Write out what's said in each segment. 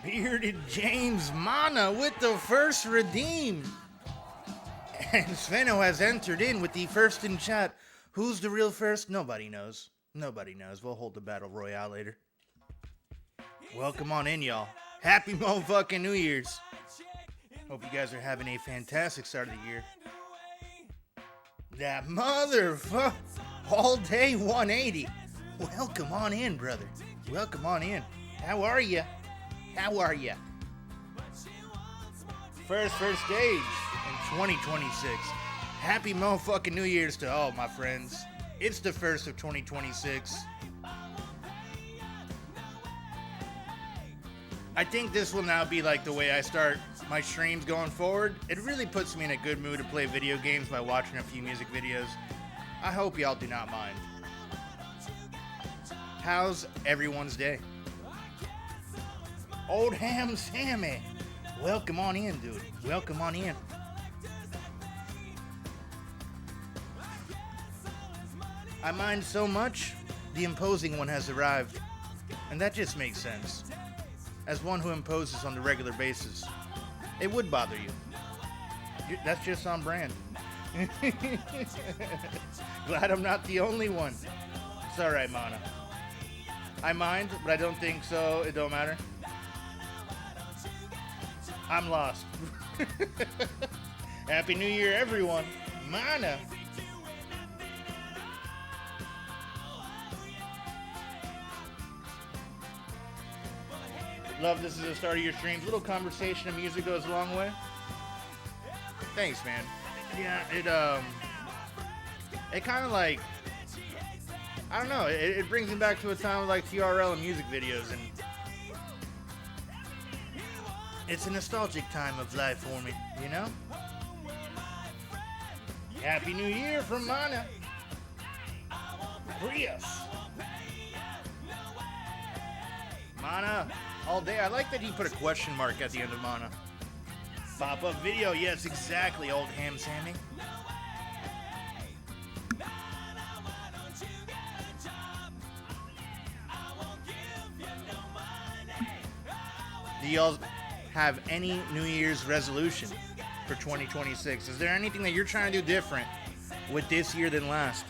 Bearded James Mana with the first redeem. And Sveno has entered in with the first in chat. Who's the real first? Nobody knows. Nobody knows. We'll hold the battle royale later. Welcome on in, y'all. Happy motherfucking New Year's. Hope you guys are having a fantastic start of the year. That motherfucker. All day 180. Welcome on in, brother. Welcome on in. How are ya? How are ya? First stage in 2026. Happy motherfucking New Year's to all my friends. It's the first of 2026. I think this will now be like the way I start my streams going forward. It really puts me in a good mood to play video games by watching a few music videos. I hope y'all do not mind. How's everyone's day? Old Ham Sammy. Welcome on in, dude. Welcome on in. I mind so much, the imposing one has arrived. And that just makes sense. As one who imposes on the regular basis, it would bother you. That's just on brand. Glad I'm not the only one. It's alright, Mana. I mind, but I don't think so. It don't matter. I'm lost. Happy New Year, everyone. Mana. Love this is the start of your streams. Little conversation and music goes a long way. Thanks, man. Yeah, it kind of like, I don't know, it brings me back to a time of like TRL and music videos, and it's a nostalgic time of life for me, you know? Happy New Year from Mana. Prius. Mana, all day. I like that he put a question mark at the end of Mana. Pop-up video, yes, exactly, old Ham Sammy. Do y'all have any New Year's resolution for 2026? Is there anything that you're trying to do different with this year than last?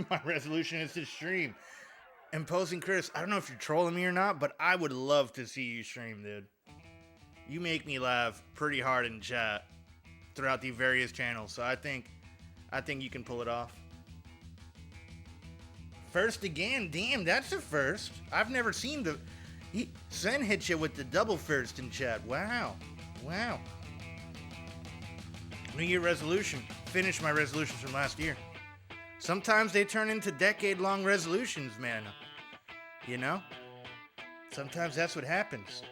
My resolution is to stream. Imposing Chris, I don't know if you're trolling me or not, but I would love to see you stream, dude. You make me laugh pretty hard in chat throughout the various channels, so I think you can pull it off. First again, damn, that's a first. I've never seen Sen hit you with the double first in chat. Wow. New Year resolution. Finish my resolutions from last year. Sometimes they turn into decade-long resolutions, man. You know? Sometimes that's what happens.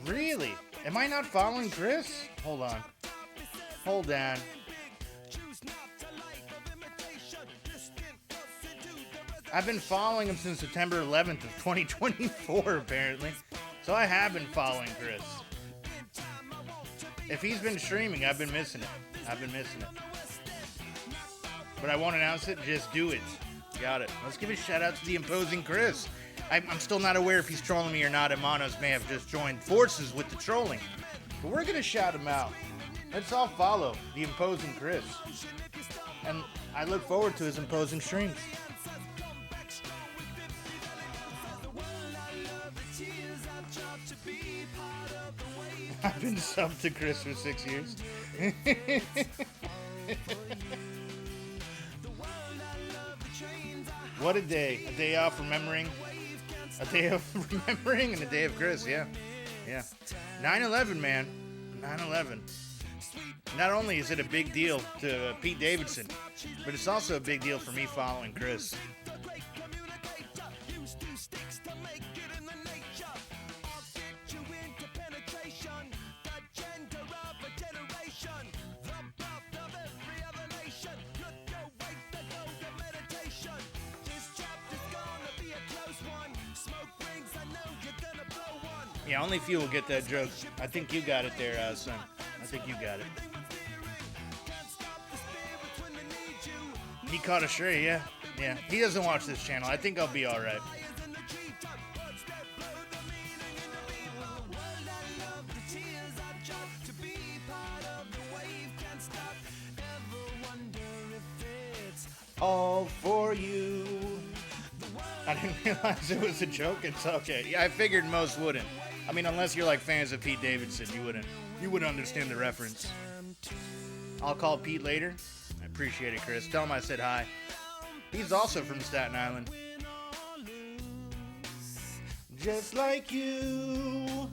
Really? Am I not following Chris? Hold on. Hold on. I've been following him since September 11th of 2024, apparently. So I have been following Chris. If he's been streaming, I've been missing it. But I won't announce it, just do it. Got it. Let's give a shout out to the imposing Chris. I'm still not aware if he's trolling me or not, and Manos may have just joined forces with the trolling. But we're gonna shout him out. Let's all follow the imposing Chris. And I look forward to his imposing streams. I've been subbed to Chris for 6 years. What a day. A day off remembering. A day of remembering and a day of Chris, yeah. 9/11, man. 9/11. Not only is it a big deal to Pete Davidson, but it's also a big deal for me following Chris. Yeah, only few will get that joke. I think you got it there, son. I think you got it. He caught a stray, yeah. Yeah, he doesn't watch this channel. I think I'll be alright. All for you. I didn't realize it was a joke. It's okay. Yeah, I figured most wouldn't. I mean, unless you're like fans of Pete Davidson, you wouldn't understand the reference. I'll call Pete later. I appreciate it, Chris. Tell him I said hi. He's also from Staten Island. Just like you.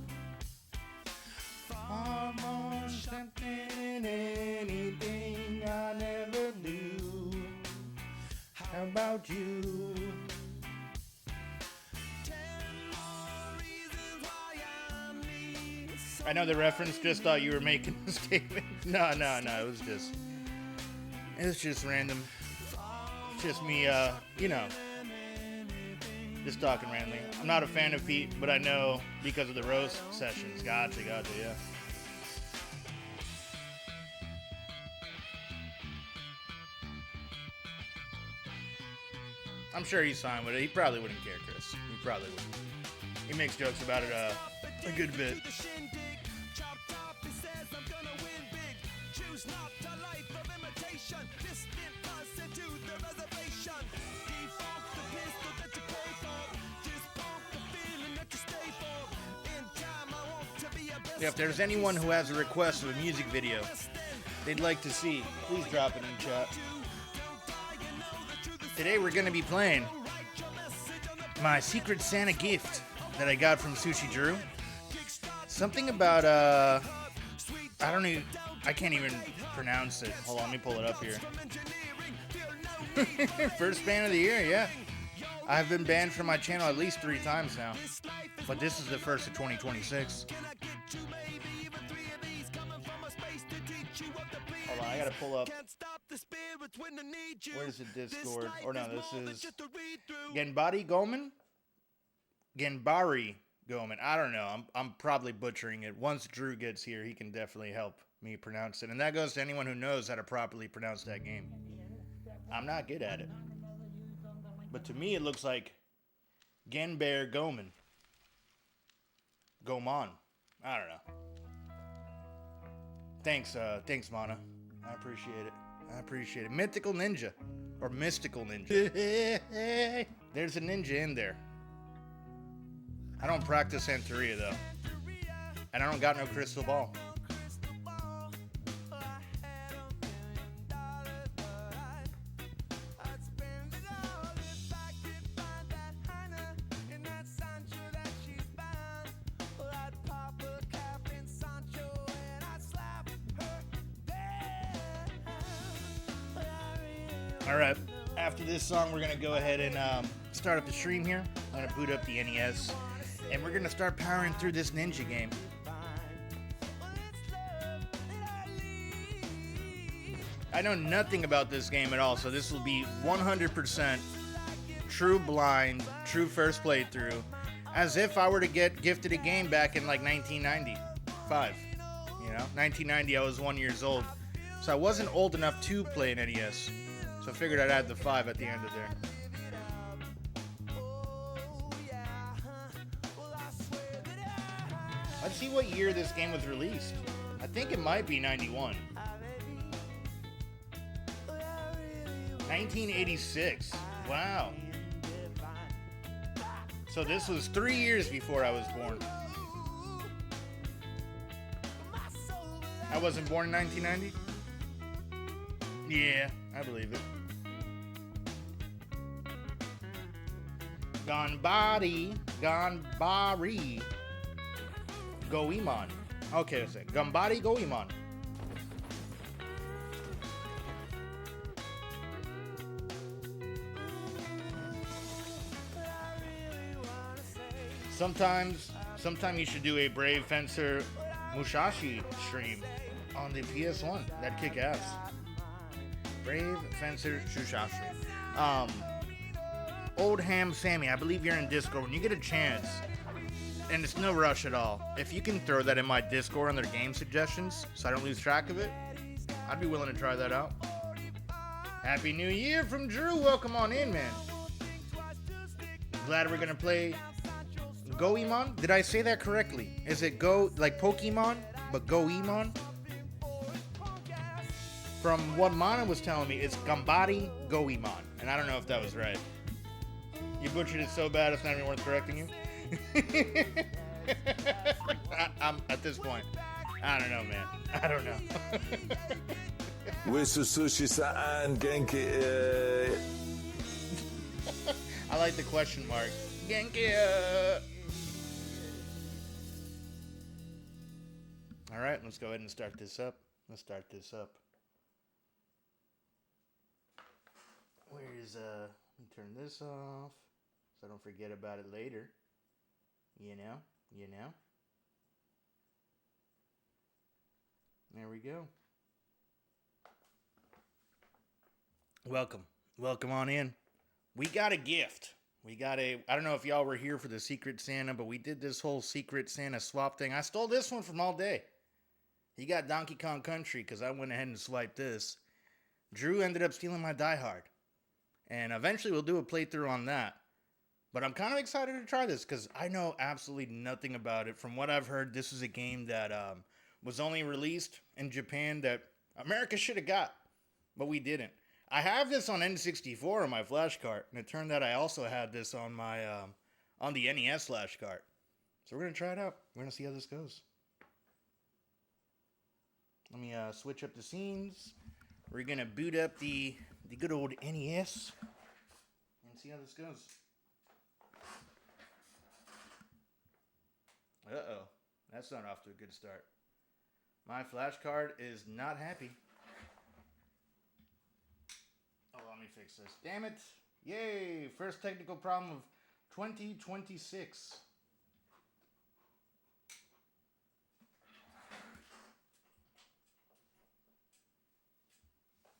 Almost something, anything I never knew. How about you? I know the reference, just thought you were making a statement. No, it was just random. It's just me, just talking randomly. I'm not a fan of Pete, but I know because of the roast sessions. Gotcha, yeah. I'm sure he's fine with it. He probably wouldn't care, Chris. He probably wouldn't. He makes jokes about it a good bit. Yeah, if there's anyone who has a request of a music video they'd like to see, please drop it in chat. Today we're going to be playing my Secret Santa gift that I got from Sushi Drew. Something about, I can't even pronounce it. Hold on, let me pull it up here. First ban of the year, yeah. I've been banned from my channel at least 3 times now. But this is the first of 2026. Hold on, I gotta pull up. Where's the Discord? Or no, this is Ganbare Goemon? Ganbare Goemon. I don't know. I'm probably butchering it. Once Drew gets here, he can definitely help me pronounce it. And that goes to anyone who knows how to properly pronounce that game. I'm not good at it. But to me, it looks like Ganbare Goemon. Goemon. I don't know. Thanks, Mana. I appreciate it. Mythical Ninja. Or Mystical Ninja. There's a ninja in there. I don't practice Santeria, though. And I don't got no crystal ball. Alright, after this song, we're going to go ahead and start up the stream here. I'm going to boot up the NES, and we're going to start powering through this ninja game. I know nothing about this game at all, so this will be 100% true blind, true first playthrough, as if I were to get gifted a game back in like 1995. You know, 1990, I was 1 year old, so I wasn't old enough to play an NES. So I figured I'd add the 5 at the end of there. Let's see what year this game was released. I think it might be 91. 1986. Wow. So this was 3 years before I was born. I wasn't born in 1990? Yeah, I believe it. Ganbare Goemon. Okay, let's say Ganbare Goemon. Sometimes you should do a Brave Fencer Musashi stream on the PS1. That'd kick ass. Brave Fencer Musashi. Old Ham Sammy, I believe you're in Discord. When you get a chance, and it's no rush at all, if you can throw that in my Discord under game suggestions so I don't lose track of it, I'd be willing to try that out. Happy New Year from Drew. Welcome on in, man. Glad we're going to play Goemon. Did I say that correctly? Is it Go, like Pokemon, but Goemon? From what Mana was telling me, it's Ganbare Goemon. And I don't know if that was right. You butchered it so bad it's not even worth correcting you. I'm at this point. I don't know, man. I don't know. Sushi-san, Genki. I like the question mark. Genki. All right, let's go ahead and start this up. Where's let me turn this off so I don't forget about it later. You know. There we go. Welcome on in. We got a gift. I don't know if y'all were here for the Secret Santa, but we did this whole Secret Santa swap thing. I stole this one from All Day. He got Donkey Kong Country because I went ahead and swiped this. Drew ended up stealing my Die Hard. And eventually we'll do a playthrough on that. But I'm kind of excited to try this because I know absolutely nothing about it. From what I've heard, this is a game that was only released in Japan that America should have got, but we didn't. I have this on N64 on my flash cart, and it turned out I also had this on my on the NES flash cart. So we're gonna try it out. We're gonna see how this goes. Let me switch up the scenes. We're gonna boot up the good old NES and see how this goes. Uh-oh, that's not off to a good start. My flash card is not happy. Oh, let me fix this. Damn it. Yay, first technical problem of 2026.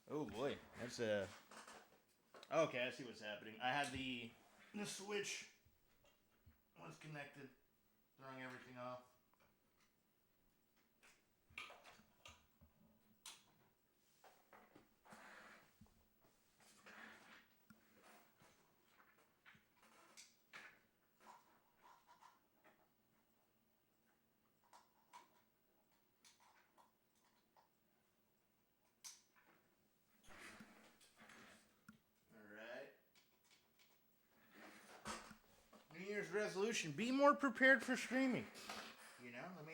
Oh boy, that's a... Okay, I see what's happening. I had the switch was connected, throwing everything off. Resolution: be more prepared for streaming. You know, let me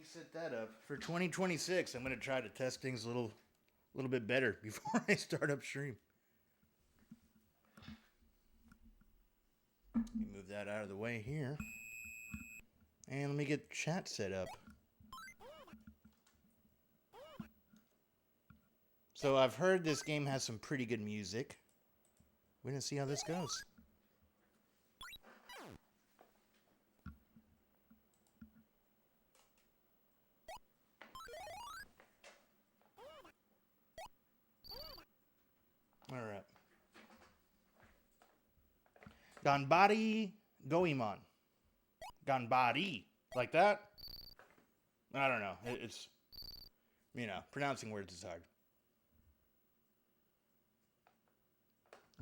set that up for 2026. I'm gonna try to test things a little bit better before I start up stream. Let me move that out of the way here, and let me get chat set up. So I've heard this game has some pretty good music. We're gonna see how this goes. All right. Ganbare Goemon. Ganbare. Like that? I don't know. It's, you know, pronouncing words is hard.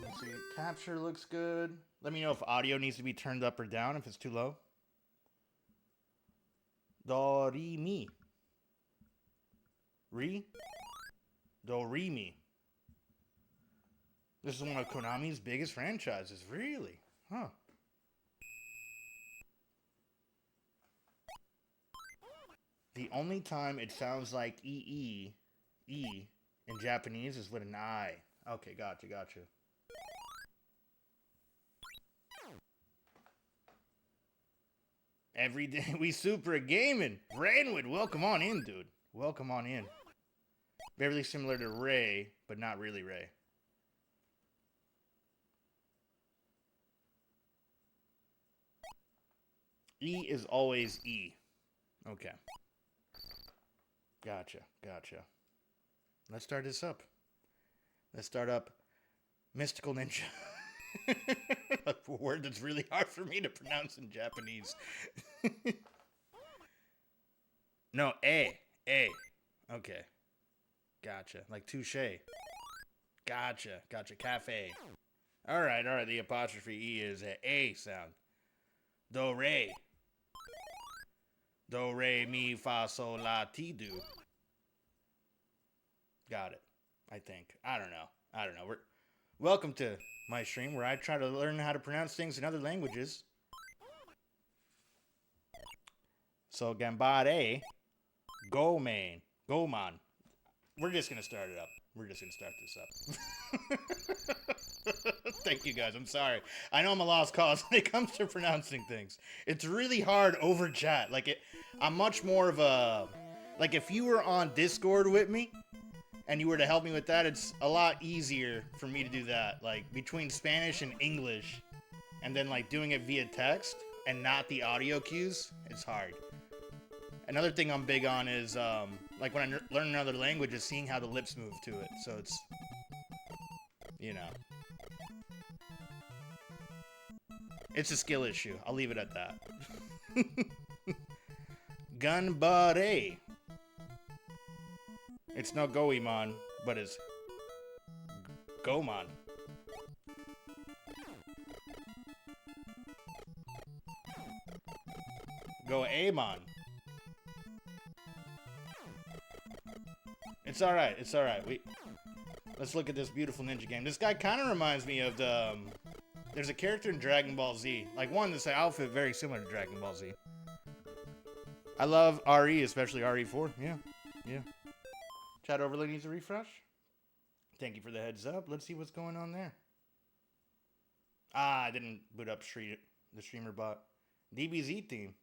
Let's see. Capture looks good. Let me know if audio needs to be turned up or down if it's too low. Do, re, mi. Re? Do, re, mi. This is one of Konami's biggest franchises. Really? Huh. The only time it sounds like E in Japanese is with an I. Okay, gotcha. Every day we super gaming. Rainwood, welcome on in, dude. Welcome on in. Very similar to Ray, but not really Ray. E is always E. Okay. Gotcha. Let's start this up. Let's start up Mystical Ninja. A word that's really hard for me to pronounce in Japanese. No, A. A. Okay. Gotcha. Like touche. Gotcha. Gotcha. Cafe. Alright. The apostrophe E is an A sound. Do, re. Do, re, mi, fa, sol, la, ti, do. Got it. I think. I don't know. Welcome to my stream where I try to learn how to pronounce things in other languages. So, Ganbare, Goemon. We're just going to start it up. We're just going to start this up. Thank you guys. I'm sorry. I know I'm a lost cause when it comes to pronouncing things. It's really hard over chat. I'm much more of a... Like, if you were on Discord with me, and you were to help me with that, it's a lot easier for me to do that. Like, between Spanish and English, and then, like, doing it via text, and not the audio cues, it's hard. Another thing I'm big on is, like, when I learn another language, is seeing how the lips move to it. So it's, you know. It's a skill issue. I'll leave it at that. Ganbare. It's no Goemon, but it's Goemon. Goemon. It's alright. Let's look at this beautiful ninja game. This guy kind of reminds me of the... there's a character in Dragon Ball Z. Like, one, this outfit very similar to Dragon Ball Z. I love RE, especially RE4. Yeah. Chat overlay needs a refresh. Thank you for the heads up. Let's see what's going on there. I didn't boot up the streamer bot. DBZ theme.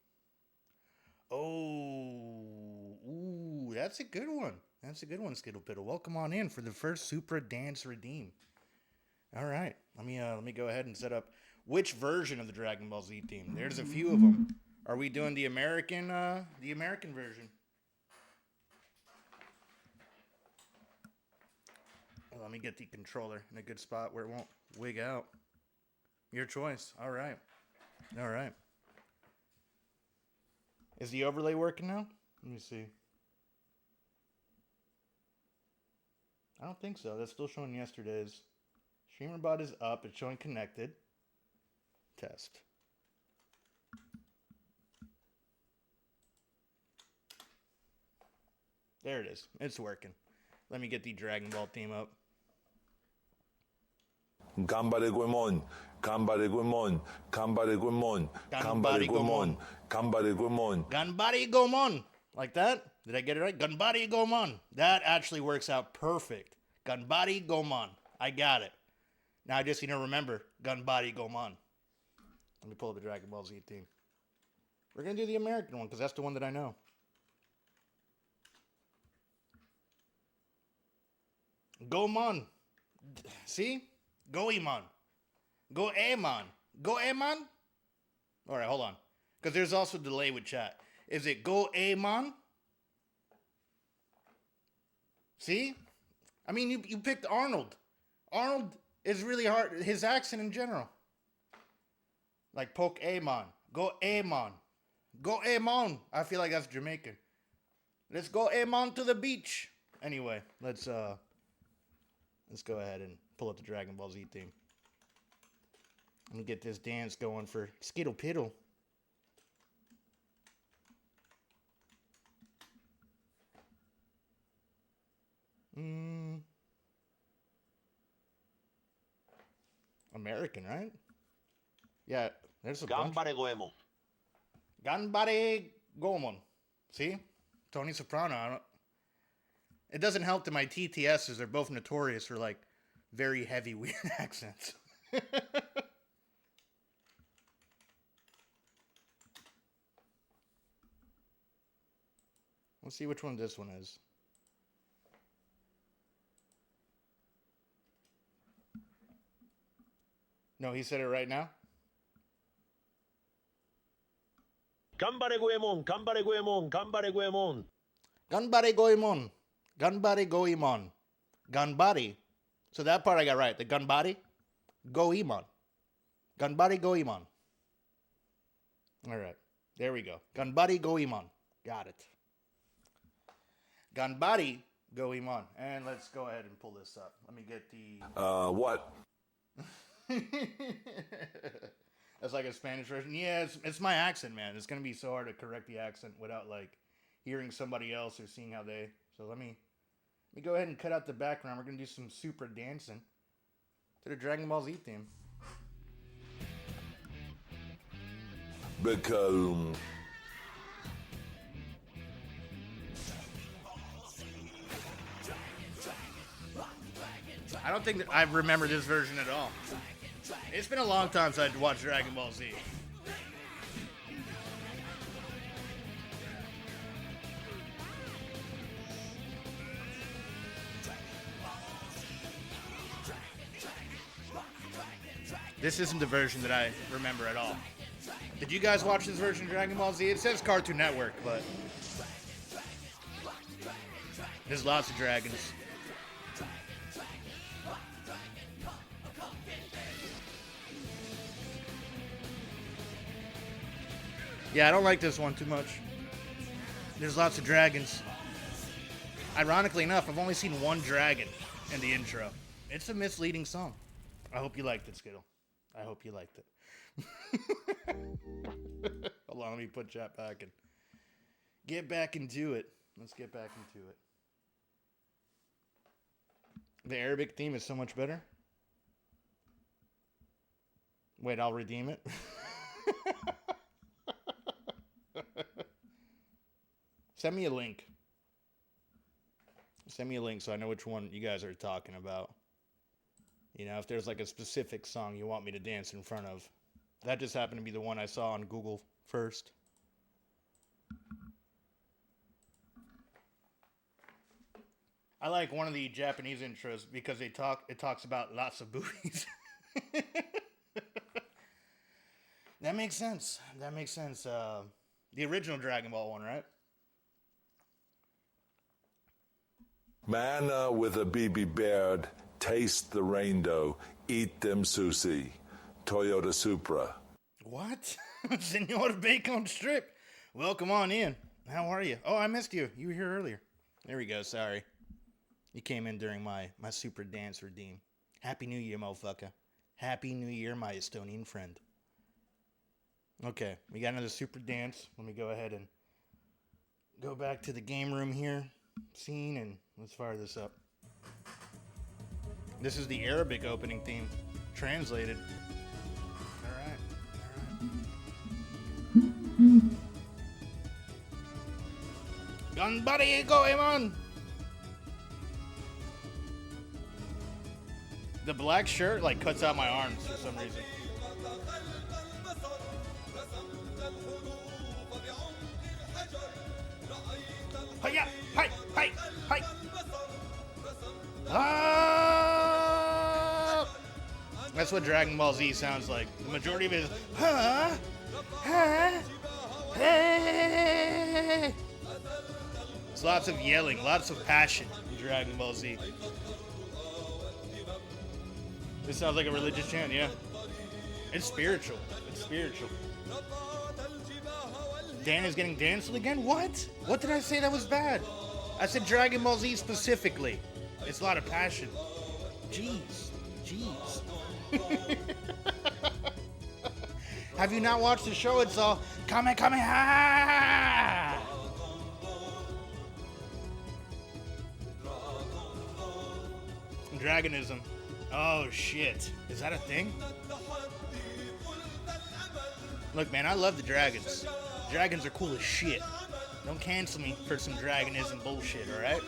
Oh, ooh, that's a good one. Skittle Piddle. Welcome on in for the first Supra Dance Redeem. All right, let me go ahead and set up which version of the Dragon Ball Z theme. There's a few of them. Are we doing the American version? Let me get the controller in a good spot where it won't wig out. Your choice. All right. Is the overlay working now? Let me see. I don't think so. That's still showing yesterday's. Streamer bot is up. It's showing connected. Test. There it is. It's working. Let me get the Dragon Ball theme up. Ganbare Goemon, Ganbare Goemon, Ganbare Goemon, Ganbare Goemon, Ganbare Goemon. Ganbare Goemon. Like that? Did I get it right? Ganbare Goemon. That actually works out perfect. Ganbare Goemon. I got it. Now I just need to remember Ganbare Goemon. Let me pull up the Dragon Ball Z theme. We're going to do the American one because that's the one that I know. Goemon. See? Goemon. Goemon. Goemon? Alright, hold on. Because there's also a delay with chat. Is it Goemon? See? I mean, you picked Arnold. Arnold is really hard. His accent in general. Like Pokemon. Goemon. Goemon. I feel like that's Jamaican. Let's go Emon to the beach. Anyway, let's go ahead and pull up the Dragon Ball Z theme. Let me get this dance going for Skittle Piddle. American, right? Yeah, there's a Ganbare Goemon. Ganbare Goemon. See? Tony Soprano. It doesn't help that my TTSs are both notorious for, like, very heavy, weird accents. Let's see which one this one is. No, he said it right now. Ganbare Goemon, Ganbare Goemon, Ganbare Goemon. Ganbare Goemon. Ganbare Goemon. Ganbare. So that part I got right. The Ganbare Goemon. Ganbare Goemon. All right. There we go. Ganbare Goemon. Got it. Ganbare Goemon. And let's go ahead and pull this up. Let me get the... What? That's like a Spanish version. Yeah, it's my accent, man. It's going to be so hard to correct the accent without, like, hearing somebody else or seeing how they... So let me go ahead and cut out the background. We're going to do some super dancing to the Dragon Ball Z theme. Because... I don't think that I remember this version at all. It's been a long time since I've watched Dragon Ball Z. This isn't the version that I remember at all. Did you guys watch this version of Dragon Ball Z? It says Cartoon Network, but there's lots of dragons. Yeah, I don't like this one too much. There's lots of dragons. Ironically enough, I've only seen one dragon in the intro. It's a misleading song. I hope you liked it, Skittle. I hope you liked it. Hold on, let me put chat back and get back into it. Let's get back into it. The Arabic theme is so much better. Wait, I'll redeem it. Send me a link. Send me a link so I know which one you guys are talking about. You know, if there's like a specific song you want me to dance in front of. That just happened to be the one I saw on Google first. I like one of the Japanese intros because it talks about lots of booties. That makes sense. That makes sense. The original Dragon Ball one, right? Man with a BB Baird, taste the rainbow, eat them sushi. Toyota Supra. What? Senor Bacon Strip. Welcome on in. How are you? Oh, I missed you. You were here earlier. There we go. Sorry. You came in during my super dance redeem. Happy New Year, motherfucker. Happy New Year, my Estonian friend. Okay, we got another super dance. Let me go ahead and go back to the game room here. Scene, and let's fire this up. This is the Arabic opening theme. Translated. Alright. Ganbare Goemon! The black shirt like cuts out my arms for some reason. Hiya! Hi! Hi! Hi! Ah! That's what Dragon Ball Z sounds like. The majority of it is huh? Huh? Hey! There's lots of yelling, lots of passion in Dragon Ball Z. This sounds like a religious chant, yeah. It's spiritual. It's spiritual. Dan is getting danced again? What? What did I say that was bad? I said Dragon Ball Z specifically. It's a lot of passion. Jeez. Jeez. Have you not watched the show? It's all Kamehameha! Dragonism. Oh, shit. Is that a thing? Look, man, I love the dragons. Dragons are cool as shit. Don't cancel me for some dragonism bullshit, alright?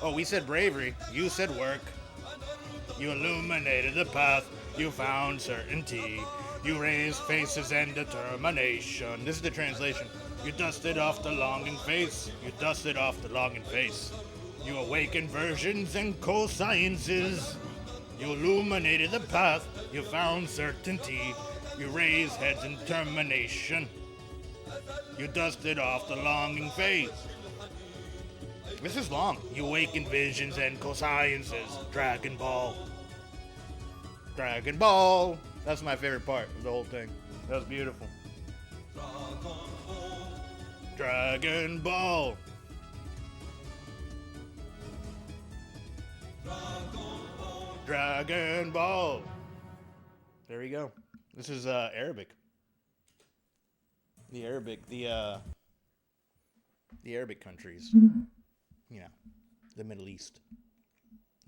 Oh, we said bravery. You said work. You illuminated the path. You found certainty. You raised faces and determination. This is the translation. You dusted off the longing face. You dusted off the longing face. You awakened versions and co-sciences. You illuminated the path. You found certainty. You raised heads in determination. You dusted off the longing face. This is long. You awakened visions and co-sciences. Dragon Ball. Dragon Ball. That's my favorite part of the whole thing. That was beautiful. Dragon Ball. Dragon Ball. There we go. This is Arabic. The Arabic countries. You know, the Middle East.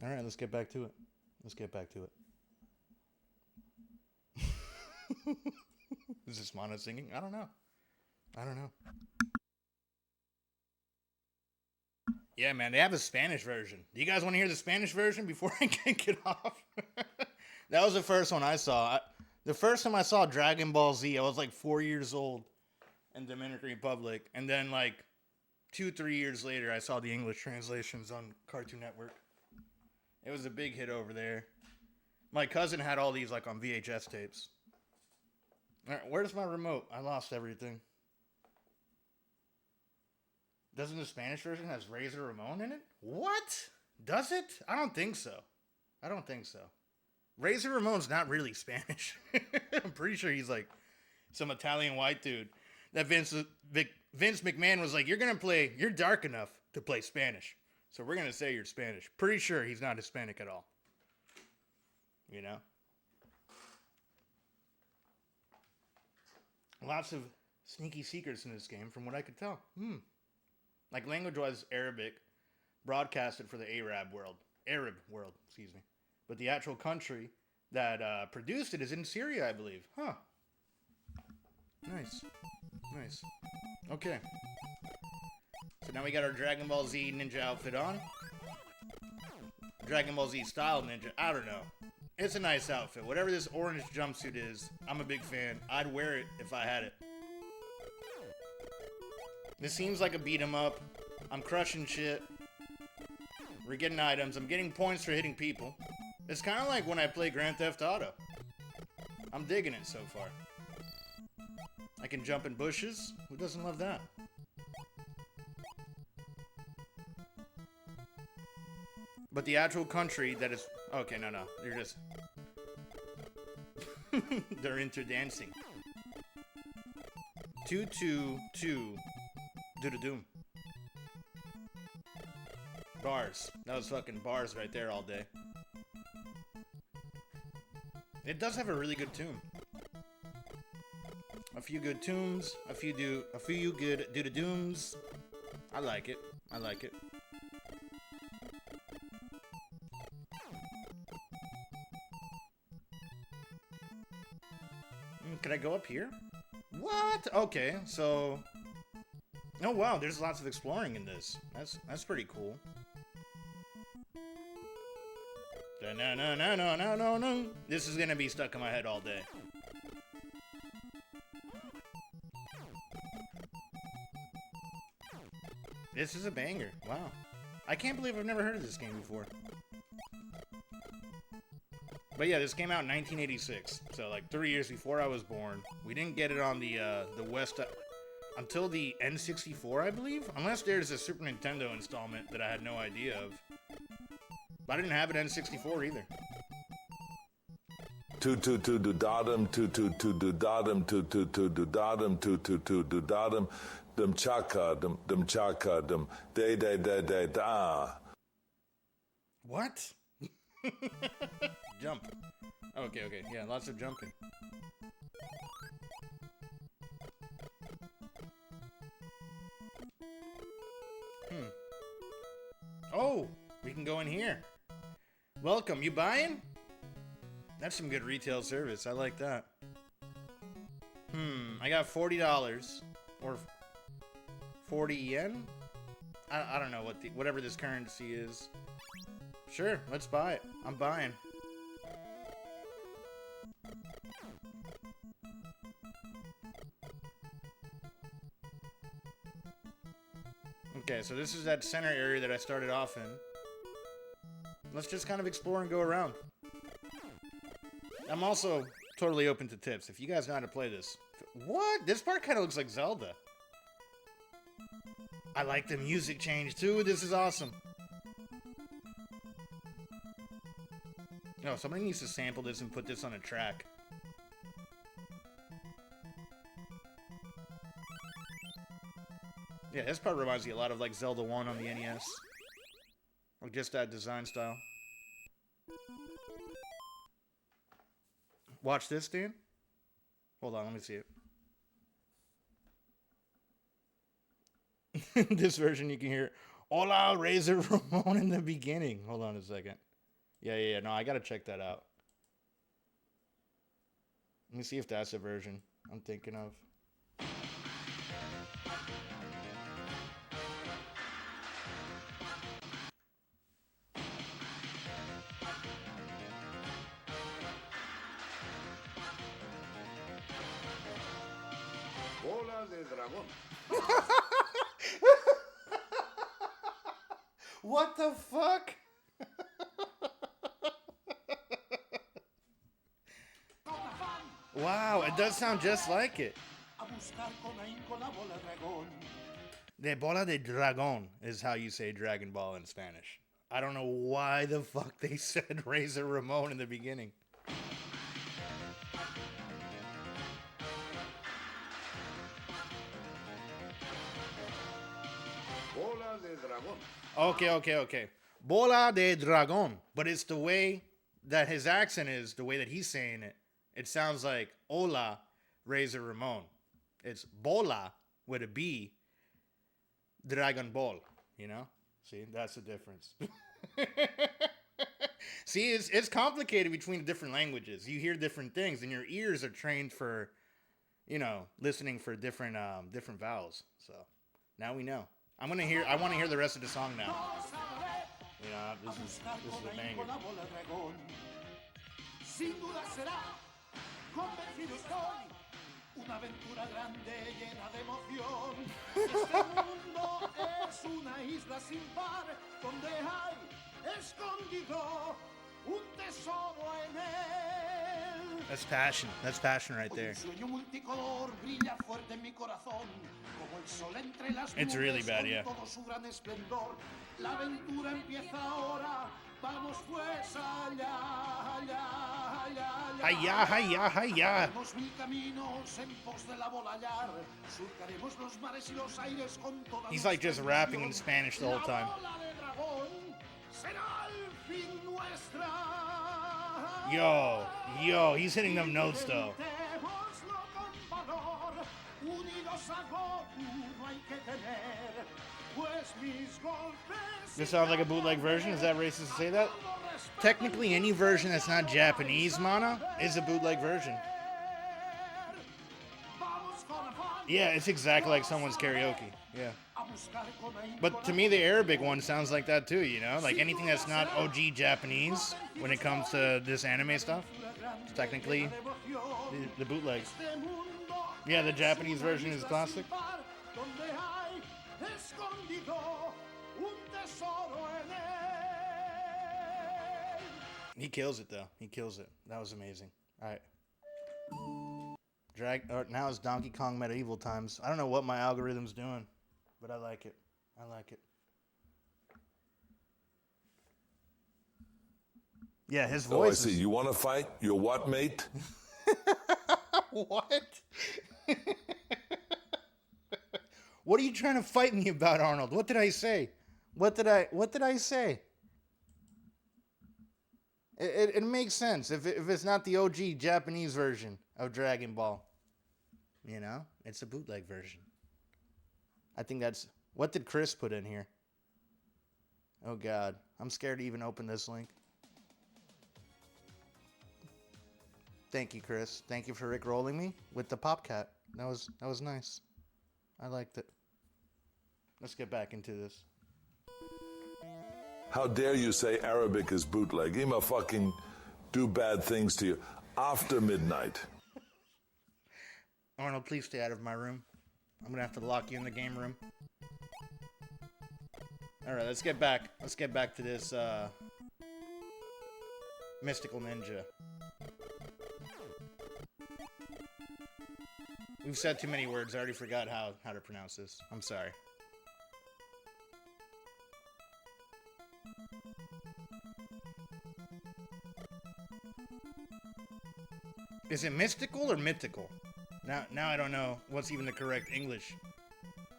All right, let's get back to it. Is this Mana singing? I don't know. Yeah, man, they have a Spanish version. Do you guys want to hear the Spanish version before I kick it off? That was the first one I saw. The first time I saw Dragon Ball Z, I was like 4 years old in Dominican Republic. And then like 2-3 years later, I saw the English translations on Cartoon Network. It was a big hit over there. My cousin had all these like on VHS tapes. All right, where's my remote? I lost everything. Doesn't the Spanish version has Razor Ramon in it? What? Does it? I don't think so. Razor Ramon's not really Spanish. I'm pretty sure he's like some Italian white dude that Vince McMahon was like, you're dark enough to play Spanish. So we're going to say you're Spanish. Pretty sure he's not Hispanic at all. You know? Lots of sneaky secrets in this game from what I could tell. Like language-wise, Arabic, broadcasted for the Arab world, excuse me. But the actual country that produced it is in Syria, I believe. Huh. Nice. Okay. So now we got our Dragon Ball Z ninja outfit on. Dragon Ball Z style ninja. I don't know. It's a nice outfit. Whatever this orange jumpsuit is, I'm a big fan. I'd wear it if I had it. This seems like a beat 'em up. I'm crushing shit. We're getting items. I'm getting points for hitting people. It's kind of like when I play Grand Theft Auto. I'm digging it so far. I can jump in bushes. Who doesn't love that? But the actual country that is... Okay, no. You're just... They're inter-dancing. 2-2-2... Do-do-doom. Bars. That was fucking bars right there all day. It does have a really good tune. A few good tunes. A few good do-do-dooms. I like it. Can I go up here? What? Okay, so... Oh wow, there's lots of exploring in this. That's pretty cool. No. This is gonna be stuck in my head all day. This is a banger. Wow. I can't believe I've never heard of this game before. But yeah, this came out in 1986, so like 3 years before I was born. We didn't get it on the West until the N64, I believe, unless there's a Super Nintendo installment that I had no idea of. But I didn't have an N64 either. Dem chaka, dem de da. What? Jump. Okay. Yeah, lots of jumping. Oh, we can go in here. Welcome. You buying? That's some good retail service. I like that. I got $40 or 40 yen. I don't know what whatever this currency is. Sure, let's buy it. I'm buying. Okay, so this is that center area that I started off in. Let's just kind of explore and go around. I'm also totally open to tips. If you guys know how to play this. What? This part kind of looks like Zelda. I like the music change too. This is awesome. No, somebody needs to sample this and put this on a track. Yeah, this part reminds me a lot of like Zelda 1 on the NES. Or just that design style. Watch this, Dan. Hold on, let me see it. This version you can hear, Hola, Razor Ramon in the beginning. Hold on a second. Yeah. No, I gotta check that out. Let me see if that's the version I'm thinking of. Bola de dragón. What the fuck? Wow, it does sound just like it. De bola de dragón is how you say Dragon Ball in Spanish. I don't know why the fuck they said Razor Ramon in the beginning. Bola de dragón. Okay. Bola de dragón. But it's the way that his accent is, the way that he's saying it. It sounds like Hola, Razor Ramon. It's Bola with a B, Dragon Ball. You know? See, that's the difference. See, it's complicated between different languages. You hear different things, and your ears are trained for, you know, listening for different vowels. So now we know. I want to hear the rest of the song now. You know, this is a banger. Sin duda será, convencido estoy, una aventura grande llena de emoción. Este mundo es una isla sin par, donde hay escondido un tesoro en él. That's passion. That's passion right there. Un sueño multicolor brilla fuerte en mi corazón, como el sol entre las It's really nubes bad, yeah. con todo su gran esplendor. La aventura empieza ahora, vamos pues Hiya. Haremos mil caminos en pos de la bola hallar. Surcaremos los mares y los aires con toda He's like just nuestra rapping in ilusión. Spanish the whole time. La bola de dragón será al fin nuestra. Yo, he's hitting them notes though. Intentémoslo con valor. Unidos a Goku no hay que temer, pues mis golpes. This sounds like a bootleg version. Is that racist to say that? Technically, any version that's not Japanese, Mana, is a bootleg version. Yeah, it's exactly like someone's karaoke. Yeah. But to me, the Arabic one sounds like that too, you know? Like anything that's not OG Japanese when it comes to this anime stuff, it's technically the bootleg. Yeah, the Japanese version is classic. He kills it though. He kills it. That was amazing. All right. Now it's Donkey Kong Medieval Times. I don't know what my algorithm's doing, but I like it. Yeah, his Oh, I voice see. is... You want to fight? You're what, mate? What? What are you trying to fight me about, Arnold? What did I say? What did I say? It makes sense if it's not the OG Japanese version of Dragon Ball. You know, it's a bootleg version. I think that's... What did Chris put in here? Oh God, I'm scared to even open this link. Thank you, Chris. Thank you for rickrolling me with the Popcat. That was nice. I liked it. Let's get back into this. How dare you say Arabic is bootleg? He must fucking do bad things to you after midnight. Arnold, please stay out of my room. I'm gonna have to lock you in the game room. Alright, let's get back to this mystical ninja. We've said too many words. I already forgot how to pronounce this. I'm sorry. Is it mystical or mythical? Now I don't know what's even the correct English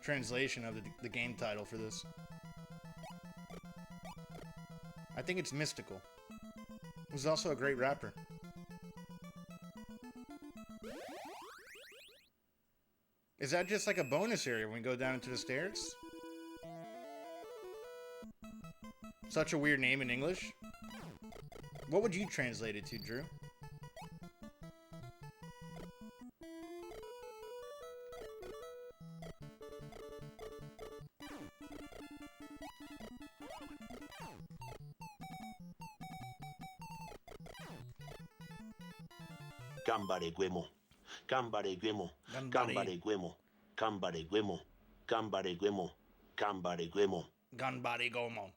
translation of the game title for this. I think it's mystical. He's also a great rapper. Is that just like a bonus area when we go down into the stairs? Such a weird name in English. What would you translate it to, Drew? Ganbare Goemon. Ganbare Goemon. Ganbare Goemon. Ganbare Goemon. Ganbare Goemon. Ganbare Goemon. Ganbare Goemon.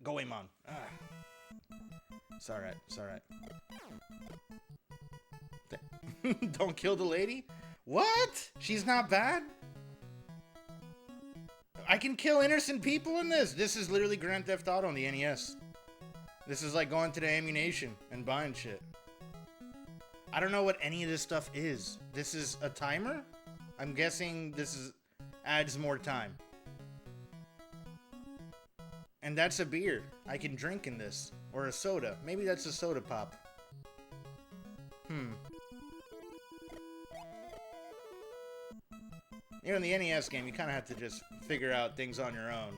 Goemon. Ah. It's alright. It's alright. Don't kill the lady? What? She's not bad? I can kill innocent people in this. This is literally Grand Theft Auto on the NES. This is like going to the ammunition and buying shit. I don't know what any of this stuff is. This is a timer? I'm guessing this adds more time. And that's a beer. I can drink in this. Or a soda. Maybe that's a soda pop. You know, in the NES game, you kind of have to just figure out things on your own.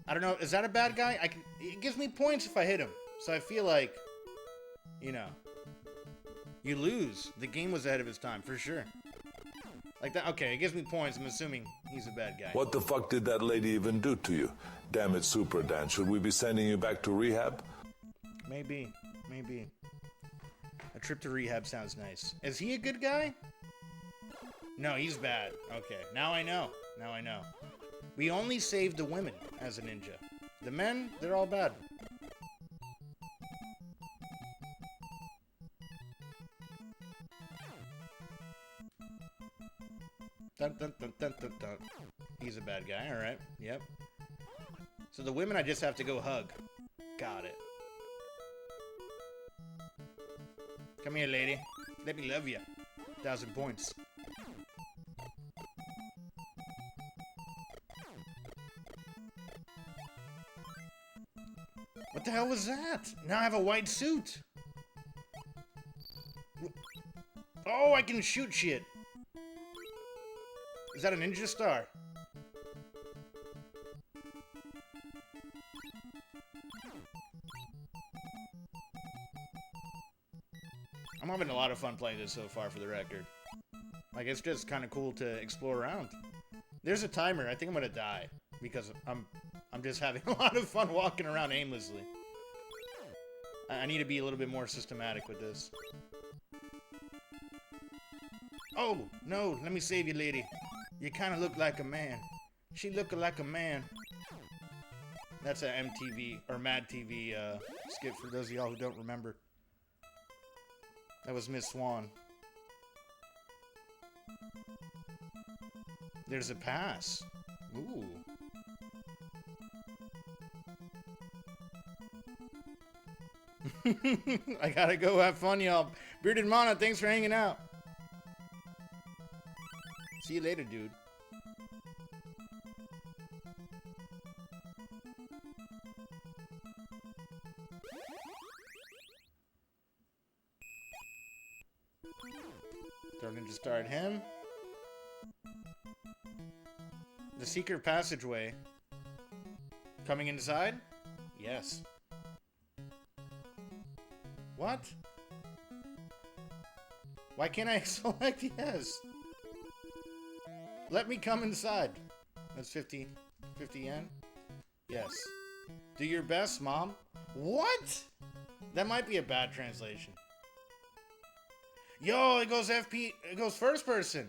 I don't know. Is that a bad guy? It gives me points if I hit him. So I feel like, you know, you lose. The game was ahead of its time, for sure. Like that. Okay, it gives me points. I'm assuming he's a bad guy. What the fuck did that lady even do to you? Damn it, Super Dan. Should we be sending you back to rehab? Maybe. Maybe. A trip to rehab sounds nice. Is he a good guy? No, he's bad. Okay, now I know. Now I know. We only save the women as a ninja. The men, they're all bad. Dun, dun, dun, dun, dun, dun. He's a bad guy, alright. Yep. So the women I just have to go hug. Got it. Come here, lady. Let me love you. 1,000 points. What the hell was that? Now I have a white suit. Oh, I can shoot shit. Is that a ninja star? I'm having a lot of fun playing this so far, for the record. Like, it's just kind of cool to explore around. There's a timer. I think I'm gonna die because I'm just having a lot of fun walking around aimlessly. I need to be a little bit more systematic with this. Oh, no, let me save you, lady. You kind of look like a man. She look like a man. That's a MTV, or Mad TV skit for those of y'all who don't remember. That was Miss Swan. There's a pass. Ooh. I gotta go have fun, y'all. Bearded Mana, thanks for hanging out. See you later, dude. Throw Ninja Star at him. The secret passageway. Coming inside? Yes. What? Why can't I select yes? Let me come inside. That's 50 yen. Yes. Do your best, Mom. What? That might be a bad translation. Yo, it goes it goes first person.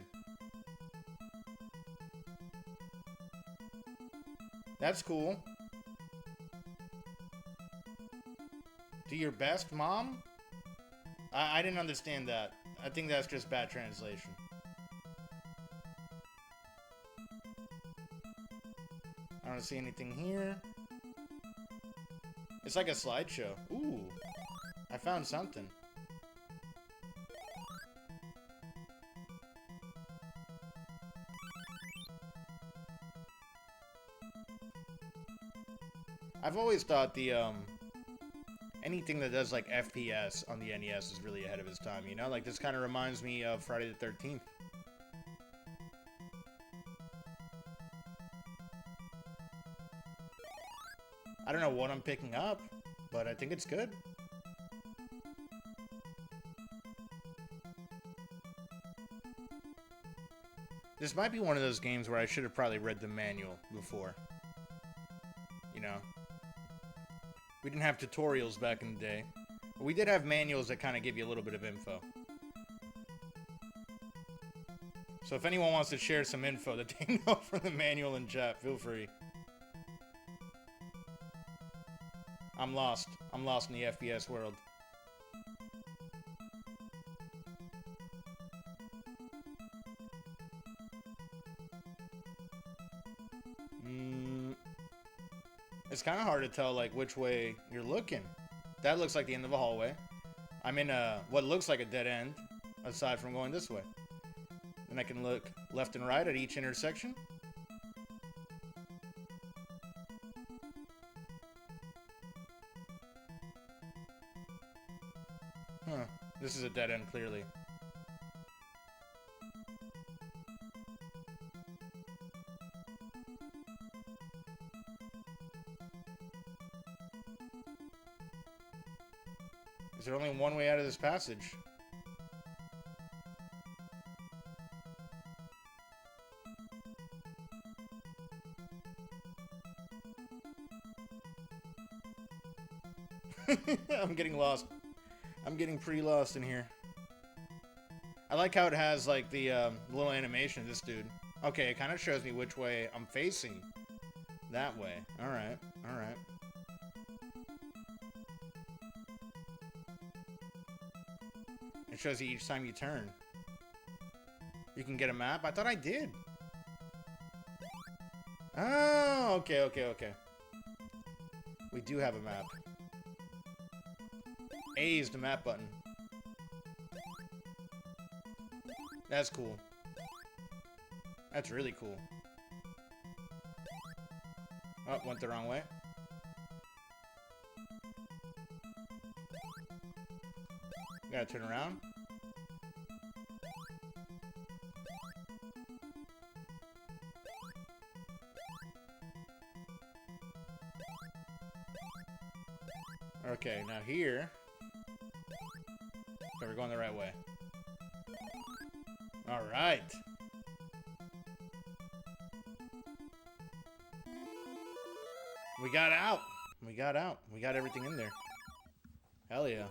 That's cool. Do your best, Mom? I didn't understand that. I think that's just bad translation. I don't see anything here. It's like a slideshow. Ooh. I found something. I've always thought the anything that does like FPS on the NES is really ahead of its time, you know? Like this kind of reminds me of Friday the 13th. I don't know what I'm picking up, but I think it's good. This might be one of those games where I should have probably read the manual before. You know? We didn't have tutorials back in the day. But we did have manuals that kind of give you a little bit of info. So if anyone wants to share some info that they know from the manual in chat, feel free. I'm lost. I'm lost in the FPS world. It's kind of hard to tell, like, which way you're looking. That looks like the end of a hallway. I'm in what looks like a dead end, aside from going this way. Then I can look left and right at each intersection. Huh. This is a dead end, clearly. Is there only one way out of this passage? I'm getting lost. I'm getting pretty lost in here. I like how it has like the little animation of this dude. Okay, it kind of shows me which way I'm facing. That way. Alright, alright. It shows you each time you turn. You can get a map? I thought I did. Oh, okay, okay, okay. We do have a map. A is the map button. That's cool. That's really cool. Oh, went the wrong way. Gotta turn around. Okay, now here. So we're going the right way. Alright. We got out. We got out. We got everything in there. Hell yeah.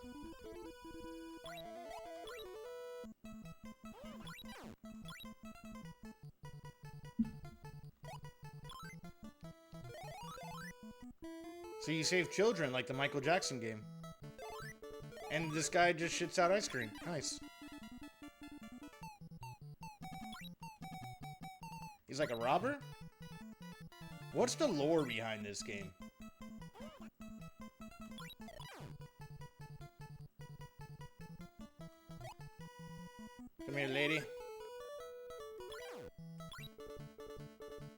So you save children like the Michael Jackson game. And this guy just shits out ice cream. Nice. He's like a robber? What's the lore behind this game? Come here, lady.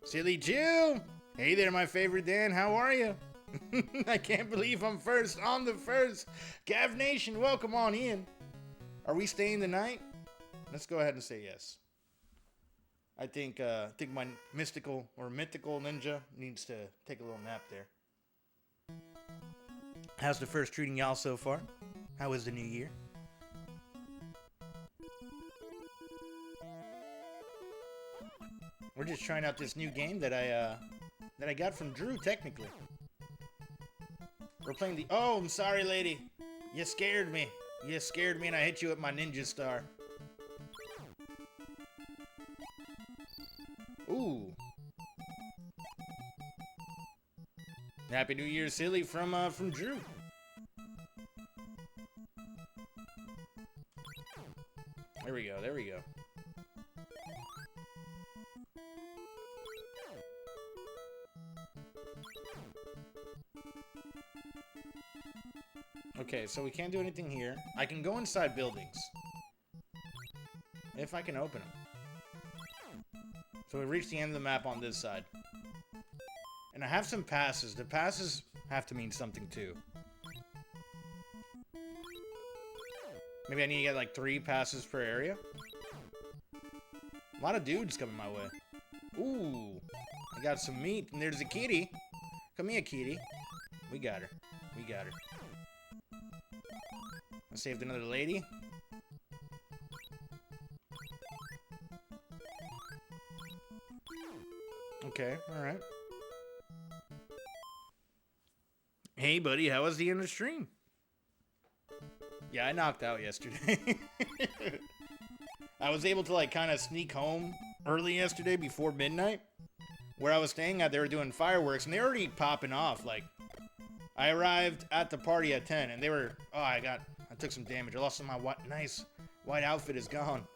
Silly Jew! Hey there, my favorite Dan. How are you? I can't believe I'm first on the first. Gav Nation, welcome on in. Are we staying the night? Let's go ahead and say yes. I think my mystical or mythical ninja needs to take a little nap there. How's the first treating y'all so far? How was the new year? We're just trying out this new game that I got from Drew, technically. We're playing the... Oh, I'm sorry, lady. You scared me. You scared me and I hit you with my ninja star. Ooh. Happy New Year, silly, from Drew. There we go, there we go. Okay, so we can't do anything here. I can go inside buildings. If I can open them. So we reached the end of the map on this side. And I have some passes. The passes have to mean something too. Maybe I need to get like 3 passes per area. A lot of dudes coming my way. Ooh, I got some meat, and there's a kitty. Come here, kitty. We got her. We got her. I saved another lady. Okay, alright. Hey, buddy, how was the end of the stream? Yeah, I knocked out yesterday. I was able to, like, kind of sneak home early yesterday before midnight. Where I was staying at, they were doing fireworks, and they were already popping off. Like, I arrived at the party at 10, and they were... Oh, I took some damage. I lost some of my nice white outfit is gone.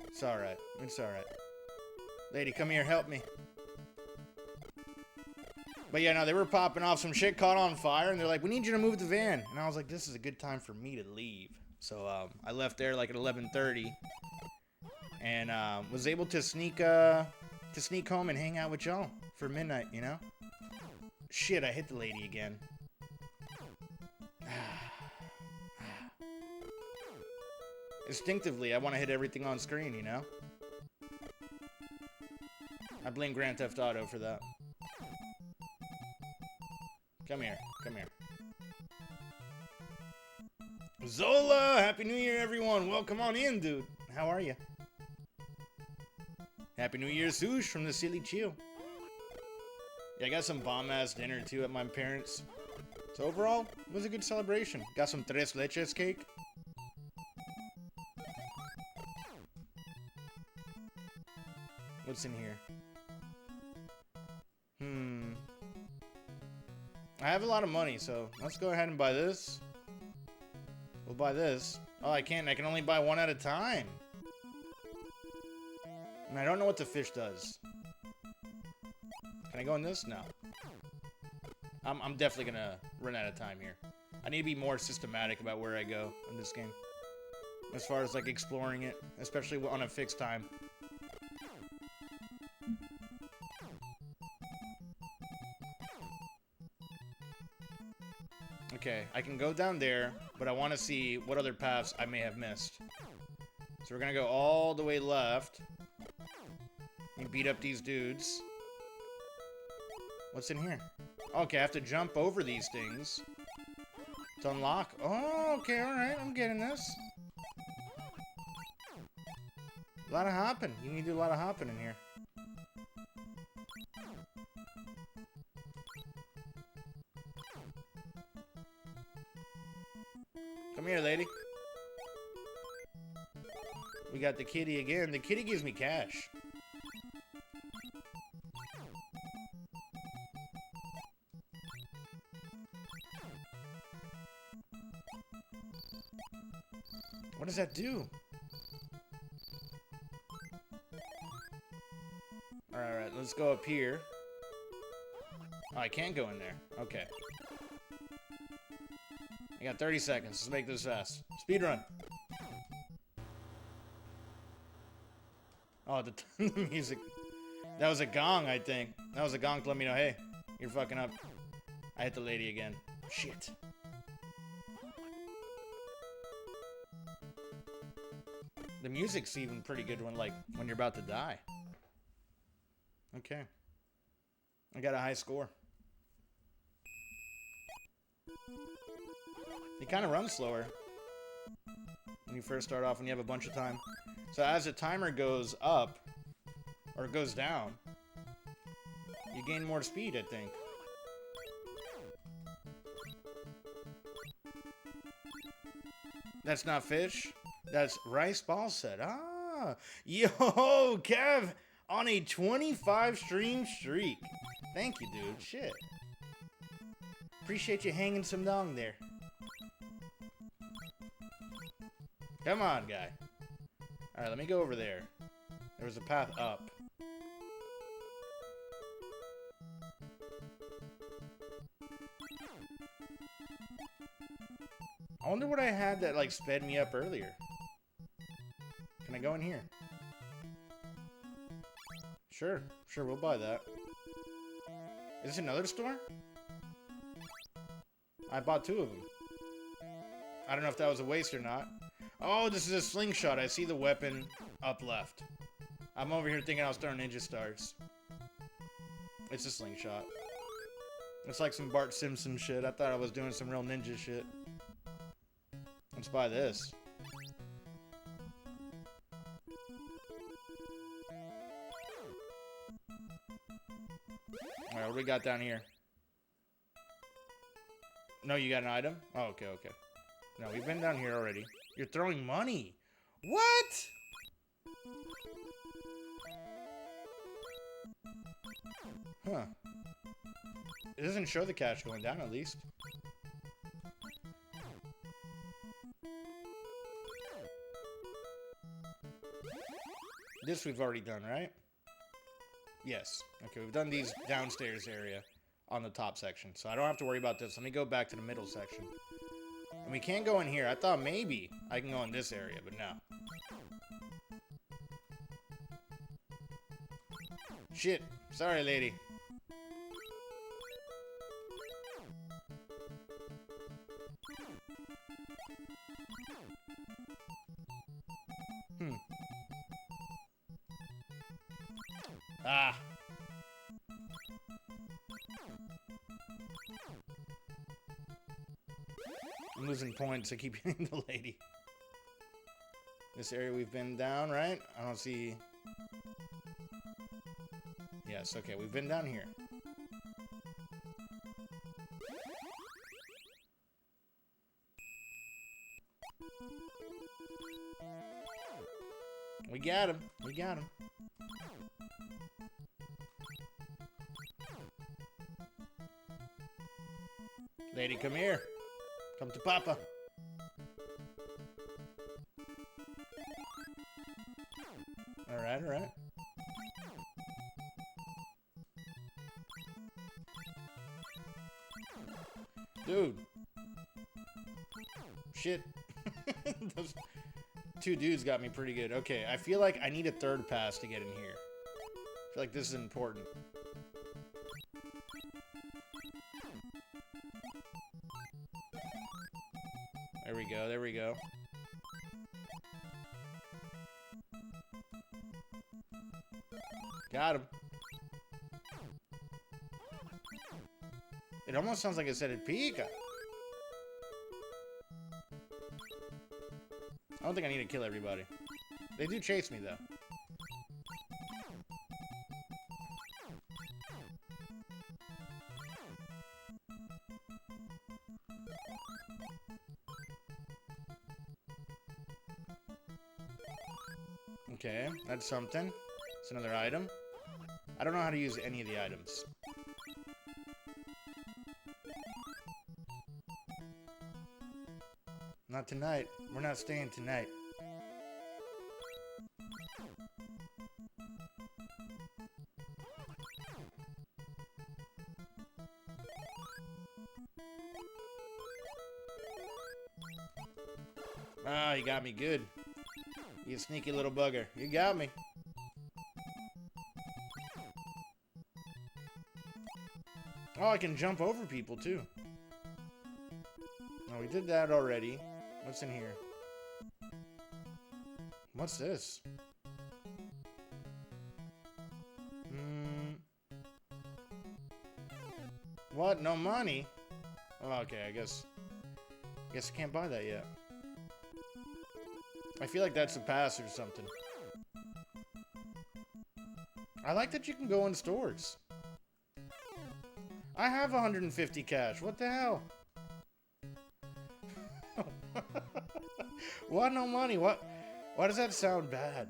It's alright. It's alright. Lady, come here, help me. But yeah, no, they were popping off. Some shit caught on fire, and they're like, we need you to move the van. And I was like, this is a good time for me to leave. So, I left there like at 11:30. And, was able to sneak home and hang out with y'all for midnight, you know? Shit, I hit the lady again. Instinctively, I want to hit everything on screen, you know? I blame Grand Theft Auto for that. Come here. Come here. Zola! Happy New Year, everyone! Welcome on in, dude. How are you? Happy New Year, Sush from the Silly Chill. Yeah, I got some bomb-ass dinner, too, at my parents'. So overall, it was a good celebration. Got some tres leches cake. What's in here? I have a lot of money, so let's go ahead and buy this. We'll buy this. Oh, I can't. I can only buy one at a time. And I don't know what the fish does. Can I go in this? No. I'm definitely gonna run out of time here. I need to be more systematic about where I go in this game. As far as, like, exploring it. Especially on a fixed time. Okay, I can go down there, but I want to see what other paths I may have missed. So we're gonna go all the way left. And beat up these dudes. What's in here? Okay, I have to jump over these things to unlock. Oh, okay, alright, I'm getting this. A lot of hopping. You need to do a lot of hopping in here. Come here, lady. We got the kitty again. The kitty gives me cash. What does that do? Alright, let's go up here. Oh, I can't go in there. Okay. I got 30 seconds. Let's make this fast. Speed run. Oh, the music. That was a gong, I think. That was a gong to let me know, hey, you're fucking up. I hit the lady again. Shit. The music's even pretty good when you're about to die. Okay. I got a high score. You kind of run slower when you first start off when you have a bunch of time. So as the timer goes up, or goes down, you gain more speed, I think. That's not fish. That's rice ball set. Ah, yo, Kev, on a 25 stream streak. Thank you, dude. Shit. Appreciate you hanging some dong there. Come on, guy. Alright, let me go over there. There was a path up. I wonder what I had that, like, sped me up earlier. Can I go in here? Sure, we'll buy that. Is this another store? I bought 2 of them. I don't know if that was a waste or not. Oh, this is a slingshot. I see the weapon up left. I'm over here thinking I was throwing ninja stars. It's a slingshot. It's like some Bart Simpson shit. I thought I was doing some real ninja shit. Let's buy this. Alright, what do we got down here? No, you got an item? Oh, okay, okay. No, we've been down here already. You're throwing money. What? Huh. It doesn't show the cash going down, at least. This we've already done, right? Yes. Okay, we've done these downstairs area on the top section, so I don't have to worry about this. Let me go back to the middle section. And we can't go in here. I thought maybe I can go in this area, but no. Shit. Sorry, lady. Ah. I'm losing points. I keep hitting the lady. This area we've been down, right? I don't see... Yes, okay, we've been down here. We got him. We got him. Lady, come here. Come to Papa. Alright, alright. Dude. Shit. Those 2 dudes got me pretty good. Okay, I feel like I need a 3rd pass to get in here. I feel like this is important. There we go, there we go. Got him. It almost sounds like it said it Pika. I don't think I need to kill everybody. They do chase me, though. Okay, that's something. It's another item. I don't know how to use any of the items. Not tonight. We're not staying tonight. Ah, you got me good. You sneaky little bugger. You got me. Oh, I can jump over people, too. No, we did that already. What's in here? What's this? What? No money? Oh, okay, I guess I can't buy that yet. I feel like that's a pass or something. I like that you can go in stores. I have 150 cash. What the hell? What? No money? What? Why does that sound bad?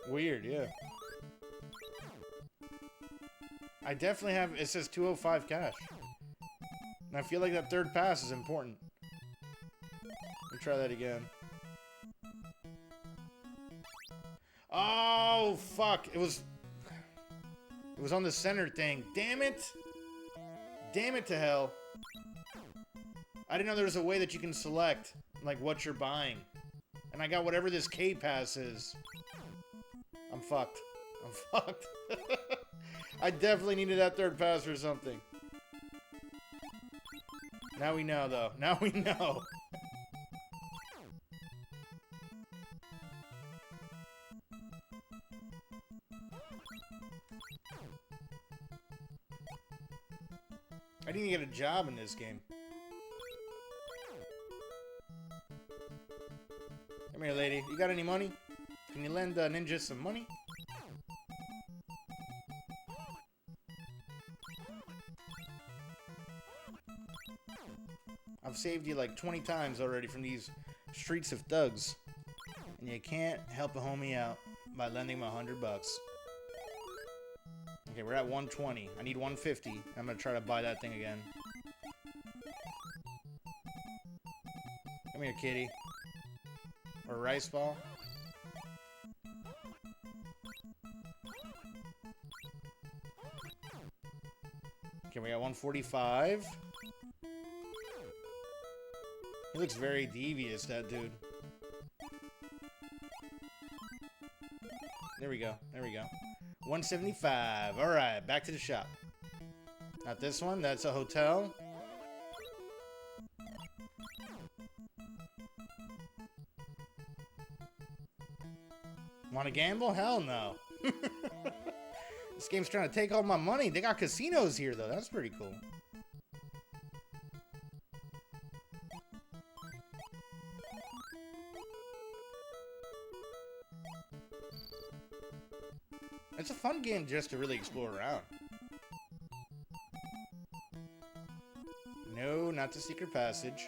Weird, yeah. I definitely have, it says 205 cash. And I feel like that 3rd pass is important. Let me try that again. Oh, fuck. It was on the center thing. Damn it. Damn it to hell. I didn't know there was a way that you can select, like, what you're buying. And I got whatever this K-Pass is. I'm fucked. I'm fucked. I definitely needed that third pass for something. Now we know, though. Now we know. I need to get a job in this game. Come here, lady. You got any money? Can you lend Ninja some money? I've saved you like 20 times already from these streets of thugs. And you can't help a homie out by lending him $100 bucks. Okay, we're at 120. I need 150. I'm gonna try to buy that thing again. Come here, kitty. Or a rice ball. Okay, we got 145. He looks very devious, that dude. There we go. There we go. 175. Alright, back to the shop. Not this one. That's a hotel. Want to gamble? Hell no. This game's trying to take all my money. They got casinos here, though. That's pretty cool. It's a fun game just to really explore around. No, not the secret passage.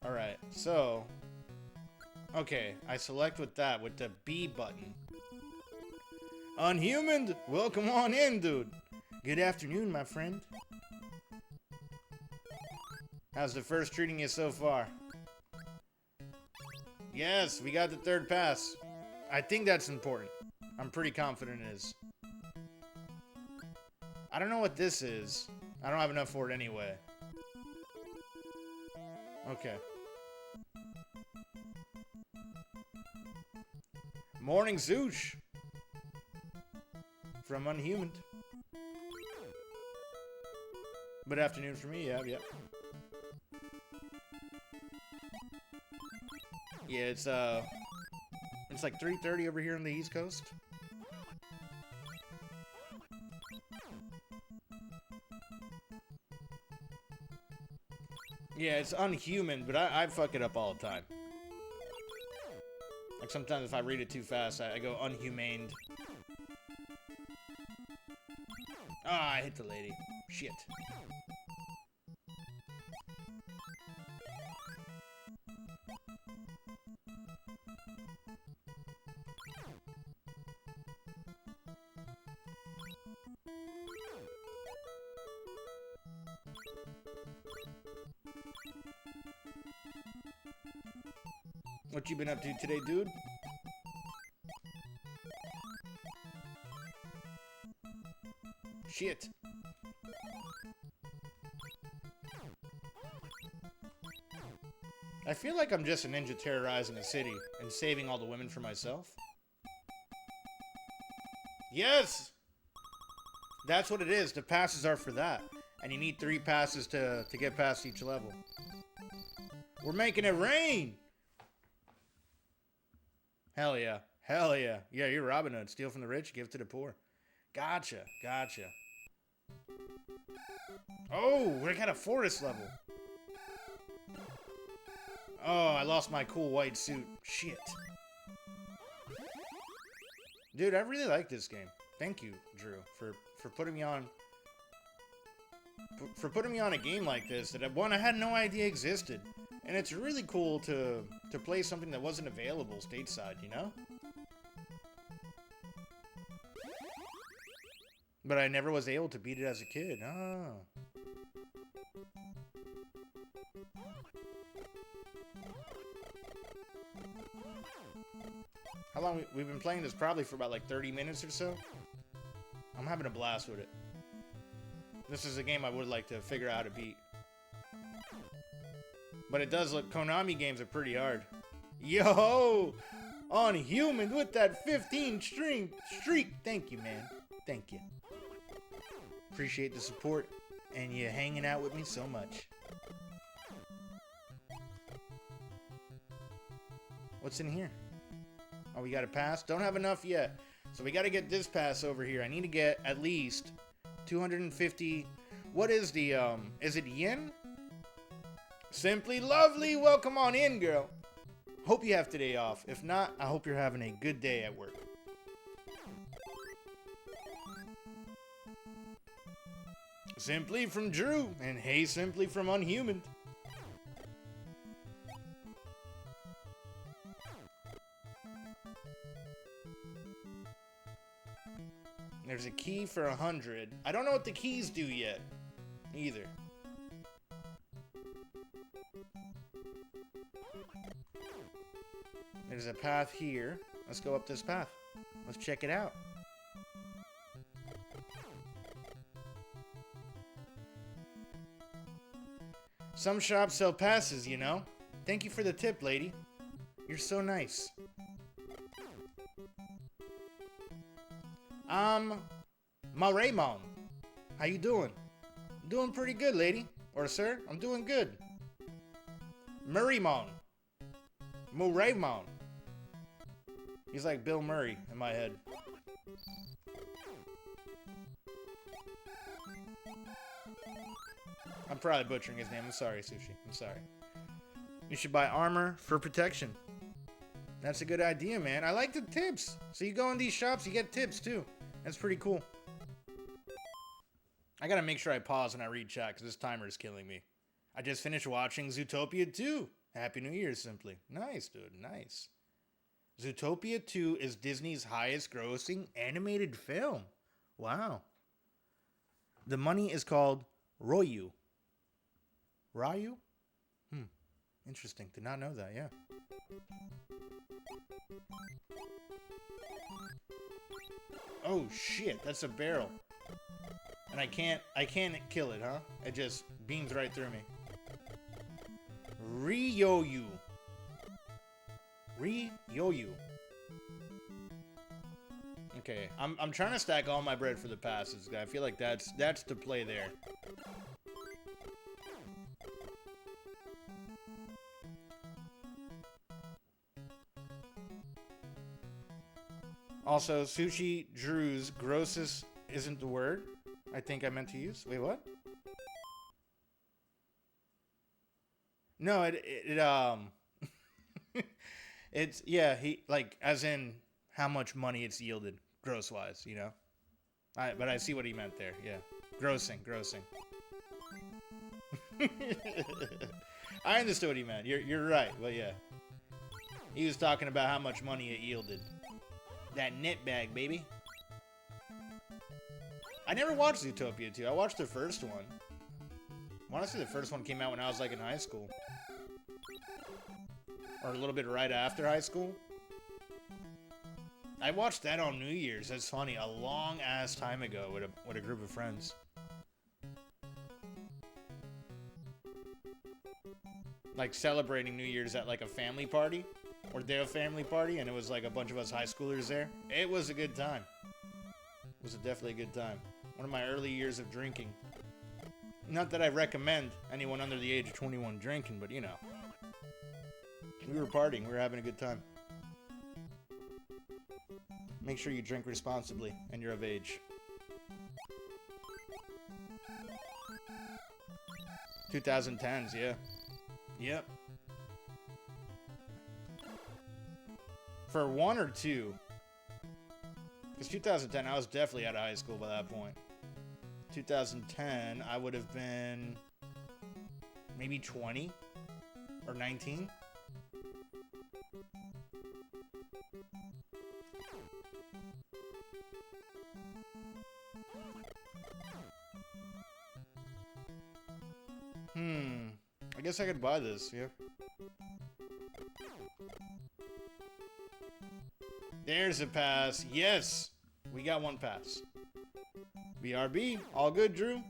Alright, so... Okay, I select with that, with the B button. Unhuman! Welcome on in, dude. Good afternoon, my friend. How's the first treating you so far? Yes, we got the third pass. I think that's important. I'm pretty confident it is. I don't know what this is. I don't have enough for it anyway. Okay. Morning Zoosh. From Unhuman. Good afternoon for me, yeah. Yeah, it's like 3:30 over here on the East Coast. Yeah, it's Unhuman, but I fuck it up all the time. Like sometimes if I read it too fast, I go unhumaned. Ah, I hit the lady. Shit. What you been up to today, dude? Shit. I feel like I'm just a ninja terrorizing a city and saving all the women for myself. Yes! That's what it is. The passes are for that. And you need 3 passes to get past each level. We're making it rain! Hell yeah. Hell yeah. Yeah, you're Robin Hood. Steal from the rich, give to the poor. Gotcha. Gotcha. Oh, we got a forest level. Oh, I lost my cool white suit. Shit. Dude, I really like this game. Thank you, Drew, for putting me on... For putting me on a game like this that, one, I had no idea existed. And it's really cool to play something that wasn't available stateside, you know? But I never was able to beat it as a kid. Oh. How long we've been playing this? Probably for about like 30 minutes or so. I'm having a blast with it. This is a game I would like to figure out how to beat. But it does look, Konami games are pretty hard. Yo! On human with that 15 streak. Thank you, man. Thank you. Appreciate the support and you hanging out with me so much. What's in here? Oh, we got a pass? Don't have enough yet. So we got to get this pass over here. I need to get at least 250. What is the, is it yen? Simply lovely. Welcome on in, girl. Hope you have today off. If not, I hope you're having a good day at work. Simply from Drew, and hey, simply from Unhuman. There's a key for 100. I don't know what the keys do yet, either. There's a path here. Let's go up this path. Let's check it out. Some shops sell passes, you know. Thank you for the tip, lady. You're so nice. Raymond. How you doing? Doing pretty good, lady. Or sir, I'm doing good. Murraymon. Raymond. He's like Bill Murray in my head. I'm probably butchering his name. I'm sorry, Sushi. I'm sorry. You should buy armor for protection. That's a good idea, man. I like the tips. So you go in these shops, you get tips too. That's pretty cool. I gotta make sure I pause when I read chat because this timer is killing me. I just finished watching Zootopia 2. Happy New Year, simply. Nice, dude. Nice. Zootopia 2 is Disney's highest grossing animated film. Wow. The money is called Royu. Ryu? Interesting. Did not know that, yeah. Oh shit, that's a barrel. And I can't kill it, huh? It just beams right through me. Ryoyu. Okay, I'm trying to stack all my bread for the passes. I feel like that's the play there. Also, Sushi Drew's grossest isn't the word I think I meant to use. Wait, what? No, it's, yeah, he, like, as in how much money it's yielded, gross-wise, you know? But I see what he meant there, yeah. Grossing. I understood what he meant. You're right, but yeah. He was talking about how much money it yielded. That net bag, baby. I never watched Zootopia 2. I watched the first one. Honestly, the first one came out when I was like in high school. Or a little bit right after high school. I watched that on New Year's. That's funny. A long ass time ago with a group of friends. Like celebrating New Year's at like a family party. Or their family party, and it was like a bunch of us high schoolers there. It was a good time. It was definitely a good time. One of my early years of drinking. Not that I recommend anyone under the age of 21 drinking, but you know. We were partying. We were having a good time. Make sure you drink responsibly and you're of age. 2010s, yeah. Yep. For 1 or 2. Because 2010, I was definitely out of high school by that point. 2010, I would have been maybe 20 or 19. I guess I could buy this, yeah. There's a pass. Yes! We got one pass. BRB. All good, Drew.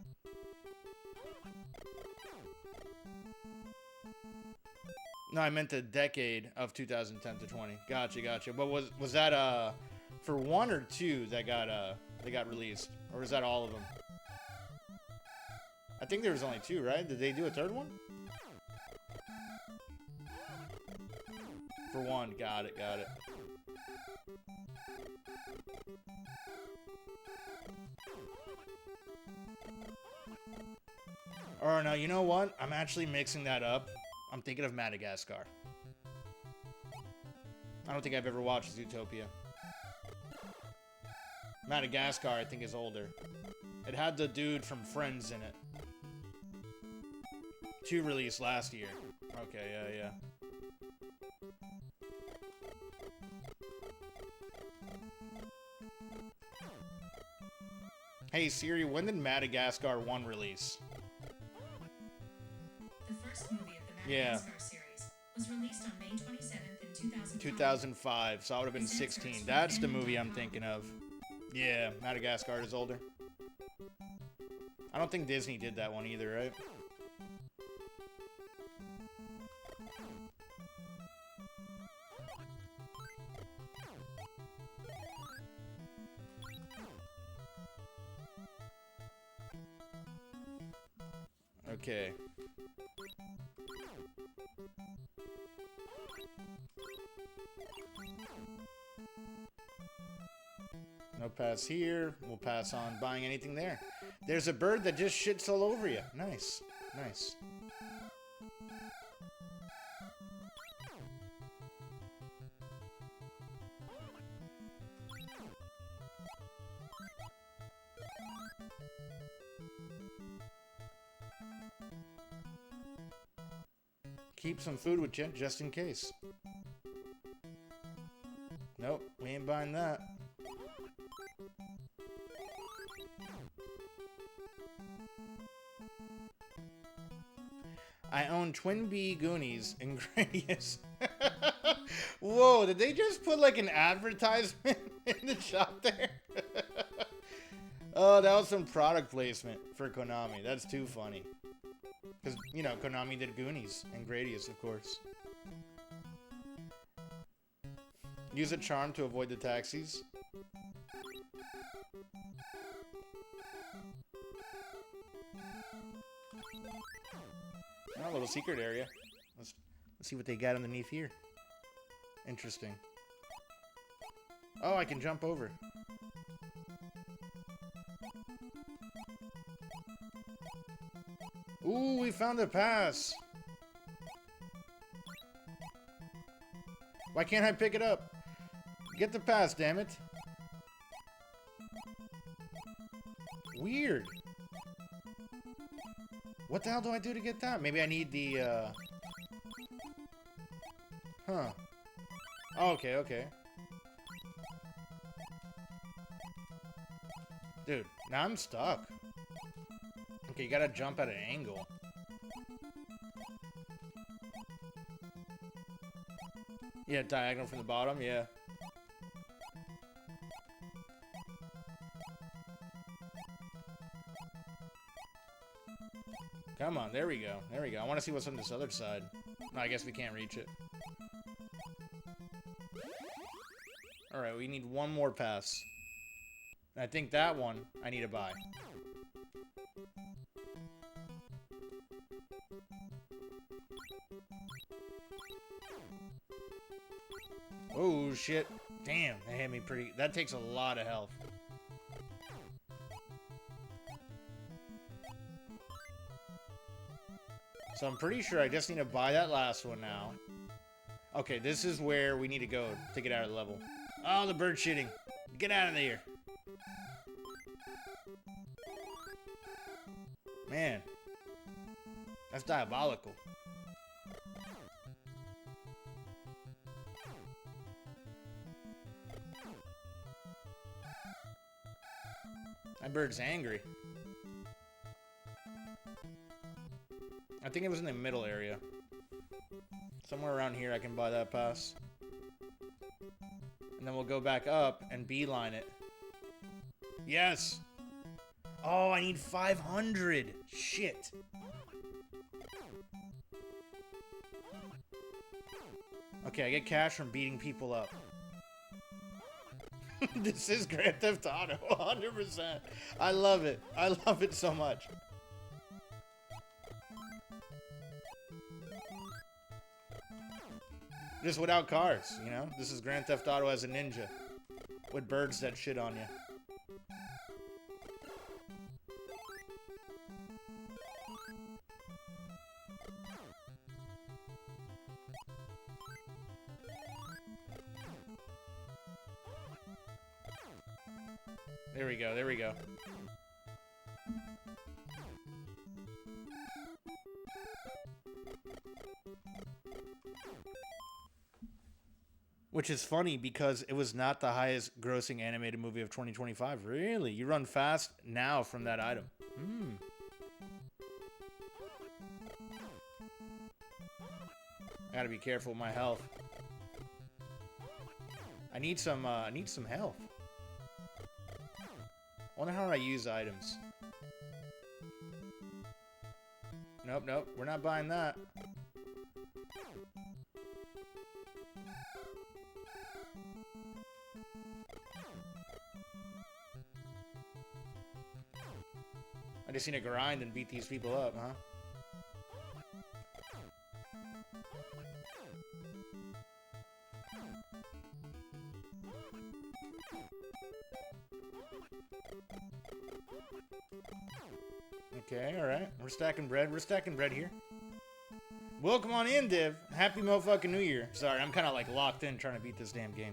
No, I meant the decade of 2010 to 20. Gotcha. But was that for 1 or 2 that got released, or was that all of them? I think there was only 2, right? Did they do a third one? For 1, got it. Or no, you know what? I'm actually mixing that up. I'm thinking of Madagascar. I don't think I've ever watched Zootopia. Madagascar, I think, is older. It had the dude from Friends in it. 2 released last year. Okay, yeah. Hey Siri, when did Madagascar 1 release? The first movie of the Madagascar series was released on May 27th in 2005. 2005, so I would have been 16. That's the movie I'm thinking of. Yeah, Madagascar is older. I don't think Disney did that one either, right? Okay. No pass here. We'll pass on buying anything there. There's a bird that just shits all over you. Nice. Keep some food with you, just in case. Nope, we ain't buying that. I own Twin Bee Goonies and Gradius. Whoa, did they just put like an advertisement in the shop there? Oh, that was some product placement for Konami. That's too funny. Because, you know, Konami did Goonies and Gradius, of course. Use a charm to avoid the taxis. Oh, a little secret area. Let's see what they got underneath here. Interesting. Oh, I can jump over. Ooh, we found a pass. Why can't I pick it up? Get the pass, damn it. Weird. What the hell do I do to get that? Maybe I need the, Huh. Oh, okay. Dude, now I'm stuck. Okay, you gotta jump at an angle. Yeah, diagonal from the bottom, yeah. Come on, there we go. I want to see what's on this other side. No, I guess we can't reach it. Alright, we need one more pass. And I think that one I need to buy. Oh, shit. Damn, that hit me pretty... That takes a lot of health. So I'm pretty sure I just need to buy that last one now. Okay, this is where we need to go to get out of the level. Oh, the bird's shitting. Get out of there. Man. That's diabolical. That bird's angry. I think it was in the middle area. Somewhere around here I can buy that pass. And then we'll go back up and beeline it. Yes! Oh, I need 500! Shit! Okay, I get cash from beating people up. This is Grand Theft Auto, 100%. I love it. I love it so much. Just without cars, you know? This is Grand Theft Auto as a ninja. With birds that shit on you. There we go, there we go. Which is funny because it was not the highest grossing animated movie of 2025. Really? You run fast now from that item. Gotta be careful with my health. I need some health. Wonder how I use items. Nope, nope, we're not buying that. I just need to grind and beat these people up, huh? Okay, alright. We're stacking bread. We're stacking bread here. Welcome on in, Div. Happy motherfucking New Year. Sorry, I'm kind of like locked in trying to beat this damn game.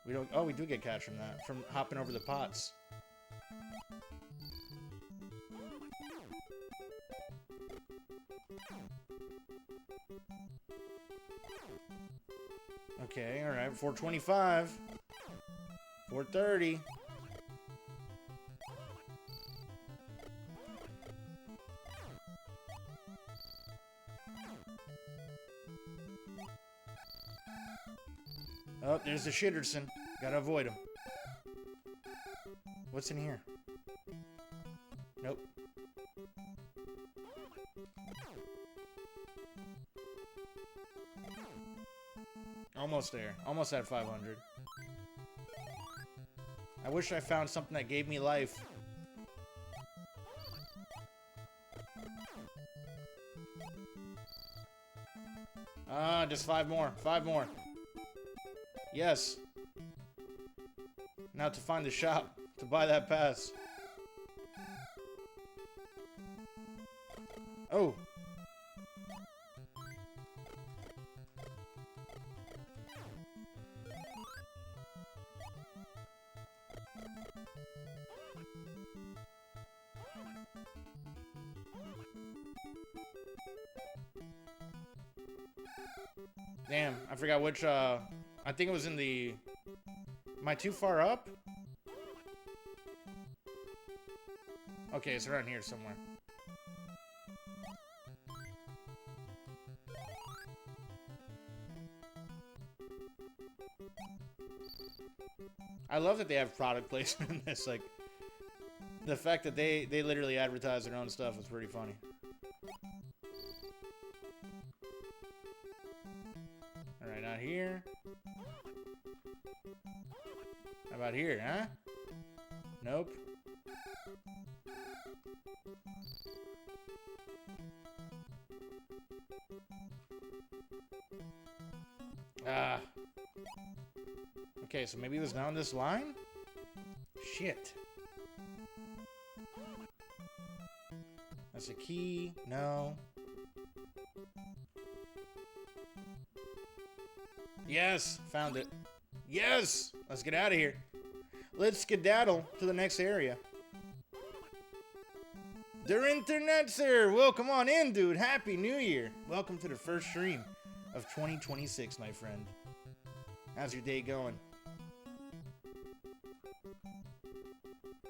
We don't. Oh, we do get cash from that. From hopping over the pots. Okay, alright. 425. 430. Oh, there's the Shitterson. Gotta avoid him. What's in here? Nope. Almost there. Almost at 500. I wish I found something that gave me life. Ah, just 5 more. 5 more. Yes. Now to find the shop to buy that pass. Oh. Damn, I forgot which, I think it was in the... Am I too far up? Okay, it's around here somewhere. I love that they have product placement in this, like... The fact that they literally advertise their own stuff is pretty funny. Alright, not here. How about here, huh? Nope. Ah. Okay, so maybe it was down this line? Shit. That's a key. No. Yes! Found it. Yes! Let's get out of here. Let's skedaddle to the next area. Der Internet, sir! Welcome on in, dude. Happy New Year. Welcome to the first stream of 2026, my friend. How's your day going?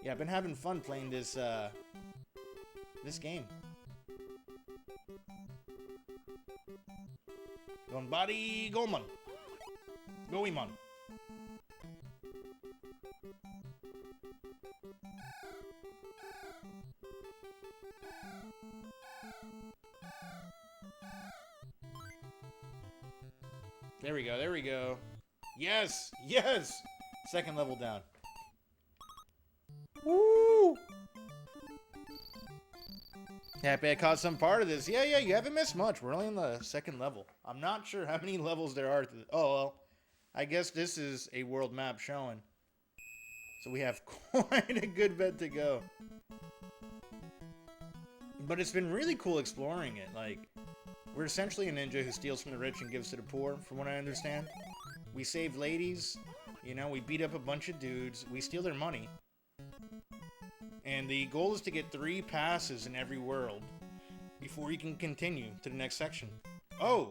Yeah, I've been having fun playing this, this game. Ganbare Goemon. Goemon. There we go, there we go. Yes! Yes! Second level down. Woo! Happy I caught some part of this. Yeah, you haven't missed much. We're only on the second level. I'm not sure how many levels there are. Oh, well. I guess this is a world map showing. So we have quite a good bit to go. But it's been really cool exploring it. Like, we're essentially a ninja who steals from the rich and gives to the poor, from what I understand. We save ladies. You know, we beat up a bunch of dudes. We steal their money. And the goal is to get 3 passes in every world before you can continue to the next section. Oh!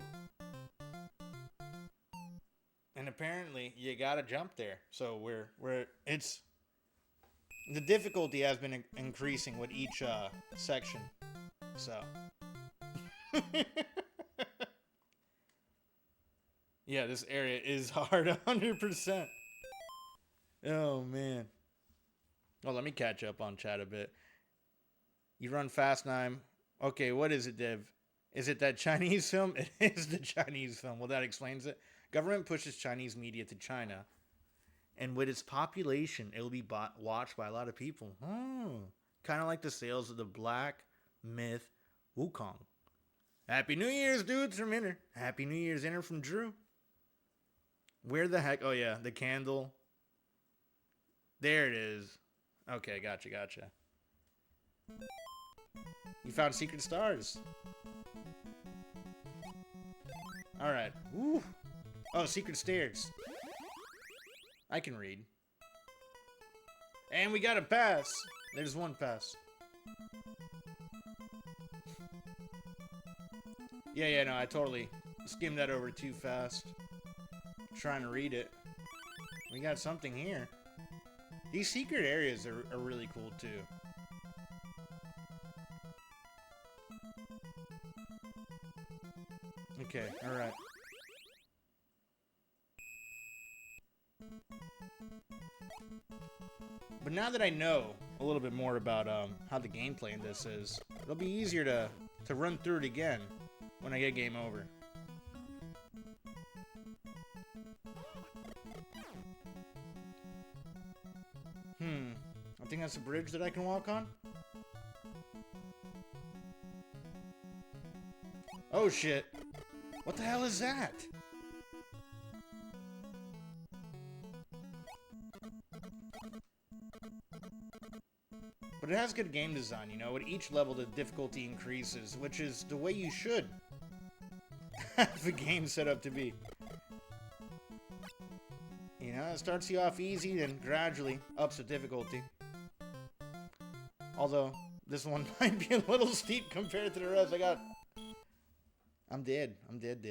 And apparently, you gotta jump there. So it's... The difficulty has been increasing with each section. So... Yeah, this area is hard 100%. Oh, man. Oh, let me catch up on chat a bit. You run fast, Nime. Okay, what is it, Div? Is it that Chinese film? It is the Chinese film. Well, that explains it. Government pushes Chinese media to China. And with its population, it will be watched by a lot of people. Kind of like the sales of the Black Myth Wukong. Happy New Year's, dudes, from Inner. Happy New Year's, Inner, from Drew. Where the heck? Oh, yeah, the candle. There it is. Okay, gotcha. You found secret stars. Alright. Woo. Oh, secret stairs. I can read. And we got a pass. There's one pass. Yeah, no, I totally skimmed that over too fast. Trying to read it. We got something here. These secret areas are really cool too. Okay, alright. But now that I know a little bit more about how the gameplay in this is, it'll be easier to run through it again when I get game over. I think that's a bridge that I can walk on. Oh shit. What the hell is that? But it has good game design, you know. At each level, the difficulty increases, which is the way you should have a game set up to be. You know, it starts you off easy, then gradually ups the difficulty. Although, this one might be a little steep compared to the rest. I'm dead. I'm dead.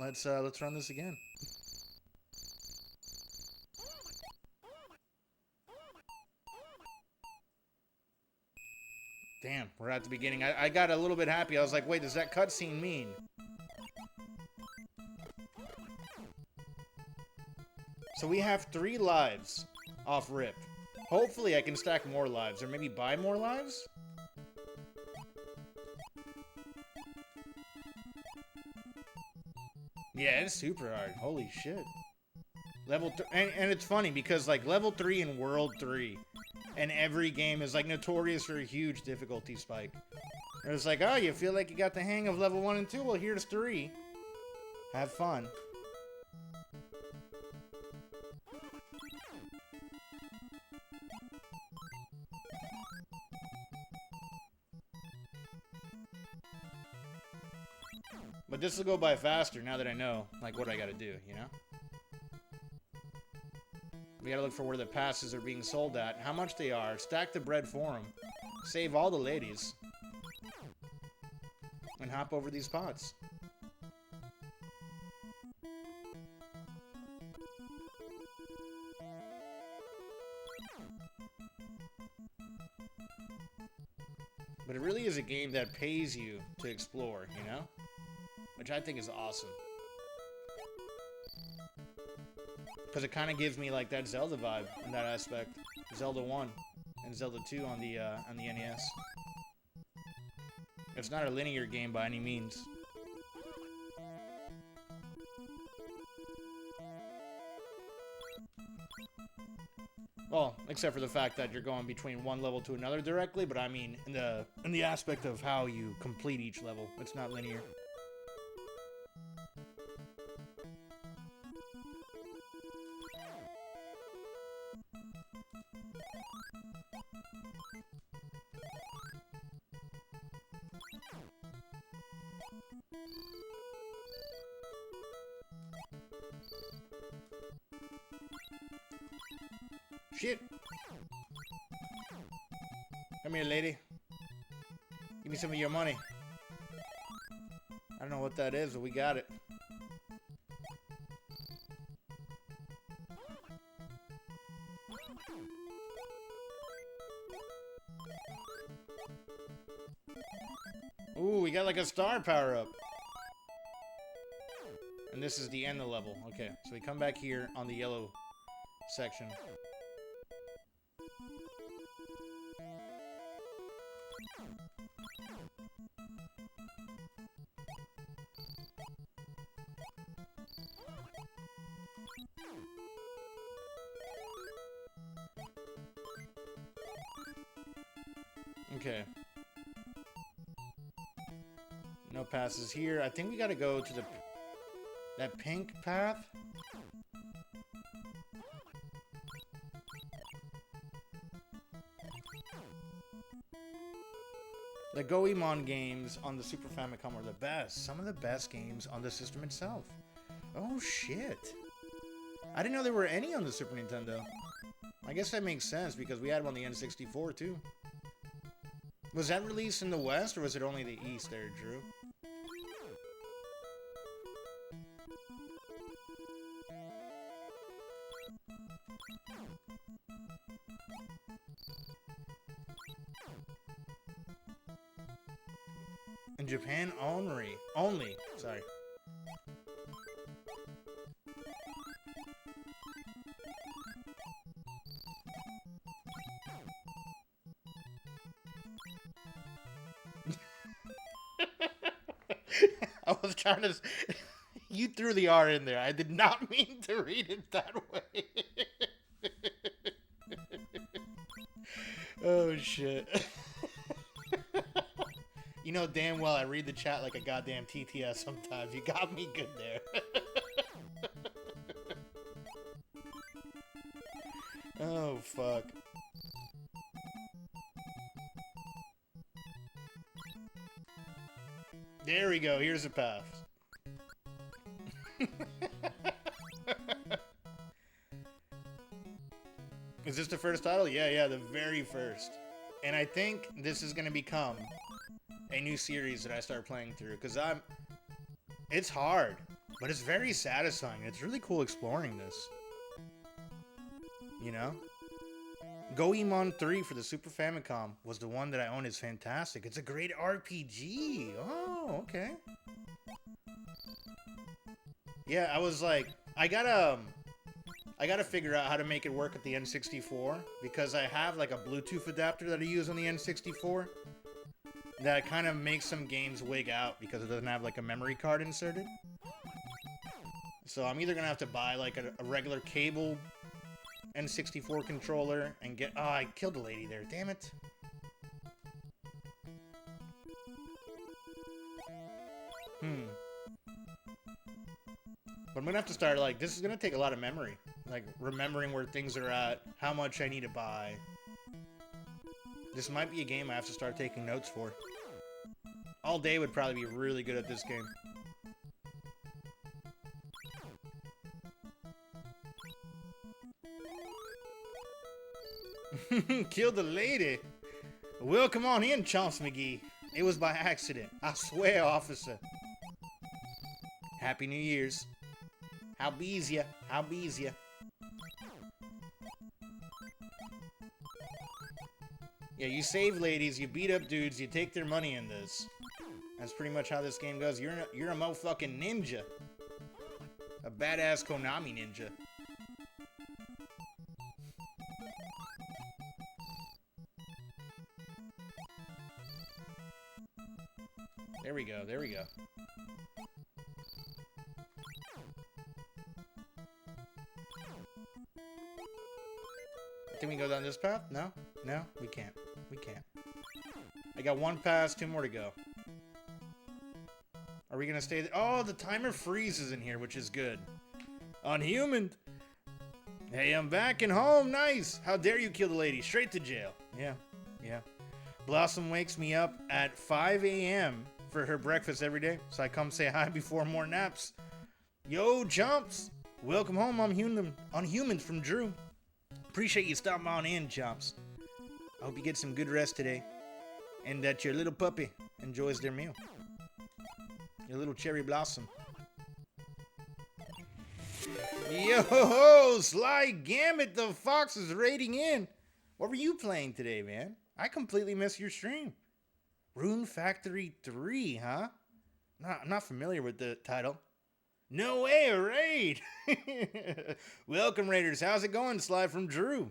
Let's run this again. Damn, we're at the beginning. I got a little bit happy. I was like, wait, does that cutscene mean? So we have 3 lives off rip. Hopefully I can stack more lives, or maybe buy more lives? Yeah, it's super hard. Holy shit. And it's funny because like level 3 in World 3 and every game is like notorious for a huge difficulty spike. And it's like, oh, you feel like you got the hang of level 1 and 2? Well, here's 3. Have fun. But this will go by faster now that I know, like, what I gotta do, you know? We gotta look for where the passes are being sold at, how much they are, stack the bread for them, save all the ladies, and hop over these pots. But it really is a game that pays you to explore, you know? Which I think is awesome. Because it kind of gives me like that Zelda vibe in that aspect. Zelda 1 and Zelda 2 on the NES. It's not a linear game by any means. Well, except for the fact that you're going between one level to another directly, but I mean in the aspect of how you complete each level. It's not linear. Shit. Come here, lady. Give me some of your money. I don't know what that is, but we got it. Ooh, we got like a star power up. And this is the end of the level. Okay, so we come back here on the yellow section. Okay. No passes here. I think we gotta go to that pink path. The Goemon games on the Super Famicom are the best. Some of the best games on the system itself. Oh shit. I didn't know there were any on the Super Nintendo. I guess that makes sense because we had them on the N64 too. Was that released in the West or was it only the East there, Drew? In Japan only. Sorry. I was trying to... You threw the R in there. I did not mean to read it that way. Oh, shit. You know damn well I read the chat like a goddamn TTS sometimes. You got me good there. Oh, fuck. There we go. Here's a path. Is this the first title? Yeah, the very first. And I think this is going to become a new series that I start playing through. Because it's hard, but it's very satisfying. It's really cool exploring this. You know? Goemon 3 for the Super Famicom was the one that I own. Is fantastic. It's a great RPG. Oh, okay. Yeah, I was like, I gotta figure out how to make it work at the N64 because I have like a Bluetooth adapter that I use on the N64 that kind of makes some games wig out because it doesn't have like a memory card inserted. So I'm either gonna have to buy like a regular cable N64 controller and get... Oh, I killed a lady there. Damn it. But I'm gonna have to start, like, this is gonna take a lot of memory. Like, remembering where things are at, how much I need to buy. This might be a game I have to start taking notes for. All Day would probably be really good at this game. Killed the lady. Welcome on in, Chomps McGee. It was by accident. I swear, officer. Happy New Year's. How bees ya? How bees ya? Yeah, you save ladies, you beat up dudes, you take their money in this. That's pretty much how this game goes. You're a motherfucking ninja. A badass Konami ninja. There we go, there we go. Can we go down this path? No? No? We can't. We can't. I got 1 pass, 2 more to go. Are we gonna stay there? Oh, the timer freezes in here, which is good. Unhuman. Hey, I'm back and home. Nice. How dare you kill the lady? Straight to jail. Yeah. Yeah. Blossom wakes me up at 5 a.m. for her breakfast every day, so I come say hi before more naps. Yo, Jumps. Welcome home, Unhuman from Drew. Appreciate you stopping on in, Jumps. I hope you get some good rest today, and that your little puppy enjoys their meal. Your little cherry blossom. Yo, Sly Gambit, the Fox is raiding in. What were you playing today, man? I completely missed your stream. Rune Factory 3, huh? I'm not familiar with the title. No way, a raid! Welcome, Raiders. How's it going, Sly from Drew?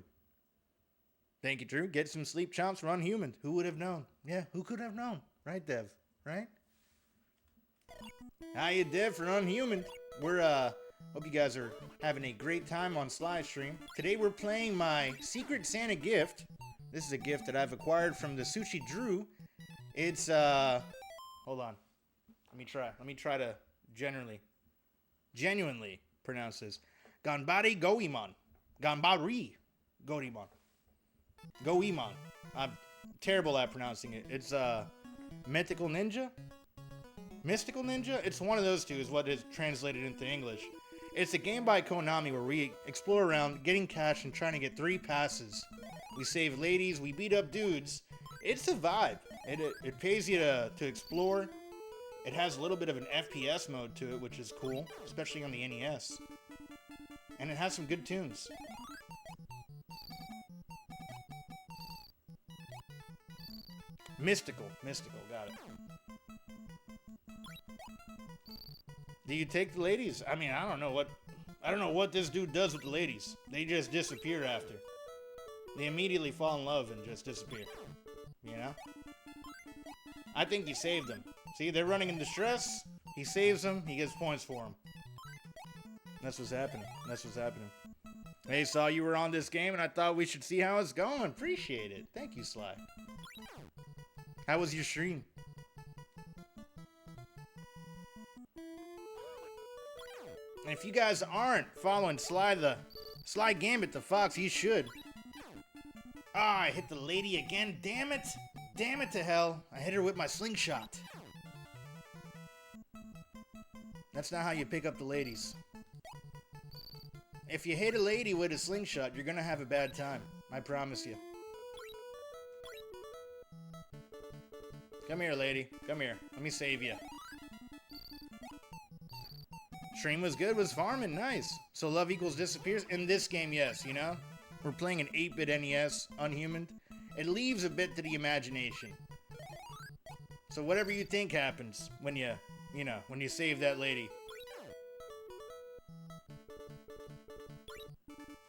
Thank you, Drew. Get some sleep, Chomps. We're Unhuman. Who would have known? Yeah, who could have known? Right, Dev? Right? How you, Dev, for Unhuman? We're, hope you guys are having a great time on Sly Stream. Today we're playing my Secret Santa gift. This is a gift that I've acquired from the Sushi Drew. It's, hold on. Let me try to genuinely pronounce this. Ganbare Goemon. Ganbare Goemon. Goemon. I'm terrible at pronouncing it. It's, Mythical Ninja? Mystical Ninja? It's one of those two is what is translated into English. It's a game by Konami where we explore around getting cash and trying to get 3 passes. We save ladies, we beat up dudes. It's a vibe. It pays you to explore. It has a little bit of an FPS mode to it, which is cool, especially on the NES. And it has some good tunes. Mystical, got it. Do you take the ladies? I mean, I don't know what this dude does with the ladies. They just disappear after. They immediately fall in love and just disappear. You know? I think he saved them. See, they're running in distress. He saves them. He gets points for them. That's what's happening. Hey, saw you were on this game and I thought we should see how it's going. Appreciate it. Thank you, Sly. How was your stream? And if you guys aren't following Sly Gambit the Fox, you should. Ah, I hit the lady again. Damn it. Damn it to hell. I hit her with my slingshot. That's not how you pick up the ladies. If you hit a lady with a slingshot, you're gonna have a bad time. I promise you. Come here, lady. Come here. Let me save you. Stream was good, was farming, nice. So love equals disappears? In this game, yes, you know? We're playing an 8-bit NES, Unhuman. It leaves a bit to the imagination. So whatever you think happens when you save that lady.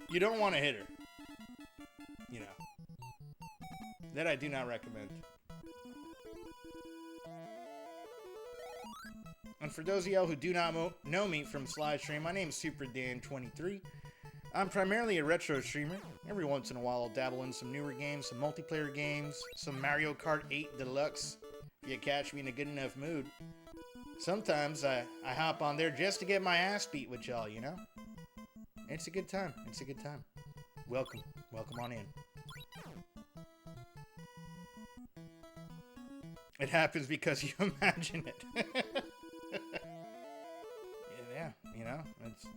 You don't want to hit her. You know. That I do not recommend. And for those of y'all who do not know me from Sly Stream, my name is SuperDan23. I'm primarily a retro streamer. Every once in a while I'll dabble in some newer games, some multiplayer games, some Mario Kart 8 Deluxe, if you catch me in a good enough mood. Sometimes I hop on there just to get my ass beat with y'all, you know? It's a good time. It's a good time. Welcome. Welcome on in. It happens because you imagine it. Yeah, you know,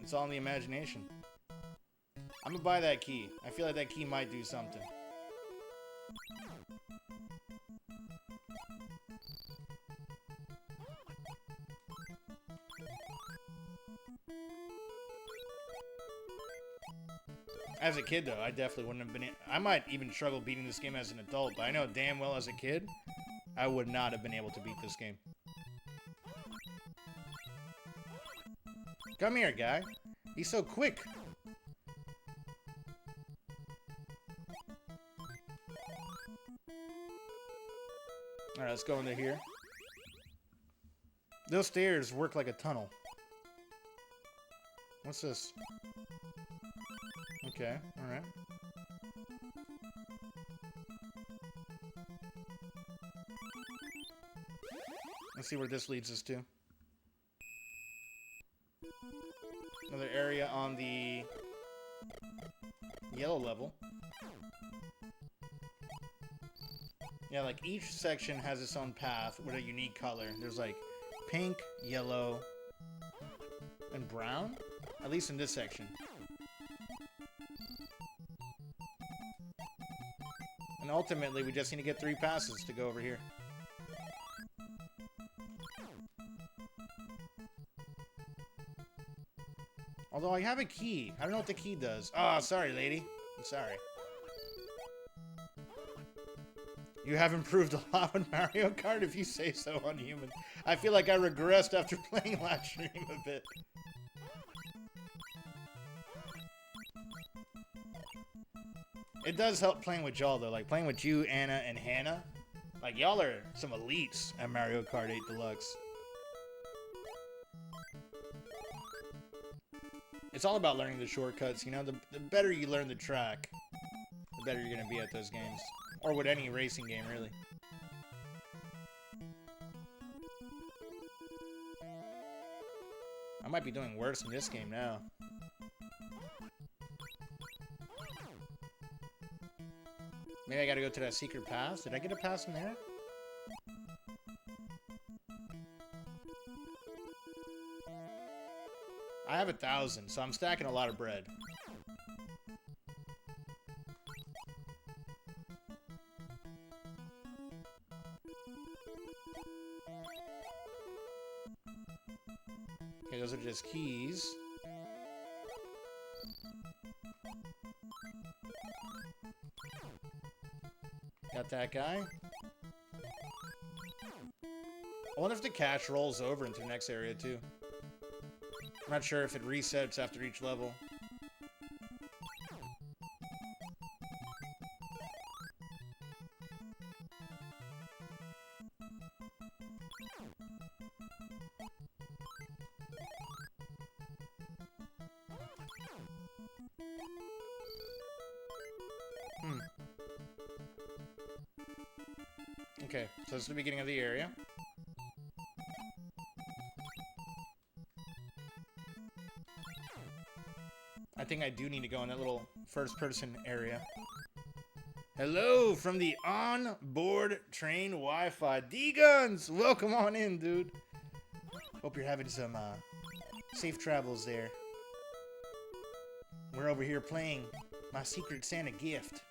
it's all in the imagination. I'm gonna buy that key. I feel like that key might do something. As a kid, though, I definitely wouldn't have been... I might even struggle beating this game as an adult, but I know damn well as a kid, I would not have been able to beat this game. Come here, guy. He's so quick. Alright, let's go into here. Those stairs work like a tunnel. What's this? Okay, alright. Let's see where this leads us to. Another area on the yellow level. Yeah, like each section has its own path with a unique color. There's like pink, yellow, and brown, at least in this section. And ultimately, we just need to get 3 passes to go over here. Although I have a key. I don't know what the key does. Oh, sorry, lady. I'm sorry. You have improved a lot with Mario Kart, if you say so, Unhuman. I feel like I regressed after playing last stream a bit. It does help playing with y'all, though. Like, playing with you, Anna, and Hannah. Like, y'all are some elites at Mario Kart 8 Deluxe. It's all about learning the shortcuts, you know? The better you learn the track, the better you're gonna be at those games. Or with any racing game, really. I might be doing worse in this game now. Maybe I gotta go to that secret pass? Did I get a pass in there? I have 1,000, so I'm stacking a lot of bread. Okay, those are just keys. Got that guy. I wonder if the cache rolls over into the next area, too. I'm not sure if it resets after each level. Okay, so this is the beginning of the area. I think I do need to go in that little first-person area. Hello from the on-board train Wi-Fi. D-Guns! Welcome on in, dude. Hope you're having some safe travels there. We're over here playing my Secret Santa gift.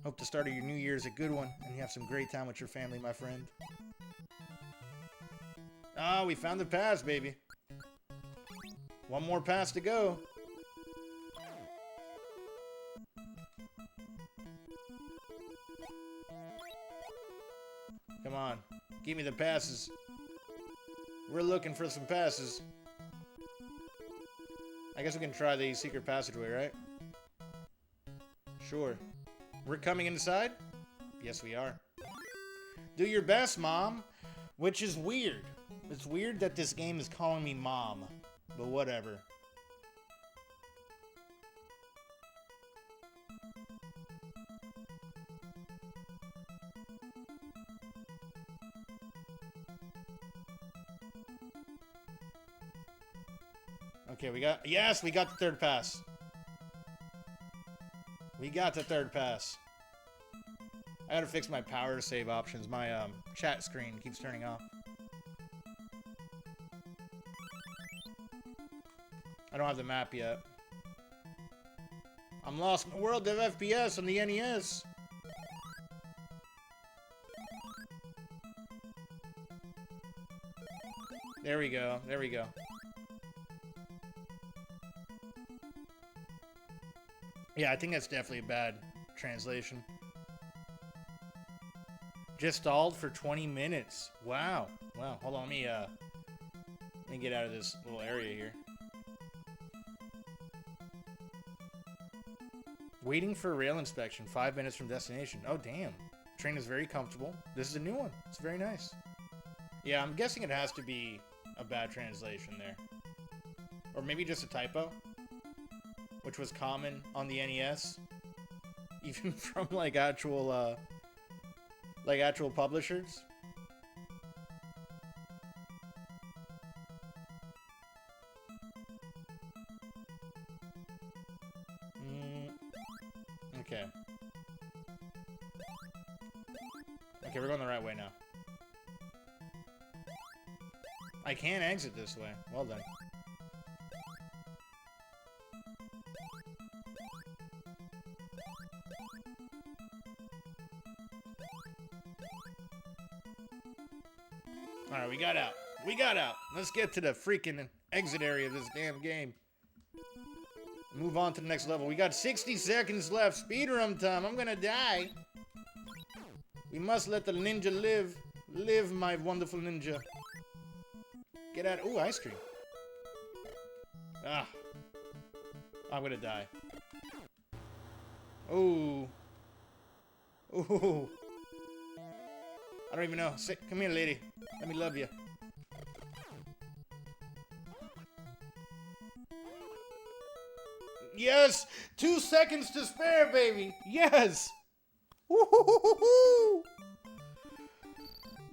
Hope the start of your new year is a good one, and you have some great time with your family, my friend. Ah, we found the pass, baby. One more pass to go. Come on, give me the passes. We're looking for some passes. I guess we can try the secret passageway, right? Sure. We're coming inside? Yes, we are. Do your best, Mom. Which is weird. It's weird that this game is calling me Mom. But whatever. Okay, we got... Yes, we got the third pass. We got the third pass. I gotta fix my power save options. My chat screen keeps turning off. I don't have the map yet. I'm lost in the world of FPS on the NES. There we go. There we go. Yeah, I think that's definitely a bad translation. Just stalled for 20 minutes. Wow. Wow. Hold on. Let me get out of this little area here. Waiting for rail inspection. 5 minutes from destination. Oh, damn. Train is very comfortable. This is a new one. It's very nice. Yeah, I'm guessing it has to be a bad translation there. Or maybe just a typo. which was common on the NES, even from like actual publishers. Okay. Okay, we're going the right way now. I can exit this way. Well done. Alright, we got out. We got out. Let's get to the freaking exit area of this damn game. Move on to the next level. We got 60 seconds left. Speedrun time. I'm gonna die. We must let the ninja live. Live, my wonderful ninja. Get out. Ooh, ice cream. Ah. I'm gonna die. Ooh. Ooh. I don't even know. Come here, lady. Let me love you. Yes! 2 seconds to spare, baby! Yes! Woo-hoo-hoo-hoo-hoo!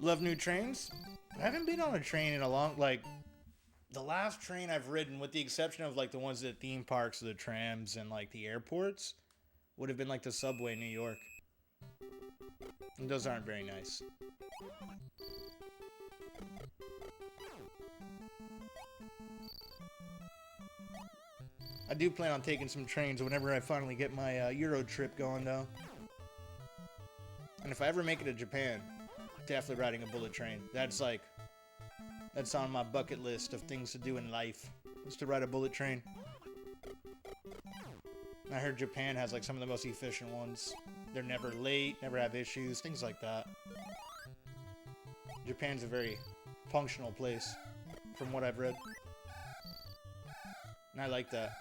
Love new trains? I haven't been on a train in a long... Like, the last train I've ridden, with the exception of, like, the ones at theme parks, the trams, and, like, the airports, would have been, like, the subway in New York. And those aren't very nice. I do plan on taking some trains whenever I finally get my Euro trip going, though. And if I ever make it to Japan, definitely riding a bullet train. That's like, that's on my bucket list of things to do in life, is to ride a bullet train. And I heard Japan has like some of the most efficient ones. They're never late, never have issues, things like that. Japan's a very functional place, from what I've read. And I like that.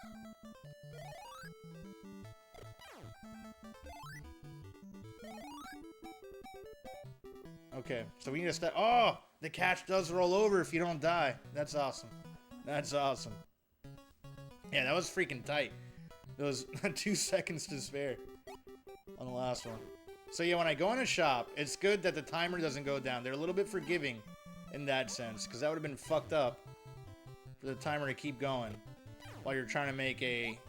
Okay, so we need to start. Oh! The catch does roll over if you don't die. That's awesome. That's awesome. Yeah, that was freaking tight. There was 2 seconds to spare on the last one. So yeah, when I go in a shop, it's good that the timer doesn't go down. They're a little bit forgiving in that sense, because that would have been fucked up for the timer to keep going while you're trying to make a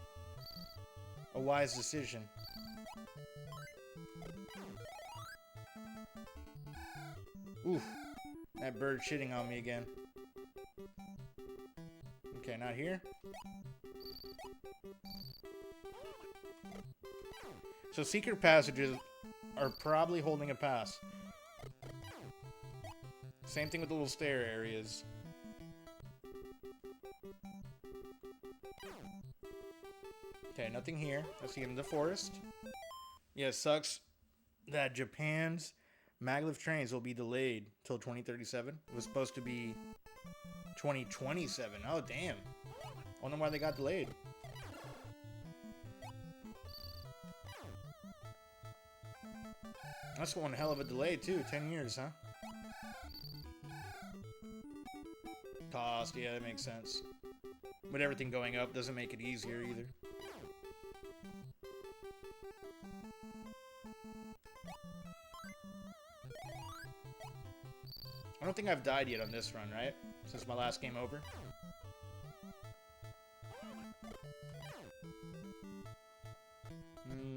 wise decision. Oof. That bird shitting on me again. Okay, not here. So secret passages are probably holding a pass. Same thing with the little stair areas. Okay, nothing here. That's the end of the forest. Yeah, it sucks that Japan's maglev trains will be delayed till 2037. It was supposed to be 2027. Oh, damn. I wonder why they got delayed. That's one hell of a delay, too. 10 years, huh? Cost, yeah, that makes sense. But everything going up doesn't make it easier, either. I don't think I've died yet on this run, right? Since my last game over.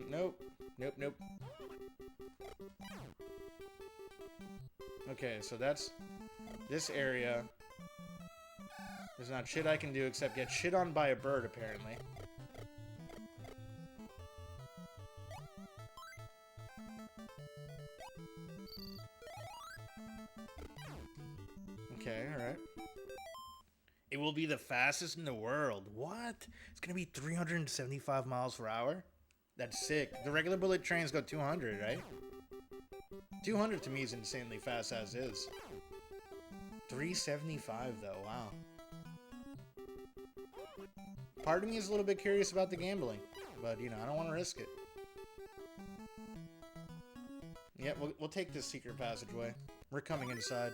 Nope. Nope, nope. Okay, so that's this area. There's not shit I can do except get shit on by a bird, apparently. Okay, alright. It will be the fastest in the world. What? It's gonna be 375 miles per hour? That's sick. The regular bullet trains go 200, right? 200 to me is insanely fast as is. 375 though, wow. Part of me is a little bit curious about the gambling, but you know, I don't want to risk it. Yeah, we'll take this secret passageway. We're coming inside.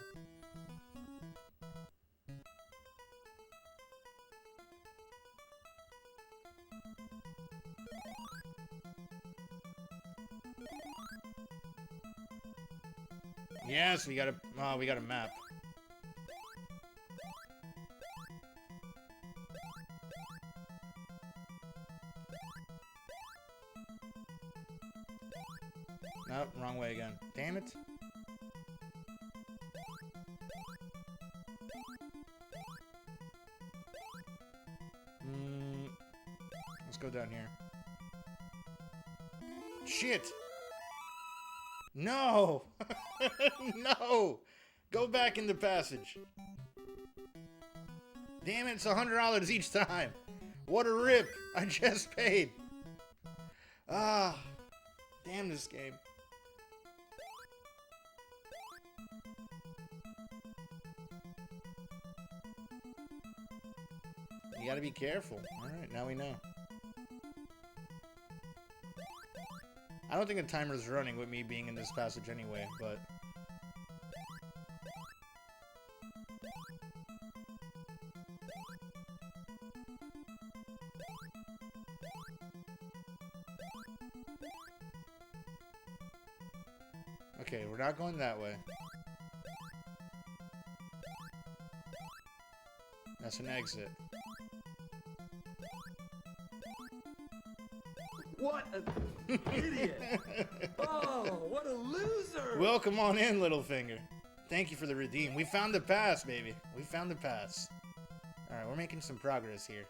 Yes, we got a map. Nope, wrong way again. Damn it. Let's go down here. Shit! No! No! Go back in the passage. Damn it, it's $100 each time. What a rip! I just paid. Ah, damn this game. You gotta be careful. Alright, now we know. I don't think the timer's running with me being in this passage anyway, but... Okay, we're not going that way. That's an exit. What an idiot! Oh, what a loser! Welcome on in, Littlefinger. Thank you for the redeem. We found the pass, baby. We found the pass. Alright, we're making some progress here.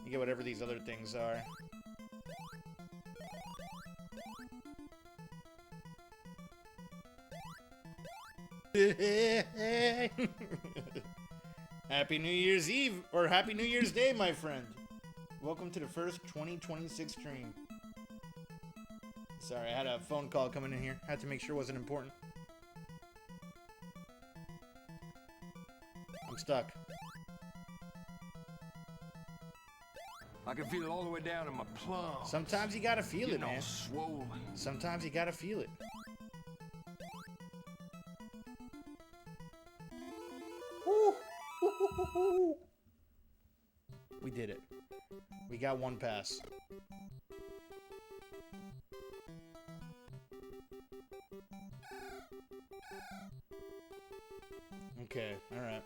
You get whatever these other things are. Happy New Year's Eve, or Happy New Year's Day, my friend. Welcome to the first 2026 stream. Sorry, I had a phone call coming in here. Had to make sure it wasn't important. I'm stuck. I can feel it all the way down in my plums. Sometimes you gotta feel it, Getting all man. swollen. Sometimes you gotta feel it. We did it. We got one pass. Okay, alright.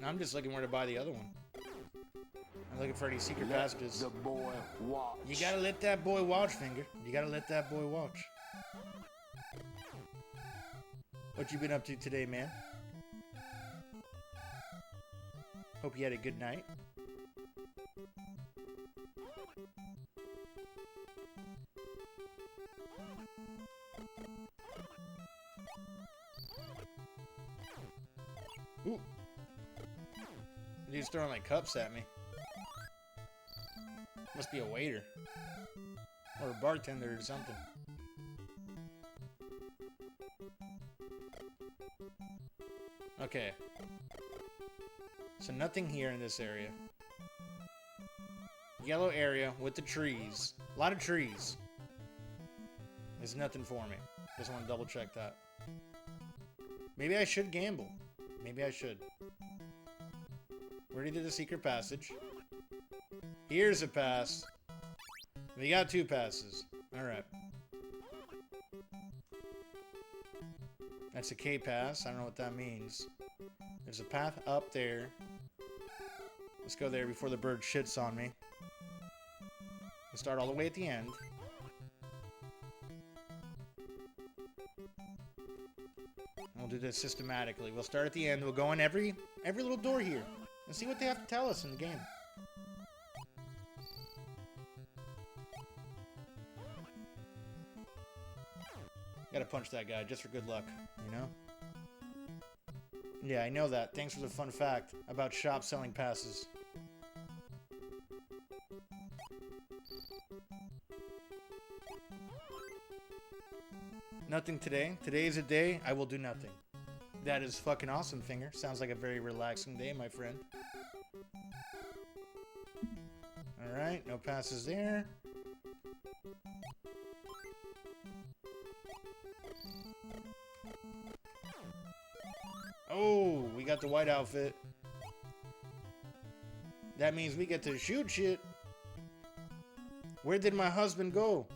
I'm just looking where to buy the other one. I'm looking for any secret passages. The boy watch. You gotta let that boy watch, Finger. You gotta let that boy watch. What you been up to today, man? Hope you had a good night. Ooh. Dude's throwing like cups at me. Must be a waiter. Or a bartender or something. Okay. So nothing here in this area. Yellow area with the trees. A lot of trees. There's nothing for me. Just want to double check that. Maybe I should gamble. Maybe I should. We already did the secret passage. Here's a pass. We got two passes. Alright. That's a K pass. I don't know what that means. There's a path up there. Let's go there before the bird shits on me. We'll start all the way at the end. We'll do this systematically. We'll start at the end. We'll go in every little door here and see what they have to tell us in the game. Gotta punch that guy just for good luck, you know? Yeah, I know that. Thanks for the fun fact about shops selling passes. Nothing today. Today is a day I will do nothing. That is fucking awesome, Finger. Sounds like a very relaxing day, my friend. Alright, no passes there. Oh, we got the white outfit. That means we get to shoot shit. Where did my husband go?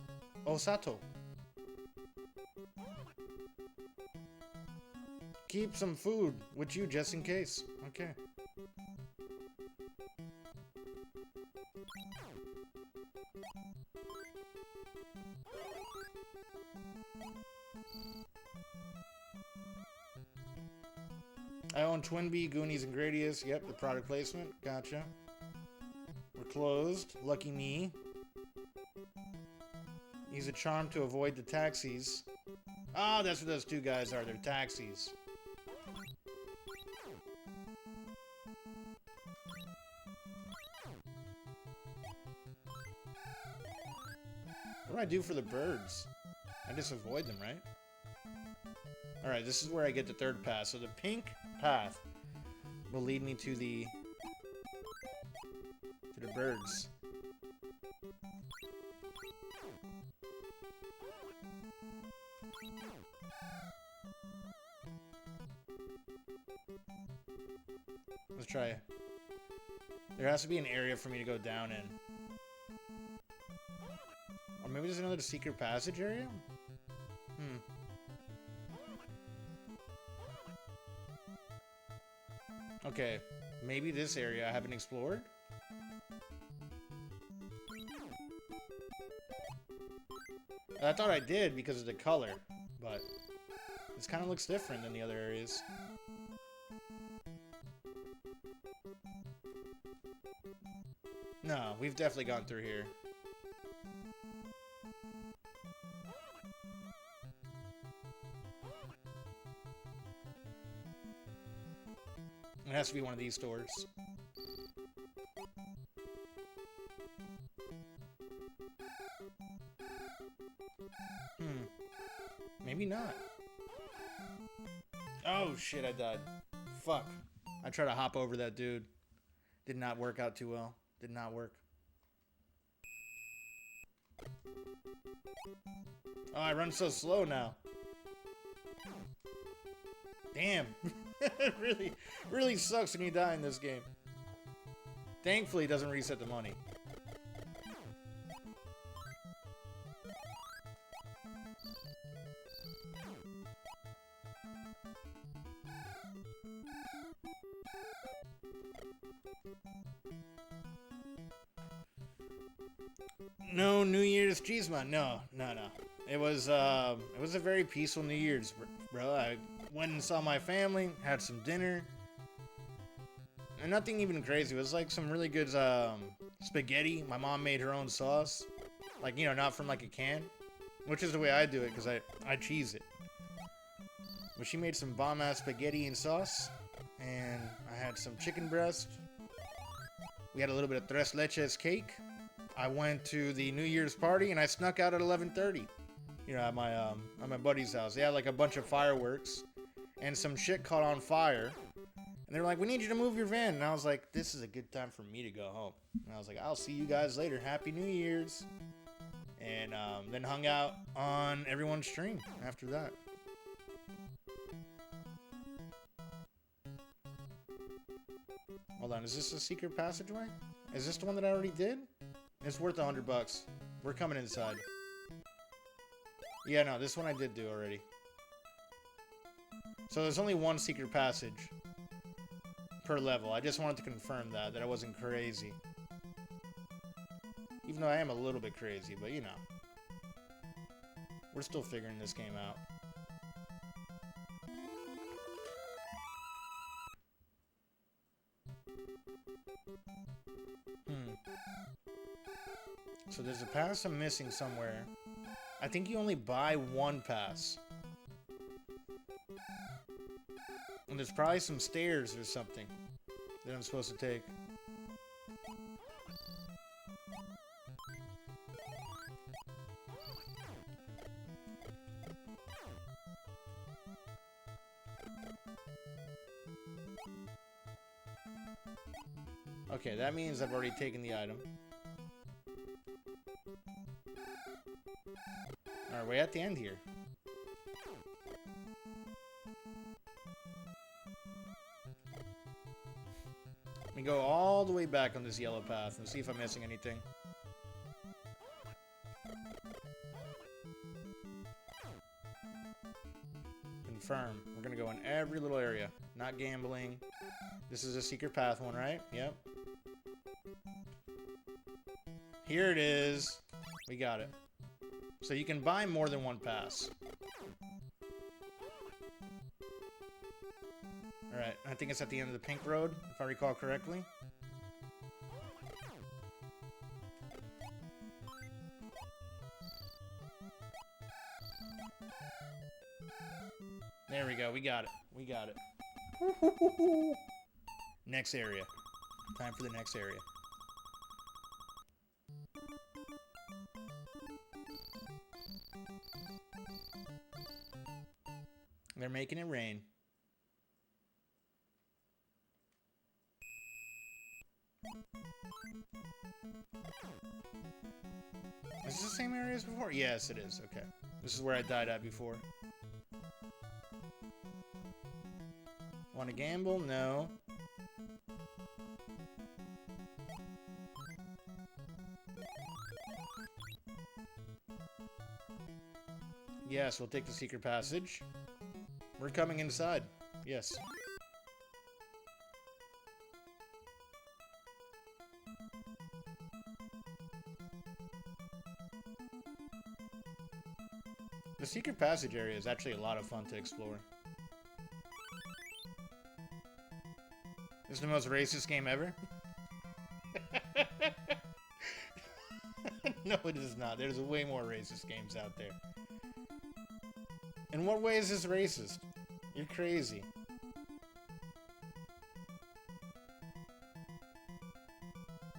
Osato. Keep some food with you just in case. Okay. I own Twin Bee, Goonies, and Gradius. Yep, the product placement. Gotcha. We're closed. Lucky me. Use a charm to avoid the taxis. Oh, that's what those two guys are. They're taxis. What do I do for the birds? I just avoid them, right? Alright, this is where I get the third path. So the pink path will lead me to the birds. Let's try it. There has to be an area for me to go down in. Or maybe there's another secret passage area? Okay, maybe this area I haven't explored? I thought I did because of the color, but this kind of looks different than the other areas. No, we've definitely gone through here. It has to be one of these stores. Maybe not. Oh shit, I died. Fuck. I tried to hop over that dude. Did not work out too well. Did not work. Oh, I run so slow now. Damn. It really sucks when you die in this game. Thankfully, it doesn't reset the money. No New Year's cheesema. No. It was a very peaceful New Year's, bro. I went and saw my family, had some dinner, and nothing even crazy. It was like some really good spaghetti. My mom made her own sauce, like, you know, not from like a can, which is the way I do it because I cheese it. But she made some bomb ass spaghetti and sauce, and I had some chicken breast. We had a little bit of tres leches cake. I went to the New Year's party and I snuck out at 11:30. You know, at my buddy's house. They had like a bunch of fireworks, and some shit caught on fire. And they were like, "We need you to move your van." And I was like, "This is a good time for me to go home." And I was like, "I'll see you guys later. Happy New Year's." And then hung out on everyone's stream after that. Hold on, is this a secret passageway? Is this the one that I already did? It's worth $100. We're coming inside. Yeah, no, this one I did do already. So there's only one secret passage per level. I just wanted to confirm that I wasn't crazy. Even though I am a little bit crazy, but you know. We're still figuring this game out. So there's a pass I'm missing somewhere. I think you only buy one pass. And there's probably some stairs or something that I'm supposed to take. Okay, that means I've already taken the item. Alright, we're at the end here. We go all the way back on this yellow path and see if I'm missing anything. Confirm. We're gonna go in every little area. Not gambling. This is a secret path one, right? Yep. Here it is. We got it. So you can buy more than one pass. Alright, I think it's at the end of the pink road, if I recall correctly. There we go, we got it. We got it. Next area. Time for the next area. They're making it rain. Is this the same area as before? Yes, it is. Okay. This is where I died at before. Want to gamble? No. Yes, we'll take the secret passage. We're coming inside. Yes. The secret passage area is actually a lot of fun to explore. This is the most racist game ever? No, it is not. There's way more racist games out there. In what way is this racist? You're crazy.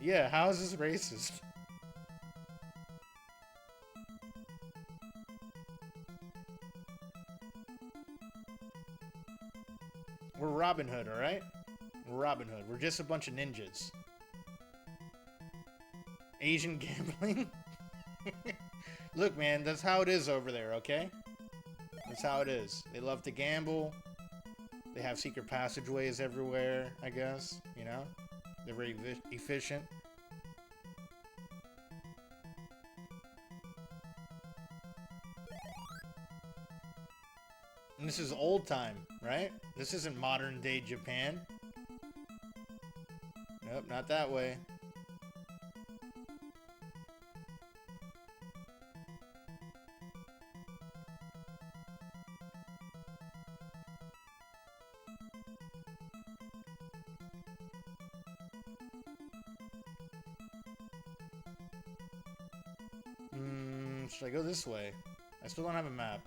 Yeah, how is this racist? We're Robin Hood, alright? We're Robin Hood. We're just a bunch of ninjas. Asian gambling? Look, man, that's how it is over there, okay? That's how it is. They love to gamble. They have secret passageways everywhere, I guess. You know? They're very efficient. And this is old time, right? This isn't modern day Japan. Nope, not that way. Should I go this way? I still don't have a map.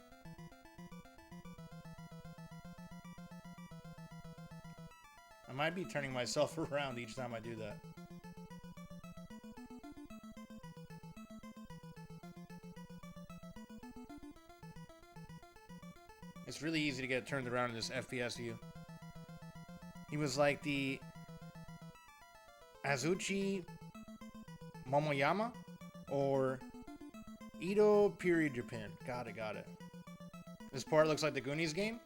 I might be turning myself around each time I do that. It's really easy to get turned around in this FPS view. He was like the Azuchi Momoyama or Edo period Japan. Got it. This part looks like the Goonies game,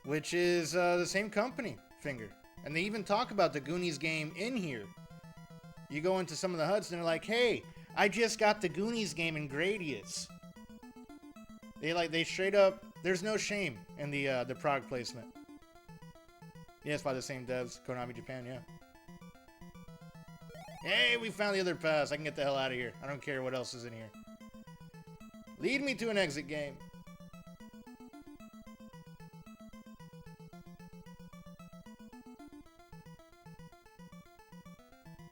which is the same company, Finger. And they even talk about the Goonies game in here. You go into some of the HUDs and they're like, hey, I just got the Goonies game in Gradius. They straight up, there's no shame in the product placement. Yeah, it's by the same devs, Konami Japan, yeah. Hey, we found the other pass. I can get the hell out of here. I don't care what else is in here. Lead me to an exit game.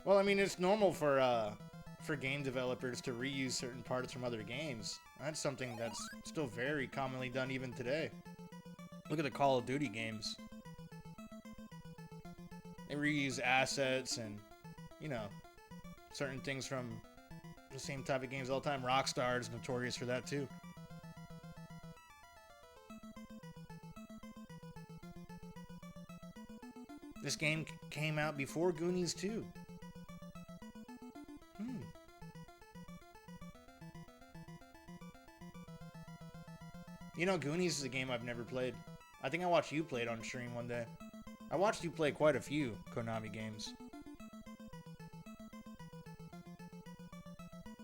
Well, I mean, it's normal for game developers to reuse certain parts from other games. That's something that's still very commonly done even today. Look at the Call of Duty games. They reuse assets and, you know, certain things from the same type of games all the time. Rockstar is notorious for that too. This game came out before Goonies 2. You know, Goonies is a game I've never played. I think I watched you play it on stream one day. I watched you play quite a few Konami games.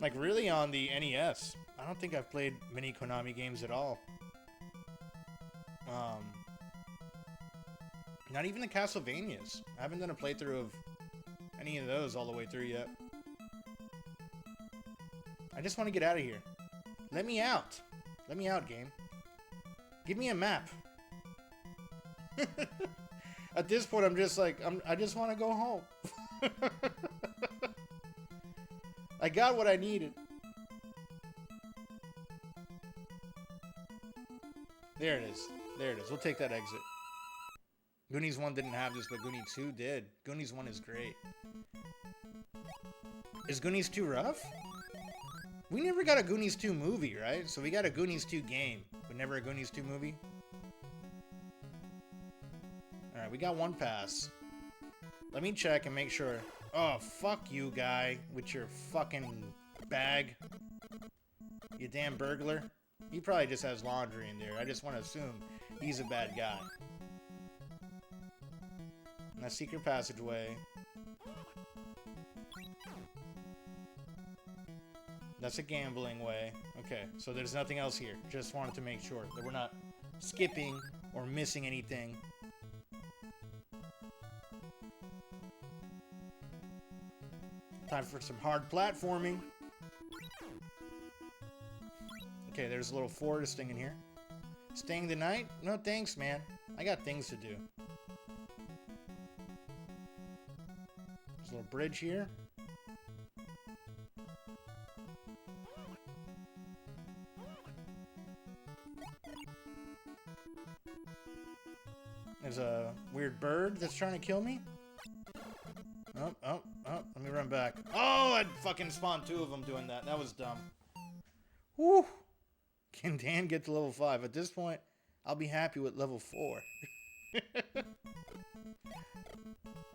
Like, really on the NES. I don't think I've played many Konami games at all. Not even the Castlevanias. I haven't done a playthrough of any of those all the way through yet. I just want to get out of here. Let me out. Let me out, game. Give me a map. At this point, I'm just like, I just want to go home. I got what I needed. There it is. There it is. We'll take that exit. Goonies 1 didn't have this, but Goonies 2 did. Goonies 1 is great. Is Goonies 2 rough? We never got a Goonies 2 movie, right? So we got a Goonies 2 game, but never a Goonies 2 movie? Alright, we got one pass. Let me check and make sure. Oh, fuck you, guy, with your fucking bag. You damn burglar. He probably just has laundry in there. I just want to assume he's a bad guy. And a secret passageway. That's a gambling way. Okay, so there's nothing else here. Just wanted to make sure that we're not skipping or missing anything. Time for some hard platforming. Okay, there's a little forest thing in here. Staying the night? No thanks, man. I got things to do. There's a little bridge here. There's a weird bird that's trying to kill me. Oh, let me run back. Oh, I fucking spawned 2 of them doing that. That was dumb. Whew. Can Dan get to level 5? At this point, I'll be happy with level 4.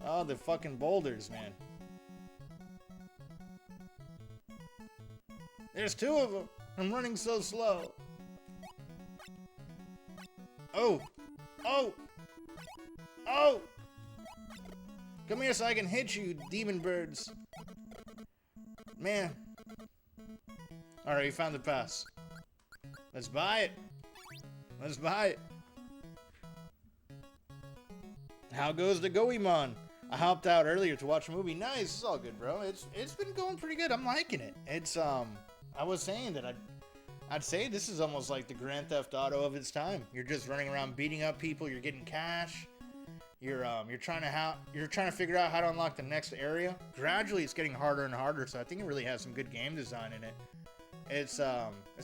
Oh, the fucking boulders, man. There's 2 of them. I'm running so slow. Oh. Oh. Oh. Come here so I can hit you, demon birds. Man. Alright, we found the pass. Let's buy it. Let's buy it. How goes the Goemon? I hopped out earlier to watch a movie. Nice, it's all good, bro. It's been going pretty good. I'm liking it. It's I was saying that I'd say this is almost like the Grand Theft Auto of its time. You're just running around beating up people. You're getting cash. You're trying to figure out how to unlock the next area. Gradually, it's getting harder and harder. So I think it really has some good game design in it. It's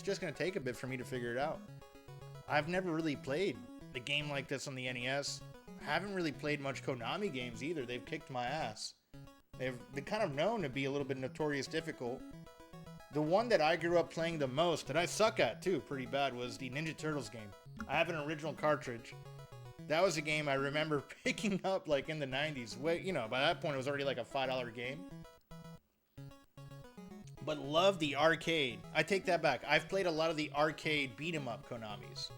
just gonna take a bit for me to figure it out. I've never really played a game like this on the NES. Haven't really played much Konami games either. They've kicked my ass. They've been kind of known to be a little bit notorious difficult. The one that I grew up playing the most, that I suck at too, pretty bad, was the Ninja Turtles game. I have an original cartridge. That was a game I remember picking up like in the 90s. Wait, by that point it was already like a $5 game. But love the arcade. I take that back. I've played a lot of the arcade beat 'em up Konamis.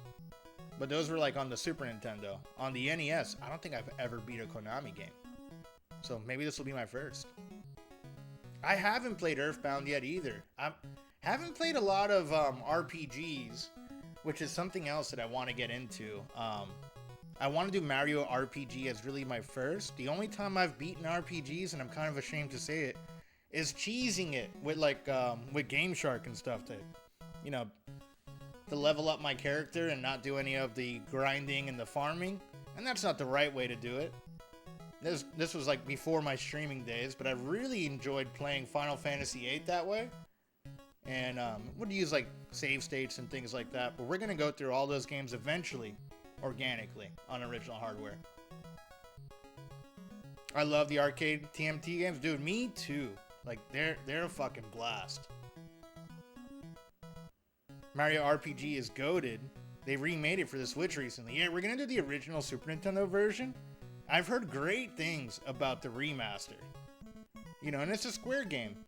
But those were like on the Super Nintendo. On the NES, I don't think I've ever beat a Konami game. So maybe this will be my first. I haven't played Earthbound yet either. I haven't played a lot of RPGs, which is something else that I want to get into. I want to do Mario RPG as really my first. The only time I've beaten RPGs, and I'm kind of ashamed to say it, is cheesing it with with Game Shark and stuff to level up my character and not do any of the grinding and the farming. And that's not the right way to do it. This was like before my streaming days, but I really enjoyed playing Final Fantasy VIII that way. And would use like save states and things like that. But we're gonna go through all those games eventually, organically, on original hardware. I love the arcade TMT games, dude. Me too. Like they're a fucking blast. Mario RPG is goated. They remade it for the Switch recently. Yeah, we're gonna do the original Super Nintendo version. I've heard great things about the remaster. And it's a Square game.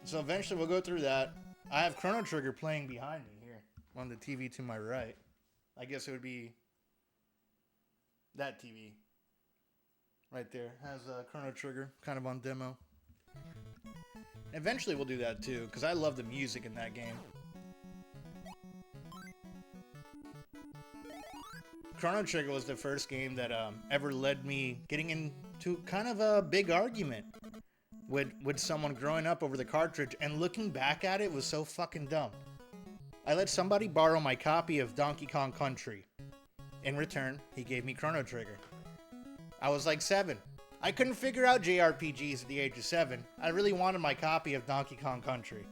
So eventually we'll go through that. I have Chrono Trigger playing behind me here on the TV to my right. I guess it would be that TV right there. Has a Chrono Trigger kind of on demo. Eventually we'll do that too, because I love the music in that game. Chrono Trigger was the first game that ever led me getting into kind of a big argument with someone growing up over the cartridge, and looking back at it was so fucking dumb. I let somebody borrow my copy of Donkey Kong Country. In return, he gave me Chrono Trigger. I was like 7. I couldn't figure out JRPGs at the age of 7. I really wanted my copy of Donkey Kong Country.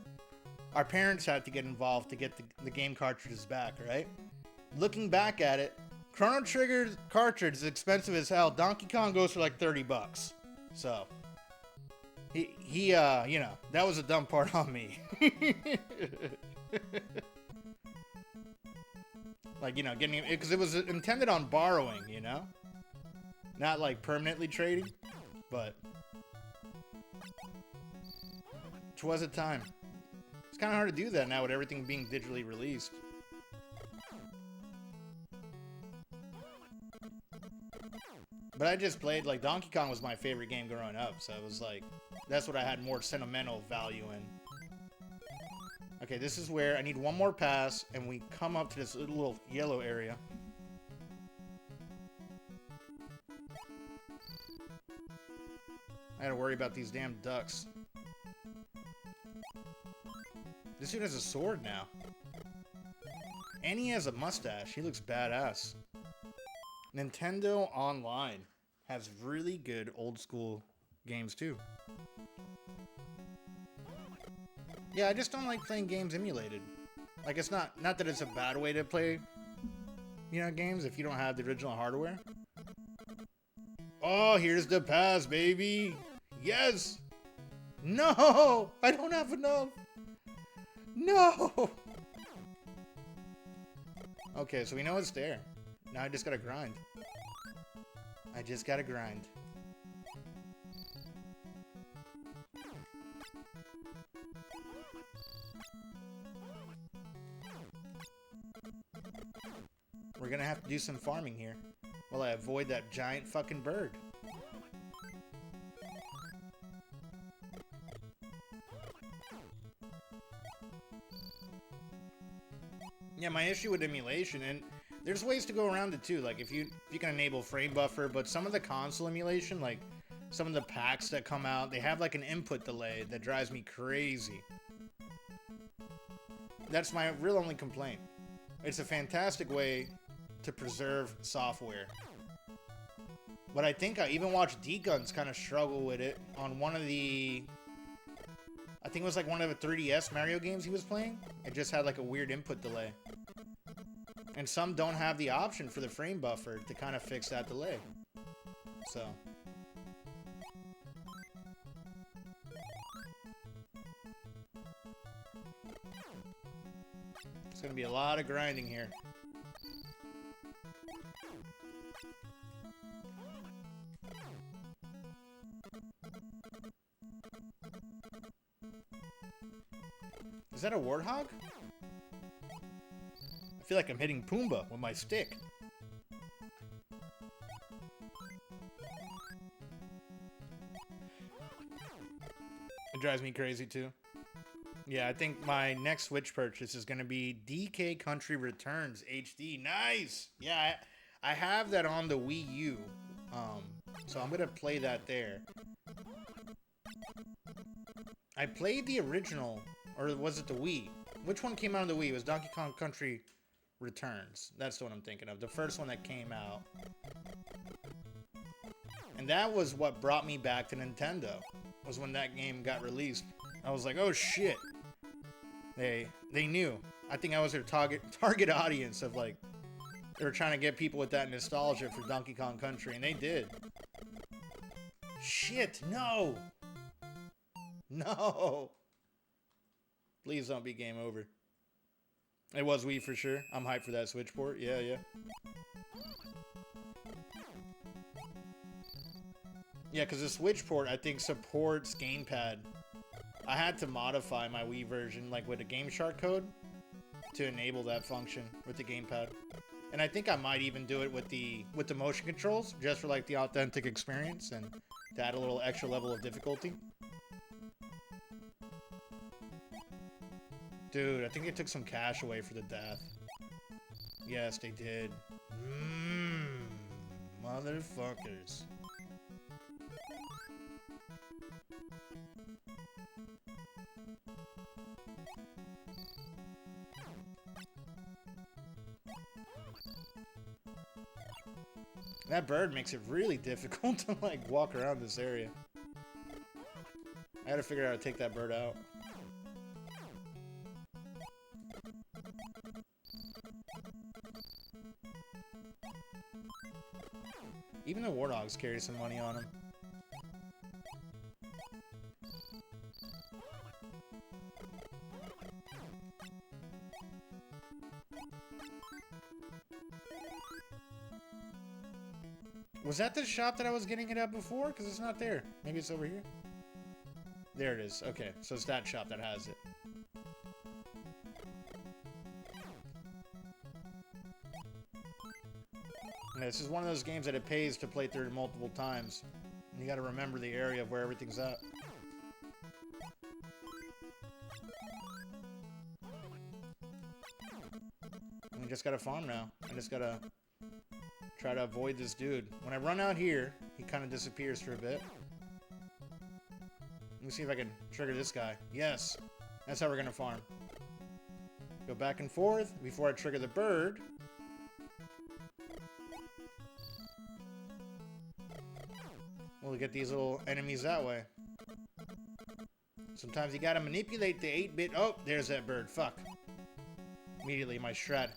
Our parents had to get involved to get the game cartridges back, right? Looking back at it, Chrono Trigger cartridge is expensive as hell. Donkey Kong goes for like $30. So, he you know, that was a dumb part on me. Like, you know, getting it, because it was intended on borrowing, you know? Not like permanently trading, but which was a time. It's kind of hard to do that now with everything being digitally released. But I just played, like, Donkey Kong was my favorite game growing up, so it was like, that's what I had more sentimental value in. Okay, this is where I need one more pass, and we come up to this little yellow area. I gotta worry about these damn ducks. This dude has a sword now. And he has a mustache. He looks badass. Nintendo Online has really good old school games too. Yeah, I just don't like playing games emulated. Like, it's not that it's a bad way to play, you know, games if you don't have the original hardware. Oh, here's the pass, baby. Yes. No, I don't have enough. No. Okay, so we know it's there. Now I just gotta grind. I just gotta grind. We're gonna have to do some farming here while I avoid that giant fucking bird. Yeah, my issue with emulation, and there's ways to go around it too. Like if you can enable frame buffer, but some of the console emulation, like some of the packs that come out, they have like an input delay that drives me crazy. That's my real only complaint. It's a fantastic way to preserve software. But I think I even watched D-Guns kind of struggle with it on one of the... I think it was like one of the 3DS Mario games he was playing. It just had like a weird input delay. And some don't have the option for the frame buffer to kind of fix that delay. So... it's gonna be a lot of grinding here. Is that a warthog? I feel like I'm hitting Pumbaa with my stick. It drives me crazy too. Yeah, I think my next Switch purchase is going to be DK Country Returns HD. Nice! Yeah, I have that on the Wii U. So I'm going to play that there. I played the original, or was it the Wii? Which one came out on the Wii? It was Donkey Kong Country Returns. That's the one I'm thinking of. The first one that came out. And that was what brought me back to Nintendo. Was when that game got released. I was like, oh shit. They knew. I think I was their target audience of like, they were trying to get people with that nostalgia for Donkey Kong Country, and they did. Shit, no! No! Please don't be game over. It was Wii for sure. I'm hyped for that Switch port. Yeah, yeah. Yeah, because the Switch port, I think, supports gamepad. I had to modify my Wii version, like with a Game Shark code, to enable that function with the gamepad. And I think I might even do it with the motion controls, just for like the authentic experience and to add a little extra level of difficulty. Dude, I think they took some cash away for the death. Yes, they did. Motherfuckers. That bird makes it really difficult to, like, walk around this area. I gotta figure out how to take that bird out. Even the warthogs carry some money on them. Was that the shop that I was getting it at before? Because it's not there. Maybe it's over here. There it is. Okay, so it's that shop that has it. Yeah, this is one of those games that it pays to play through multiple times. And you gotta remember the area of where everything's at. And we just gotta farm now. I just gotta try to avoid this dude. When I run out here, he kind of disappears for a bit. Let me see if I can trigger this guy. Yes! That's how we're gonna farm. Go back and forth before I trigger the bird. We'll get these little enemies that way. Sometimes you gotta manipulate the 8-bit... Oh, there's that bird. Fuck. Immediately, my strat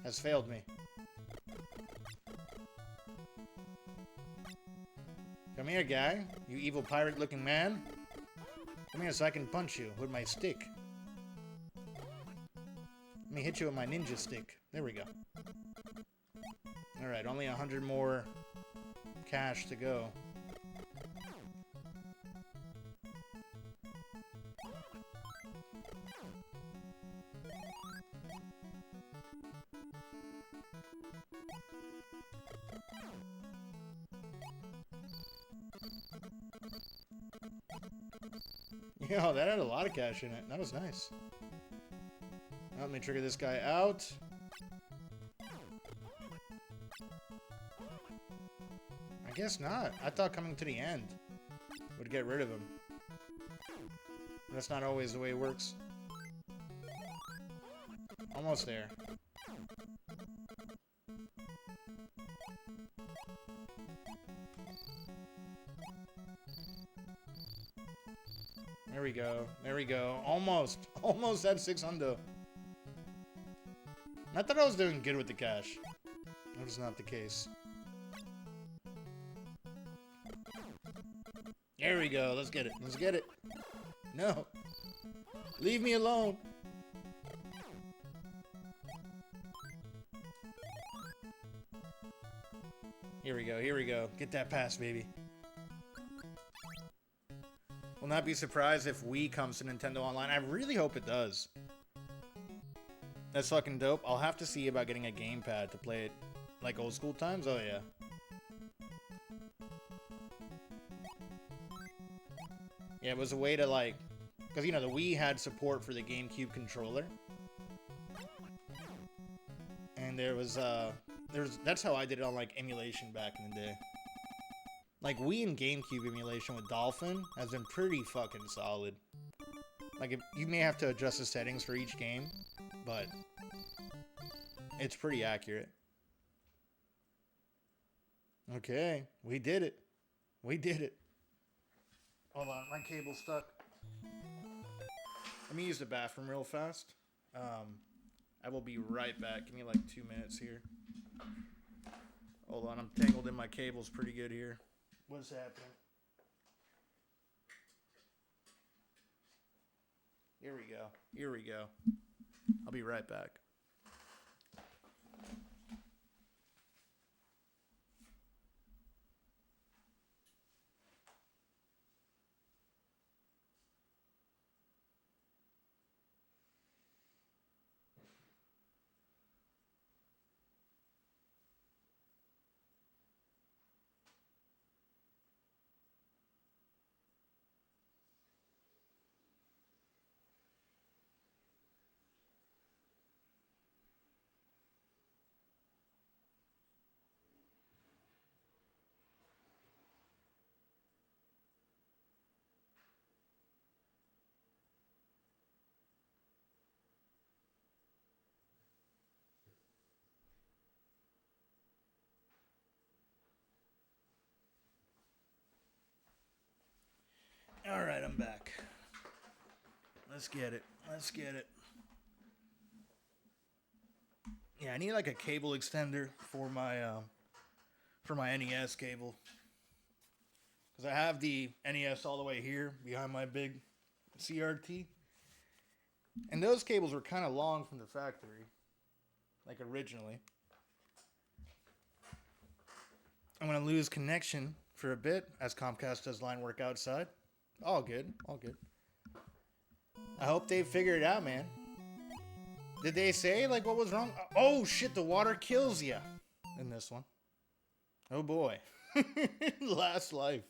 has failed me. Come here, guy. You evil pirate-looking man. Come here so I can punch you with my stick. Let me hit you with my ninja stick. There we go. Alright, only 100 more cash to go. Yo, that had a lot of cash in it. That was nice. Let me trigger this guy out. I guess not. I thought coming to the end would get rid of him. That's not always the way it works. Almost there. There we go. There we go. Almost. Almost at 600. I thought I was doing good with the cash. That was not the case. There we go. Let's get it. Let's get it. No. Leave me alone. Here we go. Here we go. Get that pass, baby. Will not be surprised if Wii comes to Nintendo Online. I really hope it does. That's fucking dope. I'll have to see about getting a gamepad to play it like old school times. Oh, yeah. Yeah, it was a way to, like... Because, you know, the Wii had support for the GameCube controller. And there was, that's how I did it on, like, emulation back in the day. Like, Wii and GameCube emulation with Dolphin has been pretty fucking solid. Like, you may have to adjust the settings for each game, but it's pretty accurate. Okay, we did it. We did it. Hold on, my cable's stuck. Let me use the bathroom real fast. I will be right back. Give me like 2 minutes here. Hold on, I'm tangled in my cables pretty good here. What's happening? Here we go. Here we go. I'll be right back. right, I'm back. Let's get it. Let's get it. Yeah, I need like a cable extender for my NES cable. Because I have the NES all the way here behind my big CRT. And those cables were kind of long from the factory. Like originally. I'm going to lose connection for a bit as Comcast does line work outside. All good. All good. I hope they figured it out, man. Did they say, like, what was wrong? Oh, shit, the water kills you in this one. Oh, boy. Last life.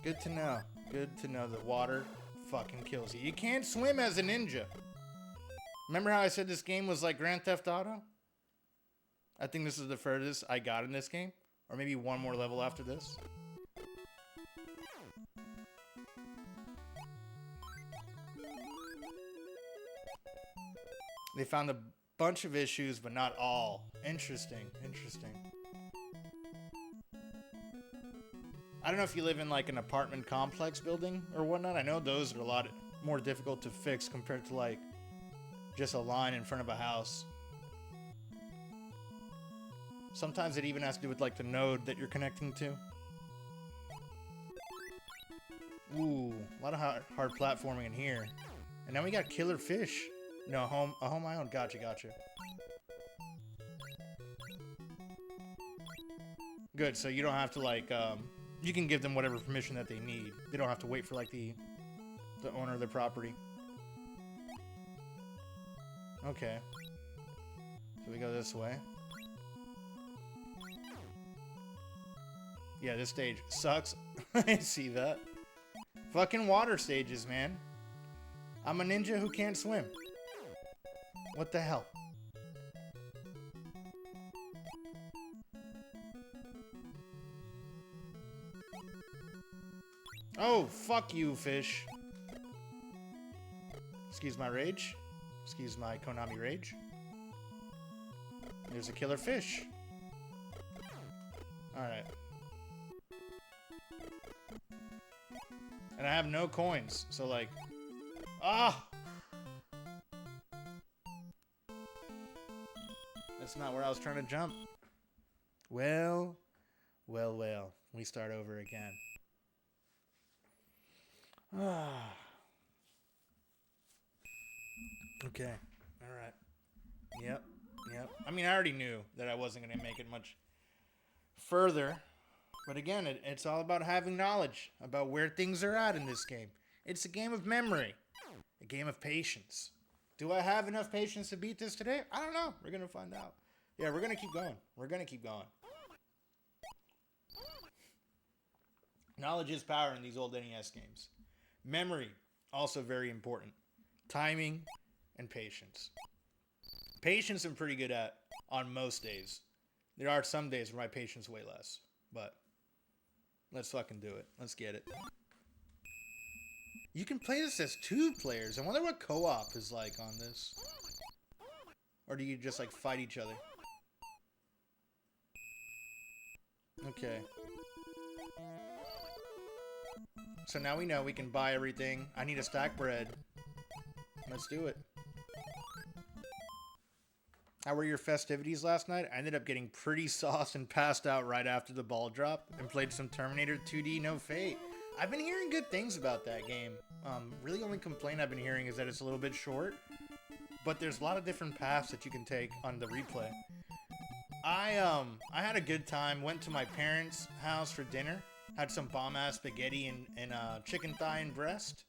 Good to know. Good to know that water fucking kills you. You can't swim as a ninja. Remember how I said this game was like Grand Theft Auto? I think this is the furthest I got in this game. Or maybe one more level after this. They found a bunch of issues, but not all. Interesting, interesting. I don't know if you live in like an apartment complex building or whatnot. I know those are a lot more difficult to fix compared to like just a line in front of a house. Sometimes it even has to do with like the node that you're connecting to. Ooh, a lot of hard platforming in here. And now we got killer fish. No, a home I own. Gotcha, gotcha. Good, so you don't have to like, you can give them whatever permission that they need. They don't have to wait for like the owner of the property. Okay. So we go this way. Yeah, this stage sucks. I see that. Fucking water stages, man. I'm a ninja who can't swim. What the hell? Oh, fuck you, fish. Excuse my rage. Excuse my Konami rage. There's a killer fish. Alright. And I have no coins, so like... Ah! That's not where I was trying to jump. Well, well, well. We start over again. Okay. Alright. Yep. Yep. I mean, I already knew that I wasn't going to make it much further. But again, it's all about having knowledge about where things are at in this game. It's a game of memory. A game of patience. Do I have enough patience to beat this today? I don't know. We're going to find out. Yeah, we're going to keep going. We're going to keep going. Knowledge is power in these old NES games. Memory, also very important. Timing and patience. Patience I'm pretty good at on most days. There are some days where my patience is way less. But let's fucking do it. Let's get it. You can play this as 2 players. I wonder what co-op is like on this. Or do you just like fight each other? Okay. So now we know we can buy everything. I need a stack bread. Let's do it. How were your festivities last night? I ended up getting pretty sauced and passed out right after the ball drop and played some Terminator 2D No Fate. I've been hearing good things about that game. Really only complaint I've been hearing is that it's a little bit short, but there's a lot of different paths that you can take on the replay. I had a good time. Went to my parents' house for dinner. Had some bomb-ass spaghetti and chicken thigh and breast.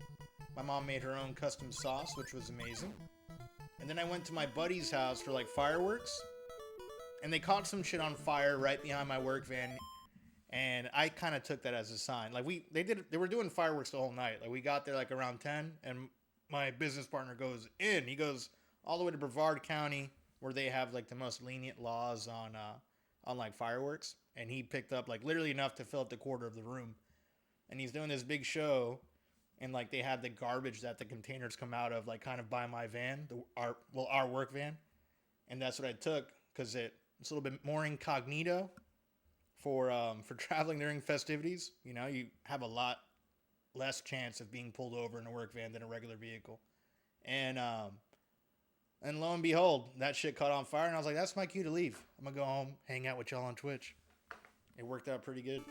My mom made her own custom sauce, which was amazing. And then I went to my buddy's house for like fireworks. And they caught some shit on fire right behind my work van. And I kind of took that as a sign. Like they were doing fireworks the whole night. Like we got there like around 10 and my business partner goes in. He goes all the way to Brevard County where they have like the most lenient laws on like fireworks. And he picked up like literally enough to fill up the quarter of the room. And he's doing this big show. And like they had the garbage that the containers come out of like kind of by my van, our work van. And that's what I took because it's a little bit more incognito for traveling during festivities. You know, you have a lot less chance of being pulled over in a work van than a regular vehicle. And lo and behold, that shit caught on fire, and I was like, that's my cue to leave. I'm gonna go home, hang out with y'all on Twitch. It worked out pretty good.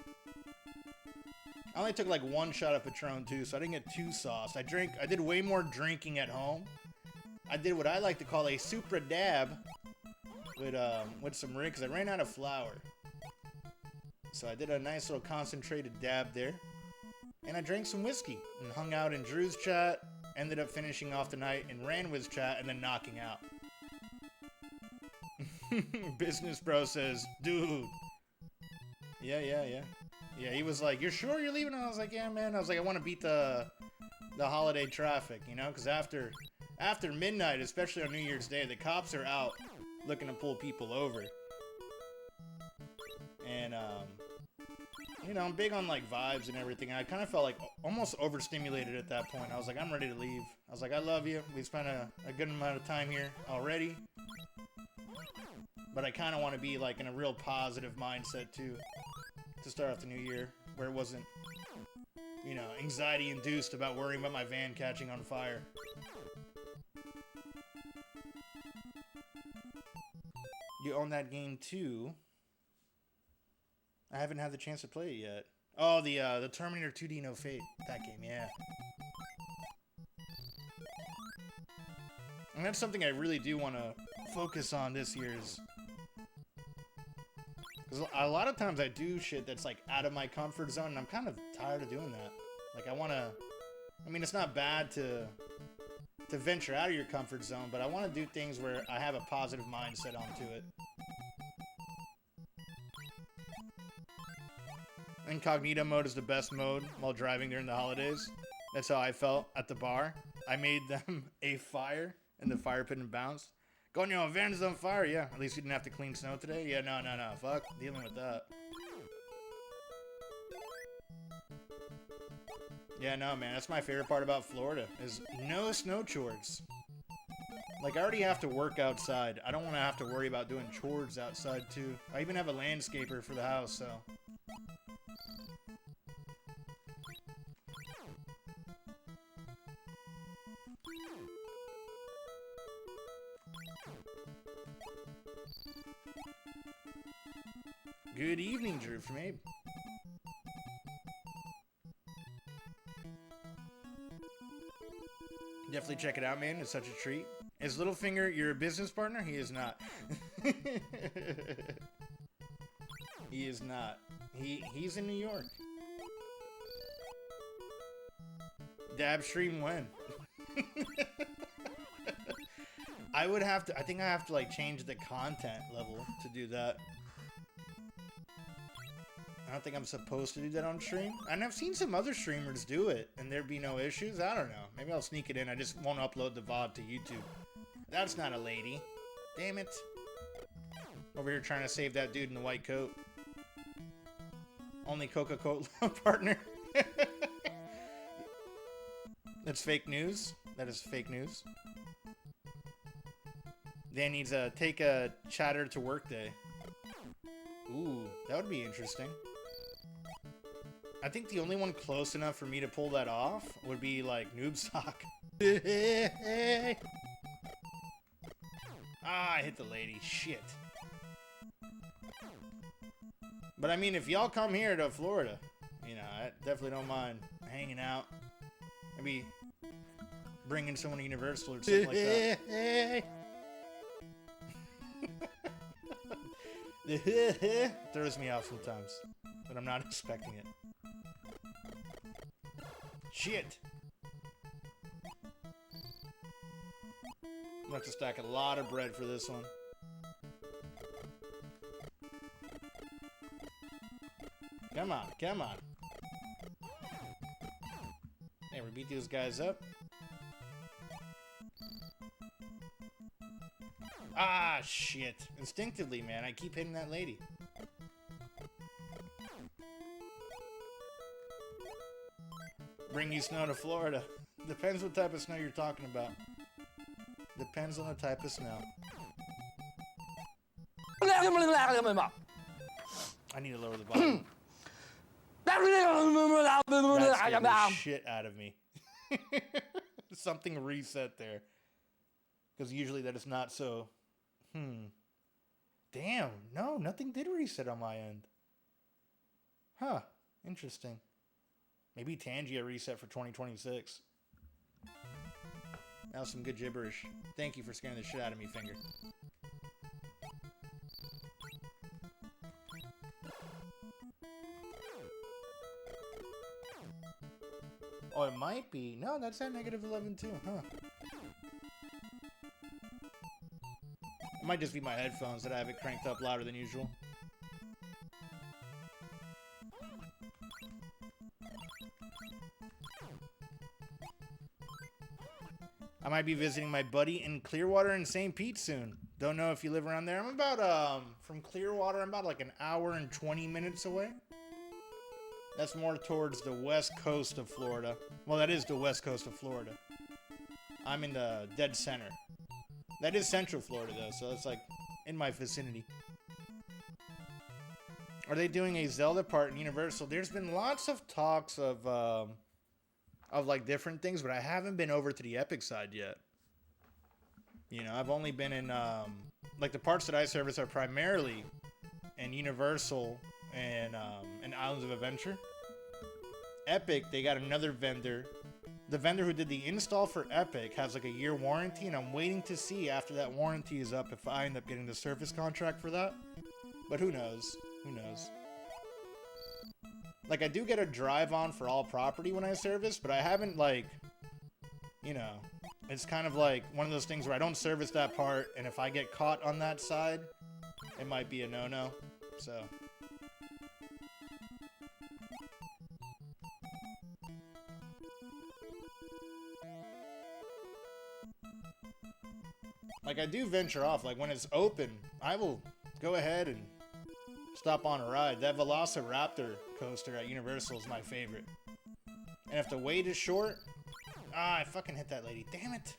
I only took like one shot of Patron too, so I didn't get too sauced. I did way more drinking at home. I did what I like to call a super dab with some rig, because I ran out of flour. So I did a nice little concentrated dab there. And I drank some whiskey and hung out in Drew's chat. Ended up finishing off the night in Ranwith's chat and then knocking out. Business Bro says, dude. Yeah. Yeah, he was like, you're sure you're leaving? And I was like, yeah, man. I was like, I want to beat the holiday traffic, you know? Because after midnight, especially on New Year's Day, the cops are out looking to pull people over. And, you know, I'm big on, like, vibes and everything. I kind of felt, like, almost overstimulated at that point. I was like, I'm ready to leave. I was like, I love you. We spent a good amount of time here already. But I kind of want to be, like, in a real positive mindset, too, to start off the new year, where it wasn't, you know, anxiety-induced about worrying about my van catching on fire. You own that game, too. I haven't had the chance to play it yet. Oh, the Terminator 2D No Fate. That game, yeah. And that's something I really do want to focus on this year is... Because a lot of times I do shit that's, like, out of my comfort zone, and I'm kind of tired of doing that. Like, I want to... I mean, it's not bad to venture out of your comfort zone, but I want to do things where I have a positive mindset onto it. Incognito mode is the best mode while driving during the holidays. That's how I felt at the bar. I made them a fire in the fire pit and bounced. Coño, van is on fire. Yeah, at least you didn't have to clean snow today. Yeah, no. Fuck dealing with that. Yeah, no, man. That's my favorite part about Florida is no snow chores. Like, I already have to work outside. I don't want to have to worry about doing chores outside, too. I even have a landscaper for the house, so... Good evening, Drew from Abe. Definitely check it out, man. It's such a treat. Is Littlefinger your business partner? He is not. He is not. He's in New York. Dab stream when? I think I have to like change the content level to do that. I don't think I'm supposed to do that on stream. And I've seen some other streamers do it, and there'd be no issues. I don't know. Maybe I'll sneak it in. I just won't upload the VOD to YouTube. That's not a lady. Damn it. Over here trying to save that dude in the white coat. Only Coca-Cola partner. That's fake news. That is fake news. Dan needs to take a chatter to work day. Ooh, that would be interesting. I think the only one close enough for me to pull that off would be like Noob Sock. I hit the lady. Shit. But I mean, if y'all come here to Florida, you know, I definitely don't mind hanging out. Maybe bringing someone to Universal or something like that. Throws me off sometimes, but I'm not expecting it. Shit! I'm gonna have to stack a lot of bread for this one. Come on, come on. Hey, we beat these guys up. Ah, shit. Instinctively, man, I keep hitting that lady. Bring you snow to Florida. Depends what type of snow you're talking about. Depends on the type of snow. I need to lower the volume. That scared the shit out of me. Something reset there. Because usually that is not so. Damn, no, nothing did reset on my end. Huh, interesting. Maybe Tangia reset for 2026. That was some good gibberish. Thank you for scaring the shit out of me, Finger. Oh, it might be. No, that's at -11 too, huh? It might just be my headphones that I have it cranked up louder than usual. I might be visiting my buddy in Clearwater and St. Pete soon. Don't know if you live around there. I'm about, from Clearwater, I'm about like an hour and 20 minutes away. That's more towards the west coast of Florida. Well, that is the west coast of Florida. I'm in the dead center. That is Central Florida, though, so it's like in my vicinity. Are they doing a Zelda part in Universal? There's been lots of talks of like different things, but I haven't been over to the Epic side yet. You know, I've only been in like the parts that I service are primarily in Universal and Islands of Adventure. Epic, they got another vendor. The vendor who did the install for Epic has like a year warranty, and I'm waiting to see after that warranty is up if I end up getting the service contract for that. But who knows? Who knows? Like, I do get a drive on for all property when I service, but I haven't, like, you know, it's kind of like one of those things where I don't service that part, and if I get caught on that side, it might be a no-no, so. Like, I do venture off, like, when it's open, I will go ahead and stop on a ride. That Velociraptor coaster at Universal is my favorite. And if the wait is short... Ah, I fucking hit that lady. Damn it.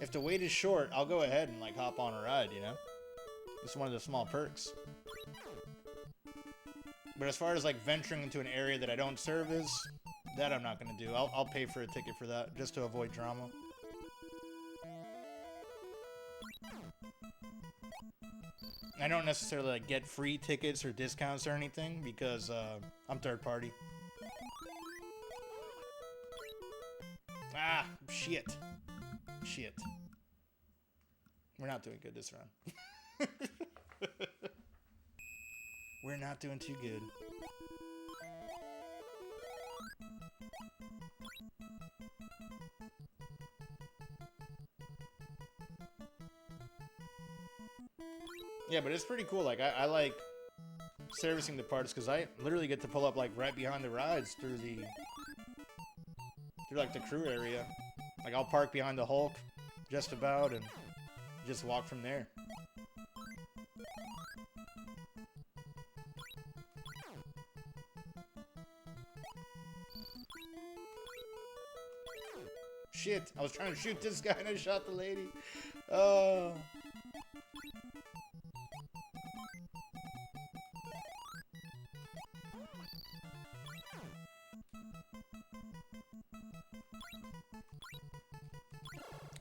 If the wait is short, I'll go ahead and, like, hop on a ride, you know? It's one of the small perks. But as far as, like, venturing into an area that I don't service, that I'm not gonna do. I'll pay for a ticket for that, just to avoid drama. I don't necessarily like get free tickets or discounts or anything because I'm third party. Ah, shit. Shit. We're not doing good this run. We're not doing too good. Yeah, but it's pretty cool. Like, I like servicing the parts because I literally get to pull up, like, right behind the rides through like, the crew area. Like, I'll park behind the Hulk, just about, and just walk from there. Shit, I was trying to shoot this guy and I shot the lady. Oh...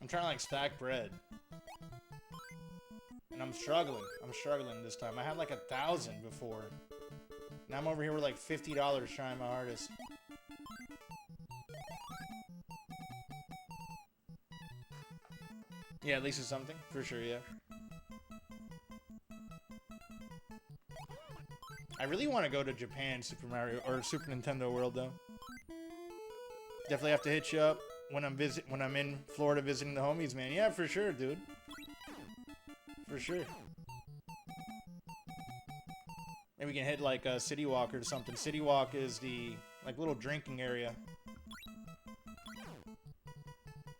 I'm trying to like stack bread. And I'm struggling. I'm struggling this time. I had like 1,000 before. Now I'm over here with like $50 trying my hardest. Yeah, at least it's something. For sure, yeah. I really want to go to Japan Super Mario or Super Nintendo World though. Definitely have to hit you up when I'm in Florida visiting the homies, man. Yeah, for sure, dude. For sure. Maybe we can hit like a City Walk or something. City Walk is the like little drinking area.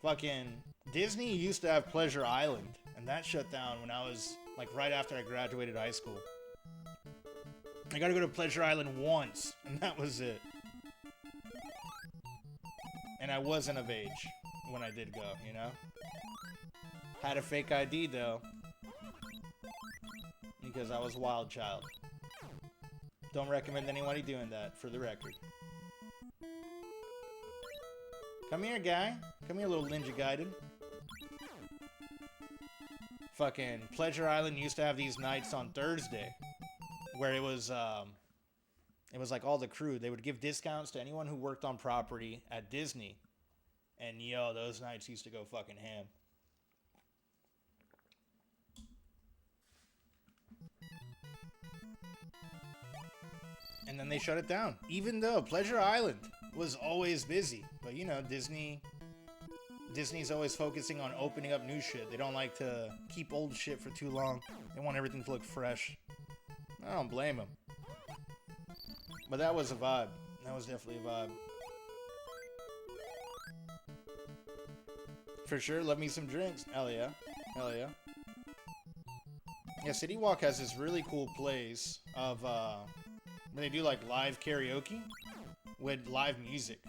Fucking Disney used to have Pleasure Island, and that shut down when I was like right after I graduated high school. I got to go to Pleasure Island once, and that was it. And I wasn't of age when I did go, you know? Had a fake ID, though. You because I was a wild child. Don't recommend anybody doing that, for the record. Come here, guy. Come here, little Ninja Gaiden. Fucking Pleasure Island used to have these nights on Thursday, where it was like all the crew. They would give discounts to anyone who worked on property at Disney. And yo, those nights used to go fucking ham. And then they shut it down. Even though Pleasure Island was always busy. But you know, Disney's always focusing on opening up new shit. They don't like to keep old shit for too long. They want everything to look fresh. I don't blame them. But that was a vibe. That was definitely a vibe. For sure, love me some drinks. Hell yeah. Hell yeah. Yeah, City Walk has this really cool place of, when they do, like, live karaoke with live music.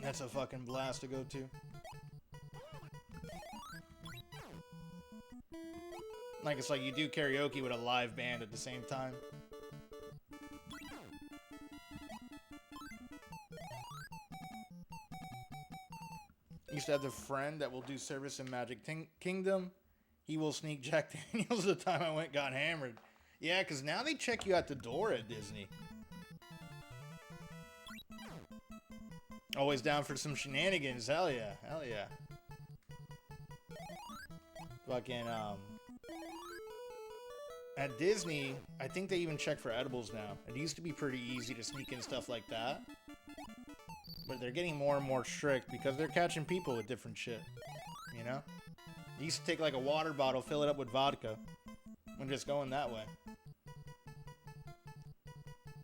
That's a fucking blast to go to. Like, it's like you do karaoke with a live band at the same time. Used to have the friend that will do service in Magic Kingdom. He will sneak Jack Daniels the time I went got hammered. Yeah, because now they check you at the door at Disney. Always down for some shenanigans. Hell yeah. Hell yeah. Fucking, at Disney, I think they even check for edibles now. It used to be pretty easy to sneak in stuff like that. But they're getting more and more strict because they're catching people with different shit. You know? You used to take like a water bottle, fill it up with vodka, and just going that way.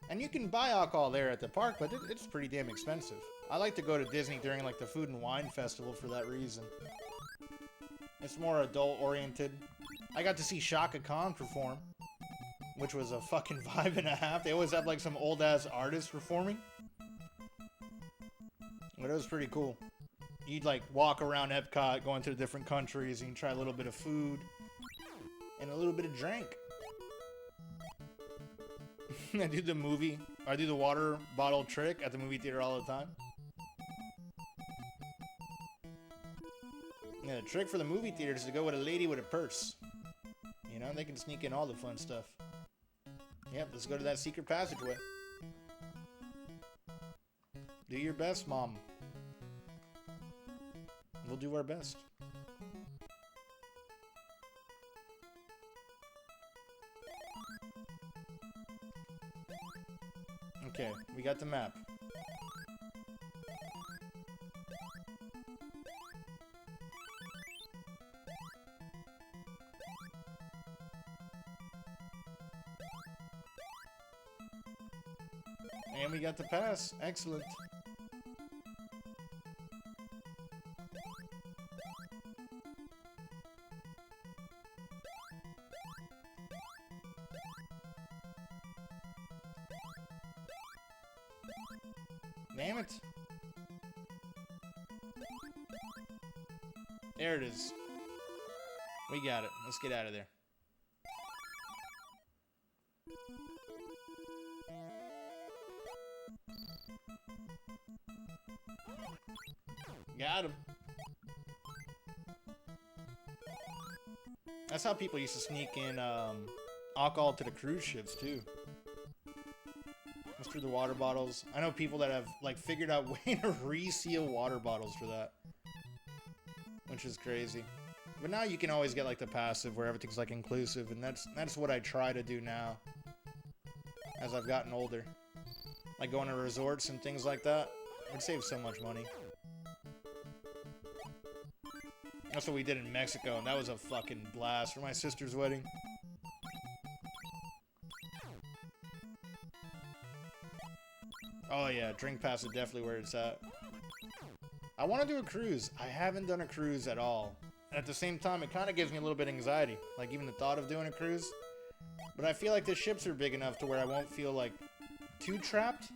And you can buy alcohol there at the park, but it's pretty damn expensive. I like to go to Disney during like the Food and Wine Festival for that reason. It's more adult oriented. I got to see Shaka Khan perform, which was a fucking vibe and a half. They always have like some old ass artist performing. But it was pretty cool. You'd like walk around Epcot, going to the different countries, and you try a little bit of food and a little bit of drink. I do the water bottle trick at the movie theater all the time. Yeah, the trick for the movie theater is to go with a lady with a purse. You know, they can sneak in all the fun stuff. Yep, let's go to that secret passageway. Do your best, Mom. We'll do our best. Okay, we got the map. And we got the pass. Excellent. Damn it. There it is. We got it. Let's get out of there. Got him. That's how people used to sneak in alcohol to the cruise ships too. Just through the water bottles. I know people that have like figured out way to reseal water bottles for that, which is crazy. But now you can always get like the passive where everything's like inclusive, and that's what I try to do now as I've gotten older. Like going to resorts and things like that. It saves so much money. That's what we did in Mexico, and that was a fucking blast for my sister's wedding. Oh yeah, drink pass is definitely where it's at. I want to do a cruise. I haven't done a cruise at all. At the same time, it kind of gives me a little bit of anxiety. Like even the thought of doing a cruise. But I feel like the ships are big enough to where I won't feel like too trapped.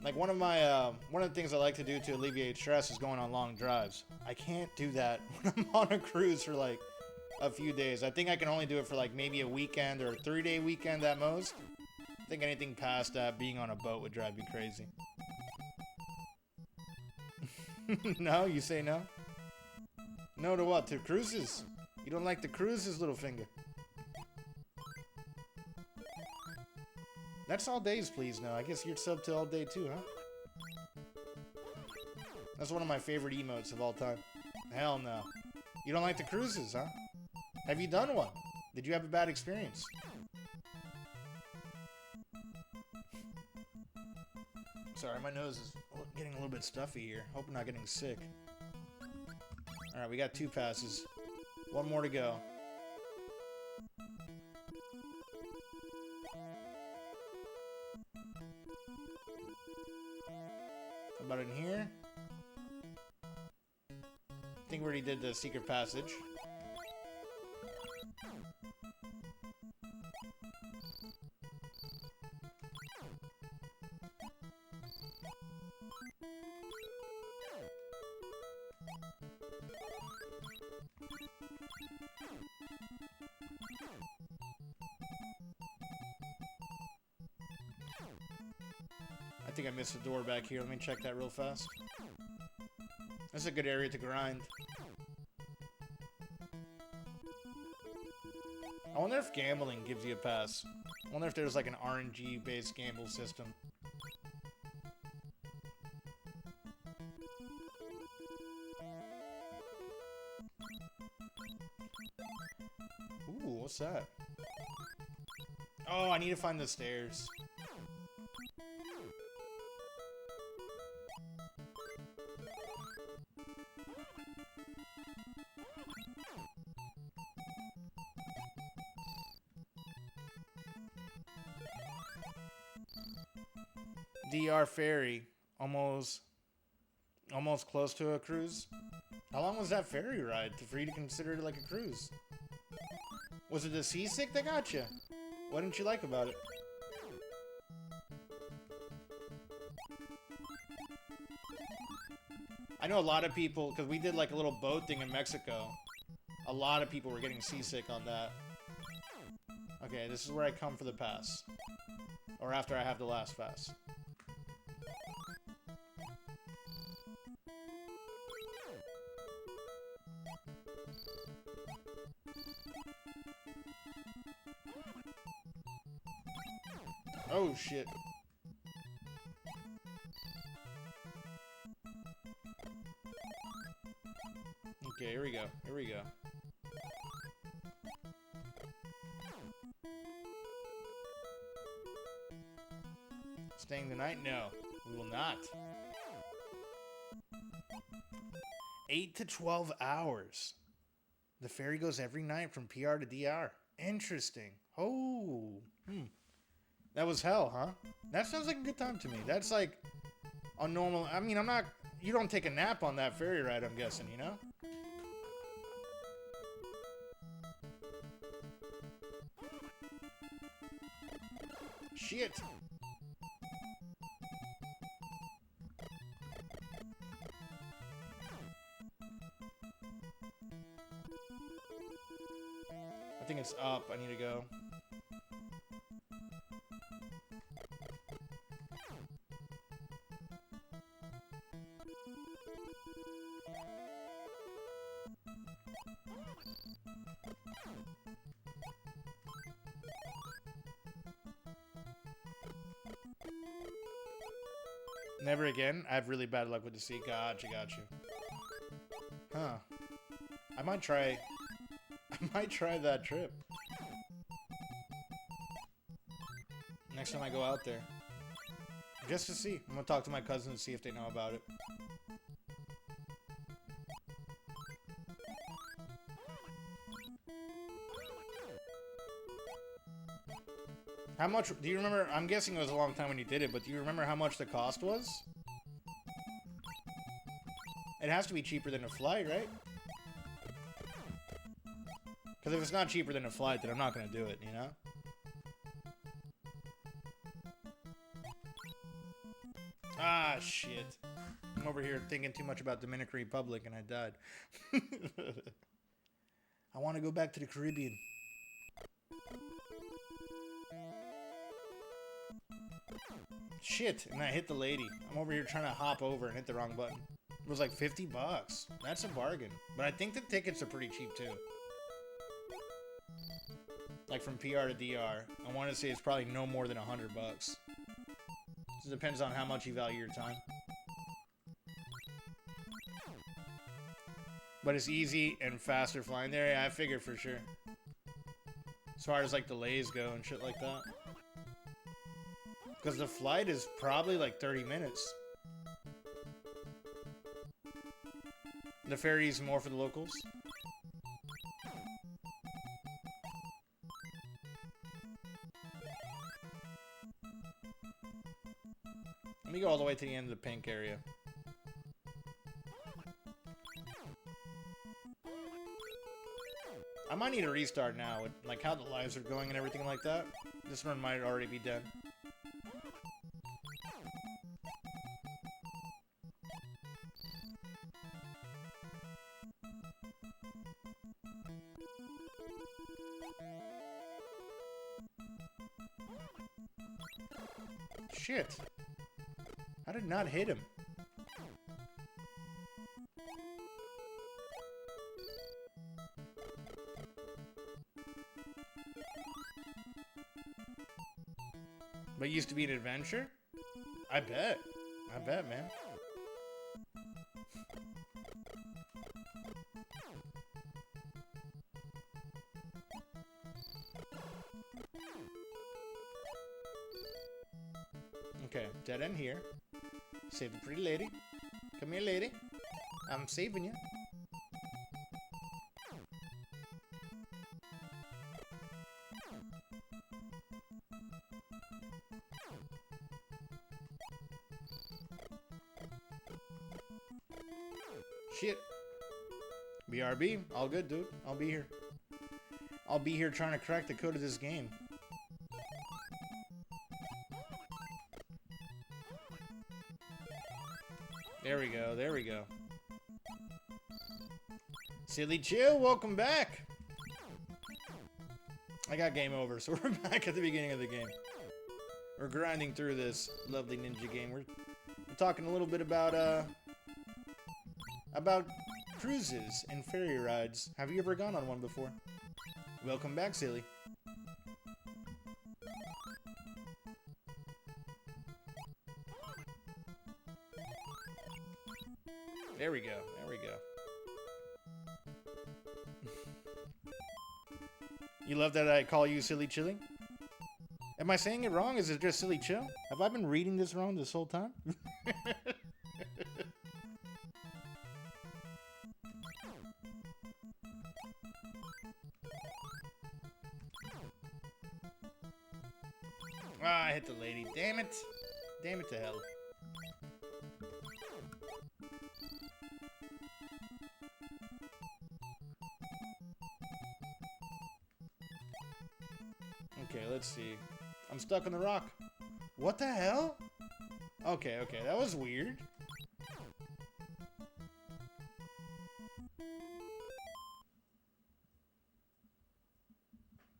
Like one of the things I like to do to alleviate stress is going on long drives. I can't do that when I'm on a cruise for like a few days. I think I can only do it for like maybe a weekend or a 3-day weekend at most. I think anything past that, being on a boat would drive me crazy. No? You say no? No to what? To cruises? You don't like the cruises, little finger? That's all days, please. No, I guess you're sub to all day too, huh? That's one of my favorite emotes of all time. Hell no. You don't like the cruises, huh? Have you done one? Did you have a bad experience? Sorry, my nose is getting a little bit stuffy here. Hope I'm not getting sick. Alright, we got 2 passes. 1 more to go. How about in here? I think we already did the secret passage. I think I missed a door back here. Let me check that real fast. That's a good area to grind. I wonder if gambling gives you a pass. I wonder if there's like an RNG-based gamble system. Ooh, what's that? Oh, I need to find the stairs. DR ferry, almost close to a cruise. How long was that ferry ride for you to consider it like a cruise? Was it the seasick that got you? What didn't you like about it? I know a lot of people, because we did like a little boat thing in Mexico. A lot of people were getting seasick on that. Okay, this is where I come for the pass. Or after I have the last pass. Oh shit. Okay, here we go. Here we go. Staying the night? No, we will not. 8 to 12 hours. The ferry goes every night from PR to DR. Interesting. Oh. That was hell, huh? That sounds like a good time to me. That's like a normal... I mean, I'm not... You don't take a nap on that ferry ride, I'm guessing, you know? Shit! I think it's up. I need to go. Never again? I have really bad luck with the sea. Gotcha. Huh. I might try that trip. Next time I go out there. Just to see. I'm gonna talk to my cousins and see if they know about it. How much, do you remember, I'm guessing it was a long time when you did it, but do you remember how much the cost was? It has to be cheaper than a flight, right? Because if it's not cheaper than a flight, then I'm not going to do it, you know? Ah, shit. I'm over here thinking too much about Dominican Republic and I died. I want to go back to the Caribbean. Shit, and I hit the lady. I'm over here trying to hop over and hit the wrong button. It was like 50 bucks. That's a bargain. But I think the tickets are pretty cheap too. Like from PR to DR. I want to say it's probably no more than 100 bucks. It depends on how much you value your time. But it's easy and faster flying there. Yeah, I figured for sure. As far as like delays go and shit like that. Because the flight is probably like 30 minutes. The ferry is more for the locals. Let me go all the way to the end of the pink area. I might need a restart now with like how the lives are going and everything like that. This run might already be done. Shit. I did not hit him. But it used to be an adventure? I bet. I bet, man. Okay, dead end here. Save the pretty lady. Come here, lady. I'm saving you. Shit. BRB. All good, dude. I'll be here. I'll be here trying to crack the code of this game. There we go, there we go. Silly Chill, welcome back! I got game over, so we're back at the beginning of the game. We're grinding through this lovely ninja game. We're talking a little bit about cruises and ferry rides. Have you ever gone on one before? Welcome back, Silly. There we go. There we go. You love that I call you Silly Chilling? Am I saying it wrong? Is it just Silly Chill? Have I been reading this wrong this whole time? Ah, I hit the lady. Damn it. Damn it to hell. Okay, let's see. I'm stuck on the rock. What the hell? Okay, okay, that was weird.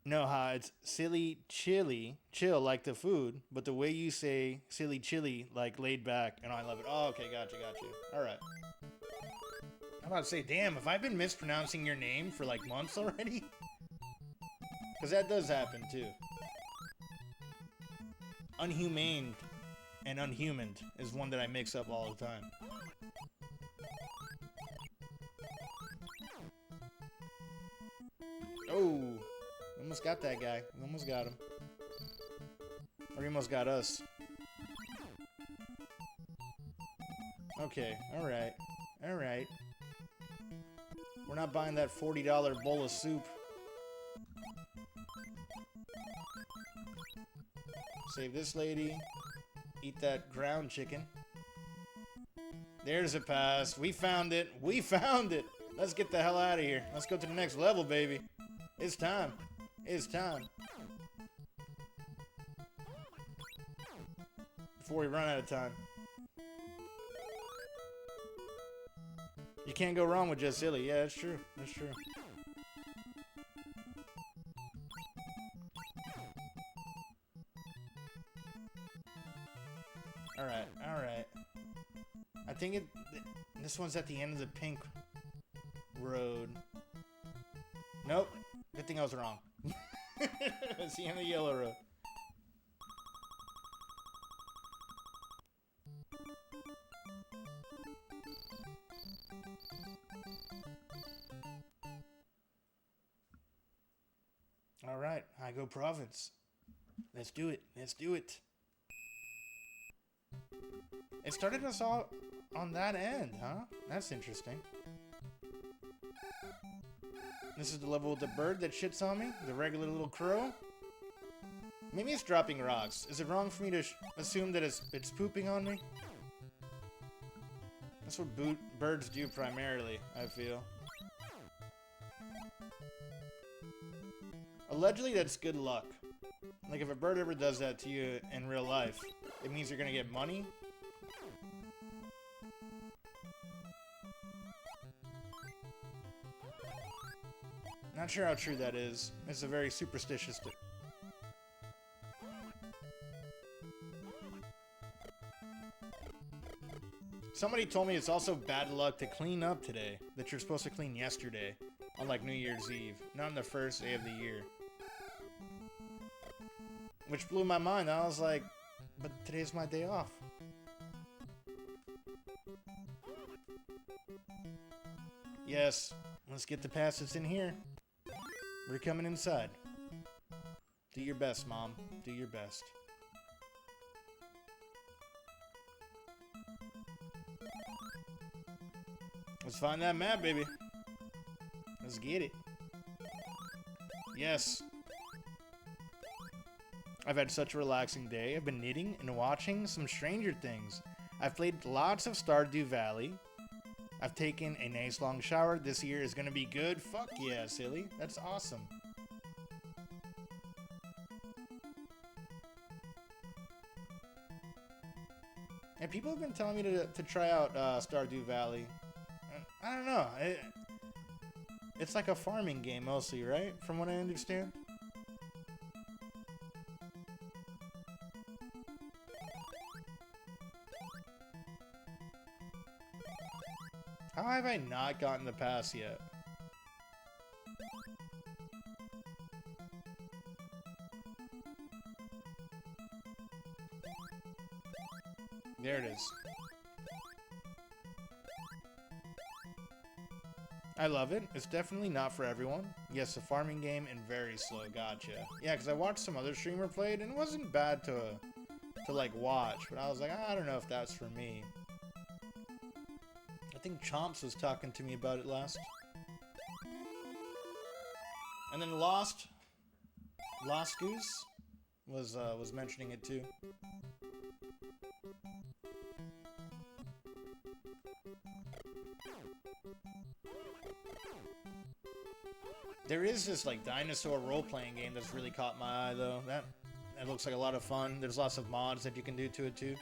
No, it's silly chili, chill like the food, but the way you say silly chili, like laid back, and I love it. Oh, okay, got you. All right. I'm about to say, damn, have I been mispronouncing your name for like months already? Because that does happen too. Unhumaned and unhumaned is one that I mix up all the time. Oh, almost got that guy. We almost got him. Or he almost got us. Okay, alright. Alright. We're not buying that $40 bowl of soup. Save this lady. Eat that ground chicken. There's a pass. We found it. We found it. Let's get the hell out of here. Let's go to the next level, baby. It's time. It's time. Before we run out of time. You can't go wrong with just silly. Yeah, that's true. That's true. Alright, alright. I think this one's at the end of the pink road. Nope. Good thing I was wrong. It's the end of the yellow road. Alright, I go province. Let's do it. Let's do it. It started us all on that end, huh? That's interesting. This is the level with the bird that shits on me? The regular little crow? Maybe it's dropping rocks. Is it wrong for me to assume that it's pooping on me? That's what birds do primarily, I feel. Allegedly, that's good luck. Like, if a bird ever does that to you in real life, it means you're gonna get money. Not sure how true that is. It's a very superstitious thing. Somebody told me it's also bad luck to clean up today, that you're supposed to clean yesterday, on like New Year's Eve, not on the first day of the year. Which blew my mind. I was like, but today's my day off. Yes, let's get the passes in here. We're coming inside. Do your best, Mom. Do your best. Let's find that map, baby. Let's get it. Yes. I've had such a relaxing day. I've been knitting and watching some Stranger Things. I've played lots of Stardew Valley. I've taken a nice long shower. This year is gonna be good. Fuck yeah, silly. That's awesome. And people have been telling me to try out Stardew Valley. I don't know. It's like a farming game mostly, right? From what I understand. How have I not gotten the pass yet? There it is. I love it. It's definitely not for everyone. Yes, a farming game and very slow. Gotcha. Yeah, because I watched some other streamer play it and it wasn't bad to like watch, but I was like, I don't know if that's for me. I think Chomps was talking to me about it last. And then Lost Goose was mentioning it too. There is this like dinosaur role-playing game that's really caught my eye though. That looks like a lot of fun. There's lots of mods that you can do to it too.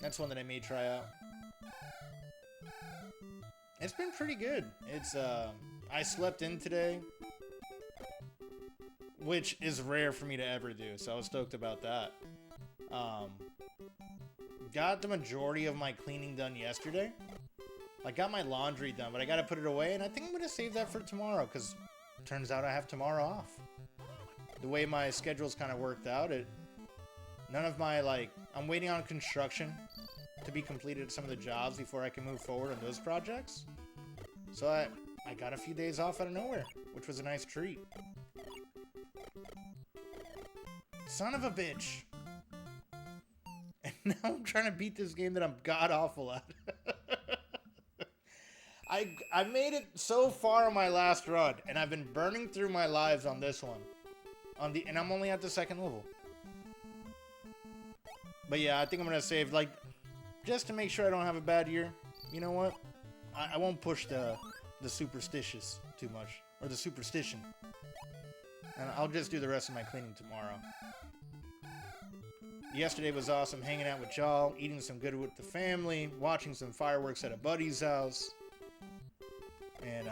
That's one that I may try out. It's been pretty good. It's I slept in today, which is rare for me to ever do, so I was stoked about that. Got the majority of my cleaning done yesterday. I got my laundry done, but I gotta put it away, and I think I'm gonna save that for tomorrow, because it turns out I have tomorrow off. The way my schedule's kind of worked out, none of my, like, I'm waiting on construction to be completed at some of the jobs before I can move forward on those projects. So I got a few days off out of nowhere, which was a nice treat. Son of a bitch. And now I'm trying to beat this game that I'm god-awful at. I made it so far on my last run, and I've been burning through my lives on this one. And I'm only at the second level. But yeah, I think I'm gonna save, like, just to make sure I don't have a bad year. You know what? I won't push the superstitious too much, or the superstition. And I'll just do the rest of my cleaning tomorrow. Yesterday was awesome, hanging out with y'all, eating some good with the family, watching some fireworks at a buddy's house. And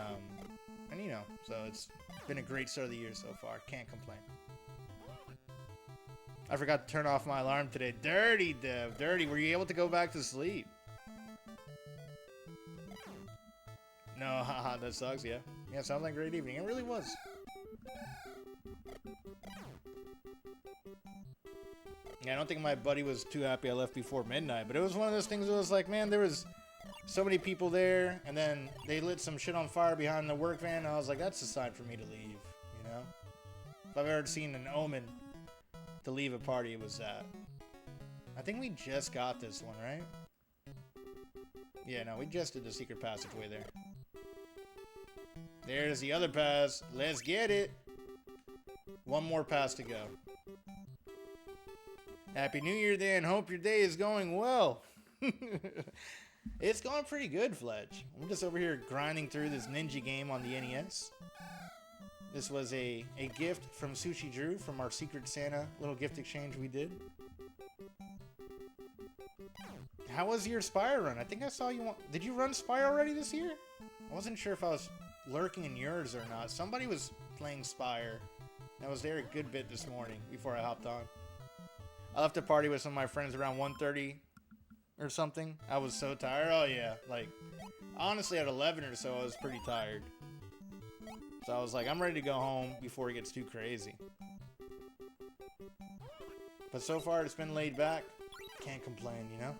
you know, so it's been a great start of the year so far. Can't complain. I forgot to turn off my alarm today. Dirty, Dev. Dirty. Were you able to go back to sleep? No, haha, that sucks, yeah. Yeah, sounds like a great evening. It really was. Yeah, I don't think my buddy was too happy I left before midnight, but it was one of those things that was like, man, there was so many people there, and then they lit some shit on fire behind the work van, and I was like, that's a sign for me to leave, you know? If I've ever seen an omen to leave a party, it was that. I think we just got this one, right? Yeah, no, we just did the secret passageway there. There's the other pass. Let's get it. One more pass to go. Happy New Year, then. Hope your day is going well. It's going pretty good, Fletch. I'm just over here grinding through this ninja game on the NES. This was a gift from Sushi Drew from our Secret Santa little gift exchange we did. How was your Spire run? I think I saw you. Did you run Spire already this year? I wasn't sure if I was lurking in yours or not. Somebody was playing Spire. I was there a good bit this morning before I hopped on. I left a party with some of my friends around 1:30 or something. I was so tired. Oh yeah, like honestly at 11 or so I was pretty tired. So I was like, I'm ready to go home before it gets too crazy. But so far it's been laid back. Can't complain, you know?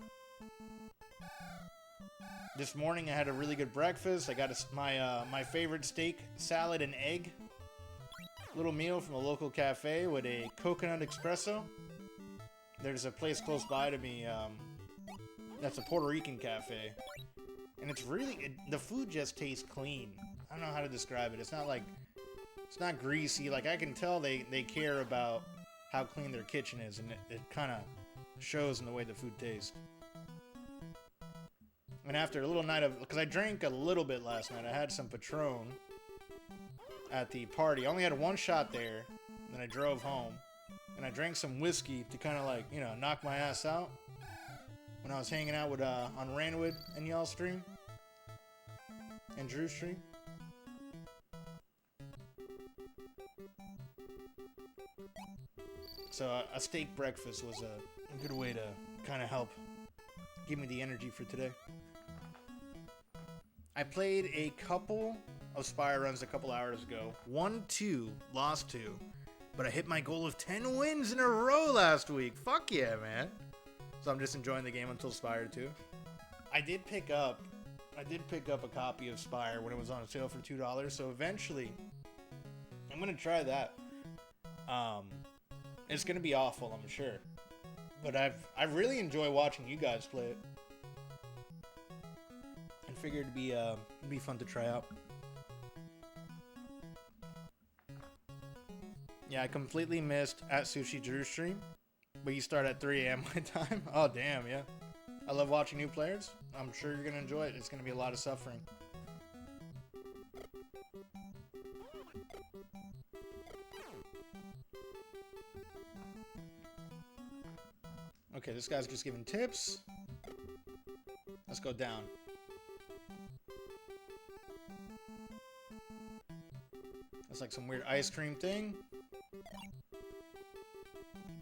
This morning I had a really good breakfast. I got my favorite steak, salad, and egg. Little meal from a local cafe with a coconut espresso. There's a place close by to me that's a Puerto Rican cafe. And it's really, the food just tastes clean. I don't know how to describe it. It's not greasy. Like I can tell they care about how clean their kitchen is, and it kind of shows in the way the food tastes. And after a little night of, because I drank a little bit last night, I had some Patron at the party. I only had one shot there, then I drove home, and I drank some whiskey to kind of like, you know, knock my ass out when I was hanging out with on Ranwood and y'all stream and Drew's stream. So a steak breakfast was a good way to kind of help give me the energy for today. I played a couple of Spire runs a couple hours ago. Won 2, lost 2. But I hit my goal of 10 wins in a row last week. Fuck yeah, man. So I'm just enjoying the game until Spire 2. I did pick up a copy of Spire when it was on sale for $2. So eventually, I'm going to try that. It's going to be awful, I'm sure. But I really enjoy watching you guys play it. And figured it'd be fun to try out. Yeah, I completely missed at Sushi Drew stream, but you start at 3 a.m. my time. Oh damn, yeah. I love watching new players. I'm sure you're gonna enjoy it. It's gonna be a lot of suffering. Okay, this guy's just giving tips. Let's go down. That's like some weird ice cream thing.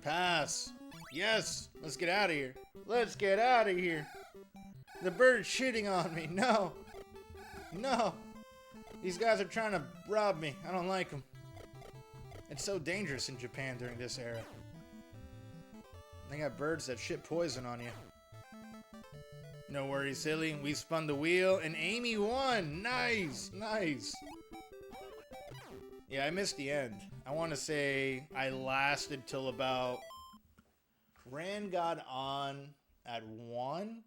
Pass. Yes. Let's get out of here. Let's get out of here. The bird's shitting on me. No. No. These guys are trying to rob me. I don't like them. It's so dangerous in Japan during this era. They got birds that shit poison on you. No worries, silly. We spun the wheel and Amy won. Nice. Nice. Yeah, I missed the end. I want to say I lasted till about... Ran got on at 1.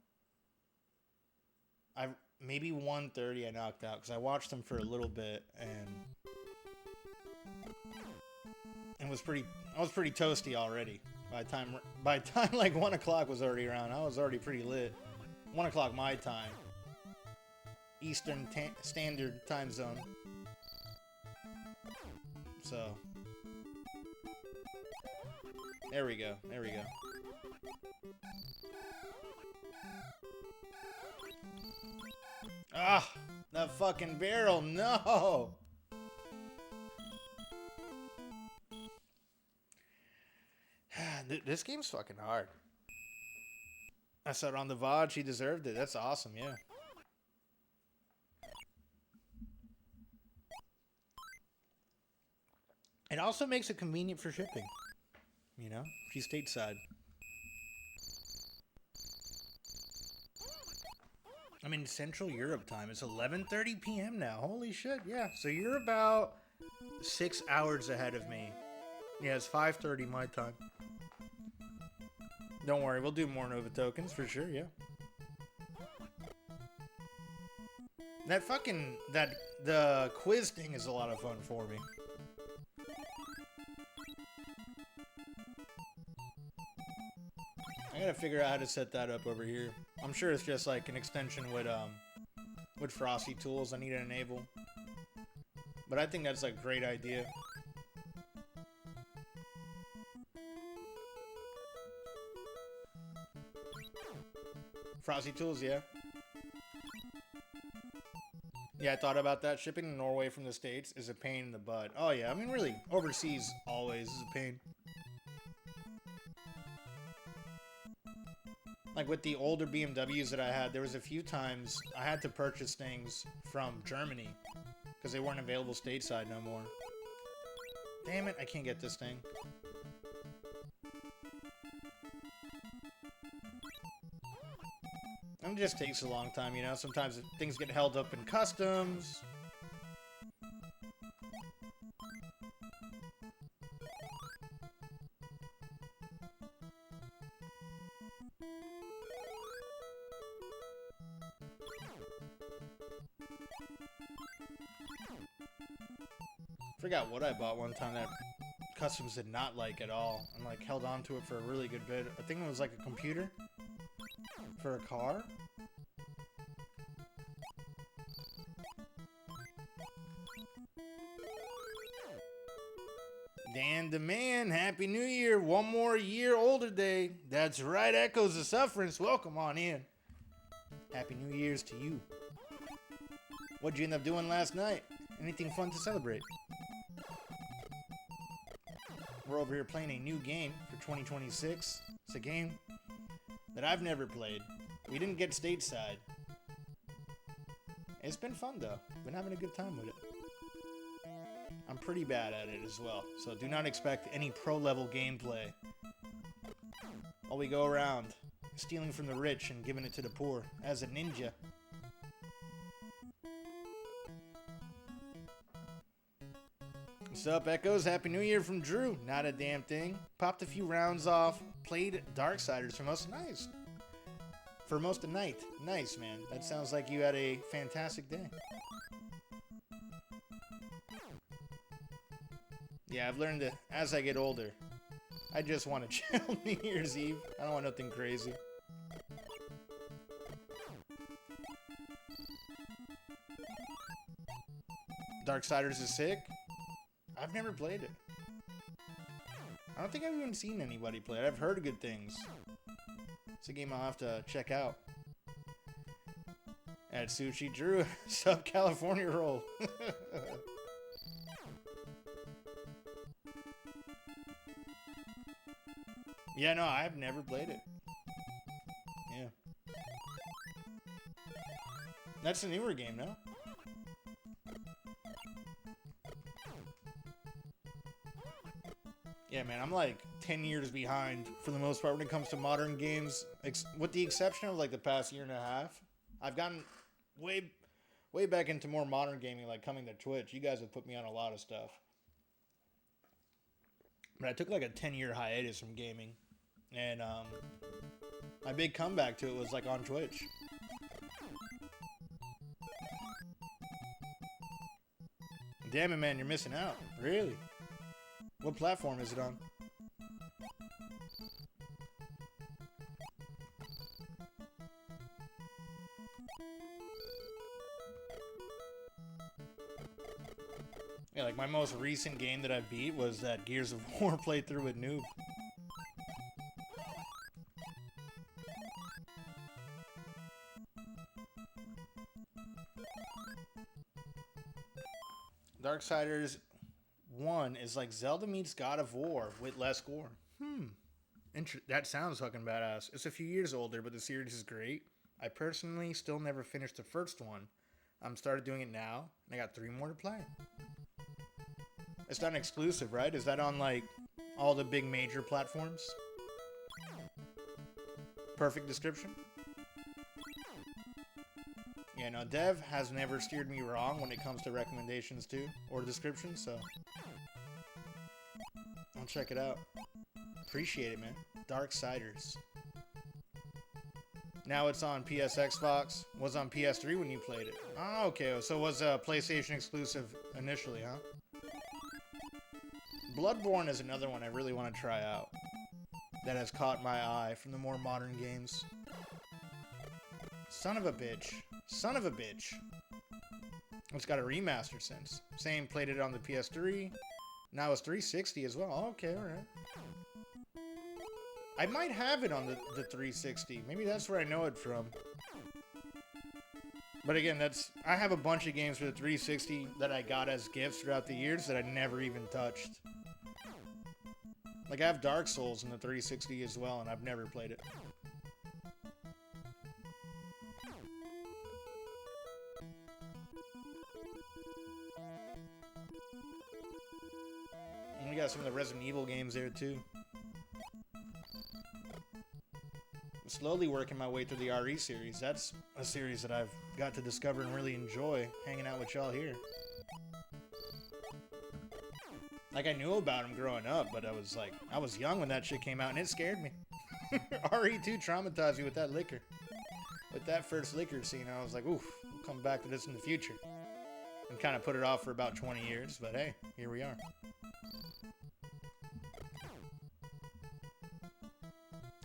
Maybe 1:30 I knocked out because I watched him for a little bit and I was pretty toasty already. By the time like 1 o'clock was already around, I was already pretty lit. 1 o'clock my time. Eastern Standard Time Zone. So, there we go. There we go. Ah, that fucking barrel, no! This game's fucking hard. I said on the VOD, she deserved it. That's awesome, yeah. It also makes it convenient for shipping. You know, she's stateside. I'm in Central Europe time. It's 11:30 p.m. now. Holy shit, yeah. So you're about 6 hours ahead of me. Yeah, it's 5:30 my time. Don't worry, we'll do more Nova tokens for sure, yeah. The quiz thing is a lot of fun for me. I gotta figure out how to set that up over here. I'm sure it's just like an extension with Frosty tools I need to enable. But I think that's like a great idea. Frosty tools, yeah. Yeah, I thought about that. Shipping to Norway from the States is a pain in the butt. Oh yeah, I mean really, overseas always is a pain. Like with the older BMWs that I had, there was a few times I had to purchase things from Germany because they weren't available stateside no more. Damn it, I can't get this thing. It just takes a long time, you know? Sometimes things get held up in customs. Forgot what I bought one time that customs did not like at all, and like held on to it for a really good bit. I think it was like a computer for a car. Dan the Man, Happy New Year, one more year older day. That's right, Echoes of Sufferance, welcome on in. Happy New Year's to you. What'd you end up doing last night? Anything fun to celebrate? We're over here playing a new game for 2026. It's a game that I've never played. We didn't get stateside. It's been fun though. Been having a good time with it. I'm pretty bad at it as well, so do not expect any pro level gameplay. While we go around stealing from the rich and giving it to the poor as a ninja. What's up, Echoes? Happy New Year from Drew. Not a damn thing. Popped a few rounds off. Played Darksiders for most of night. For most of night. Nice, man. That sounds like you had a fantastic day. Yeah, I've learned that as I get older, I just want to chill New Year's Eve. I don't want nothing crazy. Darksiders is sick. I've never played it. I don't think I've even seen anybody play it. I've heard good things. It's a game I'll have to check out. At Sushi Drew, sub California roll. Yeah, no, I've never played it. Yeah. That's a newer game, no? Yeah, man, I'm like 10 years behind for the most part when it comes to modern games. With the exception of like the past year and a half. I've gotten way back into more modern gaming, like coming to Twitch. You guys have put me on a lot of stuff. But I took like a 10-year hiatus from gaming. And my big comeback to it was like on Twitch. Damn it, man, you're missing out. Really? What platform is it on? Yeah, like my most recent game that I beat was that Gears of War playthrough with Noob. Darksiders 1 is like Zelda meets God of War with less gore. That sounds fucking badass. It's a few years older, but the series is great. I personally still never finished the first one. I'm started doing it now, and I got 3 more to play. It's not an exclusive, right? Is that on, like, all the big major platforms? Perfect description? Yeah, no, Dev has never steered me wrong when it comes to recommendations, too, or descriptions, so I'll check it out. Appreciate it, man. Darksiders. Now it's on PS Xbox. Was on PS3 when you played it. Oh, okay. So it was a PlayStation exclusive initially, huh? Bloodborne is another one I really want to try out. That has caught my eye from the more modern games. Son of a bitch. Son of a bitch. It's got a remaster since. Same, played it on the PS3. Now it's 360 as well. Okay, alright. I might have it on the 360. Maybe that's where I know it from. But again, I have a bunch of games for the 360 that I got as gifts throughout the years that I never even touched. Like, I have Dark Souls in the 360 as well, and I've never played it. And we got some of the Resident Evil games there, too. Slowly working my way through the RE series. That's a series that I've got to discover and really enjoy hanging out with y'all here. Like, I knew about them growing up, but I was young when that shit came out and it scared me. RE2 traumatized me with that liquor. With that first liquor scene, I was like, oof, we'll come back to this in the future. And kind of put it off for about 20 years, but hey, here we are.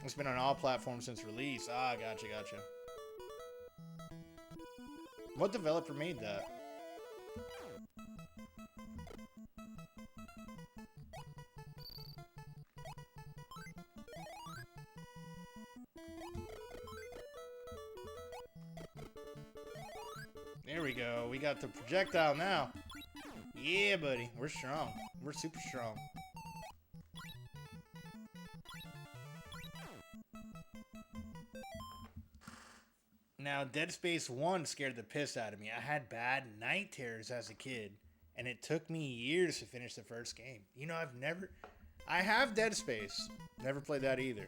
It's been on all platforms since release. Ah, gotcha. What developer made that? There we go. We got the projectile now. Yeah, buddy. We're strong. We're super strong. Now, Dead Space 1 scared the piss out of me. I had bad night terrors as a kid, and it took me years to finish the first game. You know, I have Dead Space. Never played that either.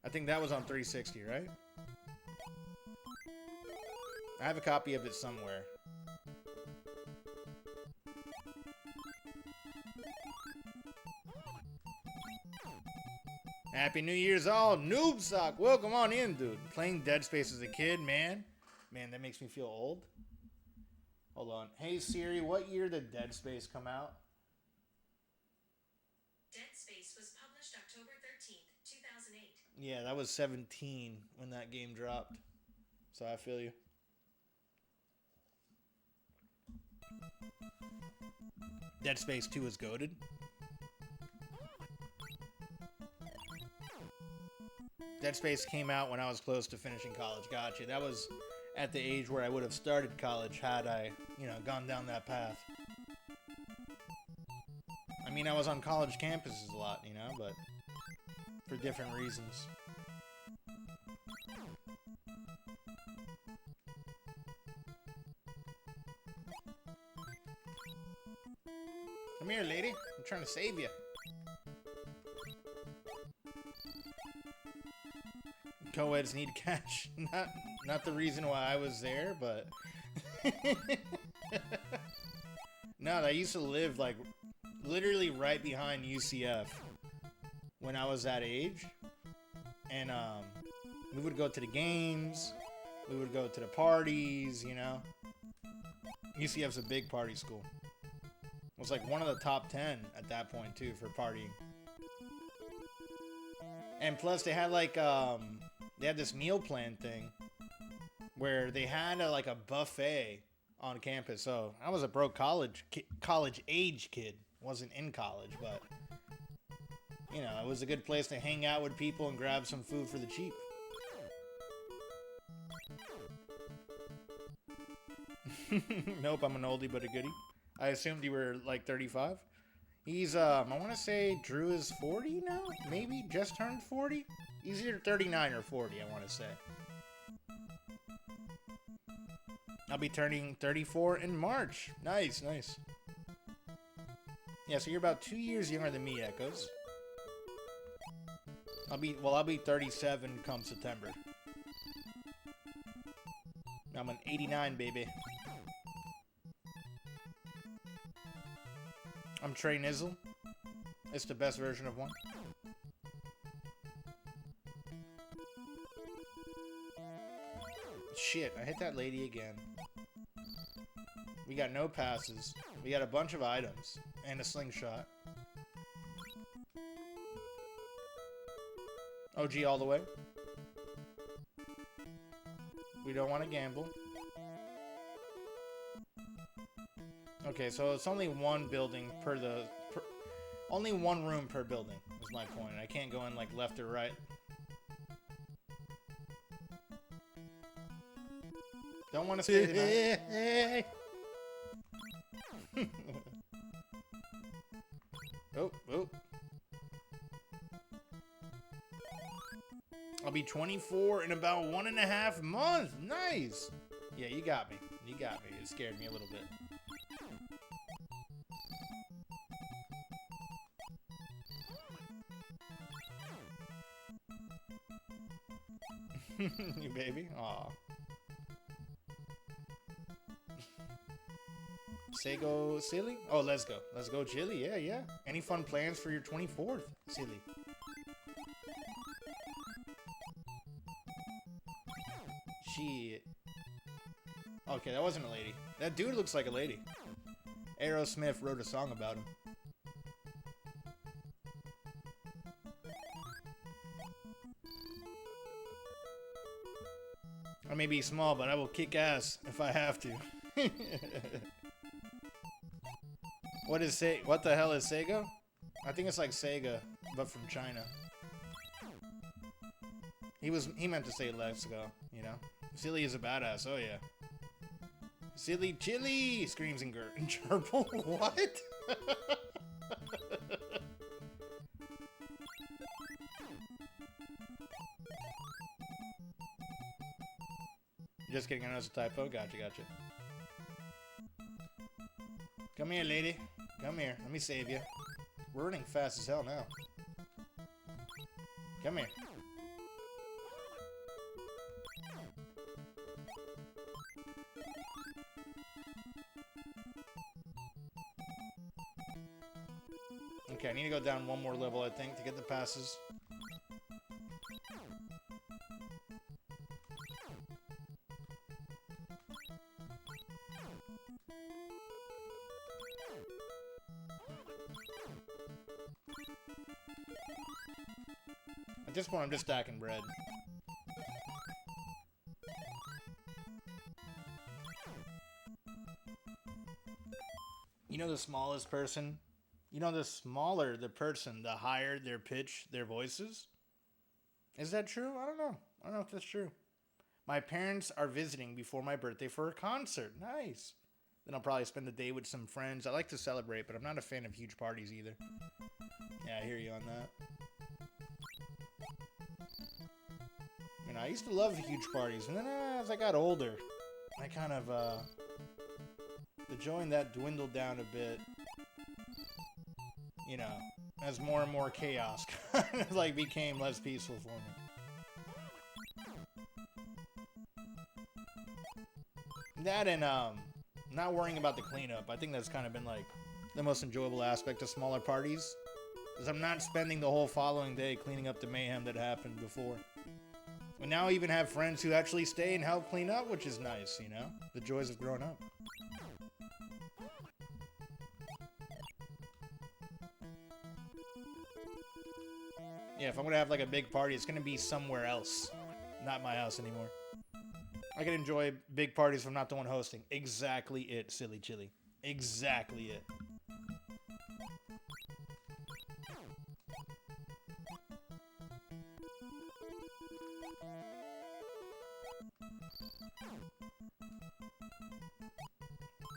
I think that was on 360, right? I have a copy of it somewhere. Happy New Year's all, Noob Sock. Welcome on in, dude. Playing Dead Space as a kid, man. Man, that makes me feel old. Hold on. Hey, Siri, what year did Dead Space come out? Dead Space was published October 13th, 2008. Yeah, that was 17 when that game dropped. So I feel you. Dead Space 2 is goated. Dead Space came out when I was close to finishing college. Gotcha. That was at the age where I would have started college had I, gone down that path. I mean, I was on college campuses a lot, but for different reasons. Come here, lady. I'm trying to save you. Co-eds need cash. Not the reason why I was there, but no, I used to live like literally right behind UCF when I was that age, and we would go to the games, we would go to the parties. UCF's a big party school. It was like one of the top 10 at that point too for partying. And plus they had like they had this meal plan thing where they had a buffet on campus. So I was a broke college age kid. Wasn't in college, but it was a good place to hang out with people and grab some food for the cheap. Nope, I'm an oldie but a goodie. I assumed you were like 35. He's I want to say Drew is 40 now, maybe just turned 40. He's either 39 or 40, I want to say. I'll be turning 34 in March. Nice, nice. Yeah, so you're about 2 years younger than me, Echoes. I'll be 37 come September. I'm an 89, baby. I'm Trey Nizzle. It's the best version of one. Shit, I hit that lady again. We got no passes. We got a bunch of items. And a slingshot. OG all the way. We don't want to gamble. Okay, so it's only one building per only one room per building is my point. I can't go in like left or right. Don't want to stay tonight. Oh, oh. I'll be 24 in about 1.5 months. Nice. Yeah, you got me. You got me. It scared me a little bit. You baby? Aw. Say silly? Oh, let's go. Let's go, Chili. Yeah, yeah. Any fun plans for your 24th, silly? Shit. Okay, that wasn't a lady. That dude looks like a lady. Aerosmith wrote a song about him. I may be small, but I will kick ass if I have to. What the hell is Sega? I think it's like Sega, but from China. He meant to say let's go, you know? Silly is a badass, oh yeah. Silly Chili! Screams in Gerbil. What? Just kidding, I know it's a typo. Gotcha, gotcha. Come here, lady. Come here. Let me save you. We're running fast as hell now. Come here. Okay, I need to go down one more level, I think, to get the passes. At this point, I'm just stacking bread. You know the smallest person? You know the smaller the person, the higher their pitch, their voices? Is that true? I don't know. I don't know if that's true. My parents are visiting before my birthday for a concert. Nice. Then I'll probably spend the day with some friends. I like to celebrate, but I'm not a fan of huge parties either. Yeah, I hear you on that. You know, I used to love huge parties, and then as I got older, I kind of, the joy in that dwindled down a bit. You know, as more and more chaos kind of like became less peaceful for me. That and, not worrying about the cleanup. I think that's kind of been like the most enjoyable aspect of smaller parties. Because I'm not spending the whole following day cleaning up the mayhem that happened before. We now even have friends who actually stay and help clean up, which is nice, you know? The joys of growing up. Yeah, if I'm gonna have like a big party, it's gonna be somewhere else. Not my house anymore. I can enjoy big parties if I'm not the one hosting. Exactly it, Silly Chili. Exactly it.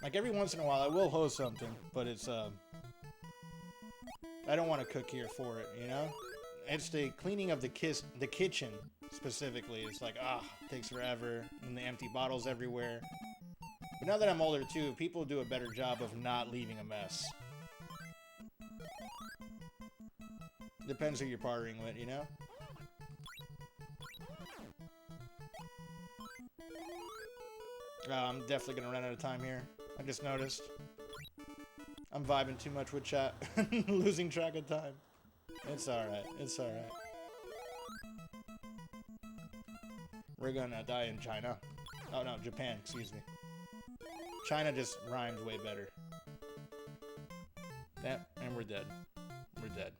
Like every once in a while, I will host something, but it's I don't want to cook here for it, you know. It's the cleaning of the kitchen specifically. It's like takes forever, and the empty bottles everywhere. But now that I'm older too, people do a better job of not leaving a mess. Depends who you're partnering with, you know? I'm definitely gonna run out of time here. I just noticed. I'm vibing too much with chat. Losing track of time. It's alright. It's alright. We're gonna die in China. Oh no, Japan, excuse me. China just rhymes way better. That, and we're dead. We're dead.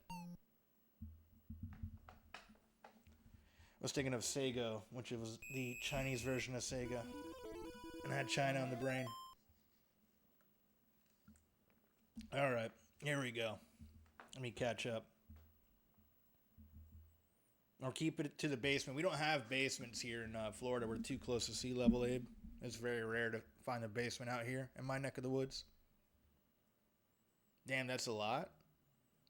I was thinking of Sega, which was the Chinese version of Sega. And I had China on the brain. Alright, here we go. Let me catch up. Or keep it to the basement. We don't have basements here in Florida. We're too close to sea level, Abe. It's very rare to find a basement out here in my neck of the woods. Damn, that's a lot.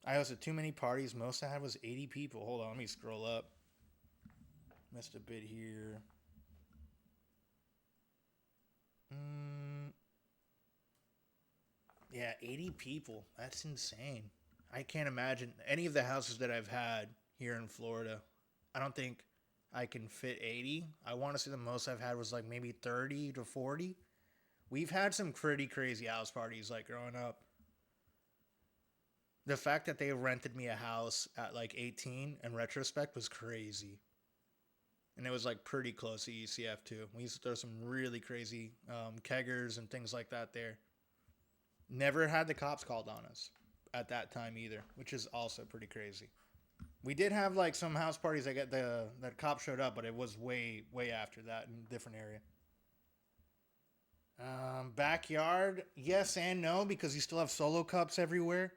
I hosted too many parties. Most I had was 80 people. Hold on, let me scroll up. Missed a bit here. Yeah, 80 people. That's insane. I can't imagine any of the houses that I've had here in Florida. I don't think I can fit 80. I want to say the most I've had was like maybe 30 to 40. We've had some pretty crazy house parties like growing up. The fact that they rented me a house at like 18 in retrospect was crazy. And it was like pretty close to ECF too. We used to throw some really crazy keggers and things like that there. Never had the cops called on us at that time either, which is also pretty crazy. We did have like some house parties that cops showed up, but it was way after that in a different area. Backyard, yes and no, because you still have solo cups everywhere.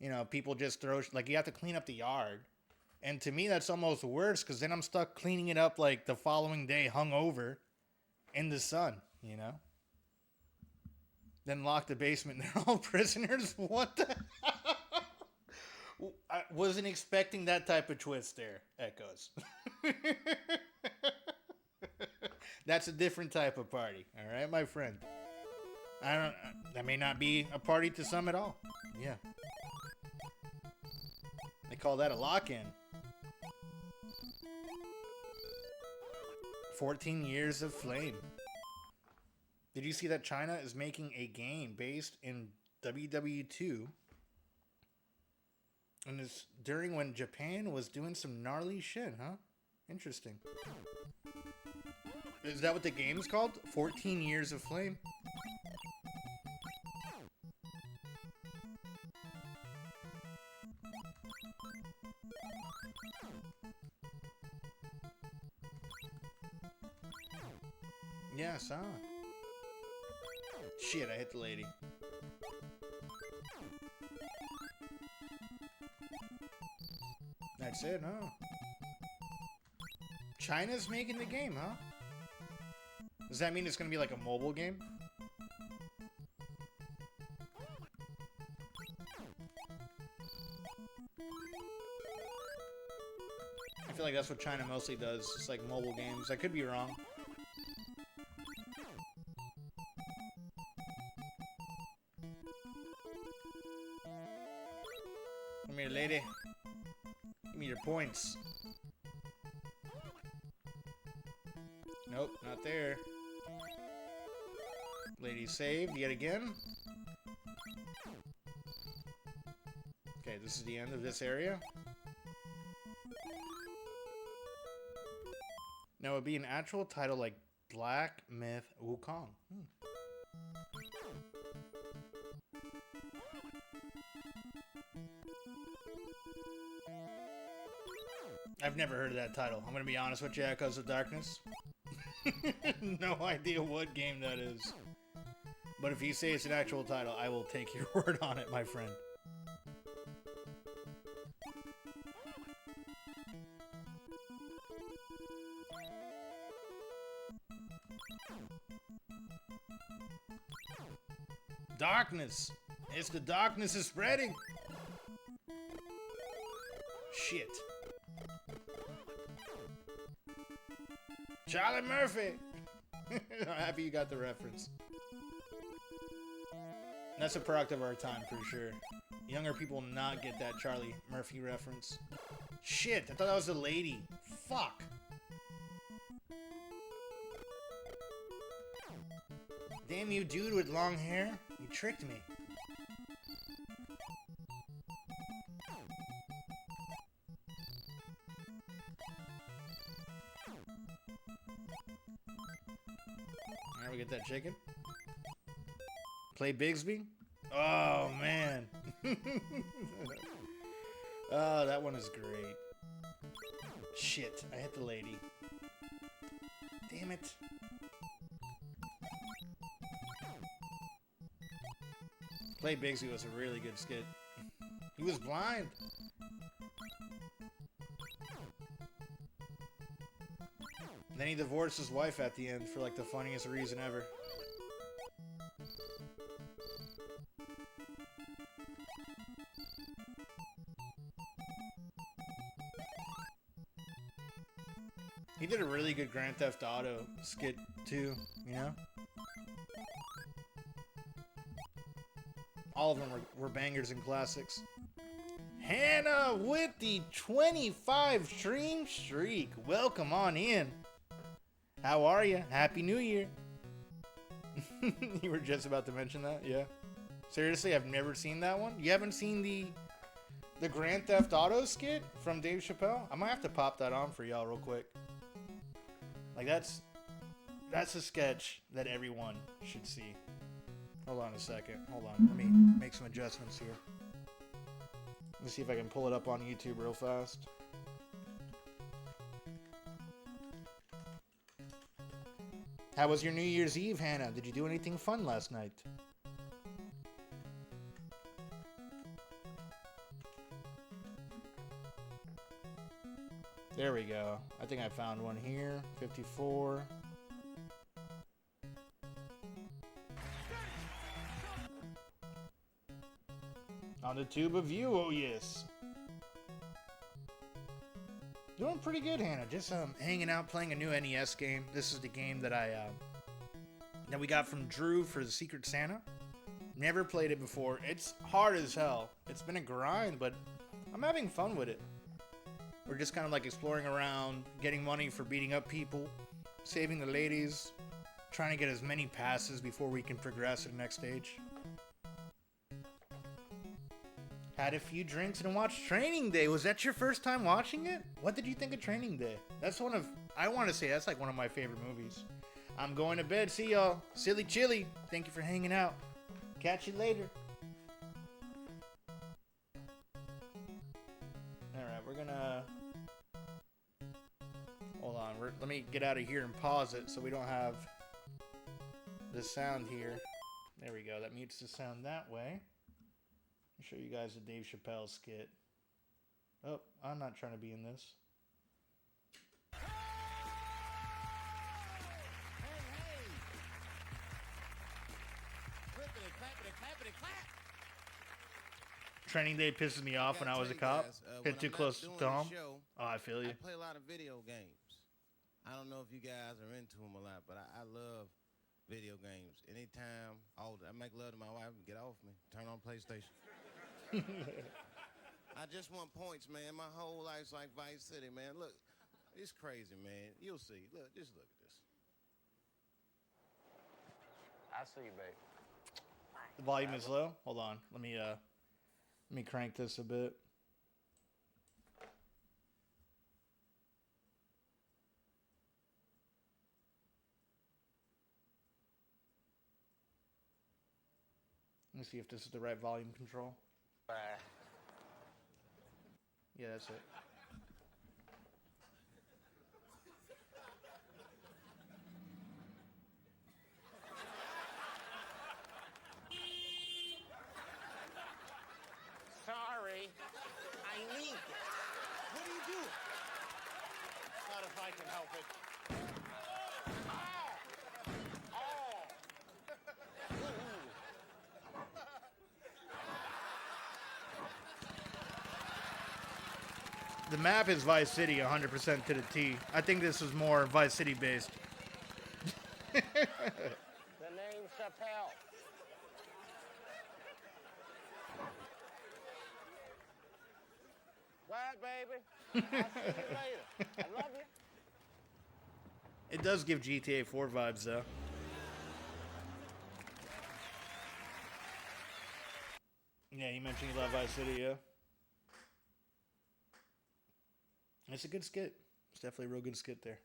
You know, people just throw, like, you have to clean up the yard. And to me, that's almost worse, because then I'm stuck cleaning it up, like, the following day, hungover, in the sun, you know? Then lock the basement, they're all prisoners? What the hell? I wasn't expecting that type of twist there, Echoes. That's a different type of party, all right, my friend? That may not be a party to some at all. Yeah. They call that a lock-in. 14 years of flame. Did you see that China is making a game based in WW2? And it's during when Japan was doing some gnarly shit, huh? Interesting. Is that what the game's called? 14 Years of Flame? Yeah, I saw. Shit, I hit the lady. That's it, huh? China's making the game, huh? Does that mean it's gonna be like a mobile game? I feel like that's what China mostly does. It's like mobile games. I could be wrong. Come here, lady. Give me your points. Nope, not there. Lady saved yet again. Okay, this is the end of this area. Now it would be an actual title like Black Myth Wukong. I've never heard of that title. I'm gonna be honest with you, Echoes of Darkness. No idea what game that is. But if you say it's an actual title, I will take your word on it, my friend. Darkness. It's the darkness is spreading. Shit. Charlie Murphy. I'm happy you got the reference. That's a product of our time for sure. Younger people will not get that Charlie Murphy reference. Shit, I thought that was a lady. Fuck. Damn you, dude with long hair. You tricked me. Alright, we get that chicken. Play Bigsby. Oh, man. Oh, that one is great. Shit, I hit the lady. Damn it. Play Bigsby was a really good skit. He was blind. And then he divorced his wife at the end for like the funniest reason ever. He did a really good Grand Theft Auto skit too, you know? All of them were bangers and classics. Hannah with the 25 stream streak. Welcome on in. How are you? Happy New Year. You were just about to mention that, yeah. Seriously, I've never seen that one. You haven't seen the Grand Theft Auto skit from Dave Chappelle? I might have to pop that on for y'all real quick. Like that's a sketch that everyone should see. Hold on a second. Hold on. Let me make some adjustments here. Let's see if I can pull it up on YouTube real fast. How was your New Year's Eve, Hannah? Did you do anything fun last night? There we go. I think I found one here. 54. On the tube of you, oh yes. Doing pretty good, Hannah. Just hanging out, playing a new NES game. This is the game that that we got from Drew for the Secret Santa. Never played it before. It's hard as hell. It's been a grind, but I'm having fun with it. We're just kind of like exploring around, getting money for beating up people, saving the ladies, trying to get as many passes before we can progress to the next stage. Had a few drinks and watched Training Day. Was that your first time watching it? What did you think of Training Day? That's I want to say that's like one of my favorite movies. I'm going to bed. See y'all. Silly Chili. Thank you for hanging out. Catch you later. Alright, we're gonna... Hold on. Let me get out of here and pause it so we don't have the sound here. There we go. That mutes the sound that way. I'll show you guys a Dave Chappelle skit. Oh, I'm not trying to be in this. Training Day pisses me off when I was a cop. Hit too close to home. Oh, I feel you. I play a lot of video games. I don't know if you guys are into them a lot, but I love video games. Anytime, I make love to my wife, get off me, turn on PlayStation. I just want points, man. My whole life's like Vice City, man. Look, it's crazy, man. You'll see. Look, just look at this. I see you, babe. The volume is low. Hold on. Let me crank this a bit. Let me see if this is the right volume control. Yeah, that's it. Sorry. I need it. What are you doing? Not if I can help it. The map is Vice City 100% to the T. I think this was more Vice City based. The name's Chappelle. Quiet, baby. I'll see you later. I love you. It does give GTA 4 vibes, though. Yeah, you mentioned you love Vice City, yeah? It's a good skit. It's definitely a real good skit there.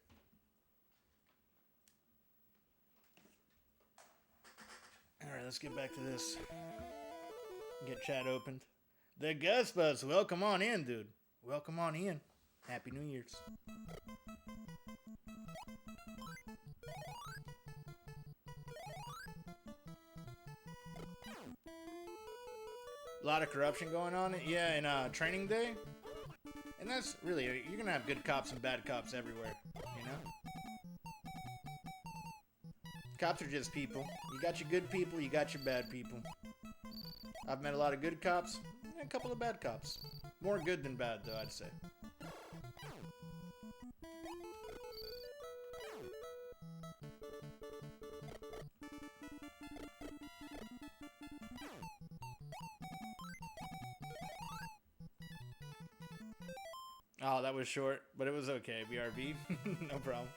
Alright, let's get back to this. Get chat opened. The Gus Bus, welcome on in, dude. Welcome on in. Happy New Year's. A lot of corruption going on. Yeah, in Training Day. And that's really, you're gonna have good cops and bad cops everywhere, you know? Cops are just people. You got your good people, you got your bad people. I've met a lot of good cops, and a couple of bad cops. More good than bad, though, I'd say. Oh, that was short, but it was okay. BRB, no problem.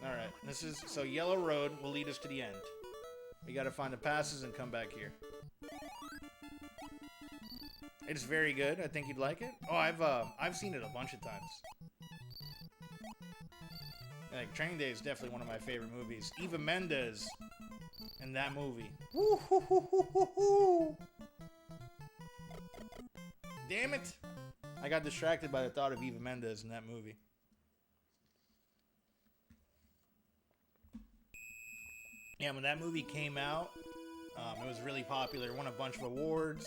Alright, this is, so Yellow Road will lead us to the end. We gotta find the passes and come back here. It's very good. I think you'd like it. Oh, I've seen it a bunch of times. Like, Training Day is definitely one of my favorite movies. Eva Mendes in that movie. Woo-hoo-hoo-hoo-hoo-hoo. Damn it! I got distracted by the thought of Eva Mendes in that movie. Yeah, when that movie came out, it was really popular. It won a bunch of awards.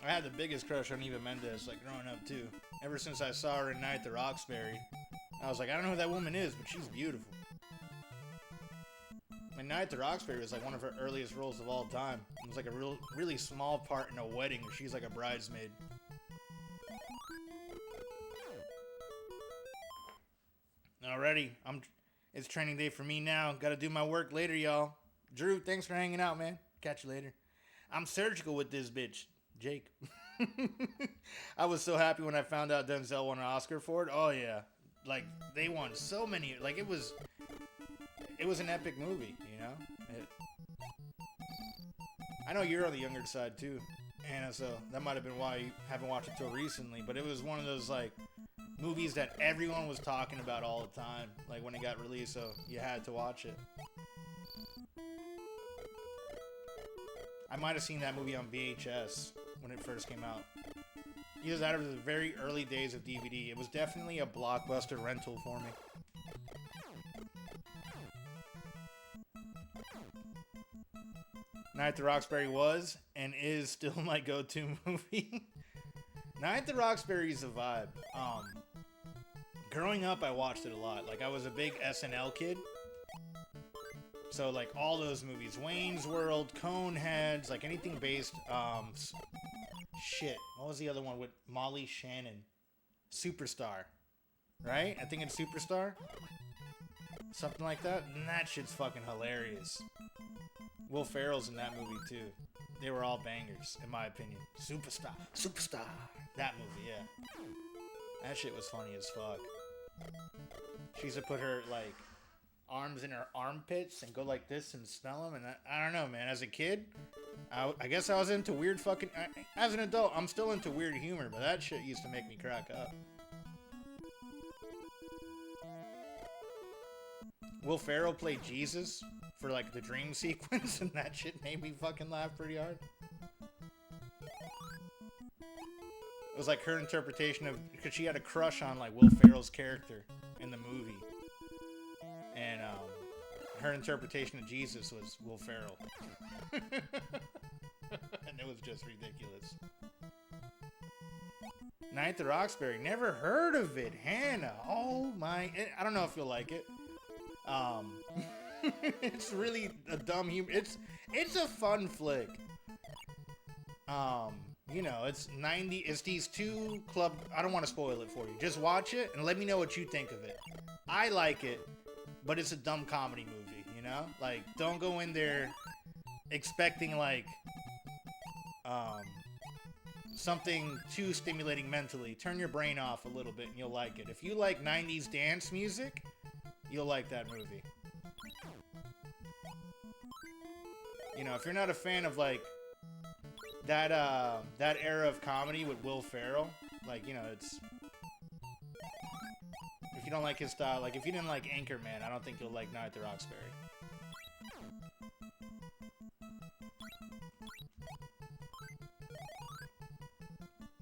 I had the biggest crush on Eva Mendes, like, growing up, too. Ever since I saw her in Night at the Roxbury, I was like, I don't know who that woman is, but she's beautiful. And Night at the Roxbury was, like, one of her earliest roles of all time. It was, like, a really small part in a wedding where she's, like, a bridesmaid. Alrighty, it's Training Day for me now. Gotta do my work later, y'all. Drew, thanks for hanging out, man. Catch you later. I'm surgical with this bitch. Jake. I was so happy when I found out Denzel won an Oscar for it. Oh yeah, like they won so many. Like it was an epic movie, you know. I know you're on the younger side too, Anna, so that might have been why you haven't watched it till recently. But it was one of those like movies that everyone was talking about all the time, like when it got released, so you had to watch it. I might have seen that movie on VHS when it first came out. Either that or the very early days of DVD. It was definitely a blockbuster rental for me. Night at the Roxbury was and is still my go-to movie. Night at the Roxbury is a vibe. Growing up, I watched it a lot. Like, I was a big SNL kid. So, like, all those movies. Wayne's World, Coneheads, like, anything based, shit. What was the other one with Molly Shannon? Superstar. Right? I think it's Superstar. Something like that. And that shit's fucking hilarious. Will Ferrell's in that movie, too. They were all bangers, in my opinion. Superstar. Superstar. That movie, yeah. That shit was funny as fuck. She used to put her, like, arms in her armpits and go like this and smell them, and I don't know, man. As a kid, I guess I was into weird fucking... as an adult, I'm still into weird humor, but that shit used to make me crack up. Will Ferrell played Jesus for, like, the dream sequence, and that shit made me fucking laugh pretty hard. It was like her interpretation of... because she had a crush on, like, Will Ferrell's character in the movie. And, her interpretation of Jesus was Will Ferrell. And it was just ridiculous. Night at the Roxbury. Never heard of it. Hannah. Oh my. I don't know if you'll like it. It's really a dumb humor. It's a fun flick. You know, it's these two club. I don't want to spoil it for you. Just watch it and let me know what you think of it. I like it, but it's a dumb comedy movie, you know? Like, don't go in there expecting, like, something too stimulating mentally. Turn your brain off a little bit and you'll like it. If you like 90s dance music, you'll like that movie. You know, if you're not a fan of, like, that era of comedy with Will Ferrell, like, you know, it's... If you don't like his style, like, if you didn't like Anchorman, I don't think you'll like Night at the Roxbury.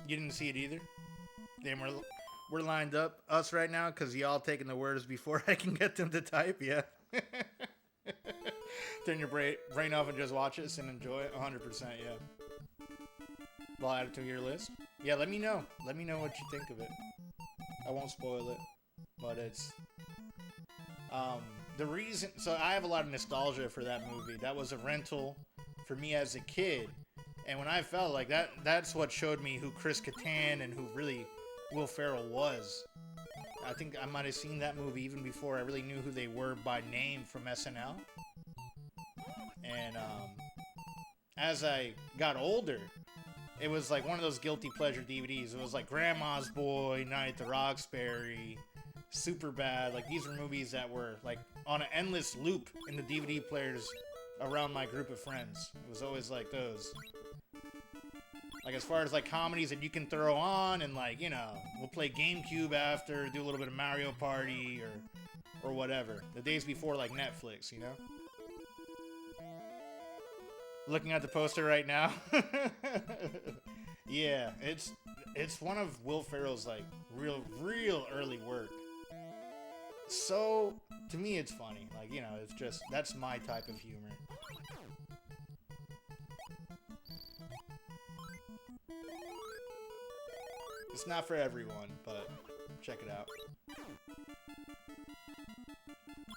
You didn't see it either? Damn, we're lined up, us right now, because y'all taking the words before I can get them to type, yeah. Turn your brain off and just watch it and enjoy it, 100%, yeah. I'll add it to your list. Yeah, let me know. Let me know what you think of it. I won't spoil it, but it's... the reason... So I have a lot of nostalgia for that movie. That was a rental for me as a kid. And when I felt like that's what showed me who Chris Kattan and who really Will Ferrell was. I think I might have seen that movie even before I really knew who they were by name from SNL. And as I got older, it was like one of those guilty pleasure DVDs. It was like Grandma's Boy, Night at the Roxbury, Superbad. Like, these were movies that were like on an endless loop in the DVD players around my group of friends. It was always like those. Like, as far as like comedies that you can throw on and, like, you know, we'll play GameCube after, do a little bit of Mario Party or whatever. The days before, like, Netflix, you know? Looking at the poster right now. Yeah, it's one of Will Ferrell's, like, real early work. So, to me, it's funny. Like, you know, it's just, that's my type of humor. It's not for everyone, but check it out.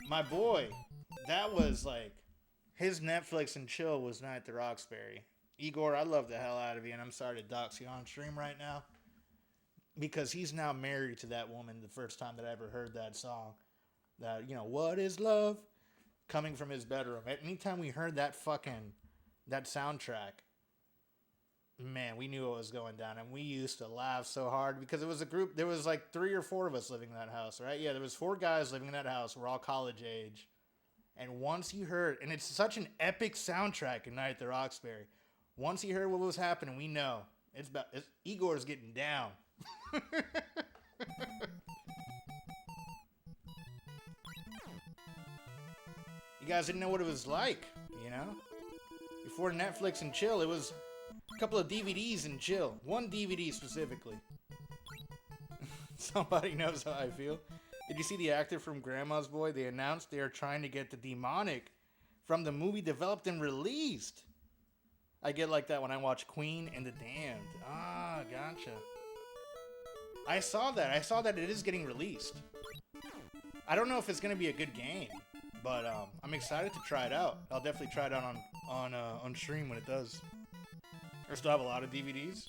My boy, that was like, his Netflix and chill was Night at the Roxbury. Igor, I love the hell out of you, and I'm sorry to dox you on stream right now. Because he's now married to that woman the first time that I ever heard that song. That, you know, what is love? Coming from his bedroom. Anytime we heard that soundtrack, man, we knew what was going down, and we used to laugh so hard because it was a group. There was like 3 or 4 of us living in that house, right? Yeah, there was 4 guys living in that house. We're all college age, and once you heard, and it's such an epic soundtrack in Night at the Roxbury. Once you heard what was happening, we know Igor's getting down. You guys didn't know what it was like, you know? Before Netflix and chill, it was a couple of DVDs and chill. 1 DVD specifically. Somebody knows how I feel. Did you see the actor from Grandma's Boy? They announced they are trying to get the demonic from the movie developed and released. I get like that when I watch Queen and the Damned. Ah, gotcha. I saw that. I saw that it is getting released. I don't know if it's going to be a good game, but I'm excited to try it out. I'll definitely try it out on stream when it does. I still have a lot of DVDs.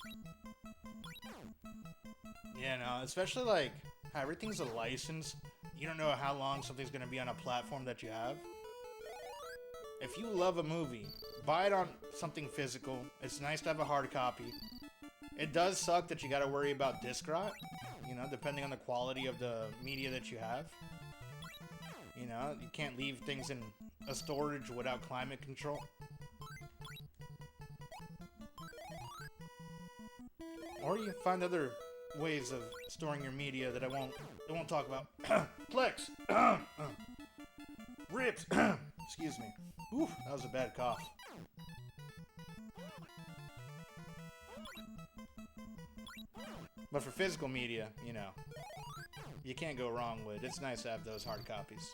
Yeah, no, especially like how everything's a license. You don't know how long something's going to be on a platform that you have. If you love a movie, buy it on something physical. It's nice to have a hard copy. It does suck that you got to worry about disc rot, you know, depending on the quality of the media that you have. You know, you can't leave things in a storage without climate control. Or you find other ways of storing your media that I won't talk about. Plex! Ribs! Excuse me. Ooh, that was a bad cough. But for physical media, you know, you can't go wrong with it. It's nice to have those hard copies.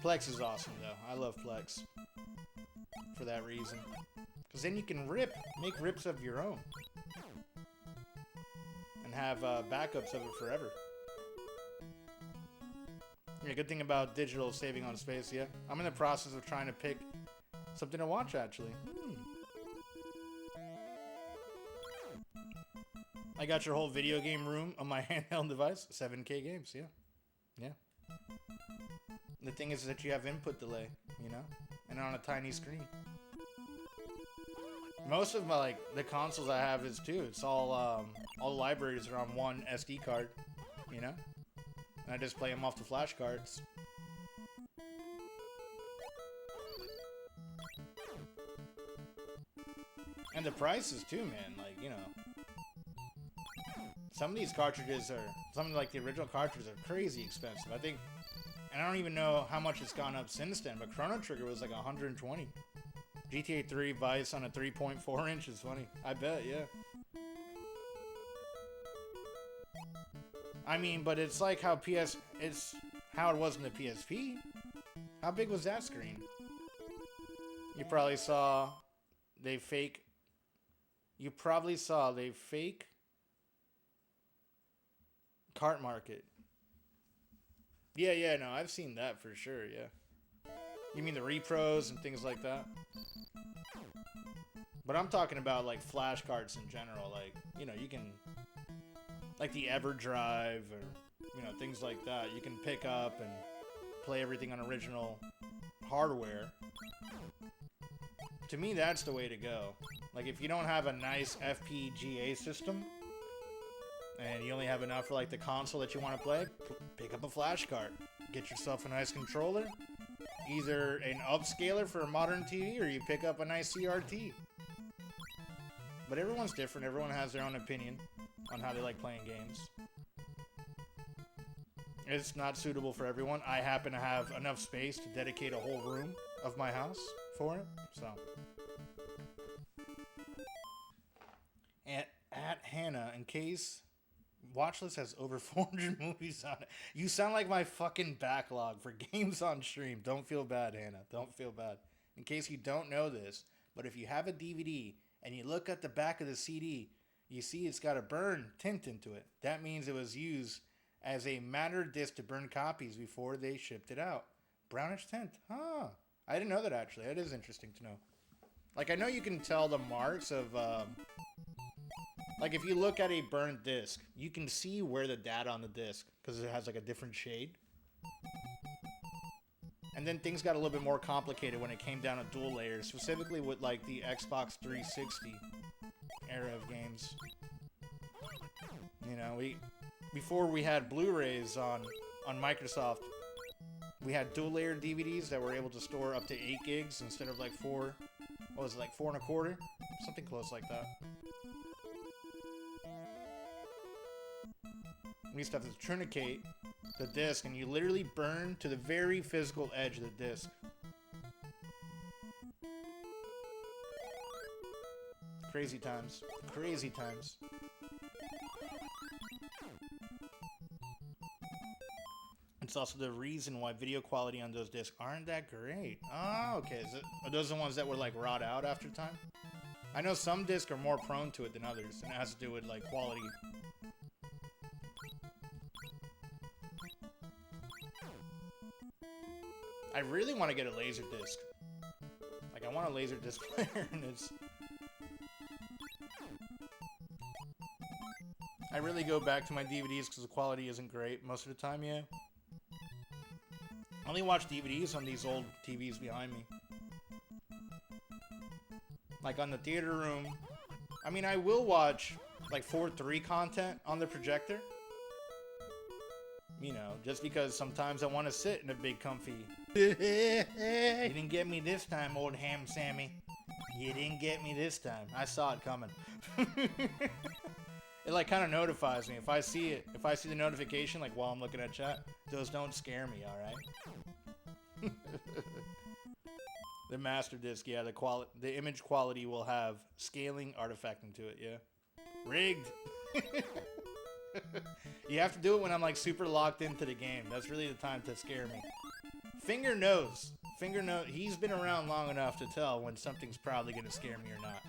Plex is awesome, though. I love Plex for that reason. Because then you can make rips of your own. And have backups of it forever. Yeah, good thing about digital saving on space, yeah. I'm in the process of trying to pick something to watch, actually. I got your whole video game room on my handheld device. 7K games, yeah. Yeah. The thing is that you have input delay, you know? And on a tiny screen. Most of my, the consoles I have is too. It's all the libraries are on one SD card, you know? And I just play them off the flash cards. And the prices too, man. Like, you know. Some of these cartridges are, some of the original cartridges are crazy expensive. I think, and I don't even know how much it's gone up since then, but Chrono Trigger was like 120. GTA 3 Vice on a 3.4 inch is funny. I bet, yeah. I mean, but it's like how it's how it was in the PSP. How big was that screen? You probably saw they fake cart market. Yeah, no, I've seen that for sure, yeah. You mean the repros and things like that? But I'm talking about flash cards in general, you know, you can the EverDrive or you know, things like that. You can pick up and play everything on original hardware. To me, that's the way to go. If you don't have a nice FPGA system and you only have enough for the console that you want to play, pick up a flash card. Get yourself a nice controller. Either an upscaler for a modern TV or you pick up a nice CRT. But everyone's different. Everyone has their own opinion on how they like playing games. It's not suitable for everyone. I happen to have enough space to dedicate a whole room of my house for it, so. And at Hannah, in case Watchlist has over 400 movies on it. You sound like my fucking backlog for games on stream. Don't feel bad, Hannah. Don't feel bad. In case you don't know this, but if you have a DVD and you look at the back of the CD, you see it's got a burn tint into it. That means it was used as a matter disc to burn copies before they shipped it out. Brownish tint. Huh. I didn't know that, actually. That is interesting to know. I know you can tell the marks of... if you look at a burnt disc, you can see where the data on the disc, because it has a different shade. And then things got a little bit more complicated when it came down to dual layers, specifically with the Xbox 360 era of games. You know, before we had Blu-rays on Microsoft, we had dual layer DVDs that were able to store up to 8 gigs instead of 4, what was it, 4 1/4? Something close like that. We used to have to trinicate the disc, and you literally burn to the very physical edge of the disc. Crazy times. Crazy times. It's also the reason why video quality on those discs aren't that great. Oh, okay. Are those the ones that were rot out after time? I know some discs are more prone to it than others, and it has to do with quality. I really want to get a laser disc. I want a laser disc player, and it's... I really go back to my DVDs because the quality isn't great most of the time, yeah. I only watch DVDs on these old TVs behind me. On the theater room. I mean, I will watch, 4:3 content on the projector. You know, just because sometimes I want to sit in a big comfy... You didn't get me this time, old ham Sammy. You didn't get me this time. I saw it coming. It kind of notifies me. If I see it, if I see the notification, while I'm looking at chat, those don't scare me, alright? The master disc, yeah, the image quality will have scaling artifact into it, yeah. Rigged! You have to do it when I'm super locked into the game. That's really the time to scare me. Finger knows. Finger knows. He's been around long enough to tell when something's probably gonna scare me or not.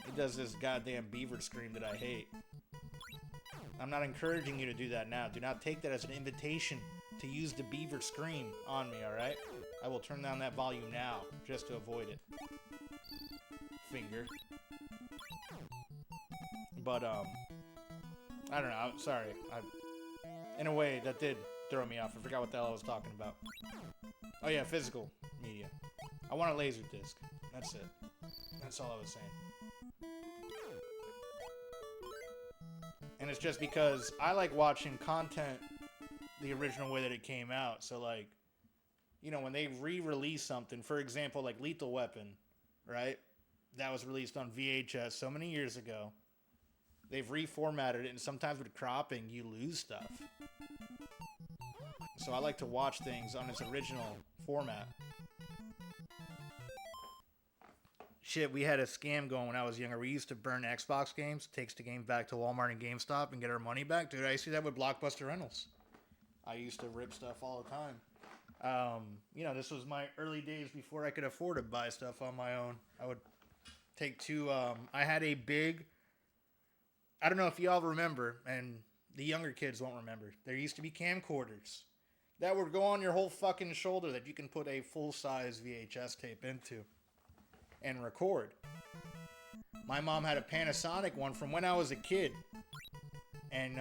He does this goddamn beaver scream that I hate. I'm not encouraging you to do that now. Do not take that as an invitation to use the beaver scream on me, alright? I will turn down that volume now, just to avoid it. Finger. But, I don't know. I'm sorry. In a way, that did throw me off. I forgot what the hell I was talking about. Oh yeah, physical media. I want a laser disc. That's it. That's all I was saying. And it's just because I like watching content the original way that it came out. So like, you know, when they re-release something, for example, like Lethal Weapon, right? That was released on VHS so many years ago. They've reformatted it, and sometimes with cropping, you lose stuff. So I like to watch things on its original format. Shit, we had a scam going when I was younger. We used to burn Xbox games, takes the game back to Walmart and GameStop and get our money back. Dude, I used to do that with Blockbuster Rentals. I used to rip stuff all the time. You know, this was my early days before I could afford to buy stuff on my own. I would take two, I had a big, I don't know if y'all remember, and the younger kids won't remember. There used to be camcorders that would go on your whole fucking shoulder that you can put a full-size VHS tape into and record. My mom had a Panasonic one from when I was a kid. And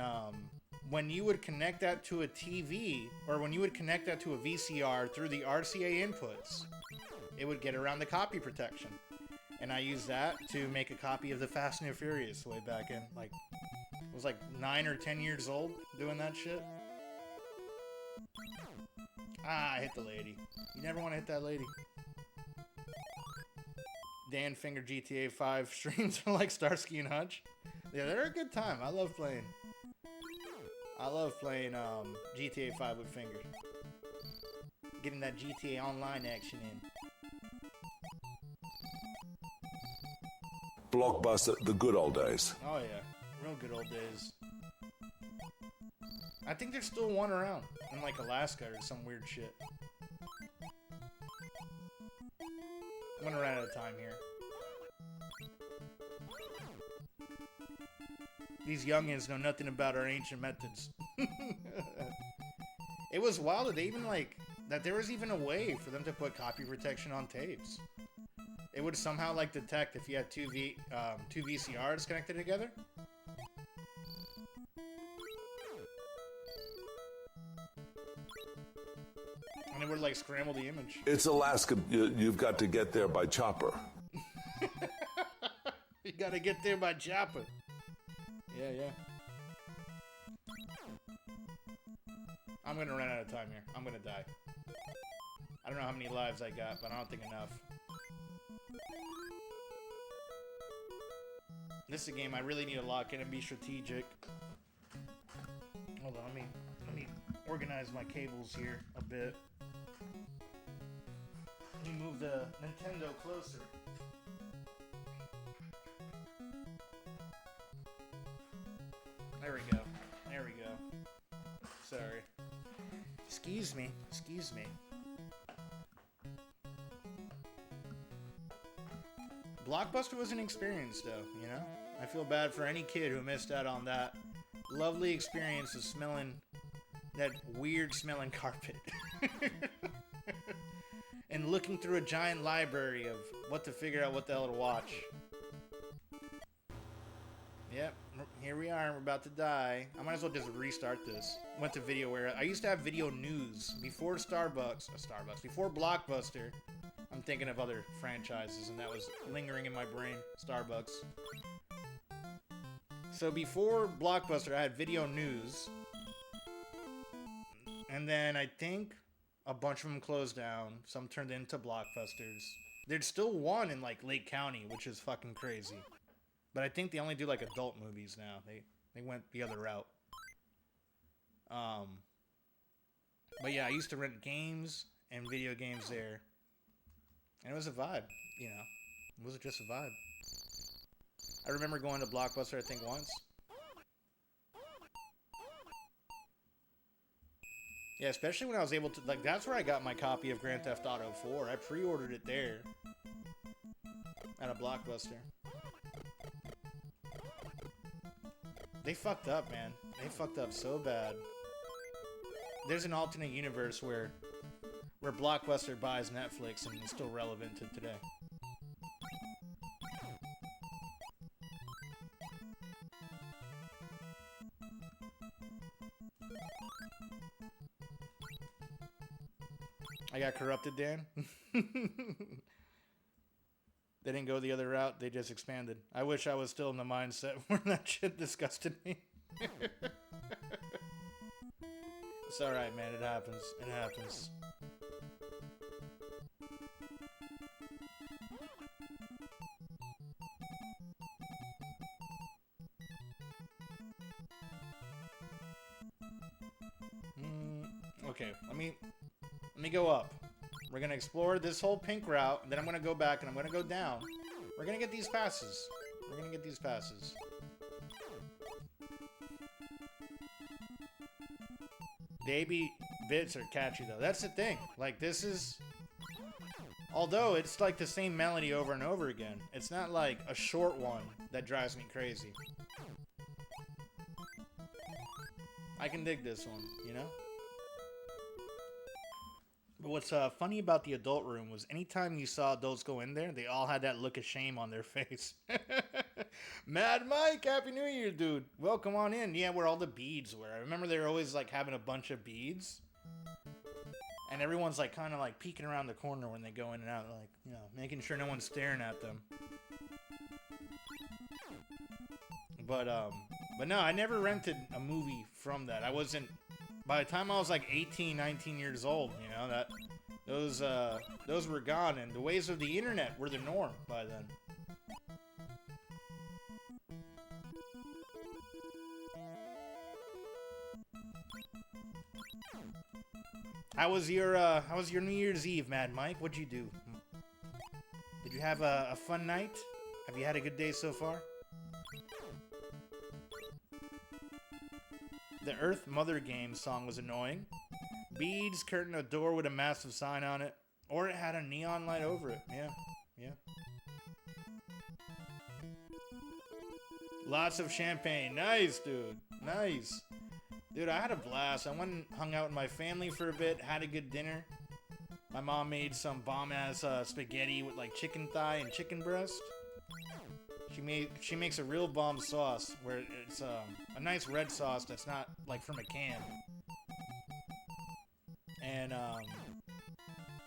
when you would connect that to a TV, or when you would connect that to a VCR through the RCA inputs, it would get around the copy protection. And I used that to make a copy of the Fast and the Furious way back in, like, I was like 9 or 10 years old doing that shit. Ah, I hit the lady. You never want to hit that lady. Dan Finger GTA 5 streams are like Starsky and Hutch. Yeah, they're a good time. I love playing GTA 5 with Finger. Getting that GTA Online action in. Blockbuster, the good old days. Oh yeah, real good old days. I think there's still one around in like Alaska or some weird shit. I'm gonna run out of time here. These youngins know nothing about our ancient methods. It was wild that they even like that there was even a way for them to put copy protection on tapes. It would somehow like detect if you had two VCRs connected together. And it would like scramble the image. It's Alaska. You've got to get there by chopper. You gotta get there by chopper. Yeah, yeah. I'm gonna run out of time here. I'm gonna die. I don't know how many lives I got, but I don't think enough. This is a game I really need to lock in and be strategic. Hold on, let me organize my cables here a bit. Let me move the Nintendo closer. There we go. There we go. Sorry. Excuse me. Excuse me. Blockbuster was an experience, though, you know? I feel bad for any kid who missed out on that lovely experience of smelling that weird smelling carpet. And looking through a giant library of what to figure out what the hell to watch. Yep, here we are, we're about to die. I might as well just restart this. Went to VideoWare. I used to have Video News before before Blockbuster. I'm thinking of other franchises, and that was lingering in my brain. Starbucks. So before Blockbuster, I had Video News. And then I think a bunch of them closed down. Some turned into Blockbusters. There's still one in, like, Lake County, which is fucking crazy. But I think they only do, like, adult movies now. They went the other route. But yeah, I used to rent games and video games there. And it was a vibe, you know. It was just a vibe. I remember going to Blockbuster, I think, once. Yeah, especially when I was able to, like, that's where I got my copy of Grand Theft Auto 4. I pre-ordered it there at a Blockbuster. They fucked up, man. They fucked up so bad. There's an alternate universe where Blockbuster buys Netflix and it's still relevant to today. I got corrupted, Dan. They didn't go the other route. They just expanded. I wish I was still in the mindset where that shit disgusted me. It's alright, man. It happens. It happens. Okay, let me go up. We're gonna explore this whole pink route, and then I'm gonna go back and I'm gonna go down. We're gonna get these passes. We're gonna get these passes. The 8-bit bits are catchy though. That's the thing. Like, this is, although it's like the same melody over and over again, it's not like a short one that drives me crazy. I can dig this one, you know? But what's funny about the adult room was anytime you saw adults go in there, they all had that look of shame on their face. Mad Mike, Happy New Year, dude. Welcome on in. Yeah, where all the beads were. I remember they were always like having a bunch of beads. And everyone's like kind of like peeking around the corner when they go in and out, like, you know, making sure no one's staring at them. But no, I never rented a movie from that. I wasn't, by the time I was like 18, 19 years old, you know, that those were gone, and the ways of the internet were the norm by then. How was your New Year's Eve, Mad Mike? What'd you do? Did you have a fun night? Have you had a good day so far? The Earth Mother game song was annoying. Beads, curtain, a door with a massive sign on it. Or it had a neon light over it. Yeah, yeah. Lots of champagne. Nice, dude. Nice. Dude, I had a blast. I went and hung out with my family for a bit, had a good dinner. My mom made some bomb-ass spaghetti with like chicken thigh and chicken breast. She makes a real bomb sauce where it's a nice red sauce that's not like from a can. And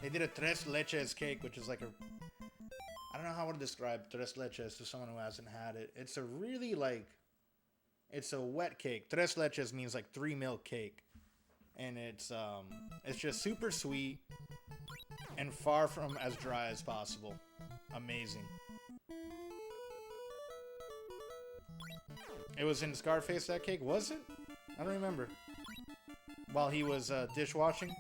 they did a tres leches cake, which is like I don't know how to describe tres leches to someone who hasn't had it. It's a really like, it's a wet cake. Tres leches means like 3 milk cake. And it's just super sweet and far from as dry as possible. Amazing. It was in Scarface, that cake, was it? I don't remember. While he was dishwashing.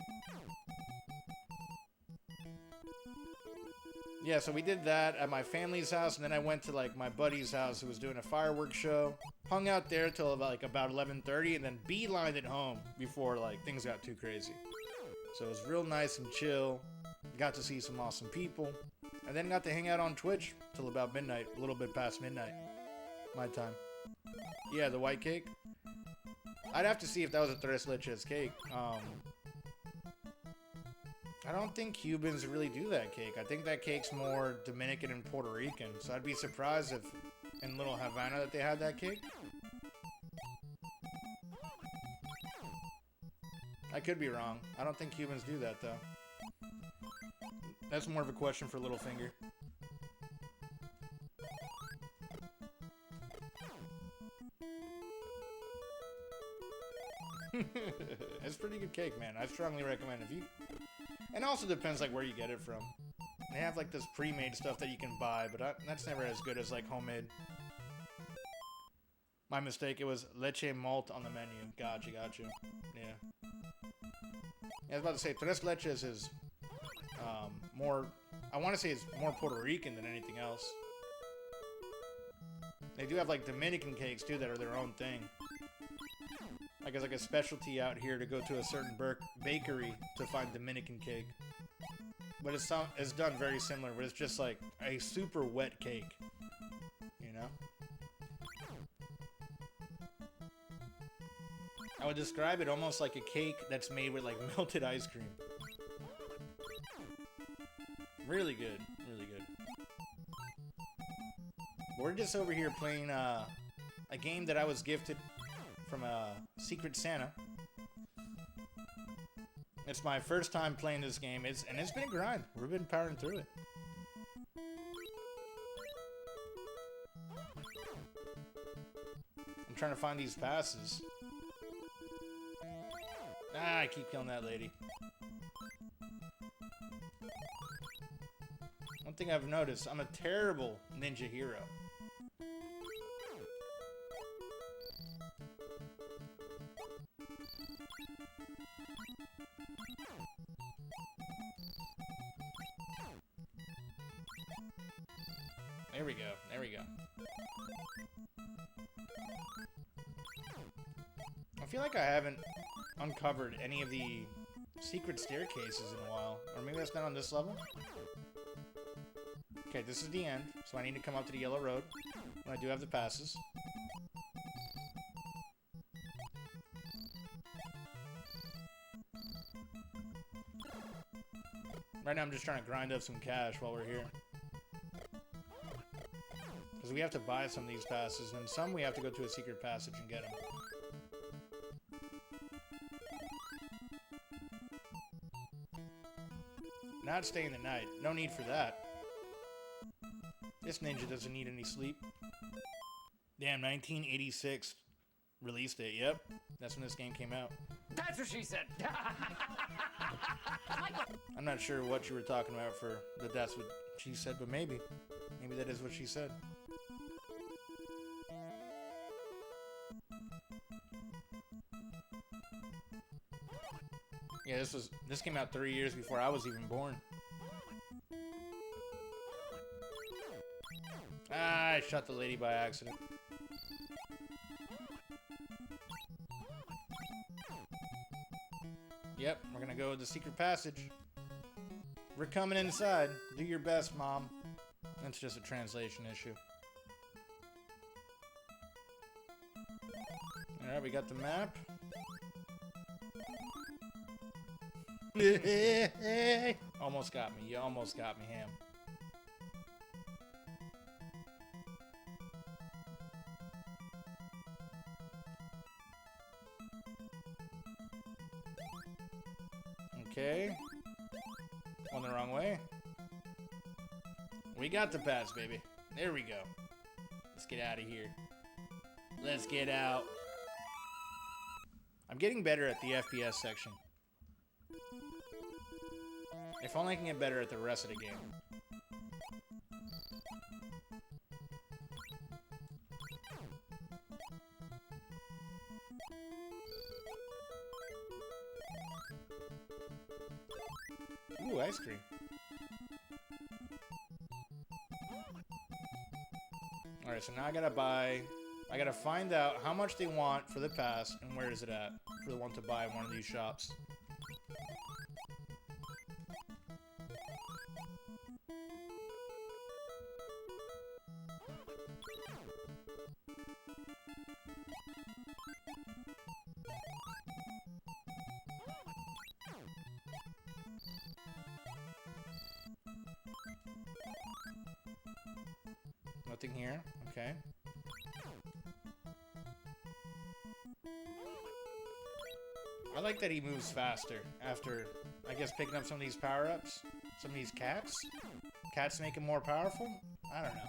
Yeah, so we did that at my family's house, and then I went to like my buddy's house who was doing a fireworks show. Hung out there till about 11:30, and then beelined it home before like things got too crazy. So it was real nice and chill. Got to see some awesome people, and then got to hang out on Twitch till about midnight, a little bit past midnight, my time. Yeah, the white cake. I'd have to see if that was a tres leches cake. I don't think Cubans really do that cake. I think that cake's more Dominican and Puerto Rican. So I'd be surprised if in Little Havana that they had that cake. I could be wrong. I don't think Cubans do that though. That's more of a question for Littlefinger. It's pretty good cake, man. I strongly recommend if you... And also depends like where you get it from. They have like this pre-made stuff that you can buy, but that's never as good as like homemade. My mistake, it was leche malt on the menu. Gotcha. Yeah. I was about to say, tres leches is more... I want to say it's more Puerto Rican than anything else. They do have like Dominican cakes too that are their own thing. I guess like a specialty out here to go to a certain bakery to find Dominican cake. But it's done very similar, but it's just like a super wet cake. You know? I would describe it almost like a cake that's made with like melted ice cream. Really good. Really good. We're just over here playing a game that I was gifted from Secret Santa. It's my first time playing this game, and it's been a grind. We've been powering through it. I'm trying to find these passes. Ah, I keep killing that lady. One thing I've noticed, I'm a terrible ninja hero. There we go. There we go. I feel like I haven't uncovered any of the secret staircases in a while. Or maybe that's not on this level? Okay, this is the end, so I need to come up to the yellow road. And I do have the passes. Right now I'm just trying to grind up some cash while we're here. Because we have to buy some of these passes, and some we have to go to a secret passage and get them. Not staying the night. No need for that. This ninja doesn't need any sleep. Damn, 1986 release date. Yep, that's when this game came out. That's what she said. I'm not sure what you were talking about for the that's what she said, but maybe. Maybe that is what she said. Yeah, this came out 3 years before I was even born. Ah, I shot the lady by accident. Yep, we're gonna go with the secret passage. We're coming inside. Do your best, Mom. That's just a translation issue. Alright, we got the map. Almost got me. You almost got me, Ham. Okay. On the wrong way. We got the pass, baby. There we go. Let's get out of here. Let's get out. I'm getting better at the FPS section. If only I can get better at the rest of the game. Ooh, ice cream. Alright, so now I gotta find out how much they want for the pass and where is it at for the one to buy in one of these shops. Nothing here. Okay. I like that he moves faster after, I guess, picking up some of these power-ups. Some of these cats. Cats make him more powerful? I don't know.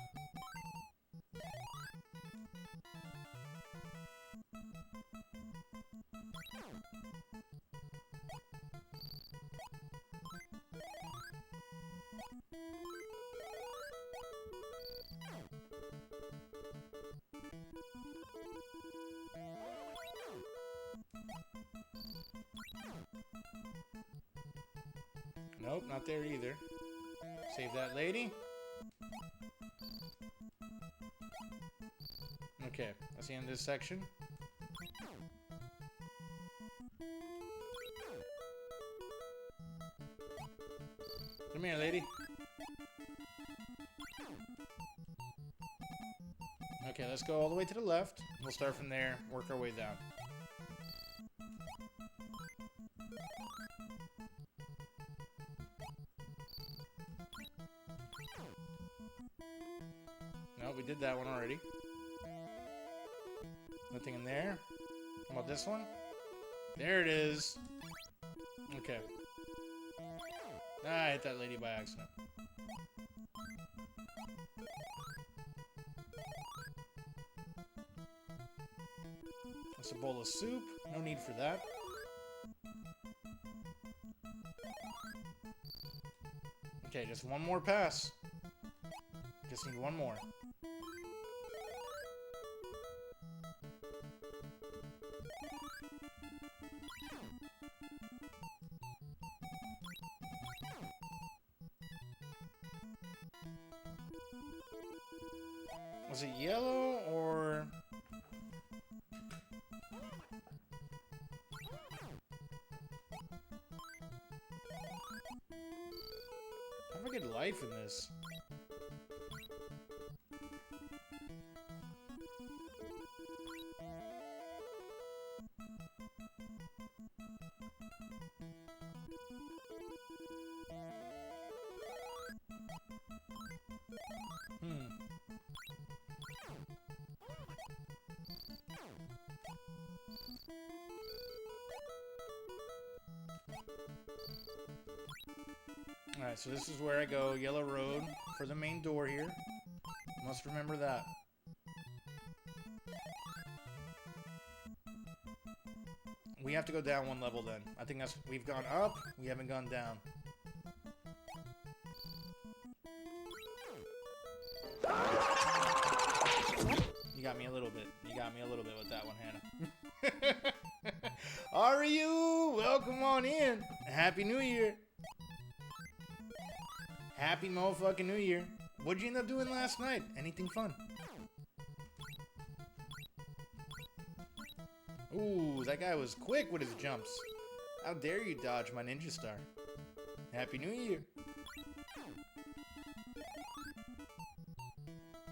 Nope, not there either. Save that lady. Okay, that's the end of this section. Come here, lady. Okay, let's go all the way to the left. We'll start from there, work our way down. No, we did that one already. Nothing in there. How about this one? There it is. Okay. Ah, I hit that lady by accident. That's a bowl of soup. No need for that. Okay, just one more pass. Just need one more. Was it yellow or... How do I get life in this? Alright, so this is where I go. Yellow road for the main door here. Must remember that. We have to go down one level then. I think that's... We've gone up. We haven't gone down. You got me a little bit. You got me a little bit with that one, Hannah. Are you? Welcome on in. Happy New Year. Happy motherfucking New Year. What'd you end up doing last night? Anything fun? Ooh, that guy was quick with his jumps. How dare you dodge my ninja star? Happy New Year.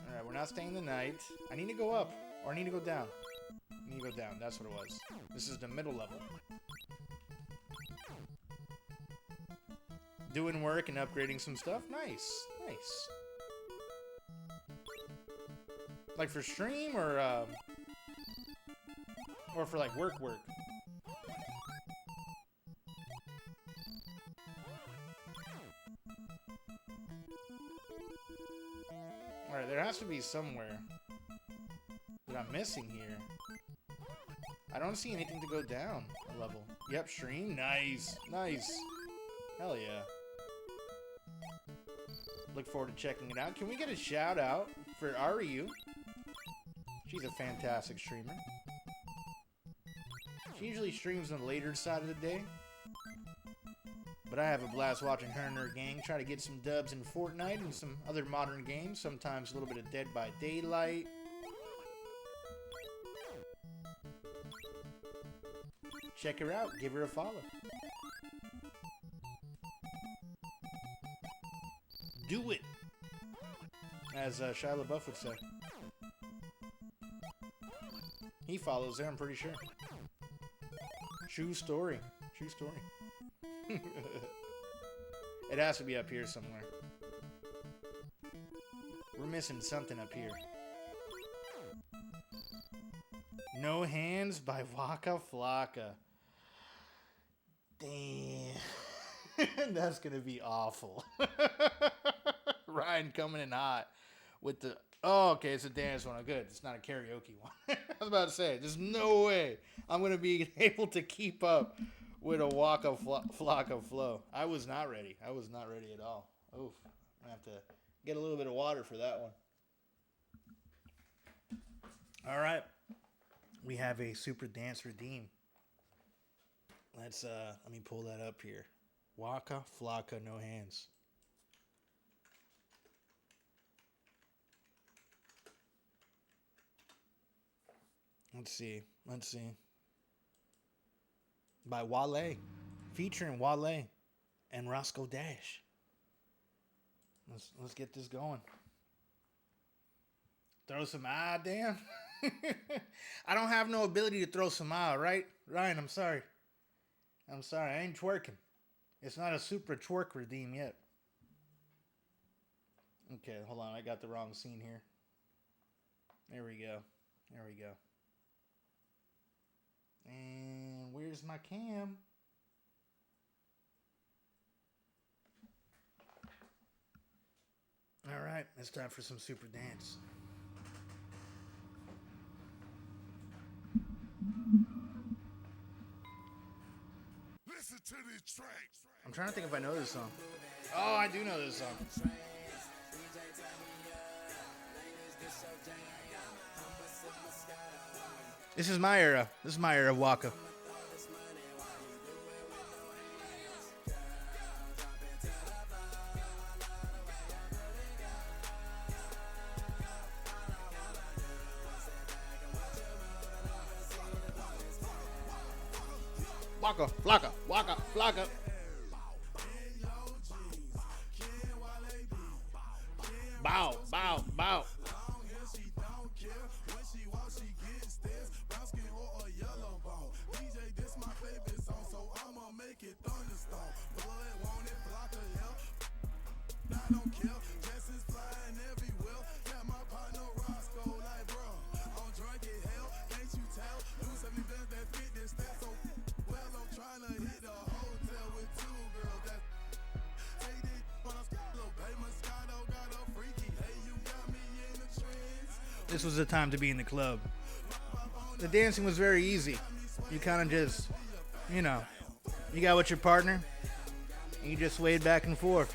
Alright, we're not staying the night. I need to go up, or I need to go down. I need to go down, that's what it was. This is the middle level. Doing work and upgrading some stuff. Nice, nice. Like for stream or for like work? Alright, there has to be somewhere that I'm missing here. I don't see anything to go down a level. Yep, stream. Nice, nice. Hell yeah. Look forward to checking it out. Can we get a shout out for Ryu? She's a fantastic streamer. She usually streams on the later side of the day. But I have a blast watching her and her gang try to get some dubs in Fortnite and some other modern games. Sometimes a little bit of Dead by Daylight. Check her out. Give her a follow. Do it! As Shia LaBeouf would say. He follows her, I'm pretty sure. True story. True story. It has to be up here somewhere. We're missing something up here. No Hands by Waka Flocka. Damn. That's gonna be awful. Ryan coming in hot with the... Oh, okay, it's a dance one. Good. It's not a karaoke one. I was about to say, there's no way I'm going to be able to keep up with a Waka Flocka flow. I was not ready. I was not ready at all. Oof. I'm going to have to get a little bit of water for that one. All right. We have a Super Dance Redeem. Let me pull that up here. Waka Flocka, No Hands. Let's see. by Wale, featuring Wale and Roscoe Dash. Let's get this going. Throw some damn. I don't have no ability to throw some right? Ryan, I'm sorry. I ain't twerking. It's not a super twerk redeem yet. Okay, hold on. I got the wrong scene here. There we go. And where's my cam? All right, it's time for some super dance. Listen to this track. I'm trying to think if I know this song. Oh, I do know this song. This is my era. This is my era of Waka. Waka, flocka, waka, flocka. Bow, bow, bow. This was the time to be in the club. The dancing was very easy. You kind of just, you got with your partner, and you just swayed back and forth,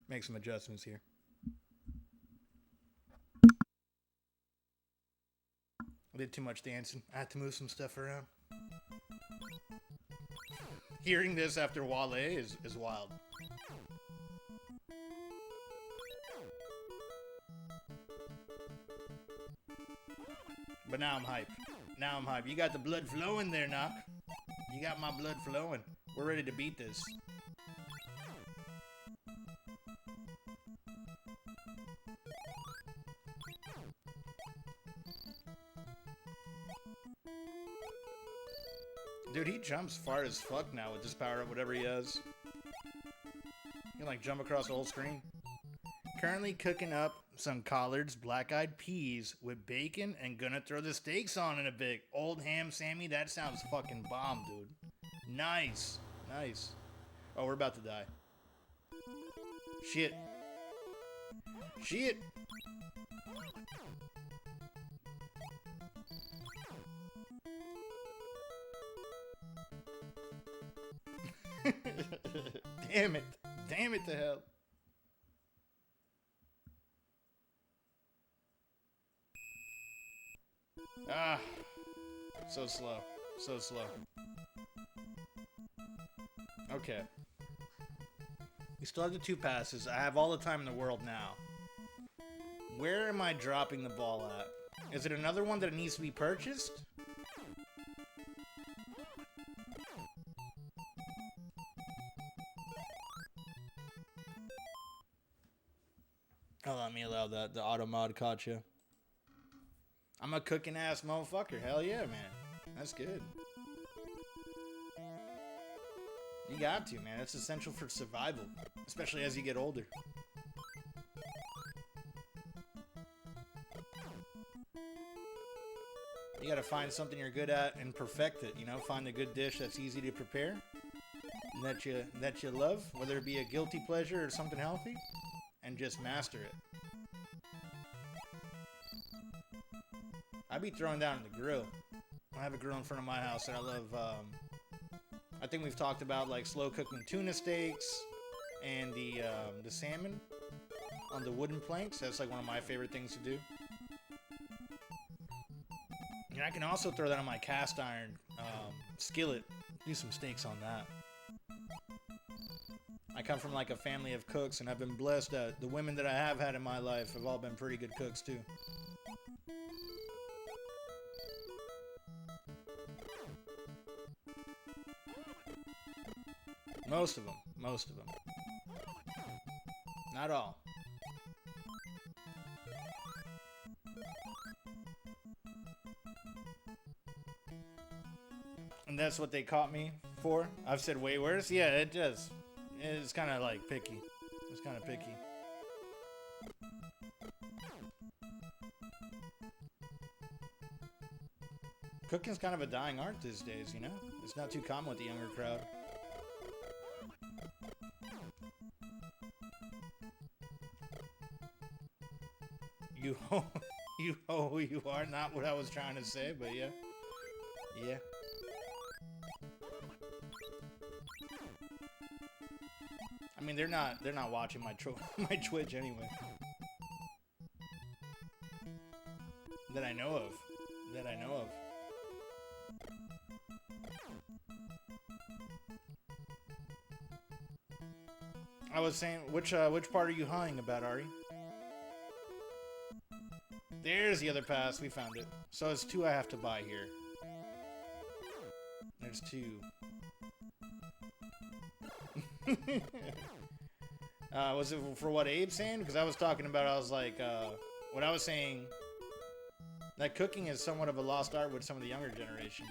Make some adjustments here. I did too much dancing. I had to move some stuff around. Hearing this after Wale is wild. But now I'm hyped. Now I'm hyped. You got the blood flowing there, Knock. You got my blood flowing. We're ready to beat this. Dude, he jumps far as fuck now with this power up, whatever he has. He can like jump across the whole screen. Currently cooking up some collards, black-eyed peas with bacon, and gonna throw the steaks on in a bit. Old ham Sammy, that sounds fucking bomb, dude. Nice. Nice. Oh, we're about to die. Shit. Shit. Damn it. Damn it to hell. Ah. So slow. So slow. Okay. We still have the 2 passes. I have all the time in the world now. Where am I dropping the ball at? Is it another one that needs to be purchased? Oh, let me allow that. The auto mod caught you. I'm a cooking ass motherfucker. Hell yeah, man. That's good. You got to, man. It's essential for survival, especially as you get older. You gotta find something you're good at and perfect it, you know? Find a good dish that's easy to prepare, and that you love, whether it be a guilty pleasure or something healthy, and just master it. I be throwing down the grill. I have a grill in front of my house that I love. I think we've talked about like slow cooking tuna steaks and the salmon on the wooden planks. That's like one of my favorite things to do. And I can also throw that on my cast iron skillet. Do some steaks on that. I come from like a family of cooks, and I've been blessed that the women that I have had in my life have all been pretty good cooks too. Most of them. Most of them. Not all. And that's what they caught me for. I've said way worse. Yeah, it does. It's kind of like picky. It's kind of picky. Cooking's kind of a dying art these days, you know? It's not too common with the younger crowd. You ho who you are, not what I was trying to say, but yeah. Yeah. I mean, they're not watching my my Twitch anyway. That I know of. That I know of. I was saying, which part are you hawing about, Ari? There's the other pass. We found it. So it's 2 I have to buy here. There's 2. Was it for what Abe's saying? Because I was talking about, I was like, what I was saying, that cooking is somewhat of a lost art with some of the younger generation.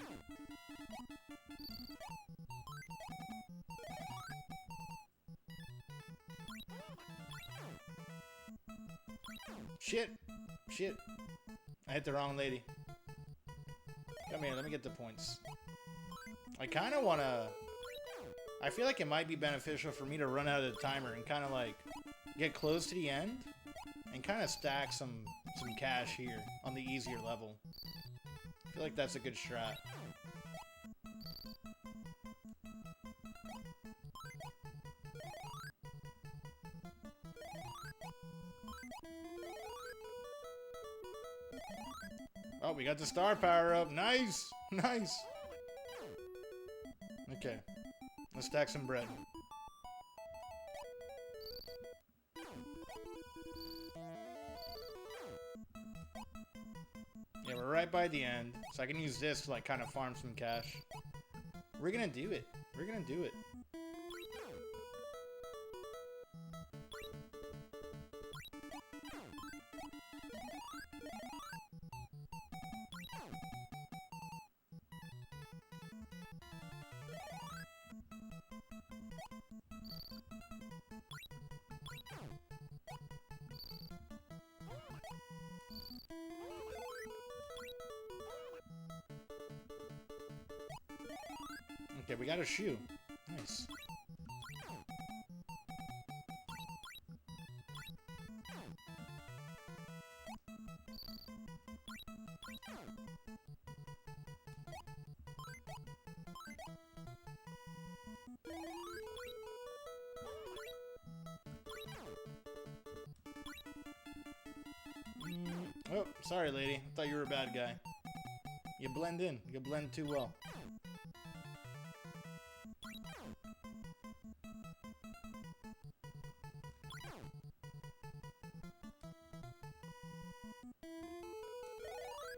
Shit. Shit. I hit the wrong lady. Come here, let me get the points. I kind of want to... I feel like it might be beneficial for me to run out of the timer and kind of like get close to the end and kind of stack some cash here on the easier level. I feel like that's a good strat. Oh, we got the star power up. Nice. Nice. Okay. Let's stack some bread. Yeah, we're right by the end, so I can use this to like kind of farm some cash. We're gonna do it. We're gonna do it. Okay, we got a shoe. Nice. Oh, sorry, lady. I thought you were a bad guy. You blend in. You blend too well.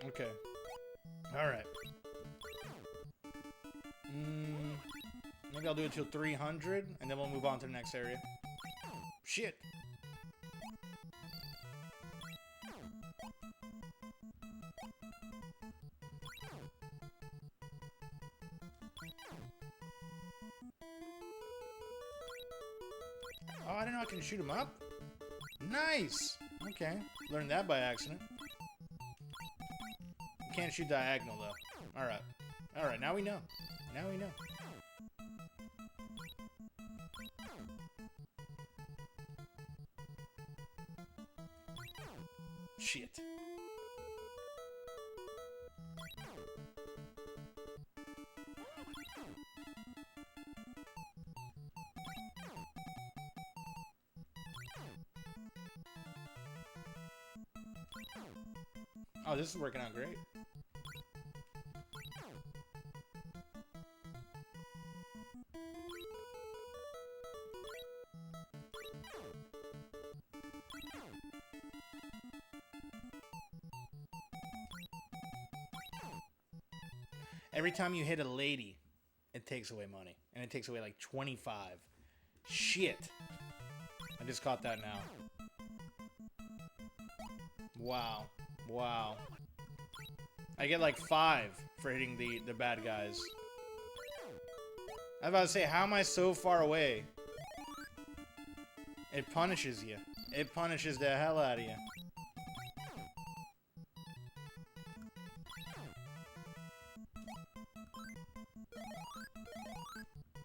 Okay. Alright. Maybe I'll do it till 300, and then we'll move on to the next area. Shit! Oh, I didn't know I can shoot him up? Nice! Okay. Learned that by accident. Can't shoot diagonal, though. Alright. Alright, now we know. Now we know. Shit. Oh, this is working out great. Every time you hit a lady, it takes away money. And it takes away like 25. Shit. I just caught that now. Wow. Wow. I get like 5 for hitting the bad guys. I was about to say, how am I so far away? It punishes you. It punishes the hell out of you.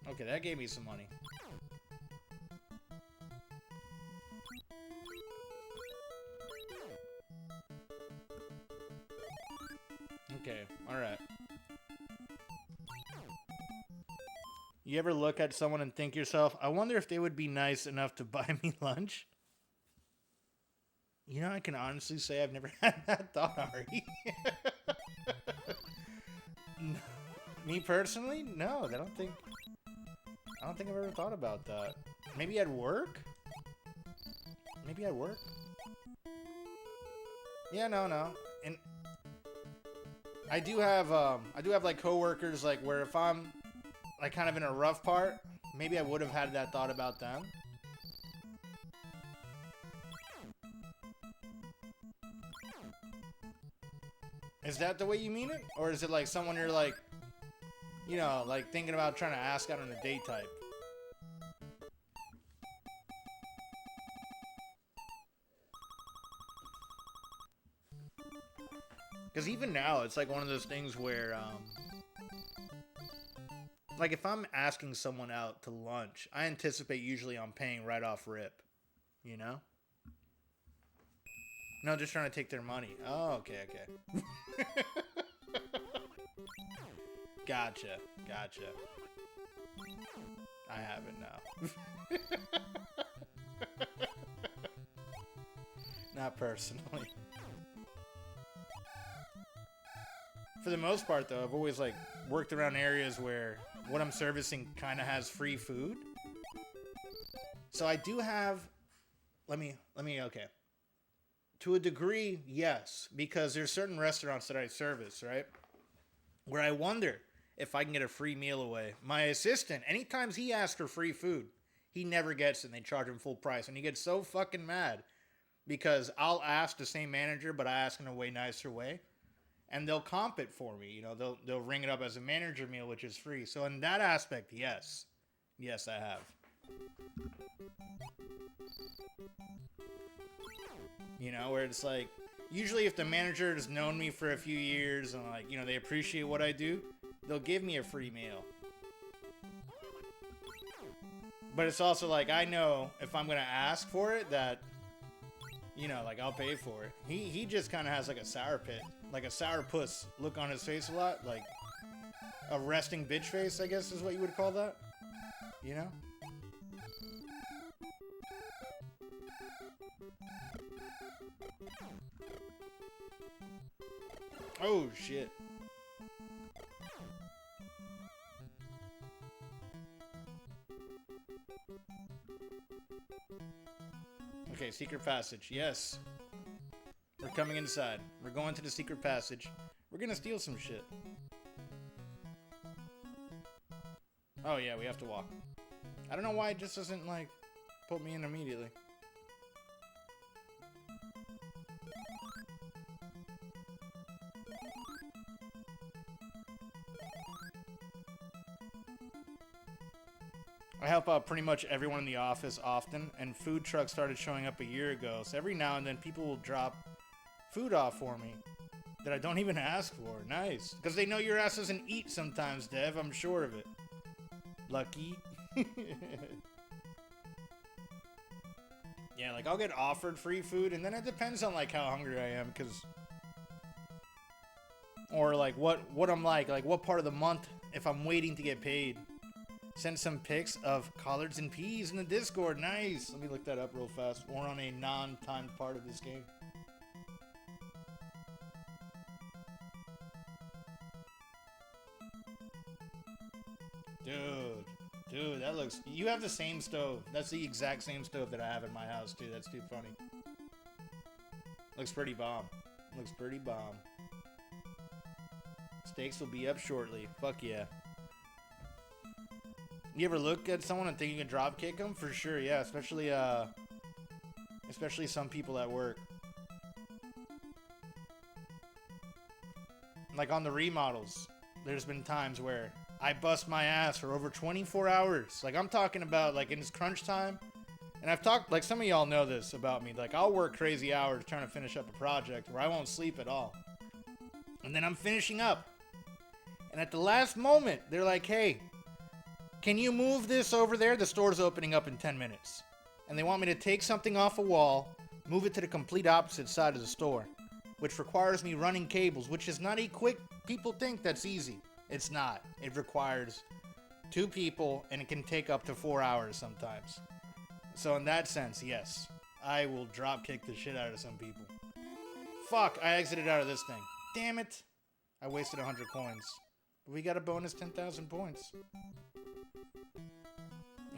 Okay, that gave me some money. Okay, alright. You ever look at someone and think to yourself, I wonder if they would be nice enough to buy me lunch? You know, I can honestly say I've never had that thought, Ari. Me personally? No, I don't think I've ever thought about that. Maybe at work? Maybe at work? Yeah, no. And I do have like coworkers like where if I'm like kind of in a rough part, maybe I would have had that thought about them. Is that the way you mean it? Or is it like someone you're like, you know, like thinking about trying to ask out on a date type? Because even now, it's like one of those things where, like if I'm asking someone out to lunch, I anticipate usually I'm paying right off rip, you know? No, just trying to take their money. Oh, okay. Gotcha. I have it now. Not personally. For the most part, though, I've always like worked around areas where what I'm servicing kind of has free food. So I do have. Let me. Okay. To a degree, yes, because there's certain restaurants that I service, right, where I wonder if I can get a free meal away. My assistant, anytime he asks for free food, he never gets it, and they charge him full price, and he gets so fucking mad because I'll ask the same manager, but I ask in a way nicer way, and they'll comp it for me. You know, they'll ring it up as a manager meal, which is free. So in that aspect, yes, I have. You know, where it's like, usually if the manager has known me for a few years and like, you know, they appreciate what I do, they'll give me a free meal. But it's also like, I know if I'm gonna ask for it that, you know, like I'll pay for it. He just kind of has like a sourpuss look on his face a lot, like a resting bitch face, I guess is what you would call that. You know? Oh shit. Okay, secret passage. Yes. We're coming inside. We're going to the secret passage. We're gonna steal some shit. Oh yeah, we have to walk. I don't know why it just doesn't, like, put me in immediately. I help out pretty much everyone in the office often, and food trucks started showing up a year ago, so every now and then people will drop food off for me that I don't even ask for. Nice. Because they know your ass doesn't eat sometimes, Dev, I'm sure of it. Lucky. Yeah, like I'll get offered free food, and then it depends on like how hungry I am, because... Or like what I'm like what part of the month, if I'm waiting to get paid. Send some pics of collards and peas in the Discord. Nice. Let me look that up real fast. Or on a non-timed part of this game. Dude, that looks... You have the same stove. That's the exact same stove that I have in my house, too. That's too funny. Looks pretty bomb. Looks pretty bomb. Steaks will be up shortly. Fuck yeah. You ever look at someone and think you can drop kick them? For sure, yeah. Especially some people at work. Like on the remodels, there's been times where I bust my ass for over 24 hours. Like I'm talking about like in it's crunch time. And I've talked, like some of y'all know this about me. Like I'll work crazy hours trying to finish up a project where I won't sleep at all. And then I'm finishing up. And at the last moment, they're like, hey, can you move this over there? The store's opening up in 10 minutes. And they want me to take something off a wall, move it to the complete opposite side of the store, which requires me running cables, which is not a quick... People think that's easy. It's not. It requires 2 people, and it can take up to 4 hours sometimes. So in that sense, yes, I will drop kick the shit out of some people. Fuck, I exited out of this thing. Damn it. I wasted 100 coins. But we got a bonus 10,000 points.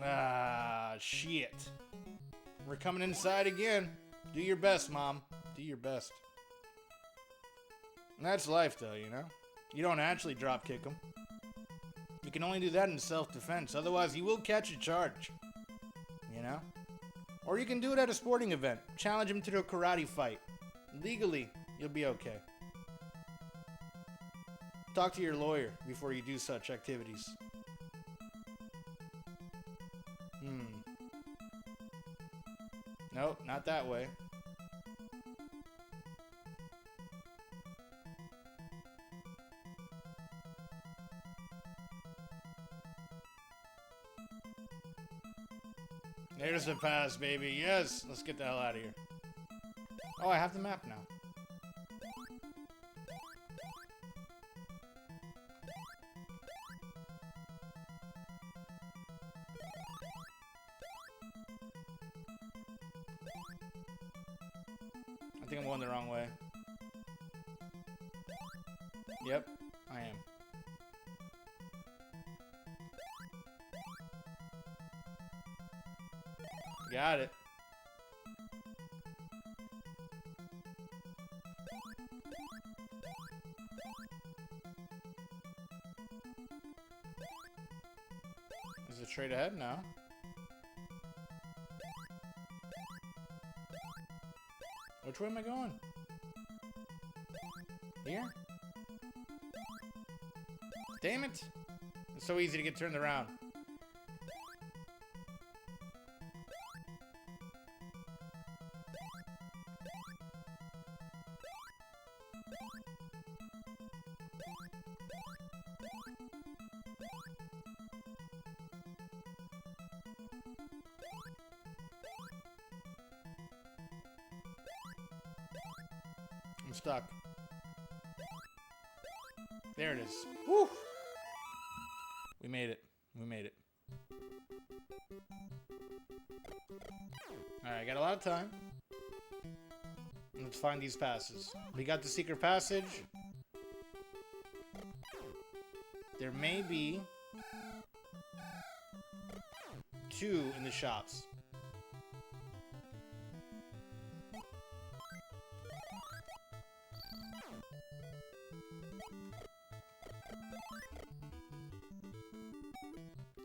Ah, shit. We're coming inside again. Do your best, Mom. Do your best. And that's life, though, you know? You don't actually drop kick them. You can only do that in self-defense. Otherwise, you will catch a charge. You know? Or you can do it at a sporting event. Challenge him to a karate fight. Legally, you'll be okay. Talk to your lawyer before you do such activities. Nope, not that way. There's the pass, baby. Yes! Let's get the hell out of here. Oh, I have the map now. I think I'm going the wrong way. Yep. I am. Got it. Is it straight ahead now? Which way am I going? Here? Damn it! It's so easy to get turned around. I'm stuck. There it is. Woo! We made it. We made it. Alright, got a lot of time. Let's find these passes. We got the secret passage. There may be 2 in the shops.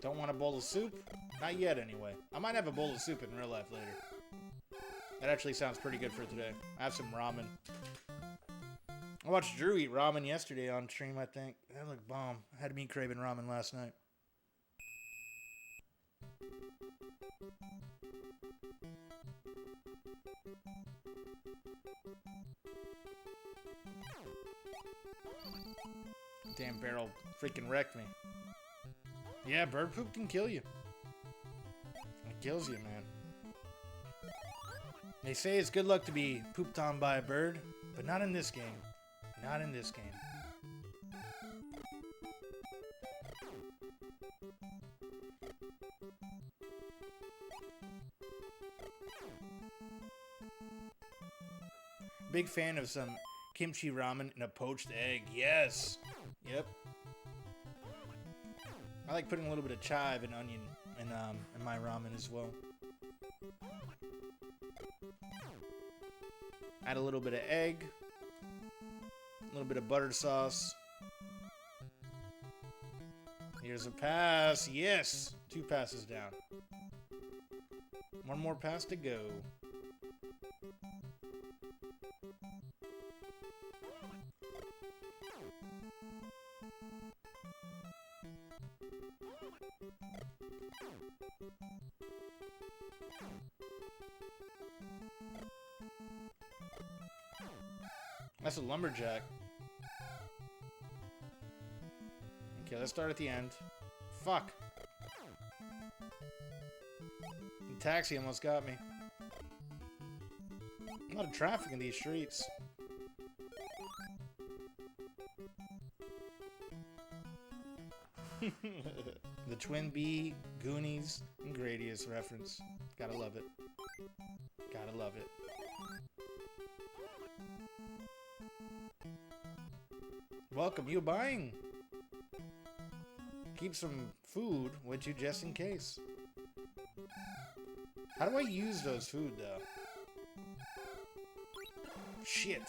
Don't want a bowl of soup? Not yet, anyway. I might have a bowl of soup in real life later. That actually sounds pretty good for today. I have some ramen. I watched Drew eat ramen yesterday on stream, I think. That looked bomb. I had me craving ramen last night. Damn barrel freaking wrecked me. Yeah, bird poop can kill you. It kills you, man. They say it's good luck to be pooped on by a bird, but not in this game. Not in this game. Big fan of some kimchi ramen and a poached egg. Yes. Yep. I like putting a little bit of chive and onion in my ramen as well. Add a little bit of egg, a little bit of butter sauce. Here's a pass. Yes! 2 passes down. 1 more pass to go. That's a lumberjack. Okay, let's start at the end. Fuck. The taxi almost got me. A lot of traffic in these streets. The Twin Bee, Goonies, and Gradius reference. Gotta love it. Gotta love it. Welcome, you buying? Keep some food with you just in case. How do I use those food, though? Shit.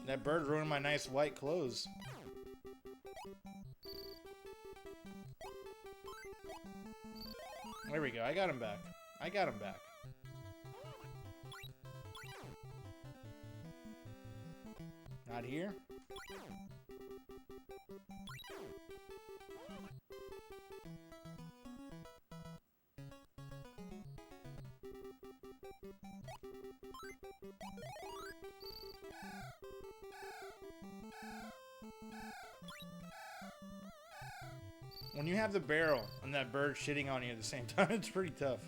That bird ruined my nice white clothes. There we go. I got him back. I got him back. Not here. When you have the barrel and that bird shitting on you at the same time, it's pretty tough.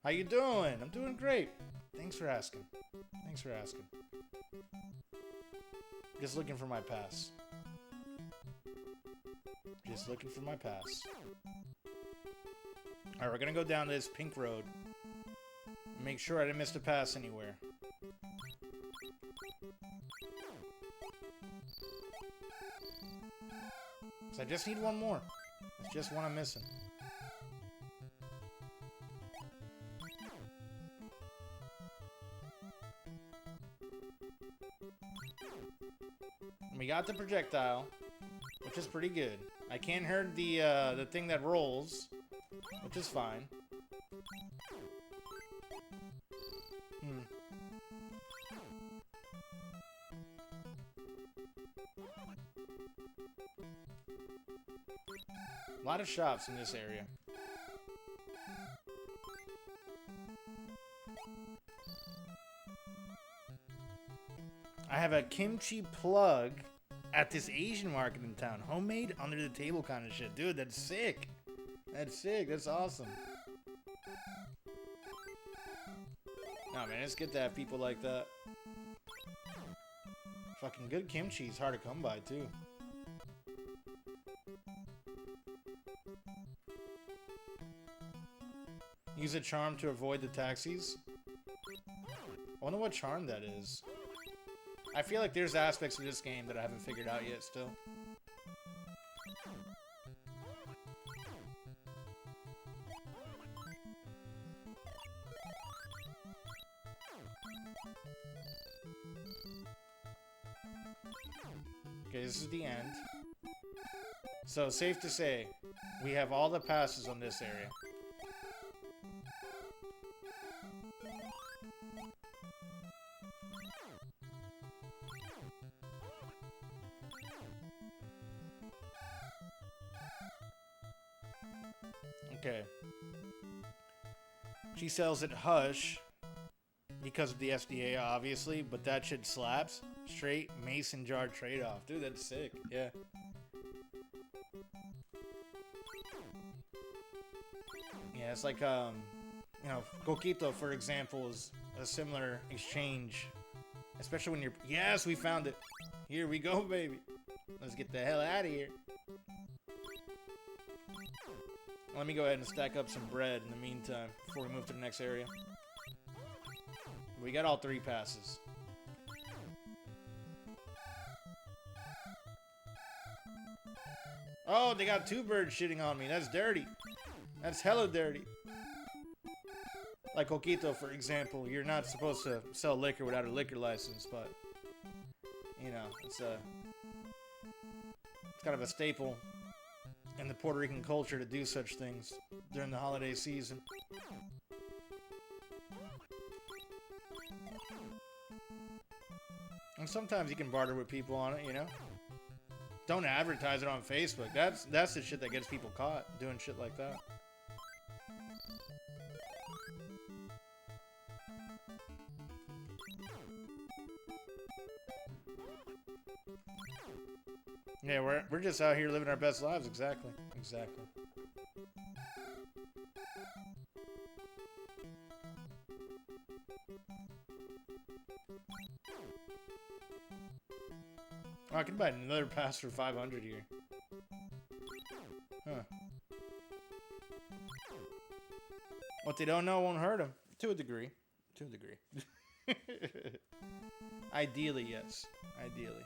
How you doing? I'm doing great. Thanks for asking. Thanks for asking. Just looking for my pass. Just looking for my pass. Alright, we're gonna go down this pink road. Make sure I didn't miss the pass anywhere. So I just need one more. It's just one I'm missing. And we got the projectile, which is pretty good. I can't hurt the thing that rolls, which is fine. A lot of shops in this area. I have a kimchi plug at this Asian market in town. Homemade, under the table kind of shit. Dude, that's sick. That's sick. That's awesome. Nah, man, it's good to have people like that. Fucking good kimchi is hard to come by, too. Use a charm to avoid the taxis. I wonder what charm that is. I feel like there's aspects of this game that I haven't figured out yet still. Okay, this is the end. So, safe to say, we have all the passes on this area. Okay. She sells it Hush because of the SDA, obviously, but that shit slaps. Straight mason jar trade-off. Dude, that's sick. Yeah. Yeah, it's like, you know, Coquito, for example, is a similar exchange. Especially when you're... Yes, we found it. Here we go, baby. Let's get the hell out of here. Let me go ahead and stack up some bread in the meantime before we move to the next area. We got all 3 passes. Oh, they got 2 birds shitting on me. That's dirty. That's hella dirty. Like Coquito, for example, you're not supposed to sell liquor without a liquor license, but you know, it's kind of a staple in the Puerto Rican culture to do such things during the holiday season. And sometimes you can barter with people on it, you know? Don't advertise it on Facebook. That's the shit that gets people caught, doing shit like that. Yeah, we're just out here living our best lives. Exactly. Exactly. Oh, I can buy another pass for 500 here. Huh. What they don't know won't hurt them. To a degree. To a degree. Ideally, yes. Ideally.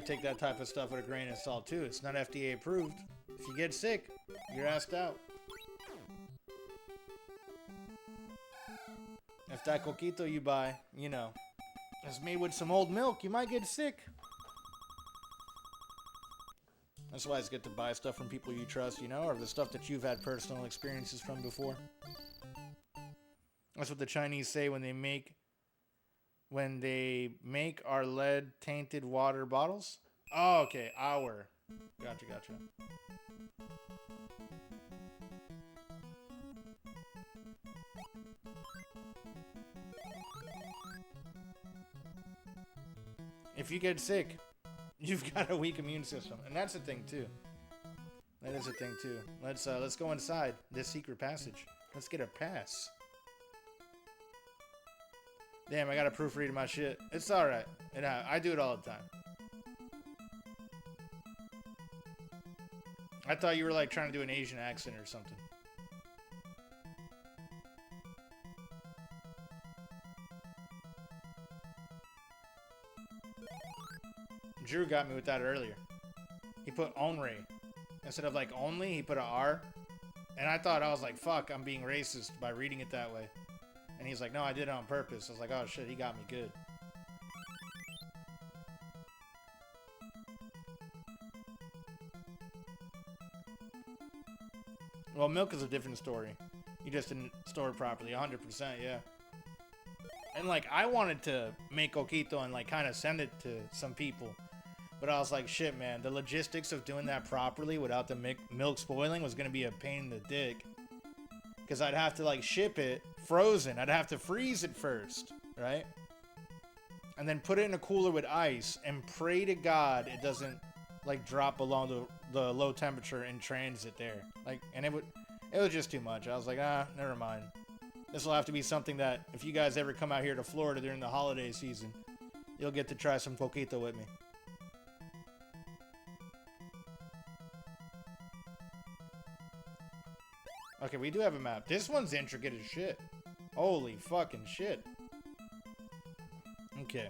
Take that type of stuff with a grain of salt too. It's not FDA approved. If you get sick, you're asked out. If that coquito you buy, you know, is made with some old milk, you might get sick. That's why it's good to buy stuff from people you trust, you know, or the stuff that you've had personal experiences from before. That's what the Chinese say when they make our lead tainted water bottles. Oh, okay, our. Gotcha. If you get sick, you've got a weak immune system, and that's a thing too. That is a thing too. Let's go inside this secret passage. Let's get a pass. Damn, I gotta proofread my shit. It's alright. I do it all the time. I thought you were like trying to do an Asian accent or something. Drew got me with that earlier. He put onre. Instead of like only, he put an R. And I thought, I was like, fuck, I'm being racist by reading it that way. And he's like, no, I did it on purpose. I was like, oh shit, he got me good. Well, milk is a different story. You just didn't store it properly, 100%, yeah. And like, I wanted to make coquito and like kind of send it to some people. But I was like, shit, man, the logistics of doing that properly without the milk spoiling was going to be a pain in the dick. Because I'd have to like ship it frozen. I'd have to freeze it first, right? And then put it in a cooler with ice and pray to God it doesn't like drop below the low temperature in transit there. Like, and it was just too much. I was like, never mind. This will have to be something that if you guys ever come out here to Florida during the holiday season, you'll get to try some coquito with me. Okay, we do have a map. This one's intricate as shit. Holy fucking shit. Okay.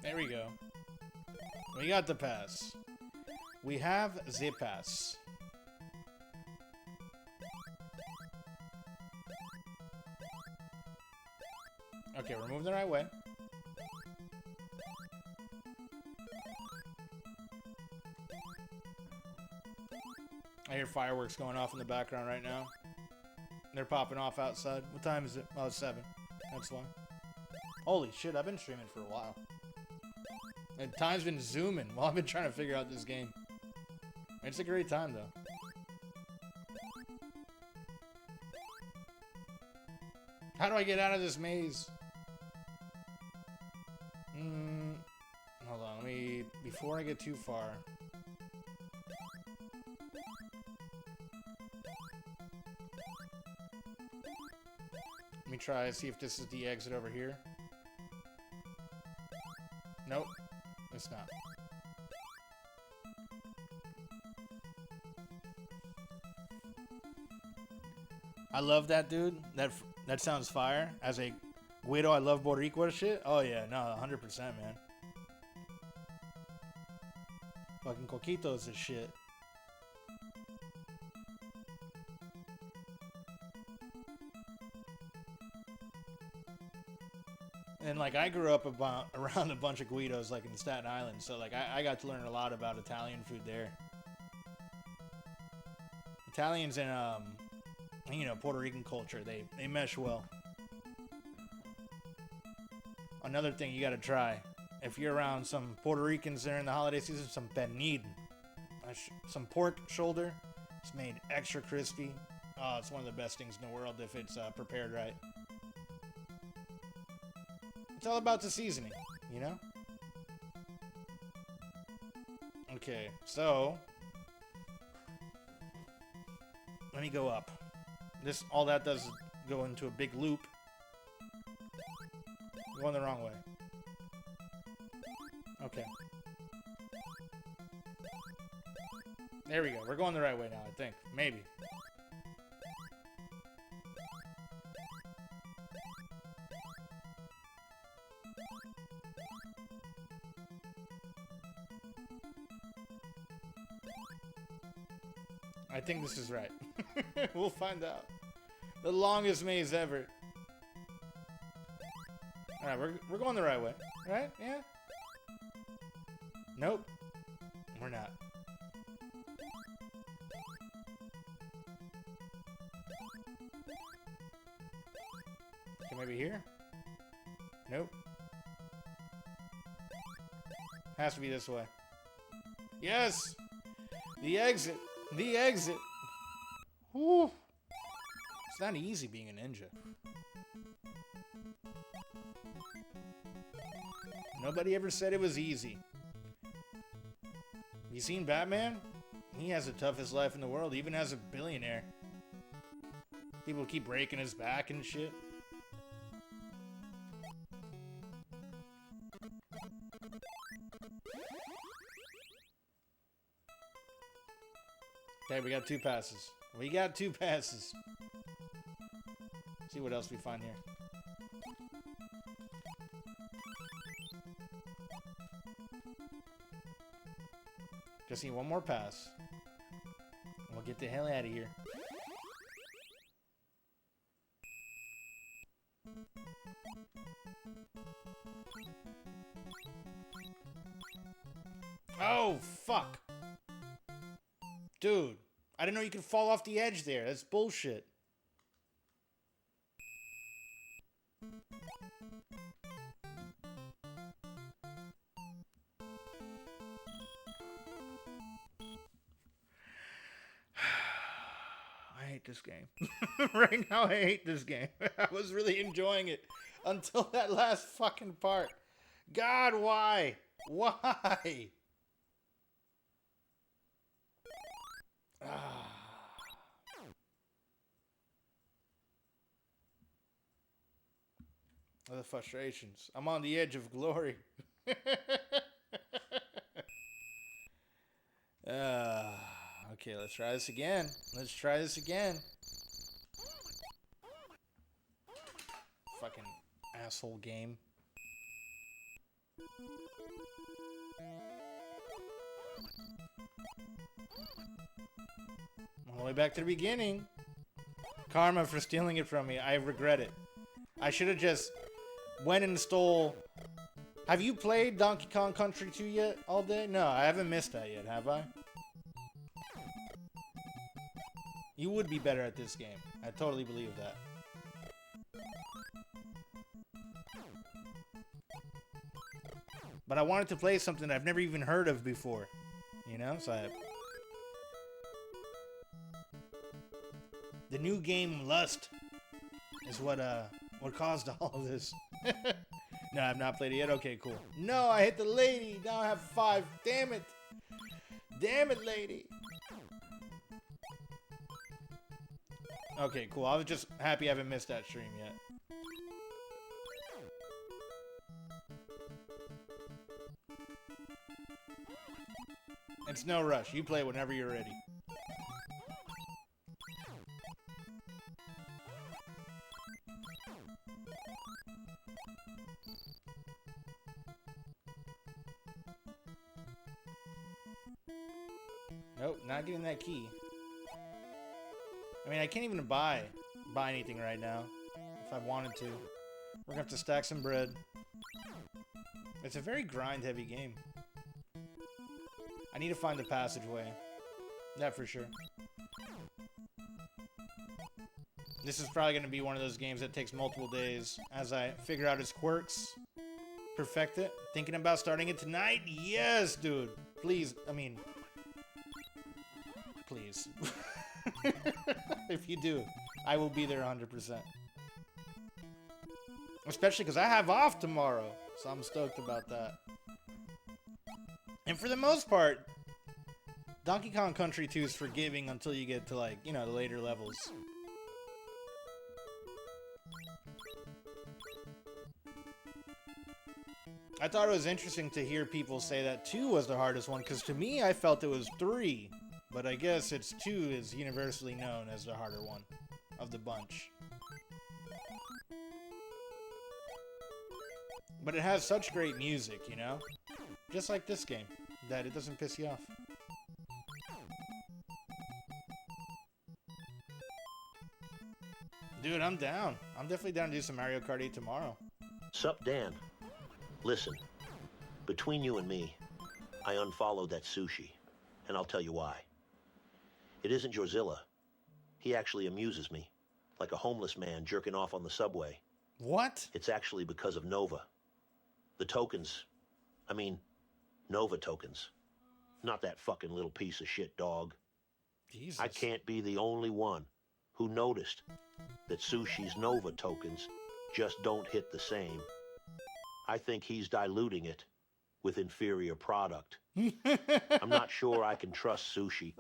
There we go. We got the pass. We have the pass. Okay, we're moving the right way. I hear fireworks going off in the background right now. They're popping off outside. What time is it? Oh, it's 7. That's why. Holy shit, I've been streaming for a while. And time's been zooming while I've been trying to figure out this game. It's a great time, though. How do I get out of this maze? Hold on, let me... Before I get too far... Let me try and see if this is the exit over here. Nope, it's not. I love that, dude. That sounds fire. As a Guido, I love Boricua shit. Oh yeah, no, 100%, man. Fucking coquitos is shit. And like, I grew up around a bunch of Guidos, like in Staten Island, so like I got to learn a lot about Italian food there. Italians and you know, Puerto Rican culture, they mesh well. Another thing you gotta try, if you're around some Puerto Ricans during the holiday season, some pernil, some pork shoulder. It's made extra crispy. Oh, it's one of the best things in the world if it's prepared right. It's all about the seasoning, you know? Okay, so let me go up. This, all that does is go into a big loop. Going the wrong way. Okay. There we go. We're going the right way now, I think. Maybe. I think this is right. We'll find out. The longest maze ever. Alright, we're going the right way. Right? Yeah? Nope. We're not. Okay, maybe here? Nope. Has to be this way. Yes! The exit! The exit! Whew. It's not easy being a ninja. Nobody ever said it was easy. You seen Batman? He has the toughest life in the world, even as a billionaire. People keep breaking his back and shit. Okay, we got 2 passes. We got 2 passes. See what else we find here. Just need 1 more pass. We'll get the hell out of here. Oh, fuck. Dude, I didn't know you could fall off the edge there. That's bullshit. I hate this game. Right now, I hate this game. I was really enjoying it until that last fucking part. God, why? Why? The frustrations. I'm on the edge of glory. Okay, let's try this again. Let's try this again. Fucking asshole game. All the way back to the beginning. Karma for stealing it from me. I regret it. I should have just went and stole... Have you played Donkey Kong Country 2 yet all day? No, I haven't missed that yet, have I? You would be better at this game. I totally believe that. But I wanted to play something I've never even heard of before. You know? So the new game Lust is what caused all of this. No, I've not played it yet. Okay, cool. No, I hit the lady. Now I have 5. Damn it. Damn it, lady. Okay, cool. I was just happy I haven't missed that stream yet. It's no rush. You play whenever you're ready. Nope, not getting that key. I mean, I can't even buy anything right now. If I wanted to. We're gonna have to stack some bread. It's a very grind-heavy game. I need to find the passageway. That for sure. This is probably gonna be one of those games that takes multiple days as I figure out its quirks. Perfect it. Thinking about starting it tonight? Yes, dude. Please, I mean... Please. If you do, I will be there 100%. Especially because I have off tomorrow, so I'm stoked about that. And for the most part, Donkey Kong Country 2 is forgiving until you get to, like, you know, the later levels. I thought it was interesting to hear people say that 2 was the hardest one, because to me, I felt it was 3. But I guess 2 is universally known as the harder one of the bunch. But it has such great music, you know? Just like this game, that it doesn't piss you off. Dude, I'm down. I'm definitely down to do some Mario Kart 8 tomorrow. Sup, Dan? Listen, between you and me, I unfollowed that sushi, and I'll tell you why. It isn't Jorzilla. He actually amuses me, like a homeless man jerking off on the subway. What? It's actually because of Nova. The tokens. I mean, Nova tokens. Not that fucking little piece of shit dog. Jesus. I can't be the only one who noticed that Sushi's Nova tokens just don't hit the same. I think he's diluting it with inferior product. I'm not sure I can trust Sushi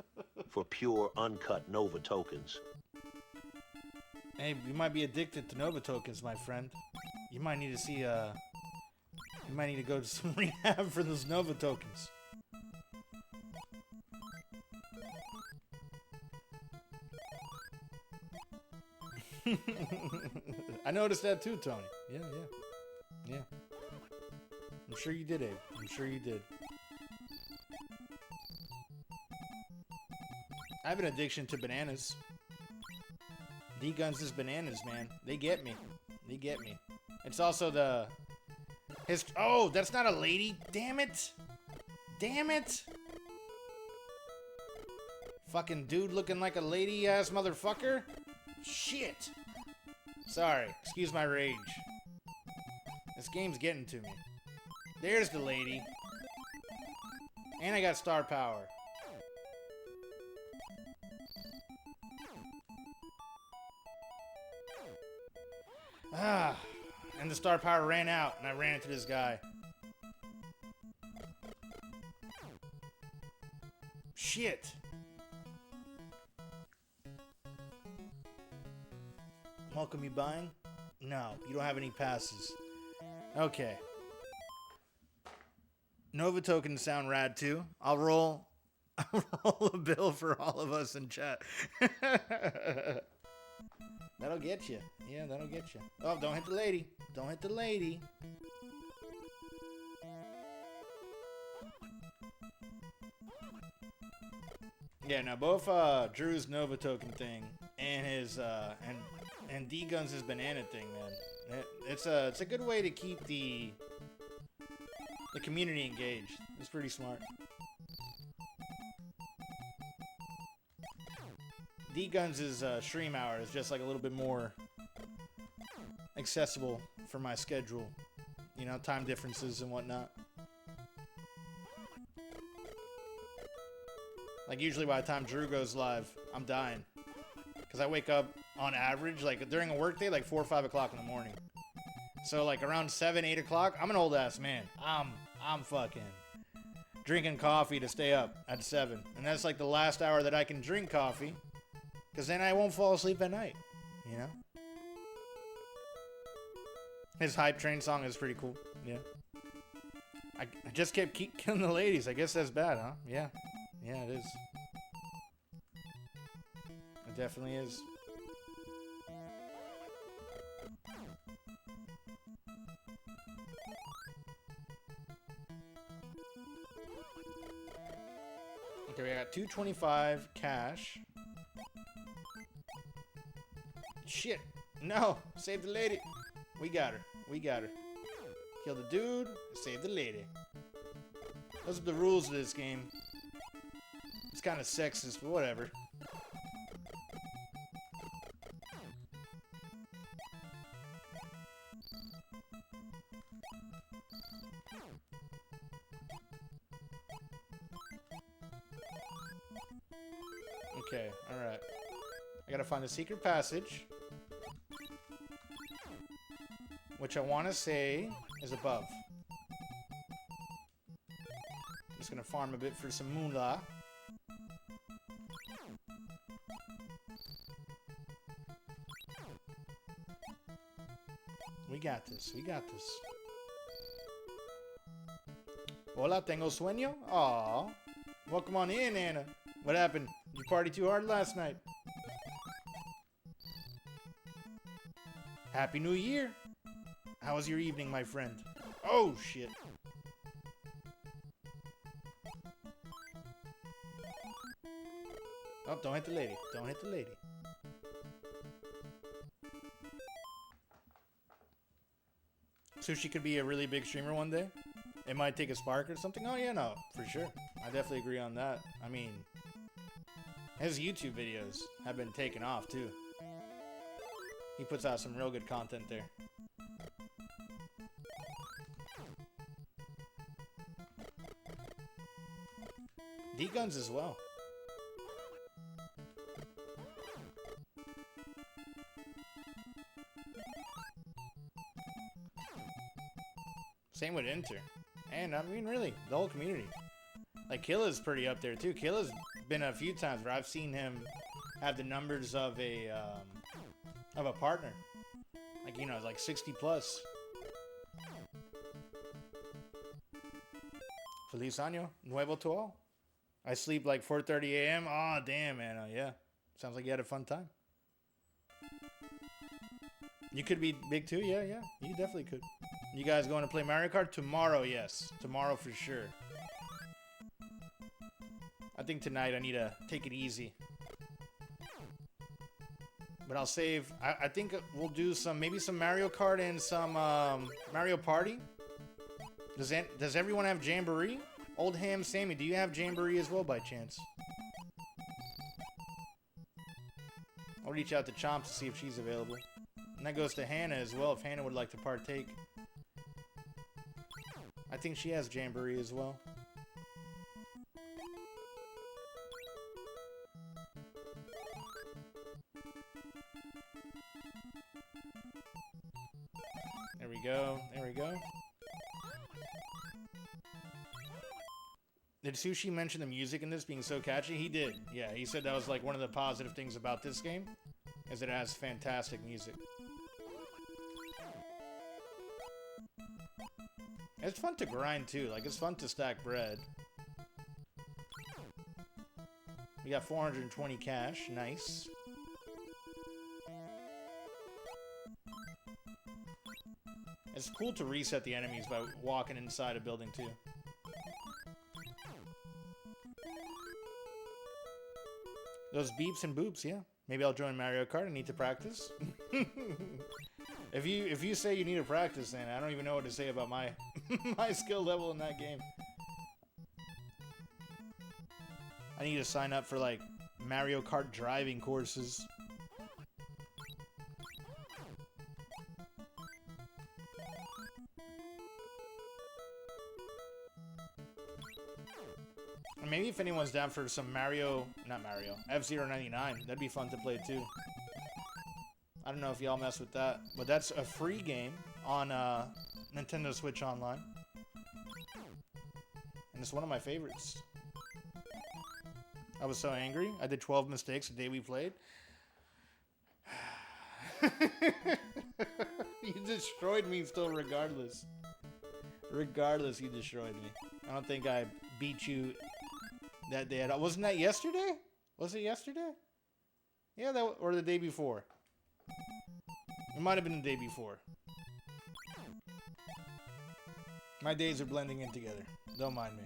for pure, uncut Nova tokens. Hey, you might be addicted to Nova tokens, my friend. You might need to see, you might need to go to some rehab for those Nova tokens. I noticed that too, Tony. Yeah. I'm sure you did, Abe. I'm sure you did. I have an addiction to bananas. D-Guns is bananas, man. They get me. They get me. It's also oh, that's not a lady. Damn it. Damn it. Fucking dude looking like a lady-ass motherfucker. Shit. Sorry. Excuse my rage. This game's getting to me. There's the lady. And I got star power. And the star power ran out, and I ran into this guy. Shit. Welcome, you buying? No, you don't have any passes. Okay. Nova tokens sound rad too. I'll roll a bill for all of us in chat. That'll get you. Yeah, that'll get you. Oh, don't hit the lady. Don't hit the lady. Yeah, now both Drew's Nova token thing and his and D-Guns' banana thing, man. It's a good way to keep the community engaged. It's pretty smart. D-Guns' stream hour is just like a little bit more accessible for my schedule. You know, time differences and whatnot. Like usually by the time Drew goes live, I'm dying. Because I wake up on average, like during a workday, like 4 or 5 o'clock in the morning. So like around 7, 8 o'clock, I'm an old ass man. I'm fucking drinking coffee to stay up at 7. And that's like the last hour that I can drink coffee. Because then I won't fall asleep at night, you know? His Hype Train song is pretty cool, yeah. I just keep killing the ladies. I guess that's bad, huh? Yeah. Yeah, it is. It definitely is. Okay, we got 225 cash. Shit. No. Save the lady. We got her. We got her. Kill the dude. Save the lady. Those are the rules of this game. It's kind of sexist, but whatever. Okay, alright. I gotta find the secret passage. Which I want to say is above. I'm just gonna farm a bit for some moolah. We got this. We got this. Hola, tengo sueño? Aw. Welcome on in, Anna. What happened? Did you party too hard last night? Happy New Year. How was your evening, my friend? Oh, shit. Oh, don't hit the lady. Don't hit the lady. Sushi could be a really big streamer one day. It might take a spark or something. Oh, yeah, no, for sure. I definitely agree on that. I mean, his YouTube videos have been taken off, too. He puts out some real good content there. D-Guns as well. Same with Inter. And I mean, really, the whole community. Like, Killa's pretty up there, too. Killa's been a few times where I've seen him have the numbers of a partner. Like, you know, like 60 plus. Feliz año. Nuevo to all. I sleep like 4:30 a.m. Oh, damn, man. Yeah. Sounds like you had a fun time. You could be big, too. Yeah, yeah. You definitely could. You guys going to play Mario Kart? Tomorrow, yes. Tomorrow for sure. I think tonight I need to take it easy. But I'll save. I think we'll do maybe some Mario Kart and some Mario Party. Does everyone have Jamboree? Old Ham Sammy, do you have Jamboree as well by chance? I'll reach out to Chomps to see if she's available. And that goes to Hannah as well, if Hannah would like to partake. I think she has Jamboree as well. There we go. There we go. Did Sushi mention the music in this being so catchy? He did. Yeah, he said that was like one of the positive things about this game, is it has fantastic music. It's fun to grind too. Like, it's fun to stack bread. We got 420 cash. Nice. It's cool to reset the enemies by walking inside a building too. Those beeps and boops, yeah. Maybe I'll join Mario Kart. I need to practice. If you say you need to practice, then I don't even know what to say about my my skill level in that game. I need to sign up for like Mario Kart driving courses. And maybe if anyone's down for some F-Zero 99, that'd be fun to play too. I don't know if y'all mess with that, but that's a free game on Nintendo Switch Online. And it's one of my favorites. I was so angry. I did 12 mistakes the day we played. You destroyed me still regardless. Regardless, you destroyed me. I don't think I beat you that day at all. Wasn't that yesterday? Was it yesterday? Yeah, or the day before. It might have been the day before. My days are blending in together. Don't mind me.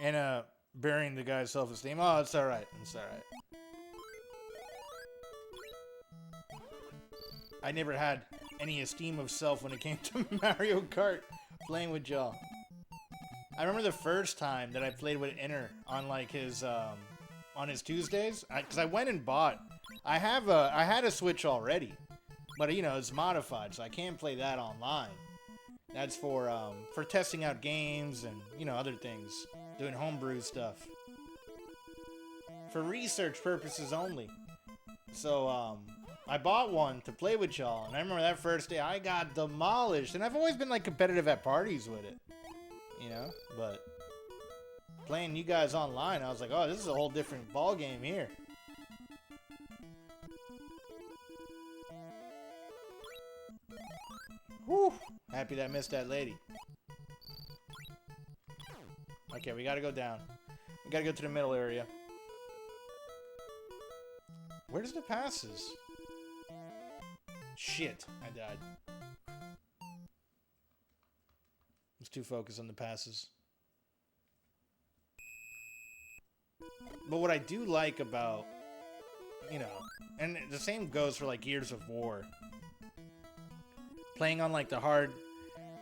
And burying the guy's self-esteem. Oh, it's alright. It's alright. I never had any esteem of self when it came to Mario Kart playing with y'all. I remember the first time that I played with Inner on like his on his Tuesdays, because I went and bought. I had a Switch already, but you know it's modified, so I can't play that online. That's for testing out games and you know other things, doing homebrew stuff, for research purposes only. So I bought one to play with y'all, and I remember that first day I got demolished, and I've always been like competitive at parties with it, you know, but playing you guys online, I was like, oh, this is a whole different ball game here. Whew, happy that I missed that lady. Okay, we gotta go down. We gotta go to the middle area. Where's the passes? Shit, I died. Let's too focused on the passes. But what I do like about, you know, and the same goes for like Gears of War. Playing on like the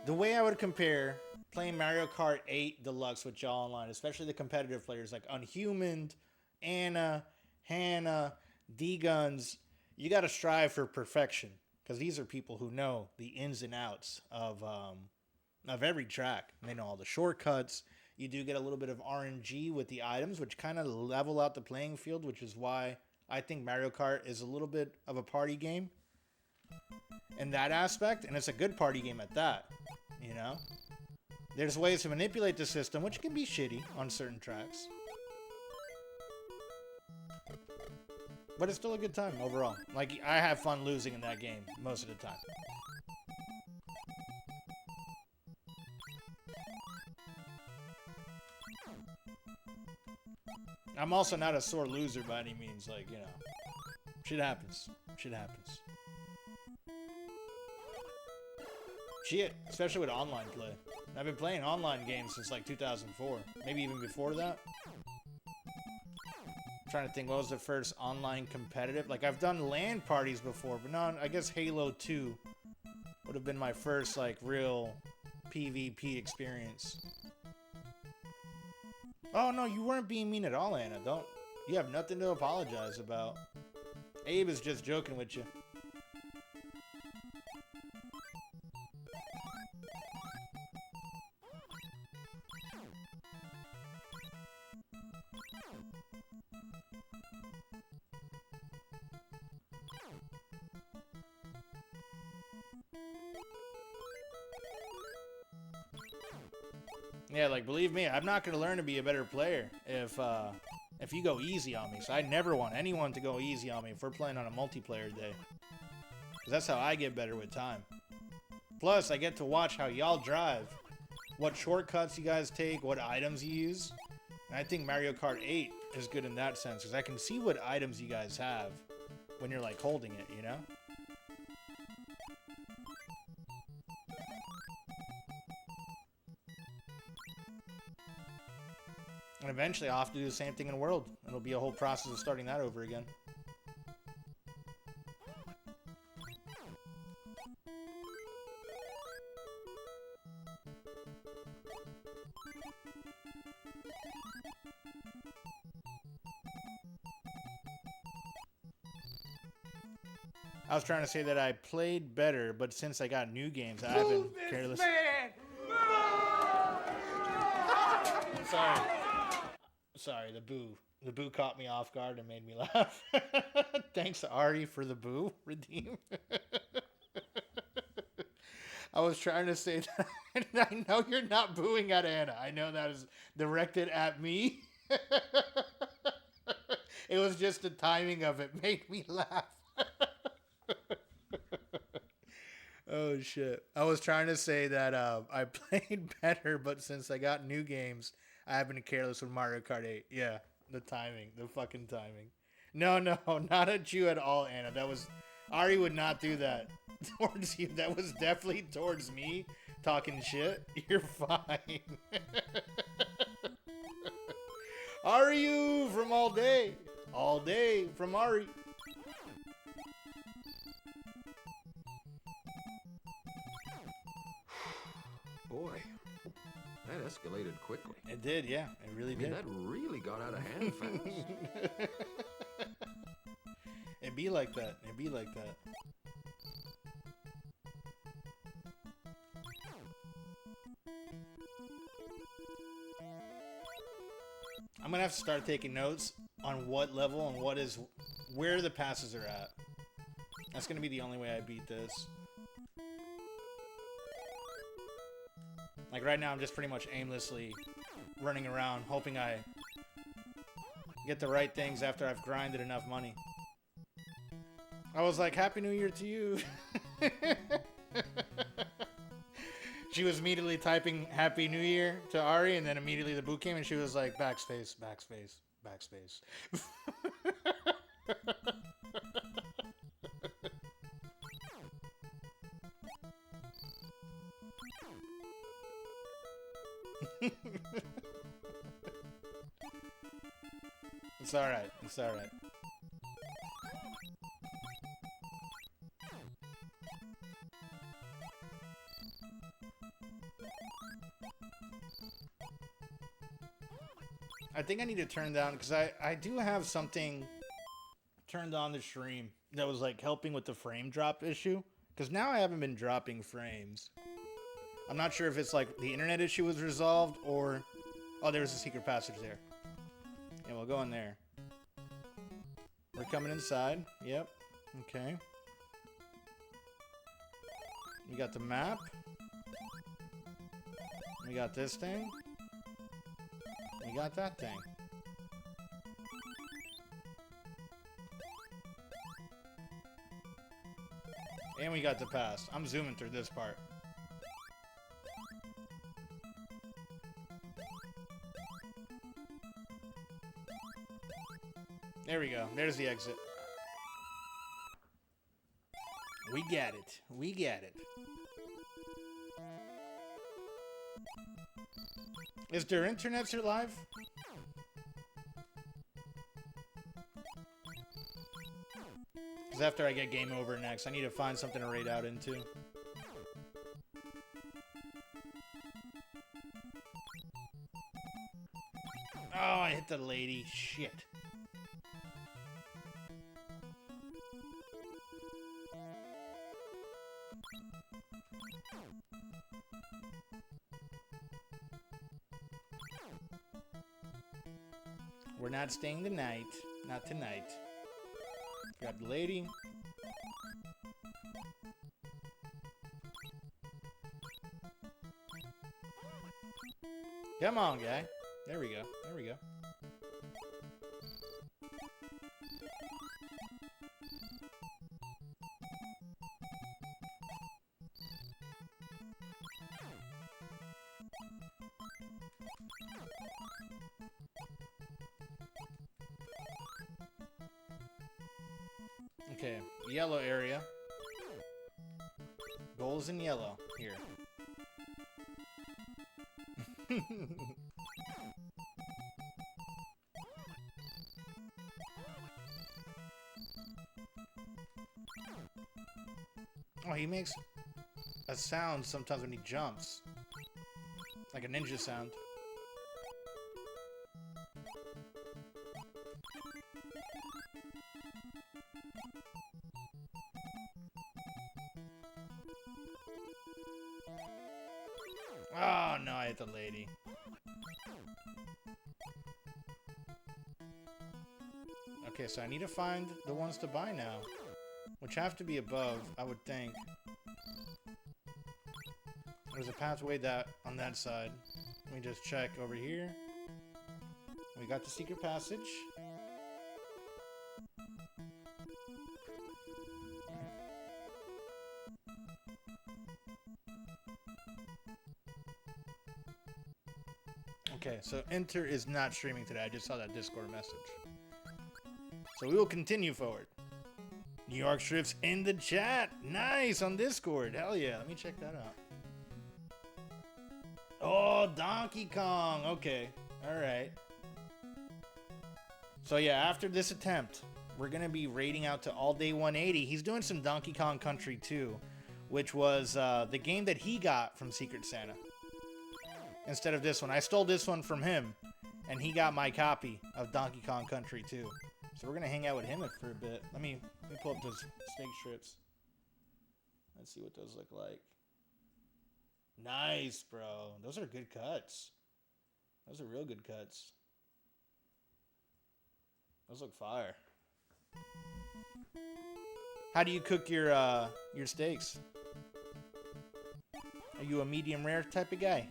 way I would compare playing Mario Kart 8 Deluxe with y'all online, especially the competitive players like Unhumaned, Anna, Hannah, D-Guns, you got to strive for perfection because these are people who know the ins and outs of every track. They know all the shortcuts. You do get a little bit of RNG with the items, which kind of level out the playing field, which is why I think Mario Kart is a little bit of a party game. in that aspect, and it's a good party game at that, you know? There's ways to manipulate the system, which can be shitty on certain tracks. But it's still a good time overall. Like, I have fun losing in that game most of the time. I'm also not a sore loser by any means, like, you know. Shit happens. Shit happens. Shit, especially with online play. I've been playing online games since like 2004. Maybe even before that. I'm trying to think, what was the first online competitive? Like, I've done LAN parties before, but no, I guess Halo 2 would have been my first, like, real PvP experience. Oh, no, you weren't being mean at all, Anna. Don't... You have nothing to apologize about. Abe is just joking with you. Yeah, like, believe me, I'm not gonna learn to be a better player if you go easy on me. So I never want anyone to go easy on me if we're playing on a multiplayer day. Because that's how I get better with time. Plus, I get to watch how y'all drive, what shortcuts you guys take, what items you use. And I think Mario Kart 8 is good in that sense, because I can see what items you guys have when you're, like, holding it, you know? And eventually I'll have to do the same thing in World. It'll be a whole process of starting that over again. I was trying to say that I played better, but since I got new games, I've been careless. Sorry. Sorry, the boo. The boo caught me off guard and made me laugh. Thanks, Ari, for the boo redeem. I was trying to say that, and I know you're not booing at Anna. I know that is directed at me. It was just the timing of it made me laugh. Oh, shit. I was trying to say that I played better, but since I got new games, I have been careless with Mario Kart 8. Yeah, the timing. The fucking timing. No, not at you at all, Anna. That was... Ari would not do that towards you. That was definitely towards me talking shit. You're fine. Ari from all day. All day from Ari. Boy, that escalated quickly. It did, yeah. It really did. That really got out of hand fast. It'd be like that. It'd be like that. I'm gonna have to start taking notes on what level and where the passes are at. That's gonna be the only way I beat this. Like right now, I'm just pretty much aimlessly running around, hoping I get the right things after I've grinded enough money. I was like, Happy New Year to you. She was immediately typing Happy New Year to Ari, and then immediately the boot came, and she was like, backspace, backspace, backspace. It's alright, it's alright. I think I need to turn down, because I do have something turned on the stream that was like helping with the frame drop issue, because now I haven't been dropping frames. I'm not sure if it's like the internet issue was resolved or... Oh, there was a secret passage there. Yeah, we'll go in there. We're coming inside. Yep. Okay. We got the map. We got this thing. We got that thing. And we got the pass. I'm zooming through this part. There we go. There's the exit. We get it. We get it. Is their internet live? Because after I get game over next, I need to find something to raid out into. Oh, I hit the lady. Shit. We're not staying the night. Not tonight. Grab the lady. Come on, guy. There we go. There we go. Okay, yellow area. Goals in yellow here. Oh, he makes a sound sometimes when he jumps. Like a ninja sound. Oh, no, I hit the lady. Okay, so I need to find the ones to buy now. Which have to be above, I would think. There's a pathway on that side. Let me just check over here. We got the secret passage. Okay, so Enter is not streaming today. I just saw that Discord message. So we will continue forward. New York Strips in the chat. Nice, on Discord. Hell yeah, let me check that out. Oh, Donkey Kong. Okay, alright. So yeah, after this attempt, we're going to be raiding out to All Day 180. He's doing some Donkey Kong Country 2, which was the game that he got from Secret Santa. Instead of this one. I stole this one from him, and he got my copy of Donkey Kong Country 2. So we're going to hang out with him for a bit. Let me pull up those steak strips. Let's see what those look like. Nice, bro. Those are good cuts. Those are real good cuts. Those look fire. How do you cook your steaks? Are you a medium rare type of guy?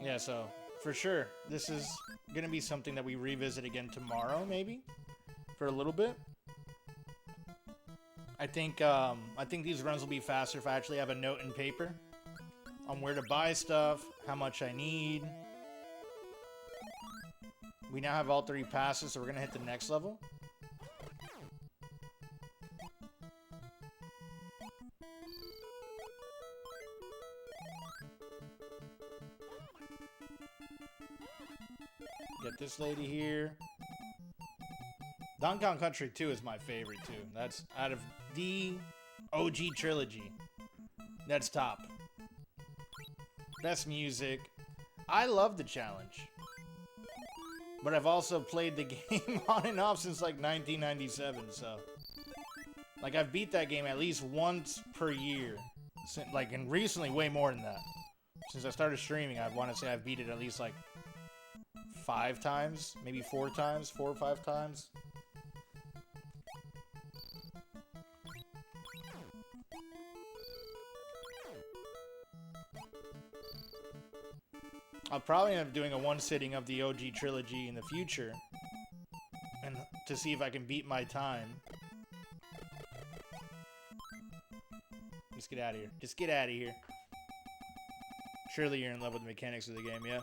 Yeah, so for sure, this is gonna be something that we revisit again tomorrow, maybe for a little bit. I think these runs will be faster if I actually have a note and paper on where to buy stuff, how much I need. We now have all 3 passes, so we're gonna hit the next level. Get this lady here. Donkey Kong Country 2 is my favorite too. That's out of the OG trilogy. That's top. Best music. I love the challenge. But I've also played the game on and off since like 1997, so like I've beat that game at least once per year. Like, and recently way more than that. Since I started streaming, I want to say I've beat it at least like 5 times, maybe 4 times, 4 or 5 times. I'll probably end up doing a one sitting of the OG trilogy in the future, and to see if I can beat my time. Just get out of here. Just get out of here. Surely you're in love with the mechanics of the game, yeah?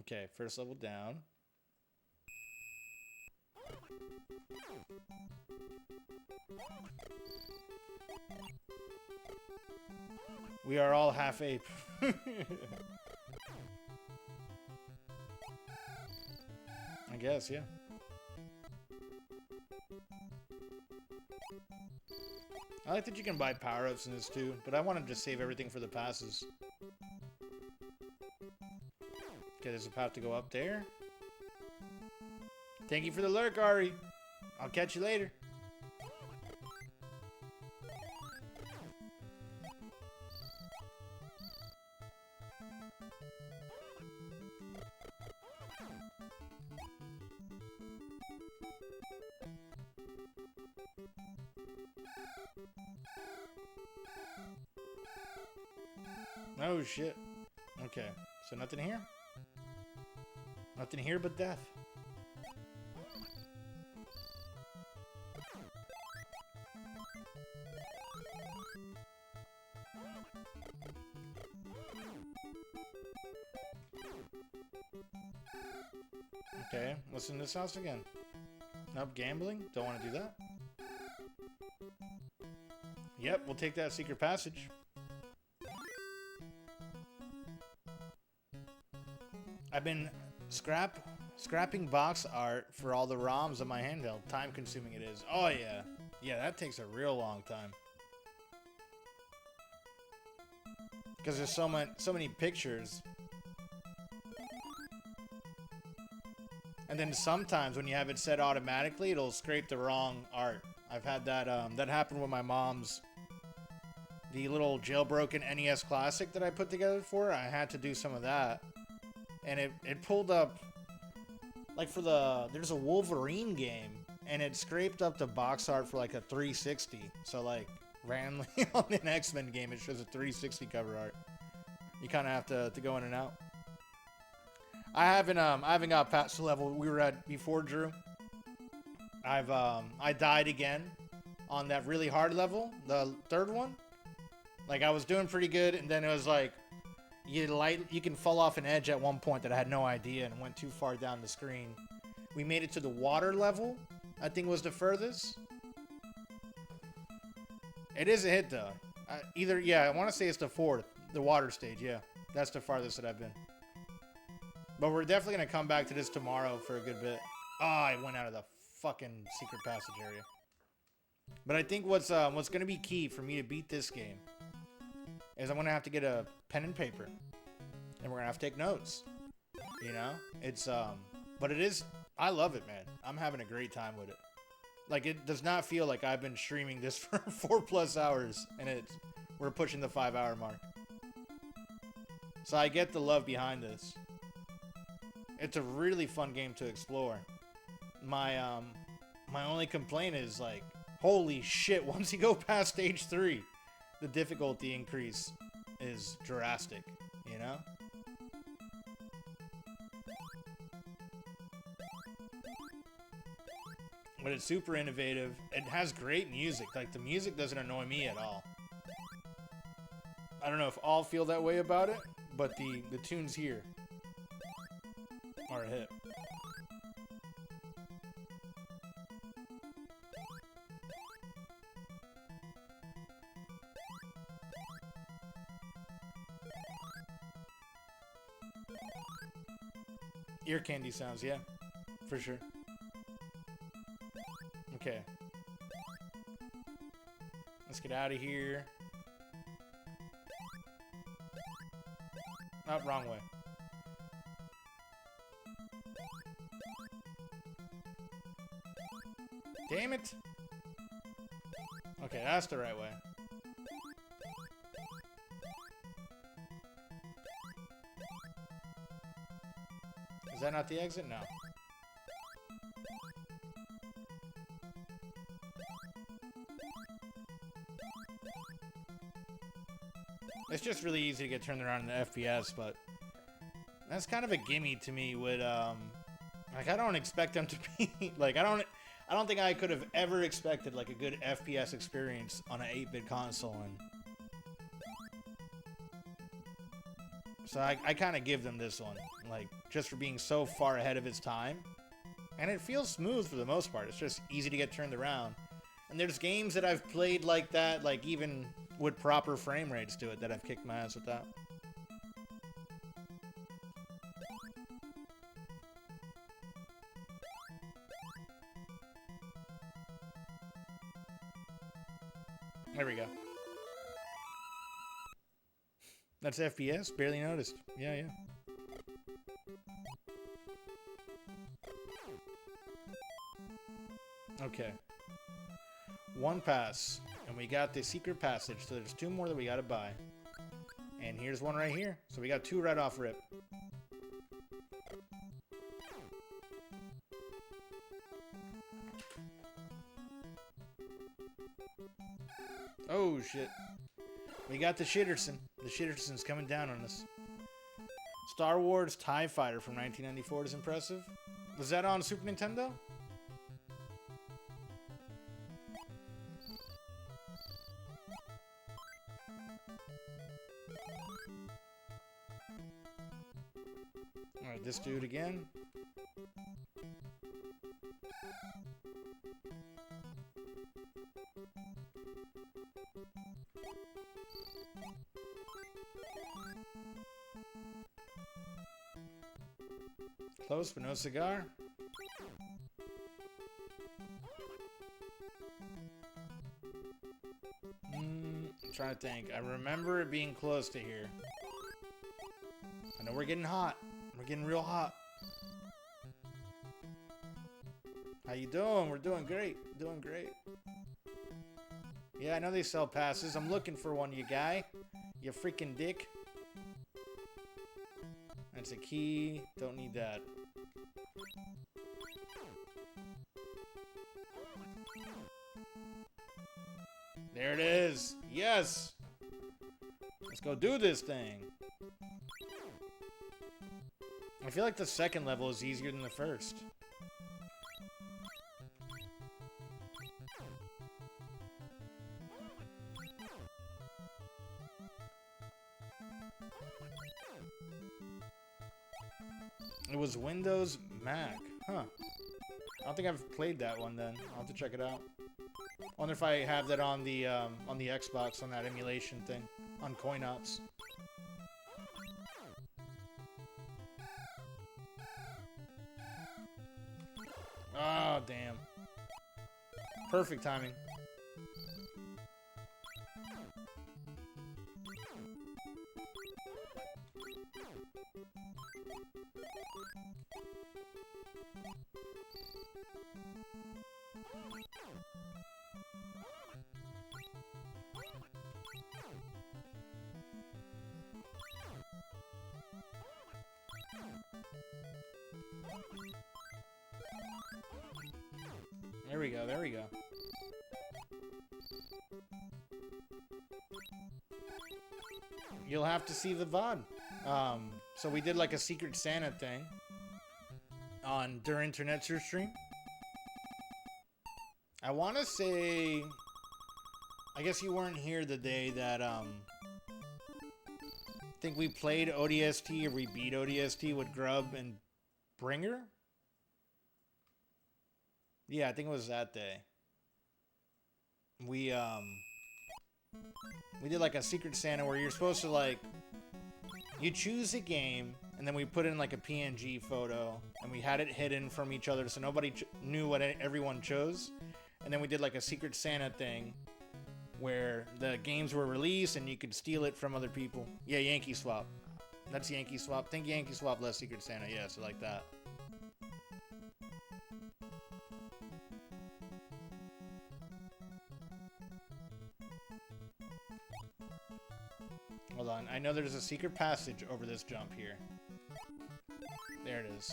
Okay, first level down. We are all half ape. I guess, yeah. I like that you can buy power-ups in this too, but I want to just save everything for the passes. Okay, there's a path to go up there. Thank you for the lurk, Ari. I'll catch you later. Oh shit. Okay, so nothing here? Nothing here but death. Okay, what's in this house again? Nope, gambling? Don't want to do that. Yep, we'll take that secret passage. I've been scrapping box art for all the ROMs on my handheld. Time consuming it is. Oh yeah. Yeah, that takes a real long time. Because there's so many pictures. And then sometimes when you have it set automatically, it'll scrape the wrong art. I've had that that happened with my mom's the little jailbroken NES Classic that I put together for her. I had to do some of that. And it pulled up, like for there's a Wolverine game, and it scraped up the box art for like a 360. So like randomly on an X-Men game, it shows a 360 cover art. You kind of have to go in and out. I haven't got past the level we were at before, Drew. I died again on that really hard level, the third one. Like I was doing pretty good, and then it was like, you can fall off an edge at one point that I had no idea and went too far down the screen. We made it to the water level, I think was the furthest. It is a hit though. I want to say it's the 4th, the water stage, yeah. That's the farthest that I've been. But we're definitely going to come back to this tomorrow for a good bit. Oh, I went out of the fucking secret passage area. But I think what's going to be key for me to beat this game is I'm going to have to get a pen and paper, and we're going to have to take notes. You know? It's, but it is, I love it, man. I'm having a great time with it. Like, it does not feel like I've been streaming this for 4+ hours, and we're pushing the 5-hour mark. So I get the love behind this. It's a really fun game to explore. My only complaint is, like, holy shit, once you go past stage 3, the difficulty increase is drastic, you know? But it's super innovative. It has great music. Like, the music doesn't annoy me at all. I don't know if all feel that way about it, but the tunes here are a hit. Ear candy sounds, yeah, for sure. Okay. Let's get out of here. Oh, wrong way. Damn it! Okay, that's the right way. Is that not the exit? No. It's just really easy to get turned around in the FPS, but that's kind of a gimme to me with, like, I don't expect them to be, like, I don't think I could have ever expected, like, a good FPS experience on an 8-bit console, and so I kind of give them this one, like, just for being so far ahead of its time. And it feels smooth for the most part. It's just easy to get turned around. And there's games that I've played like that, like even with proper frame rates to it, that I've kicked my ass with that. There we go. That's FPS? Barely noticed. Yeah, yeah. Okay. One pass. And we got the secret passage, so there's 2 more that we gotta buy. And here's one right here. So we got 2 right off rip. Oh, shit. We got the Shitterson. The Shitterson's coming down on us. Star Wars TIE Fighter from 1994 is impressive. Was that on Super Nintendo? Alright, this dude again. Close, but no cigar. I'm trying to think. I remember it being close to here. I know we're getting hot. We're getting real hot. How you doing? We're doing great. Doing great. Yeah, I know they sell passes. I'm looking for one, you guy. You freaking dick. That's a key. Don't need that. There it is. Yes. Let's go do this thing. I feel like the second level is easier than the first. It was Windows Mac. Huh. I don't think I've played that one then. I'll have to check it out. I wonder if I have that on the Xbox on that emulation thing. On Coinops. Oh, damn. Perfect timing. There we go, there we go. You'll have to see the VOD. So we did like a Secret Santa thing on during Internet's stream. I want to say, I guess you weren't here the day that I think we played ODST or we beat ODST with Grub and Bringer. Yeah, I think it was that day. We did like a Secret Santa where you're supposed to like, you choose a game and then we put in like a PNG photo and we had it hidden from each other so nobody knew what everyone chose. And then we did like a Secret Santa thing where the games were released and you could steal it from other people. Yeah, Yankee Swap. That's Yankee Swap. Think Yankee Swap less Secret Santa. Yeah, so like that. Hold on. I know there's a secret passage over this jump here. There it is.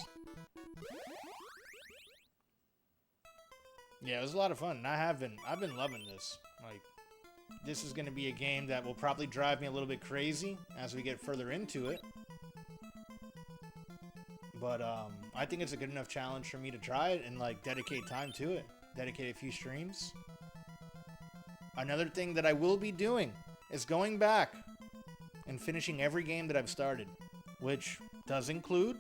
Yeah, it was a lot of fun. And I've been loving this. Like, this is going to be a game that will probably drive me a little bit crazy as we get further into it. But I think it's a good enough challenge for me to try it and like dedicate time to it. Dedicate a few streams. Another thing that I will be doing is going back and finishing every game that I've started, which does include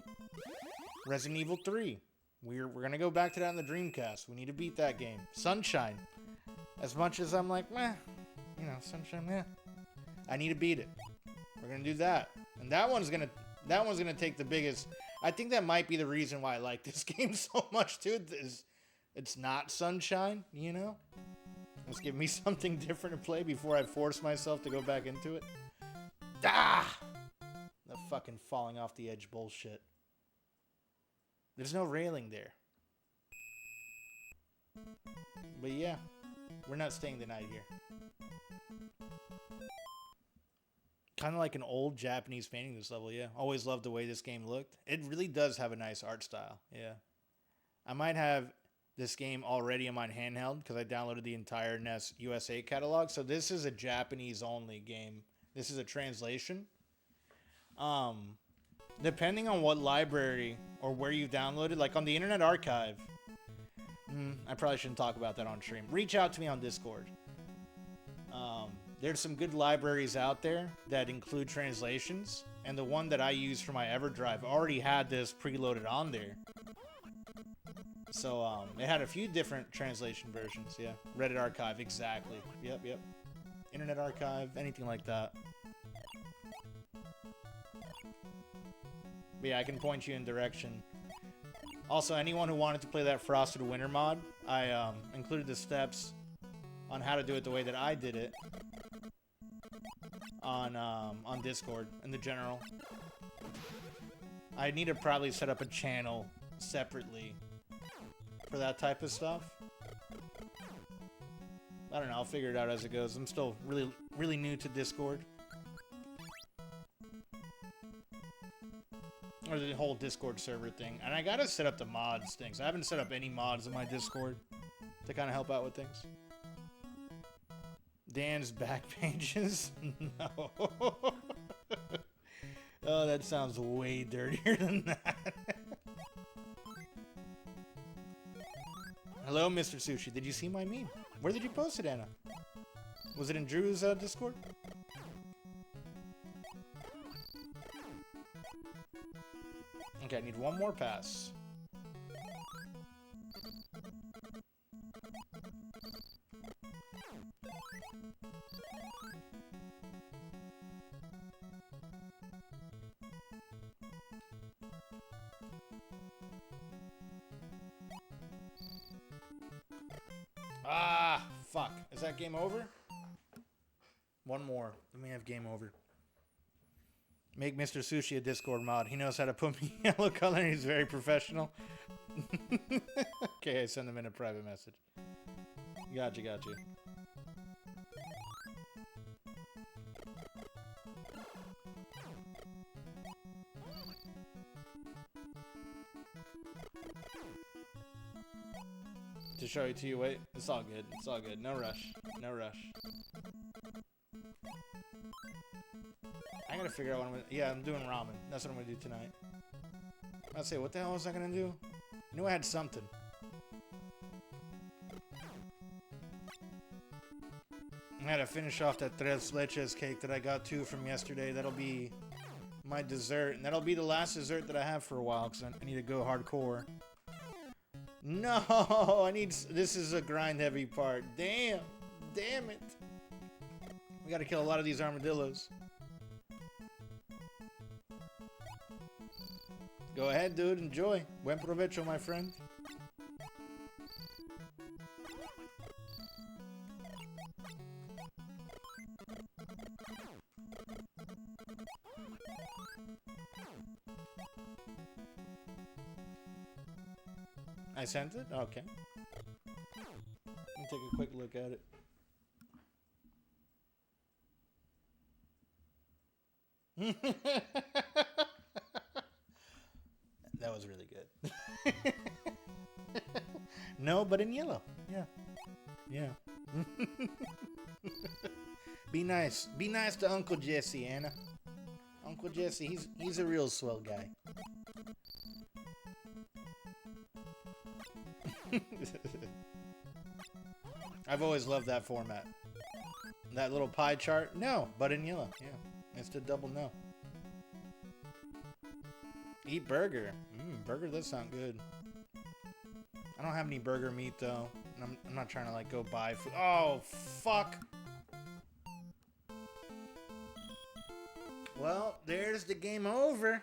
Resident Evil 3. We're gonna go back to that in the Dreamcast. We need to beat that game. Sunshine. As much as I'm like, meh, you know, Sunshine, meh. I need to beat it. We're gonna do that. And that one's gonna take the biggest. I think that might be the reason why I like this game so much too. Is it's not Sunshine, you know? Let's give me something different to play before I force myself to go back into it. Ah! The fucking falling off the edge bullshit. There's no railing there. But yeah, we're not staying the night here. Kind of like an old Japanese painting, this level, yeah. Always loved the way this game looked. It really does have a nice art style, yeah. I might have this game already in my handheld because I downloaded the entire NES USA catalog. So this is a Japanese-only game. This is a translation. Depending on what library or where you've downloaded, like on the Internet Archive, I probably shouldn't talk about that on stream. Reach out to me on Discord. There's some good libraries out there that include translations, and the one that I use for my EverDrive already had this preloaded on there. So, it had a few different translation versions, yeah. Reddit Archive, exactly. Yep. Internet Archive, anything like that. But yeah, I can point you in direction. Also, anyone who wanted to play that Frosted Winter mod, I included the steps on how to do it the way that I did it on Discord in the general. I need to probably set up a channel separately for that type of stuff. I don't know, I'll figure it out as it goes. I'm still really new to Discord. Or the whole Discord server thing. And I gotta set up the mods things. I haven't set up any mods in my Discord to kind of help out with things. Dan's back pages? No. Oh, that sounds way dirtier than that. Hello, Mr. Sushi. Did you see my meme? Where did you post it, Anna? Was it in Drew's Discord? Okay, I need one more pass. Ah, fuck. Is that game over? One more. Then we have game over. Make Mr. Sushi a Discord mod. He knows how to put me yellow color and he's very professional. Okay, I send him in a private message. Gotcha. To show it to you, wait. It's all good. No rush. I gotta figure out what I'm gonna... Yeah, I'm doing ramen. That's what I'm gonna do tonight. I'll say, what the hell was I gonna do? I knew I had something. I had to finish off that tres leches cake that I got too from yesterday. That'll be my dessert. And that'll be the last dessert that I have for a while because I need to go hardcore. No, this is a grind heavy part. Damn it. We gotta kill a lot of these armadillos. Go ahead, dude, enjoy. Buen provecho, my friend. I sent it? Okay. Let me take a quick look at it. That was really good. No, but in yellow. Yeah. Yeah. Be nice. Be nice to Uncle Jesse, Anna. Uncle Jesse, he's a real swell guy. I've always loved that format. That little pie chart? No, but in yellow. Yeah. It's the double no. Eat burger. Burger does sound good. I don't have any burger meat though. And I'm not trying to like go buy food. Oh, fuck. Well, there's the game over.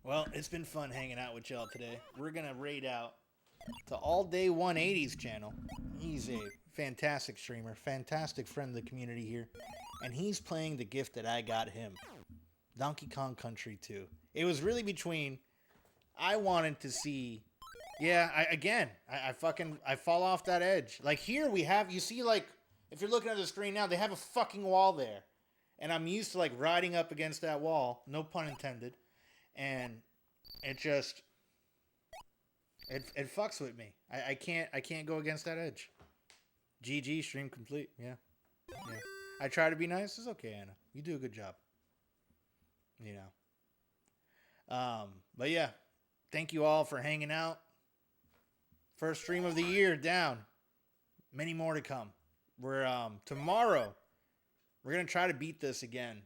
Well, it's been fun hanging out with y'all today. We're going to raid out to All Day 180's channel. He's a fantastic streamer, fantastic friend of the community here. And he's playing the gift that I got him. Donkey Kong Country 2. It was really between... I wanted to see... Yeah, I fall off that edge. Like here we have... You see like... If you're looking at the screen now, they have a fucking wall there. And I'm used to like riding up against that wall. No pun intended. And it just... It fucks with me. I can't go against that edge. GG, stream complete. Yeah. Yeah. I try to be nice. It's okay, Anna. You do a good job. You know. But yeah. Thank you all for hanging out. First stream of the year down. Many more to come. We're tomorrow we're gonna try to beat this again.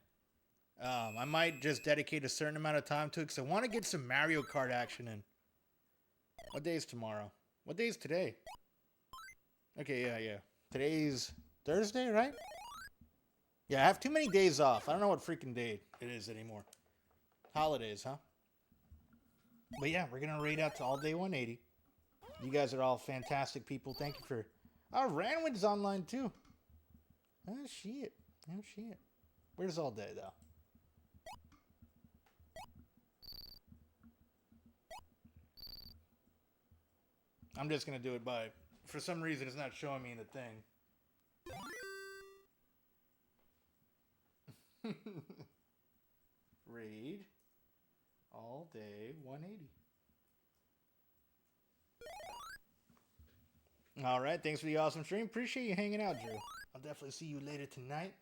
I might just dedicate a certain amount of time to it because I want to get some Mario Kart action in. What day is tomorrow? What day is today? Okay, yeah. Today's Thursday, right? Yeah, I have too many days off. I don't know what freaking day it is anymore. Holidays, huh? But yeah, we're gonna raid out to All Day 180. You guys are all fantastic people. Thank you for... Oh, Ranwin's online too. Oh, shit. Oh, shit. Where's All Day, though? I'm just going to do it by... For some reason, it's not showing me in the thing. Raid. All Day 180. All right, thanks for the awesome stream. Appreciate you hanging out, Drew. I'll definitely see you later tonight.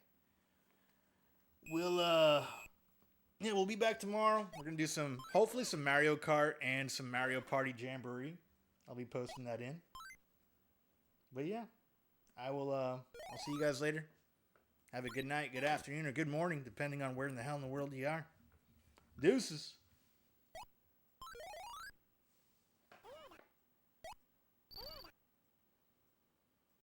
We'll be back tomorrow. We're gonna do hopefully some Mario Kart and some Mario Party Jamboree. I'll be posting that in. But yeah, I'll see you guys later. Have a good night, good afternoon, or good morning, depending on where in the hell in the world you are. Deuces.